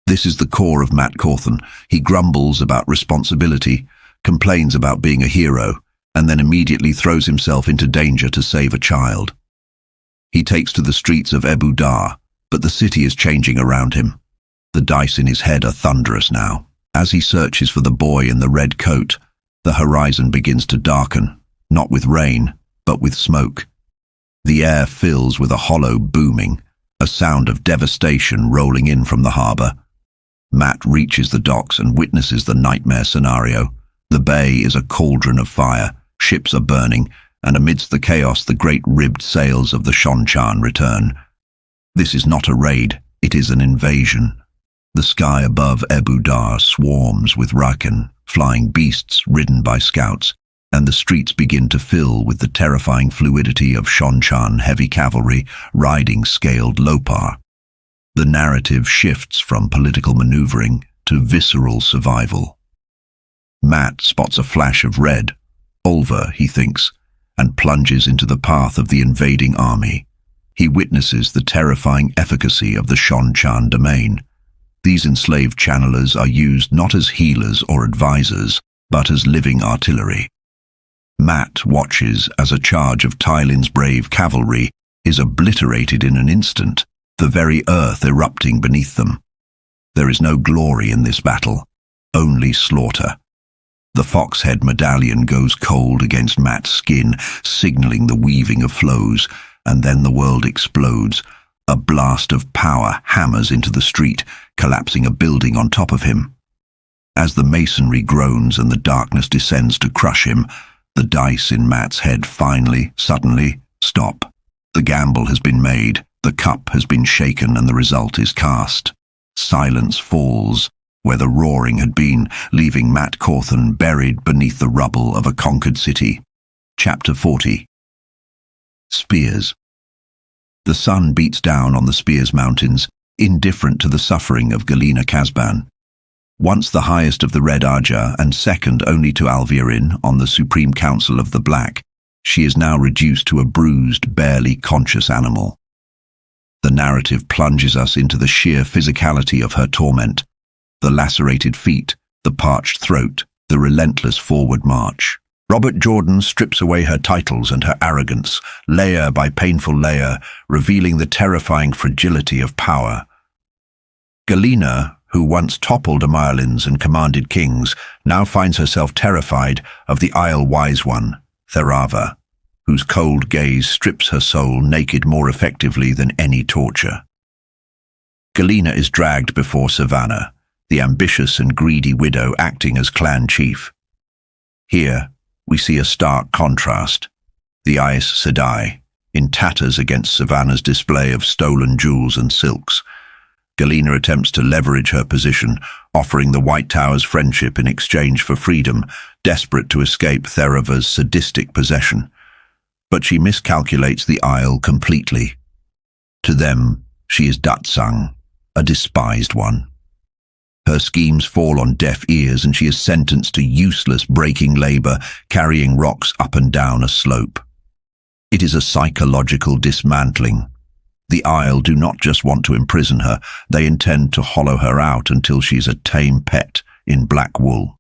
This is the core of Mat Cawthon. He grumbles about responsibility, complains about being a hero, and then immediately throws himself into danger to save a child. He takes to the streets of Ebou Dar, but the city is changing around him. The dice in his head are thunderous now. As he searches for the boy in the red coat, the horizon begins to darken, not with rain, but with smoke. The air fills with a hollow booming, a sound of devastation rolling in from the harbor. Mat reaches the docks and witnesses the nightmare scenario. The bay is a cauldron of fire, ships are burning, and amidst the chaos the great ribbed sails of the Shonchan return. This is not a raid, it is an invasion. The sky above Ebou Dar swarms with Rakan, flying beasts ridden by scouts, and the streets begin to fill with the terrifying fluidity of Shonchan heavy cavalry riding scaled Lopar. The narrative shifts from political maneuvering to to visceral survival. Matt spots a flash of red. Olva, he thinks, and plunges into the path of the invading army. He witnesses the terrifying efficacy of the Shonchan domain. These enslaved channelers are used not as healers or advisors, but as living artillery. Matt watches as a charge of Tylin's brave cavalry is obliterated in an instant, the very earth erupting beneath them. There is no glory in this battle, only slaughter. The foxhead medallion goes cold against Matt's skin, signaling the weaving of flows, and then the world explodes. A blast of power hammers into the street, collapsing a building on top of him. As the masonry groans and the darkness descends to crush him, the dice in Matt's head finally, suddenly, stop. The gamble has been made, the cup has been shaken, and the result is cast. Silence falls where the roaring had been, leaving Matt Cawthon buried beneath the rubble of a conquered city. Chapter 40. Spears. The sun beats down on the Spears Mountains, indifferent to the suffering of Galina Casban. Once the highest of the Red Arja and second only to Alvirin on the Supreme Council of the Black, she is now reduced to a bruised, barely conscious animal. The narrative plunges us into the sheer physicality of her torment, the lacerated feet, the parched throat, the relentless forward march. Robert Jordan strips away her titles and her arrogance, layer by painful layer, revealing the terrifying fragility of power. Galina, who once toppled Amarlins and commanded kings, now finds herself terrified of the Isle Wise One, Therava, whose cold gaze strips her soul naked more effectively than any torture. Galina is dragged before Savannah, the ambitious and greedy widow acting as clan chief. Here, we see a stark contrast. The Aes Sedai, in tatters against Savannah's display of stolen jewels and silks. Galina attempts to leverage her position, offering the White Tower's friendship in exchange for freedom, desperate to escape Therava's sadistic possession. But she miscalculates the Isle completely. To them, she is Datsang, a despised one. Her schemes fall on deaf ears and she is sentenced to useless breaking labor, carrying rocks up and down a slope. It is a psychological dismantling. The Isle do not just want to imprison her, they intend to hollow her out until she's a tame pet in black wool.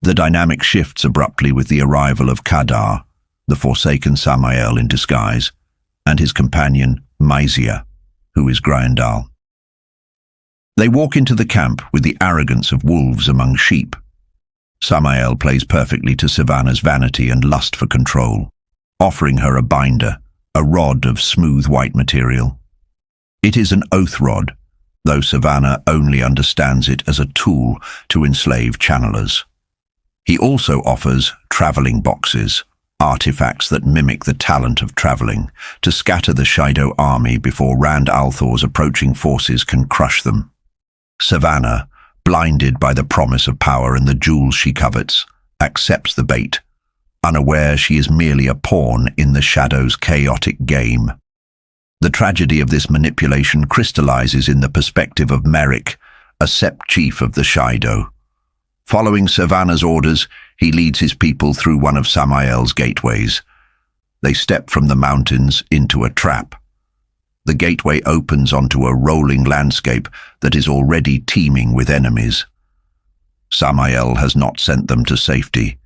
The dynamic shifts abruptly with the arrival of Kadar, the Forsaken Sammael in disguise, and his companion, Mysia, who is Gryandal. They walk into the camp with the arrogance of wolves among sheep. Sammael plays perfectly to Savannah's vanity and lust for control, offering her a binder, a rod of smooth white material. It is an oath rod, though Savannah only understands it as a tool to enslave channelers. He also offers traveling boxes, artifacts that mimic the talent of traveling, to scatter the Shido army before Rand al'Thor's approaching forces can crush them. Savannah, blinded by the promise of power and the jewels she covets, accepts the bait, unaware she is merely a pawn in the Shadow's chaotic game. The tragedy of this manipulation crystallizes in the perspective of Merrick, a sept chief of the Shido. Following Savannah's orders, he leads his people through one of Sammael's gateways. They step from the mountains into a trap. The gateway opens onto a rolling landscape that is already teeming with enemies. Sammael has not sent them to safety.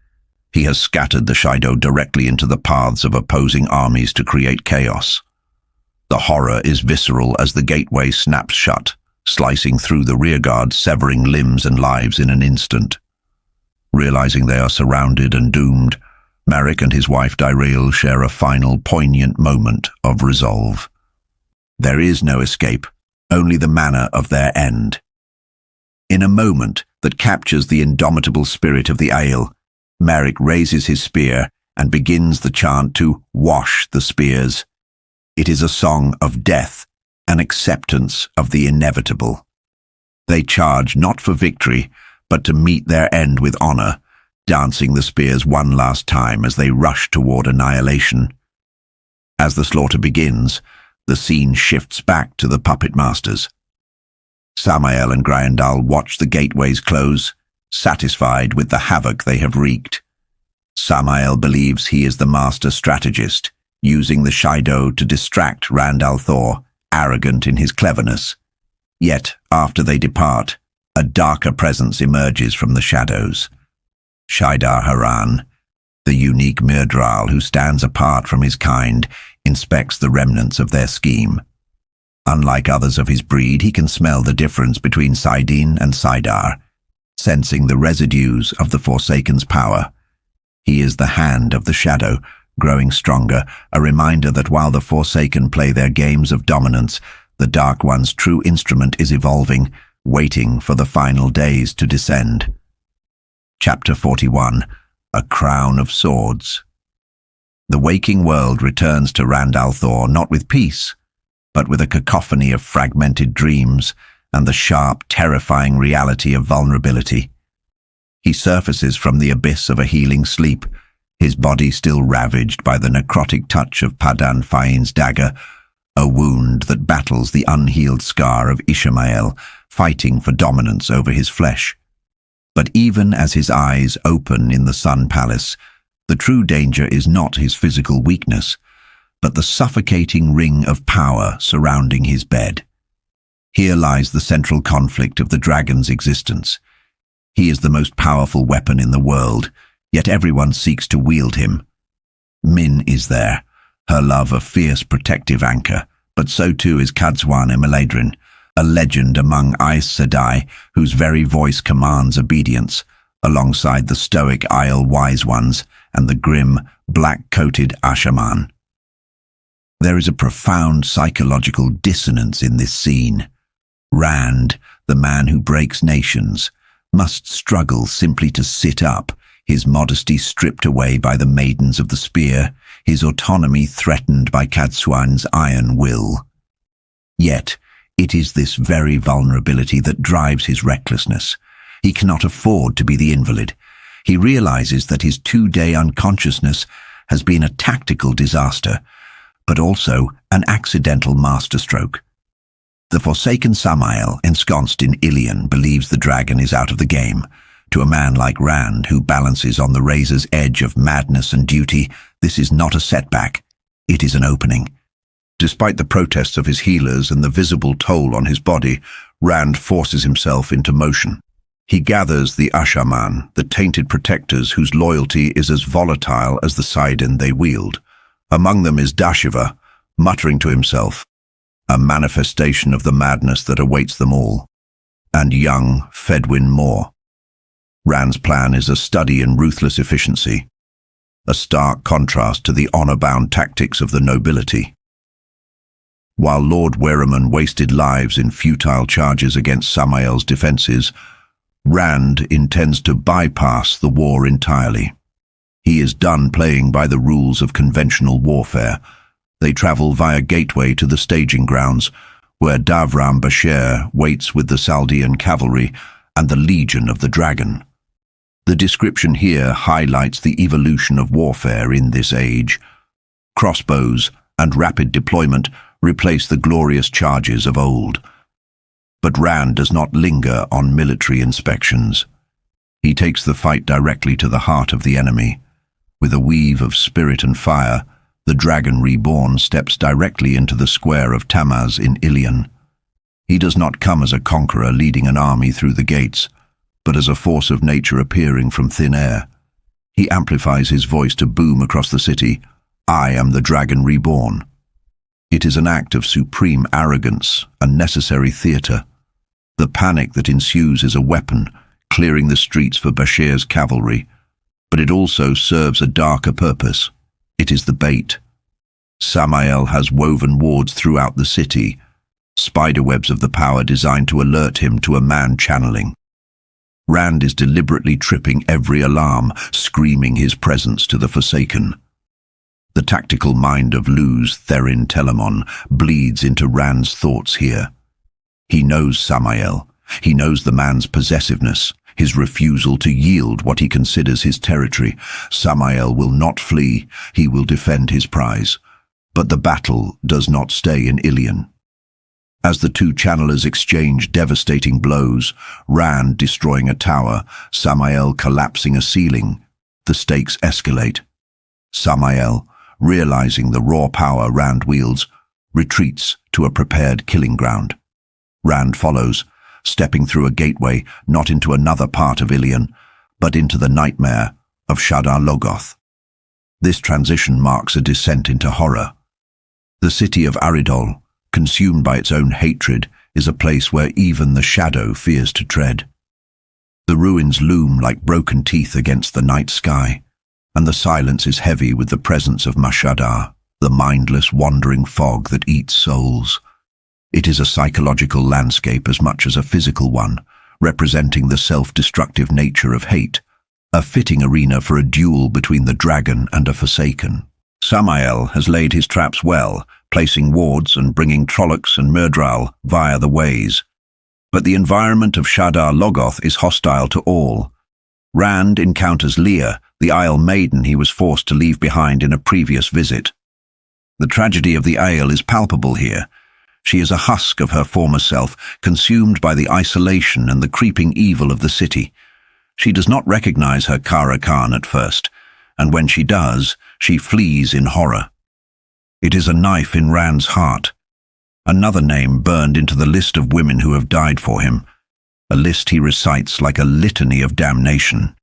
He has scattered the Shido directly into the paths of opposing armies to create chaos. The horror is visceral as the gateway snaps shut, slicing through the rearguard, severing limbs and lives in an instant. Realizing they are surrounded and doomed, Merrick and his wife Dyreel share a final poignant moment of resolve. There is no escape, only the manner of their end. In a moment that captures the indomitable spirit of the Aiel, Merrick raises his spear and begins the chant to wash the spears. It is a song of death, an acceptance of the inevitable. They charge not for victory, but to meet their end with honor, dancing the spears one last time as they rush toward annihilation. As the slaughter begins, the scene shifts back to the puppet masters. Sammael and Gryandal watch the gateways close, satisfied with the havoc they have wreaked. Sammael believes he is the master strategist, using the Shaido to distract Randall Thor, arrogant in his cleverness. Yet, after they depart, a darker presence emerges from the shadows. Shadar Haran, the unique Myrdral who stands apart from his kind, inspects the remnants of their scheme. Unlike others of his breed, he can smell the difference between saidin and saidar, sensing the residues of the Forsaken's power. He is the hand of the shadow, growing stronger, a reminder that while the Forsaken play their games of dominance, the Dark One's true instrument is evolving, waiting for the final days to descend. Chapter 41. A Crown of Swords. The waking world returns to Randall Thor not with peace, but with a cacophony of fragmented dreams and the sharp, terrifying reality of vulnerability. He surfaces from the abyss of a healing sleep, his body still ravaged by the necrotic touch of Padan Fain's dagger, a wound that battles the unhealed scar of Ishmael, fighting for dominance over his flesh. But even as his eyes open in the Sun Palace, the true danger is not his physical weakness, but the suffocating ring of power surrounding his bed. Here lies the central conflict of the dragon's existence. He is the most powerful weapon in the world, yet everyone seeks to wield him. Min is there, her love a fierce protective anchor, but so too is Kadzwan Emeladrin, a legend among Aes Sedai whose very voice commands obedience, alongside the stoic Isle Wise Ones and the grim, black-coated Ashaman. There is a profound psychological dissonance in this scene. Rand, the man who breaks nations, must struggle simply to sit up, his modesty stripped away by the Maidens of the Spear, his autonomy threatened by Kadzwan's iron will. Yet, it is this very vulnerability that drives his recklessness. He cannot afford to be the invalid. He realizes that his 2-day unconsciousness has been a tactical disaster, but also an accidental masterstroke. The Forsaken Sammael, ensconced in Illian, believes the dragon is out of the game. To a man like Rand, who balances on the razor's edge of madness and duty, this is not a setback. It is an opening. Despite the protests of his healers and the visible toll on his body, Rand forces himself into motion. He gathers the Ashaman, the tainted protectors whose loyalty is as volatile as the Saidin they wield. Among them is Dashiva, muttering to himself, a manifestation of the madness that awaits them all, and young Fedwin Moore. Rand's plan is a study in ruthless efficiency, a stark contrast to the honor-bound tactics of the nobility. While Lord Weraman wasted lives in futile charges against Sammael's defenses, Rand intends to bypass the war entirely. He is done playing by the rules of conventional warfare. They travel via gateway to the staging grounds, where Davram Basher waits with the Saldean cavalry and the Legion of the Dragon. The description here highlights the evolution of warfare in this age. Crossbows and rapid deployment replace the glorious charges of old. But Rand does not linger on military inspections. He takes the fight directly to the heart of the enemy. With a weave of spirit and fire, the Dragon Reborn steps directly into the square of Tamaz in Illian. He does not come as a conqueror leading an army through the gates, but as a force of nature appearing from thin air. He amplifies his voice to boom across the city, "I am the Dragon Reborn." It is an act of supreme arrogance, a necessary theatre. The panic that ensues is a weapon, clearing the streets for Bashir's cavalry, but it also serves a darker purpose. It is the bait. Sammael has woven wards throughout the city, spiderwebs of the power designed to alert him to a man channeling. Rand is deliberately tripping every alarm, screaming his presence to the Forsaken. The tactical mind of Luz Therin Telemon bleeds into Rand's thoughts here. He knows Sammael. He knows the man's possessiveness, his refusal to yield what he considers his territory. Sammael will not flee. He will defend his prize. But the battle does not stay in Illian. As the two channelers exchange devastating blows, Rand destroying a tower, Sammael collapsing a ceiling, the stakes escalate. Sammael, realizing the raw power Rand wields, retreats to a prepared killing ground. Rand follows, stepping through a gateway not into another part of Illian, but into the nightmare of Shadar Logoth. This transition marks a descent into horror. The city of Aridol, consumed by its own hatred, is a place where even the shadow fears to tread. The ruins loom like broken teeth against the night sky, and the silence is heavy with the presence of Mashadar, the mindless wandering fog that eats souls. It is a psychological landscape as much as a physical one, representing the self-destructive nature of hate, a fitting arena for a duel between the dragon and a Forsaken. Sammael has laid his traps well, placing wards and bringing Trollocs and Myrddraal via the ways. But the environment of Shadar Logoth is hostile to all. Rand encounters Leah, the Isle maiden he was forced to leave behind in a previous visit. The tragedy of the Isle is palpable here. She is a husk of her former self, consumed by the isolation and the creeping evil of the city. She does not recognize her Kara Khan at first, and when she does, she flees in horror. It is a knife in Rand's heart, another name burned into the list of women who have died for him, a list he recites like a litany of damnation.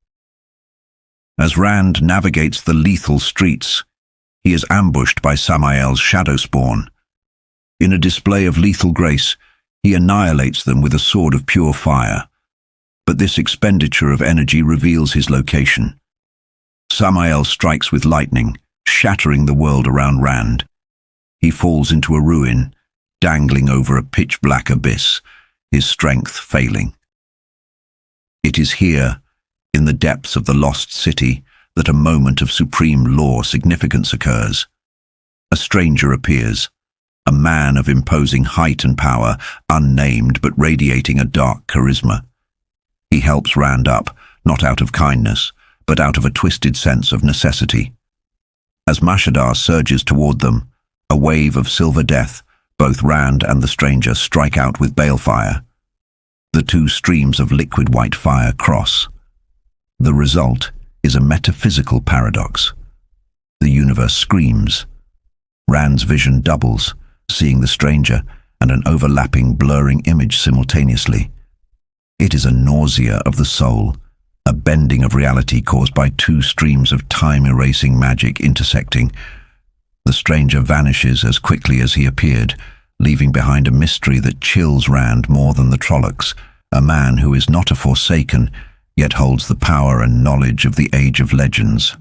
As Rand navigates the lethal streets, he is ambushed by Sammael's shadow spawn. In a display of lethal grace, he annihilates them with a sword of pure fire. But this expenditure of energy reveals his location. Sammael strikes with lightning, shattering the world around Rand. He falls into a ruin, dangling over a pitch-black abyss, his strength failing. It is here, in the depths of the lost city, that a moment of supreme law significance occurs. A stranger appears, a man of imposing height and power, unnamed but radiating a dark charisma. He helps Rand up, not out of kindness, but out of a twisted sense of necessity. As Mashadar surges toward them, a wave of silver death, both Rand and the stranger strike out with balefire. The two streams of liquid white fire cross. The result is a metaphysical paradox. The universe screams. Rand's vision doubles, seeing the stranger and an overlapping, blurring image simultaneously. It is a nausea of the soul, a bending of reality caused by two streams of time-erasing magic intersecting. The stranger vanishes as quickly as he appeared, leaving behind a mystery that chills Rand more than the Trollocs, a man who is not a Forsaken, yet holds the power and knowledge of the Age of Legends.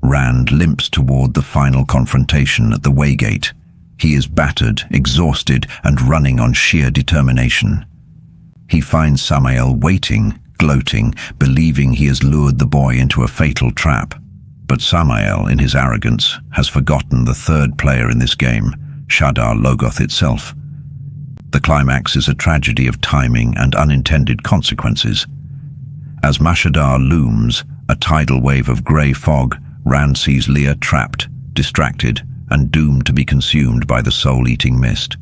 Rand limps toward the final confrontation at the Waygate. He is battered, exhausted, and running on sheer determination. He finds Sammael waiting, gloating, believing he has lured the boy into a fatal trap. But Sammael, in his arrogance, has forgotten the third player in this game, Shadar Logoth itself. The climax is a tragedy of timing and unintended consequences. As Mashadar looms, a tidal wave of grey fog, Rand sees Leah trapped, distracted, and doomed to be consumed by the soul-eating mist.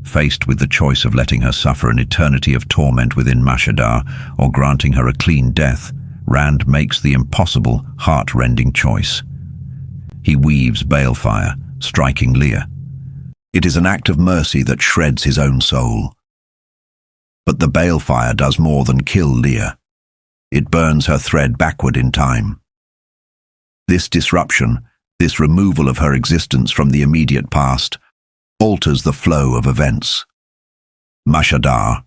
Faced with the choice of letting her suffer an eternity of torment within Mashadar or granting her a clean death, Rand makes the impossible, heart-rending choice. He weaves balefire, striking Leah. It is an act of mercy that shreds his own soul. But the balefire does more than kill Leah. It burns her thread backward in time. This disruption, this removal of her existence from the immediate past, alters the flow of events. Mashadar,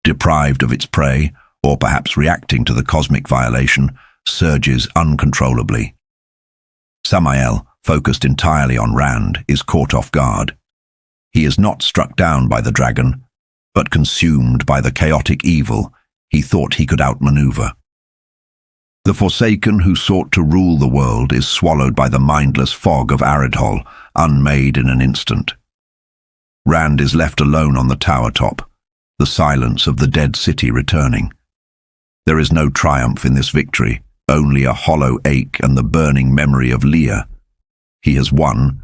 deprived of its prey, or perhaps reacting to the cosmic violation, surges uncontrollably. Sammael, focused entirely on Rand, is caught off guard. He is not struck down by the dragon, but consumed by the chaotic evil he thought he could outmaneuver. The Forsaken who sought to rule the world is swallowed by the mindless fog of Aridol, unmade in an instant. Rand is left alone on the tower top, the silence of the dead city returning. There is no triumph in this victory, only a hollow ache and the burning memory of Leah. He has won,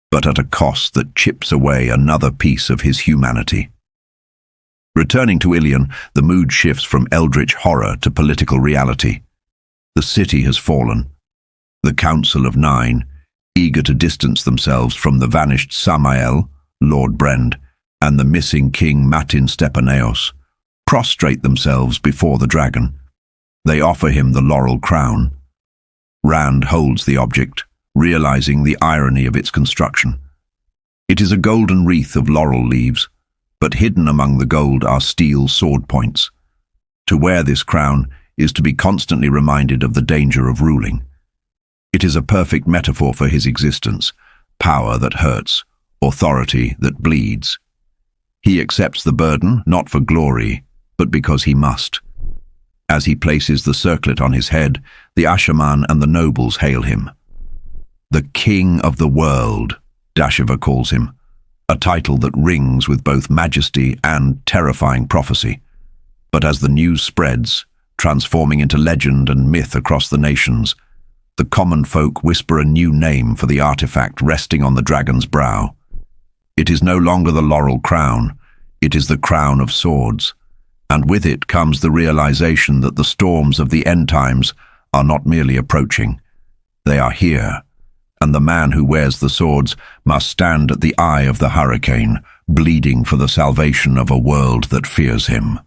but at a cost that chips away another piece of his humanity. Returning to Illian, the mood shifts from eldritch horror to political reality. The city has fallen. The Council of Nine, eager to distance themselves from the vanished Sammael, Lord Brend, and the missing king Matin Stepaneos, prostrate themselves before the dragon. They offer him the laurel crown. Rand holds the object, realizing the irony of its construction. It is a golden wreath of laurel leaves, but hidden among the gold are steel sword points. To wear this crown is to be constantly reminded of the danger of ruling. It is a perfect metaphor for his existence, power that hurts, authority that bleeds. He accepts the burden, not for glory, but because he must. As he places the circlet on his head, the Ashaman and the nobles hail him. The King of the World, Dashiva calls him, a title that rings with both majesty and terrifying prophecy. But as the news spreads, transforming into legend and myth across the nations, the common folk whisper a new name for the artifact resting on the dragon's brow. It is no longer the laurel crown, it is the crown of swords, and with it comes the realization that the storms of the end times are not merely approaching. They are here, and the man who wears the swords must stand at the eye of the hurricane, bleeding for the salvation of a world that fears him.